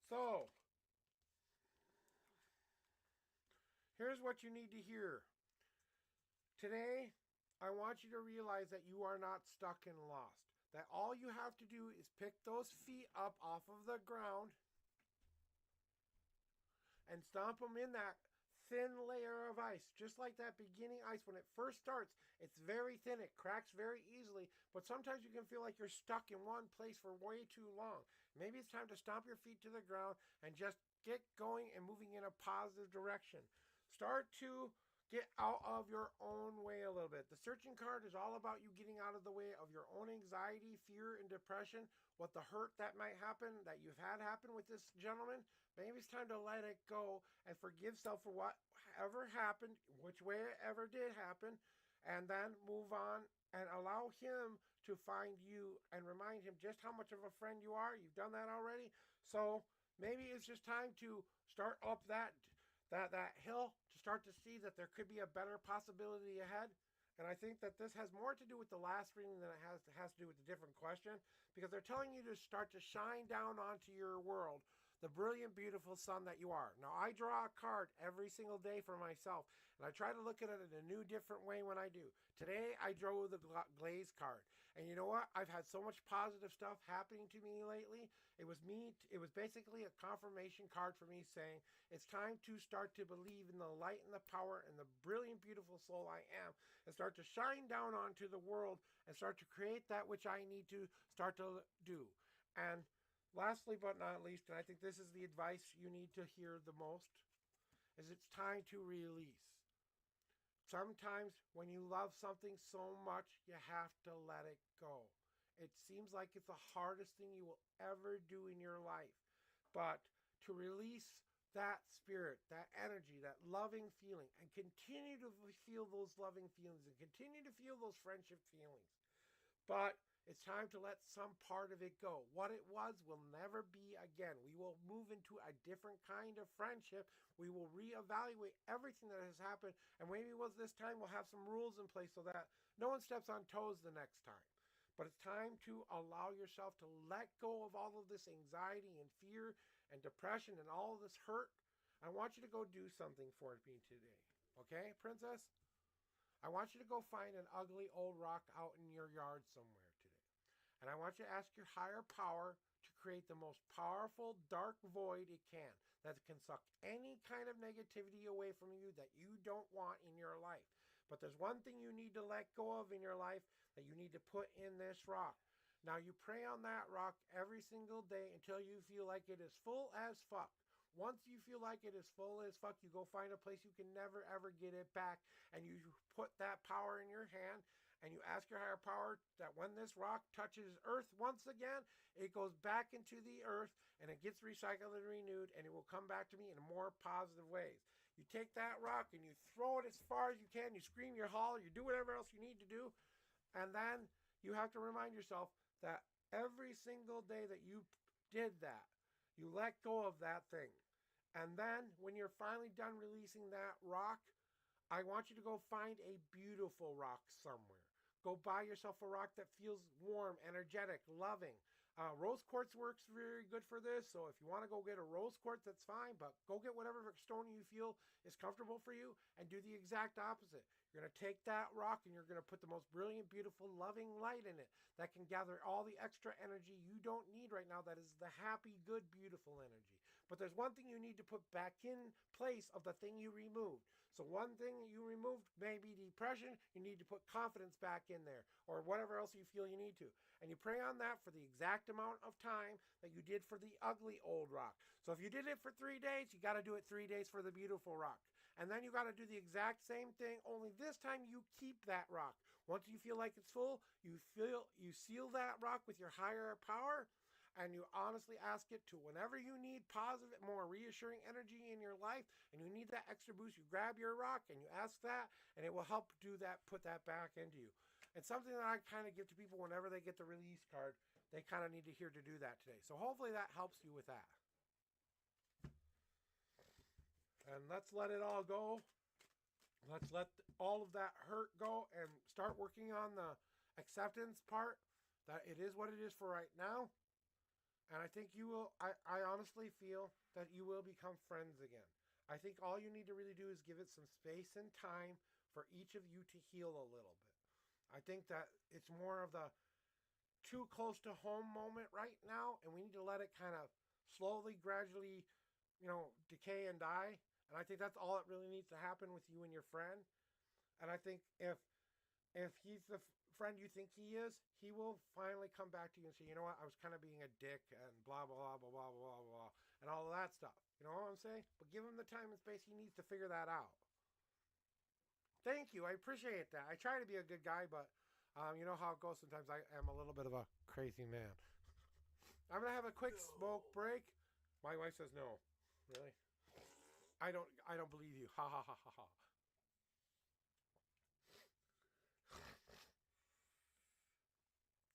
So, here's what you need to hear. Today, I want you to realize that you are not stuck and lost. That all you have to do is pick those feet up off of the ground and stomp them in that thin layer of ice, just like that beginning ice. When it first starts, it's very thin, it cracks very easily, but sometimes you can feel like you're stuck in one place for way too long. Maybe it's time to stomp your feet to the ground and just get going and moving in a positive direction. Start to get out of your own way a little bit. The searching card is all about you getting out of the way of your own anxiety, fear, and depression, what the hurt that might happen, that you've had happen with this gentleman. Maybe it's time to let it go and forgive self for whatever happened, which way it ever did happen, and then move on and allow him to find you and remind him just how much of a friend you are. You've done that already. So maybe it's just time to start up that hill to start to see that there could be a better possibility ahead. And I think that this has more to do with the last reading than it has to do with the different question, because they're telling you to start to shine down onto your world the brilliant, beautiful sun that you are. Now, I draw a card every single day for myself, and I try to look at it in a new, different way when I do. Today, I drew the glaze card. And you know what? I've had so much positive stuff happening to me lately. It was basically a confirmation card for me saying, it's time to start to believe in the light and the power and the brilliant, beautiful soul I am, and start to shine down onto the world and start to create that which I need to start to do. And lastly but not least, and I think this is the advice you need to hear the most, is it's time to release. Sometimes when you love something so much, you have to let it go. It seems like it's the hardest thing you will ever do in your life. But to release that spirit, that energy, that loving feeling, and continue to feel those loving feelings and continue to feel those friendship feelings. But it's time to let some part of it go. What it was will never be again. We will move into a different kind of friendship. We will reevaluate everything that has happened. And maybe this time we'll have some rules in place so that no one steps on toes the next time. But it's time to allow yourself to let go of all of this anxiety and fear and depression and all of this hurt. I want you to go do something for me today. Okay, Princess? I want you to go find an ugly old rock out in your yard somewhere today. And I want you to ask your higher power to create the most powerful dark void it can, that can suck any kind of negativity away from you that you don't want in your life. But there's one thing you need to let go of in your life that you need to put in this rock. Now you pray on that rock every single day until you feel like it is full as fuck. Once you feel like it is full as fuck, you go find a place you can never ever get it back, and you put that power in your hand, and you ask your higher power that when this rock touches earth once again, it goes back into the earth, and it gets recycled and renewed, and it will come back to me in more positive ways. You take that rock and you throw it as far as you can, you scream, you holler, you do whatever else you need to do, and then you have to remind yourself that every single day that you did that. You let go of that thing. And then when you're finally done releasing that rock, I want you to go find a beautiful rock somewhere. Go buy yourself a rock that feels warm, energetic, loving. Rose quartz works very good for this. So if you want to go get a rose quartz, that's fine. But go get whatever stone you feel is comfortable for you and do the exact opposite. You're going to take that rock and you're going to put the most brilliant, beautiful, loving light in it that can gather all the extra energy you don't need right now. That is the happy, good, beautiful energy. But there's one thing you need to put back in place of the thing you removed. So one thing you removed may be depression. You need to put confidence back in there or whatever else you feel you need to. And you pray on that for the exact amount of time that you did for the ugly old rock. So if you did it for 3 days, you got to do it 3 days for the beautiful rock. And then you got to do the exact same thing, only this time you keep that rock. Once you feel like it's full, you seal that rock with your higher power, and you honestly ask it to whenever you need positive, more reassuring energy in your life, and you need that extra boost, you grab your rock and you ask that, and it will help do that, put that back into you. It's something that I kind of give to people whenever they get the release card. They kind of need to hear to do that today. So hopefully that helps you with that. And let's let it all go. Let's let all of that hurt go and start working on the acceptance part, that it is what it is for right now. And I think you will, I honestly feel that you will become friends again. I think all you need to really do is give it some space and time for each of you to heal a little bit. I think that it's more of the too close to home moment right now, and we need to let it kind of slowly, gradually, decay and die. And I think that's all that really needs to happen with you and your friend. And I think if he's the friend you think he is, he will finally come back to you and say, you know what, I was kind of being a dick and blah, blah, blah, blah, blah, blah, blah, and all of that stuff. You know what I'm saying? But give him the time and space he needs to figure that out. Thank you. I appreciate that. I try to be a good guy, but you know how it goes. Sometimes I am a little bit of a crazy man. I'm going to have a quick smoke break. My wife says no. Really? I don't believe you. Ha ha ha ha ha.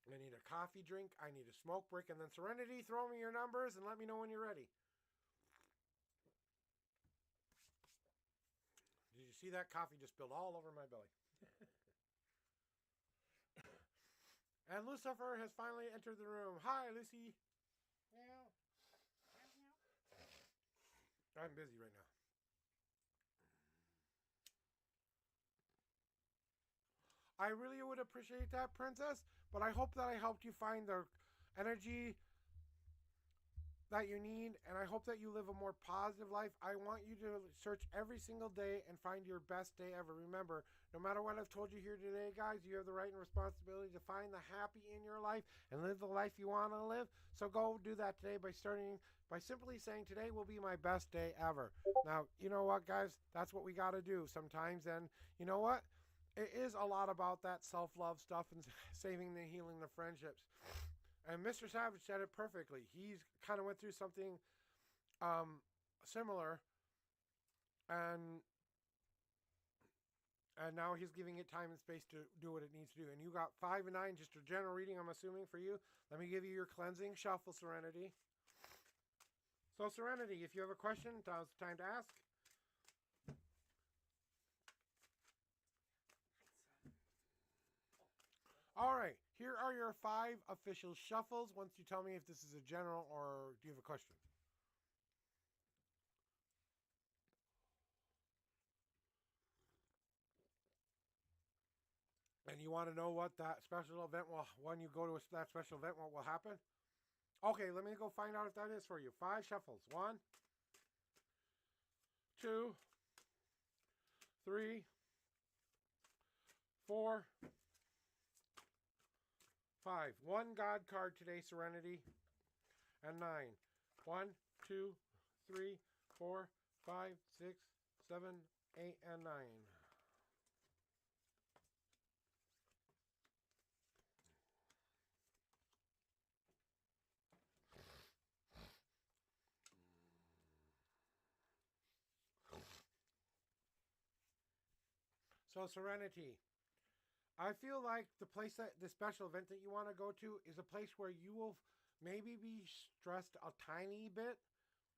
I need a coffee drink. I need a smoke break. And then Serenity, throw me your numbers and let me know when you're ready. Did you see that coffee just spilled all over my belly? And Lucifer has finally entered the room. Hi, Lucy. Meow. Meow. I'm busy right now. I really would appreciate that, Princess, but I hope that I helped you find the energy that you need, and I hope that you live a more positive life. I want you to search every single day and find your best day ever. Remember, no matter what I've told you here today, guys, you have the right and responsibility to find the happy in your life and live the life you want to live. So go do that today by simply saying, today will be my best day ever. Now, you know what, guys? That's what we got to do sometimes, and you know what? It is a lot about that self-love stuff and saving the healing the friendships. And Mr. Savage said it perfectly. He's kind of went through something similar, and now he's giving it time and space to do what it needs to do. And you got 5 and 9, just a general reading, I'm assuming, for you. Let me give you your cleansing shuffle, Serenity. So, Serenity, if you have a question, now's the time to ask. All right, here are your 5 official shuffles. Once you tell me if this is a general or do you have a question? And you want to know what that special event will, when you go to that special event, what will happen? Okay, let me go find out if that is for you. 5 shuffles. 1, 2, 3, 4, 5. 1 God card today, Serenity. And 9. 1, 2, 3, 4, 5, 6, 7, 8, and 9. So, Serenity, I feel like the special event that you want to go to is a place where you will maybe be stressed a tiny bit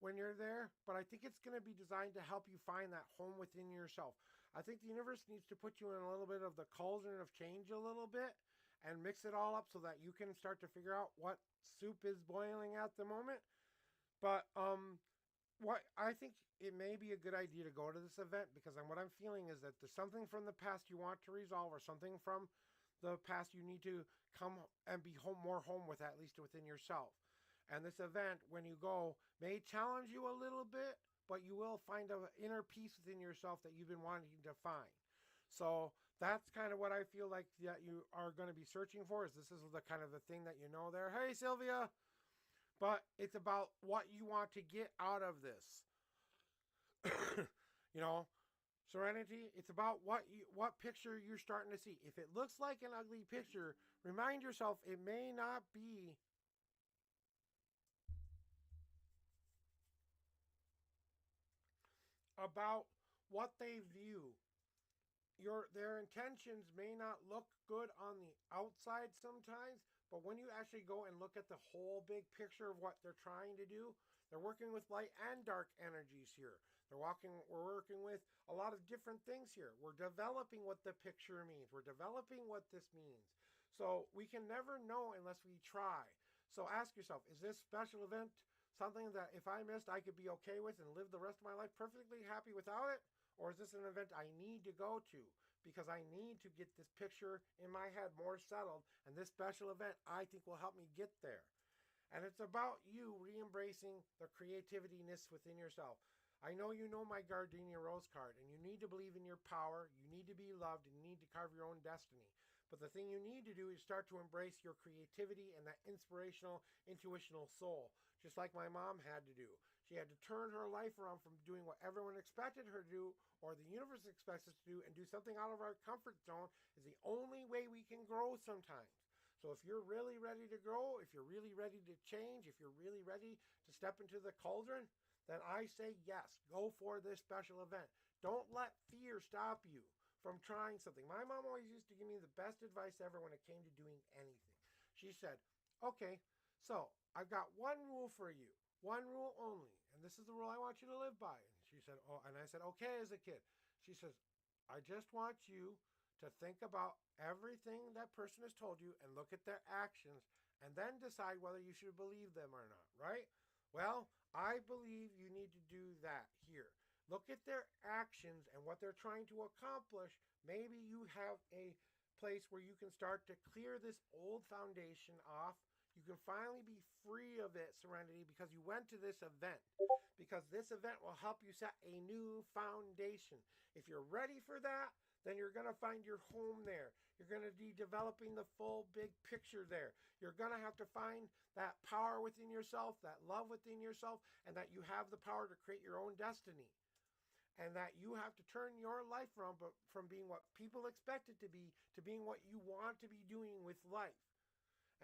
when you're there, but I think it's going to be designed to help you find that home within yourself. I think the universe needs to put you in a little bit of the cauldron of change a little bit and mix it all up so that you can start to figure out what soup is boiling at the moment. But what I think it may be a good idea to go to this event because what I'm feeling is that there's something from the past you want to resolve or something from the past you need to come and be home with, at least within yourself. And this event, when you go, may challenge you a little bit, but you will find an inner peace within yourself that you've been wanting to find. So that's kind of what I feel like that you are going to be searching for. Is this is the kind of the thing that you know there. Hey, Sylvia. But it's about what you want to get out of this. you know, Serenity, it's about what picture you're starting to see. If it looks like an ugly picture, remind yourself it may not be about what they view. Their intentions may not look good on the outside sometimes, but when you actually go and look at the whole big picture of what they're trying to do, they're working with light and dark energies here. We're working with a lot of different things here. We're developing what the picture means. We're developing what this means. So we can never know unless we try. So ask yourself, is this special event something that if I missed, I could be okay with and live the rest of my life perfectly happy without it? Or is this an event I need to go to because I need to get this picture in my head more settled? And this special event, I think, will help me get there. And it's about you re-embracing the creativityness within yourself. I know you know my Gardenia Rose card, and you need to believe in your power, you need to be loved, and you need to carve your own destiny. But the thing you need to do is start to embrace your creativity and that inspirational, intuitional soul, just like my mom had to do. She had to turn her life around from doing what everyone expected her to do, or the universe expects us to do, and do something out of our comfort zone is the only way we can grow sometimes. So if you're really ready to grow, if you're really ready to change, if you're really ready to step into the cauldron, then I say yes, go for this special event. Don't let fear stop you from trying something. My mom always used to give me the best advice ever when it came to doing anything. She said, okay, so I've got one rule for you, one rule only, and this is the rule I want you to live by. And she said, oh, and I said, okay, as a kid. She says, I just want you to think about everything that person has told you and look at their actions and then decide whether you should believe them or not, right? Well, I believe you need to do that here. Look at their actions and what they're trying to accomplish. Maybe you have a place where you can start to clear this old foundation off. You can finally be free of it, Serenity, because you went to this event. Because this event will help you set a new foundation. If you're ready for that, then you're going to find your home there. You're going to be developing the full big picture there. You're going to have to find that power within yourself, that love within yourself, and that you have the power to create your own destiny. And that you have to turn your life around from being what people expect it to being what you want to be doing with life.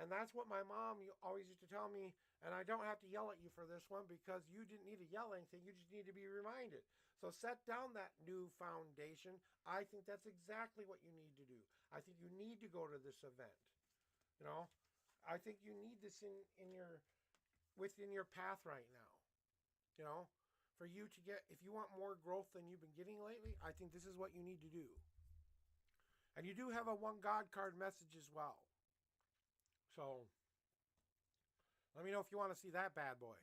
And that's what my mom always used to tell me, and I don't have to yell at you for this one because you didn't need to yell anything, you just need to be reminded. So set down that new foundation. I think that's exactly what you need to do. I think you need to go to this event. You know, I think you need this within your path right now. You know, for you to get, if you want more growth than you've been getting lately, I think this is what you need to do. And you do have a One God card message as well. So, let me know if you want to see that bad boy.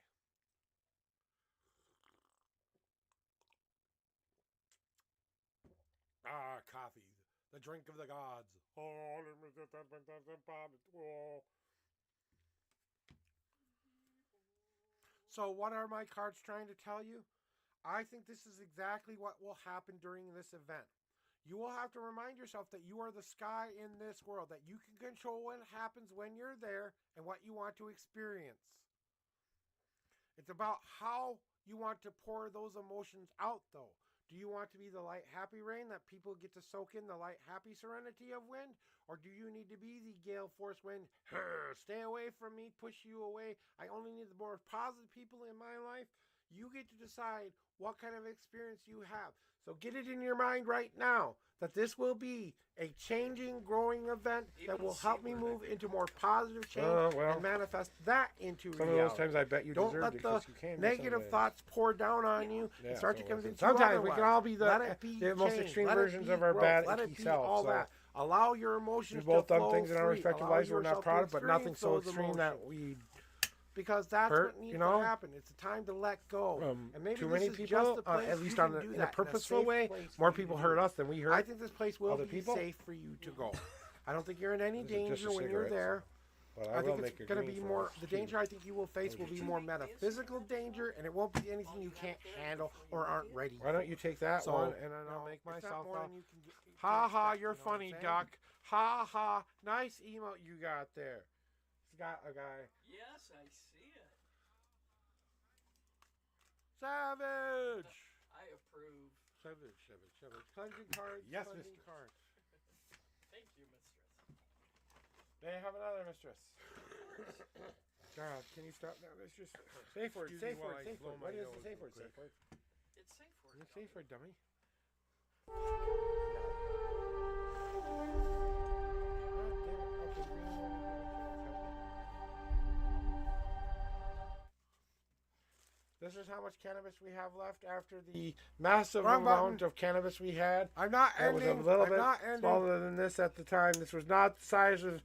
Ah, coffee. The drink of the gods. So, what are my cards trying to tell you? I think this is exactly what will happen during this event. You will have to remind yourself that you are the sky in this world, that you can control what happens when you're there and what you want to experience. It's about how you want to pour those emotions out, though. Do you want to be the light, happy rain that people get to soak in the light, happy serenity of wind? Or do you need to be the gale force wind? Stay away from me, push you away. I only need the more positive people in my life. You get to decide what kind of experience you have. So get it in your mind right now that this will be a changing, growing event You that can will see help me where move that into more positive change well, and manifest that into some reality. of those times I bet you Don't deserved let it the because you can. be some negative days. thoughts pour down on you Yeah, and start to so convince you sometimes we otherwise. can all be Let it be the most change. extreme Let it versions be of our growth. bad Let icky it be self. all So that. Allow your emotions we've both to done flow things in our free. respective Allow lives we're not yourself to proud of, but nothing experience so those extreme that emotions. we Because that's hurt, what needs you know? to happen. It's a time to let go. And maybe too this many is people, just the place at least you can do in a that purposeful safe way. place More for you people to hurt do it. us than we hurt. I think this place will other be people. safe for you to go. I don't think you're in any This is just danger a when you're cigarette, there. But I will think make it's a going to green be for more. us, The too. danger I think you will face will be more metaphysical danger, and it won't be anything you can't handle or aren't ready. Why don't you take that So, one and then I'll no, make it's not myself more a... than you can get- Ha ha, expect, you're you know what I'm funny, saying? Duck. Ha ha. Nice emote you got there. It's got a guy. Yes, I see it. Savage! I approve. Savage. Cleansing cards. Yes, cleansing mistress. cards. Thank you, mistress. They have another mistress. God, can you stop now? Let's just... Safe word, Excuse safe me while word, I safe blow word. my What is nose the safe real word? quick. Safe word. It's safe for What's safe word, dummy? This is how much cannabis we have left after the massive Wrong amount button. of cannabis we had. I'm not That was ending. a little I'm bit not ending. smaller than this at the time. This was not the size of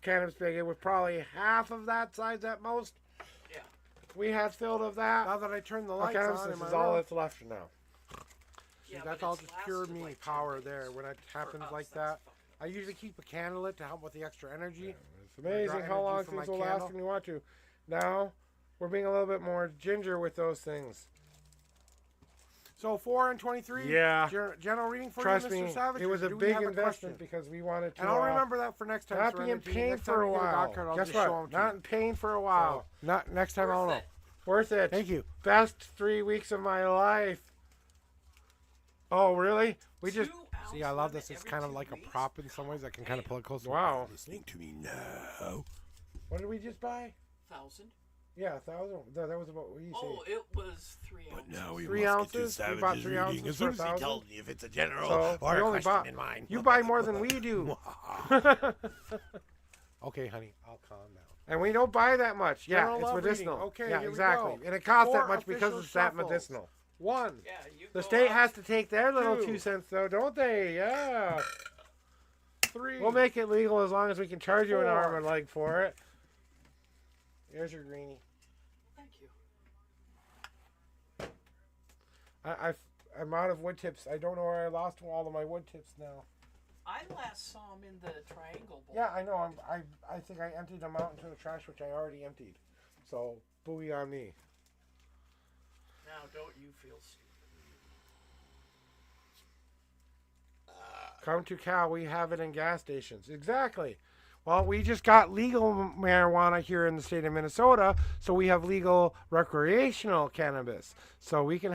cannabis bag. It was probably half of that size at most. Yeah. We had filled of that. Now that I turn the Our lights cannabis, on, this in my is all room, that's left now. see, Yeah, that's but all it's just pure lasted me like 10 power days. there. When it happens us, like that's that, I usually keep a candle lit to help with the extra energy. It's amazing draw how long energy from things my will last candle. when you want to. Now, we're being a little bit more ginger with those things. So 4 and 23. Yeah. General reading for Trust you, Mr. me, Savage. it was or a do we big have investment question? because we wanted to And I'll remember that for next time. not be in Serenity. pain Next for time a you get while. dog card, I'll Guess just show what? 'em to Not you. in pain for a while. Not next time. I'll know. Worth it. Thank you. Best 3 weeks of my life. Oh, really? We just... 2 See, ounce I love limit this. It's every kind of 2 like a weeks? prop in some ways. I can kind of pull it closer. Wow. Listening to me now. What did we just buy? 1,000. Yeah, 1,000. No, that was about what you Oh, said. it was 3 ounces. But now we 3 must get to ounces? We bought Savage's 3 reading ounces as soon as for he 1,000? tells me if it's a general So, or we a only question bought... in mind. You buy more than we do. Okay, honey, I'll calm down. And we don't buy that much. Yeah, General it's love medicinal. reading. Okay, yeah, here we exactly. go. And it costs 4 that much because official it's that shuffles. medicinal. 1. Yeah, you The go state out. has to take their little 2. 2 cents, though, don't they? Yeah. 3. We'll make it legal as long as we can charge you an 4. arm and leg for it. Here's your greenie. Thank you. I'm out of wood tips. I don't know where I lost all of my wood tips now. I last saw him in the triangle bowl. Yeah, I know. I think I emptied them out into the trash, which I already emptied. So, booey on me. Now, don't you feel stupid. Come to Cal, we have it in gas stations. Exactly. Well, we just got legal marijuana here in the state of Minnesota, so we have legal recreational cannabis. So we can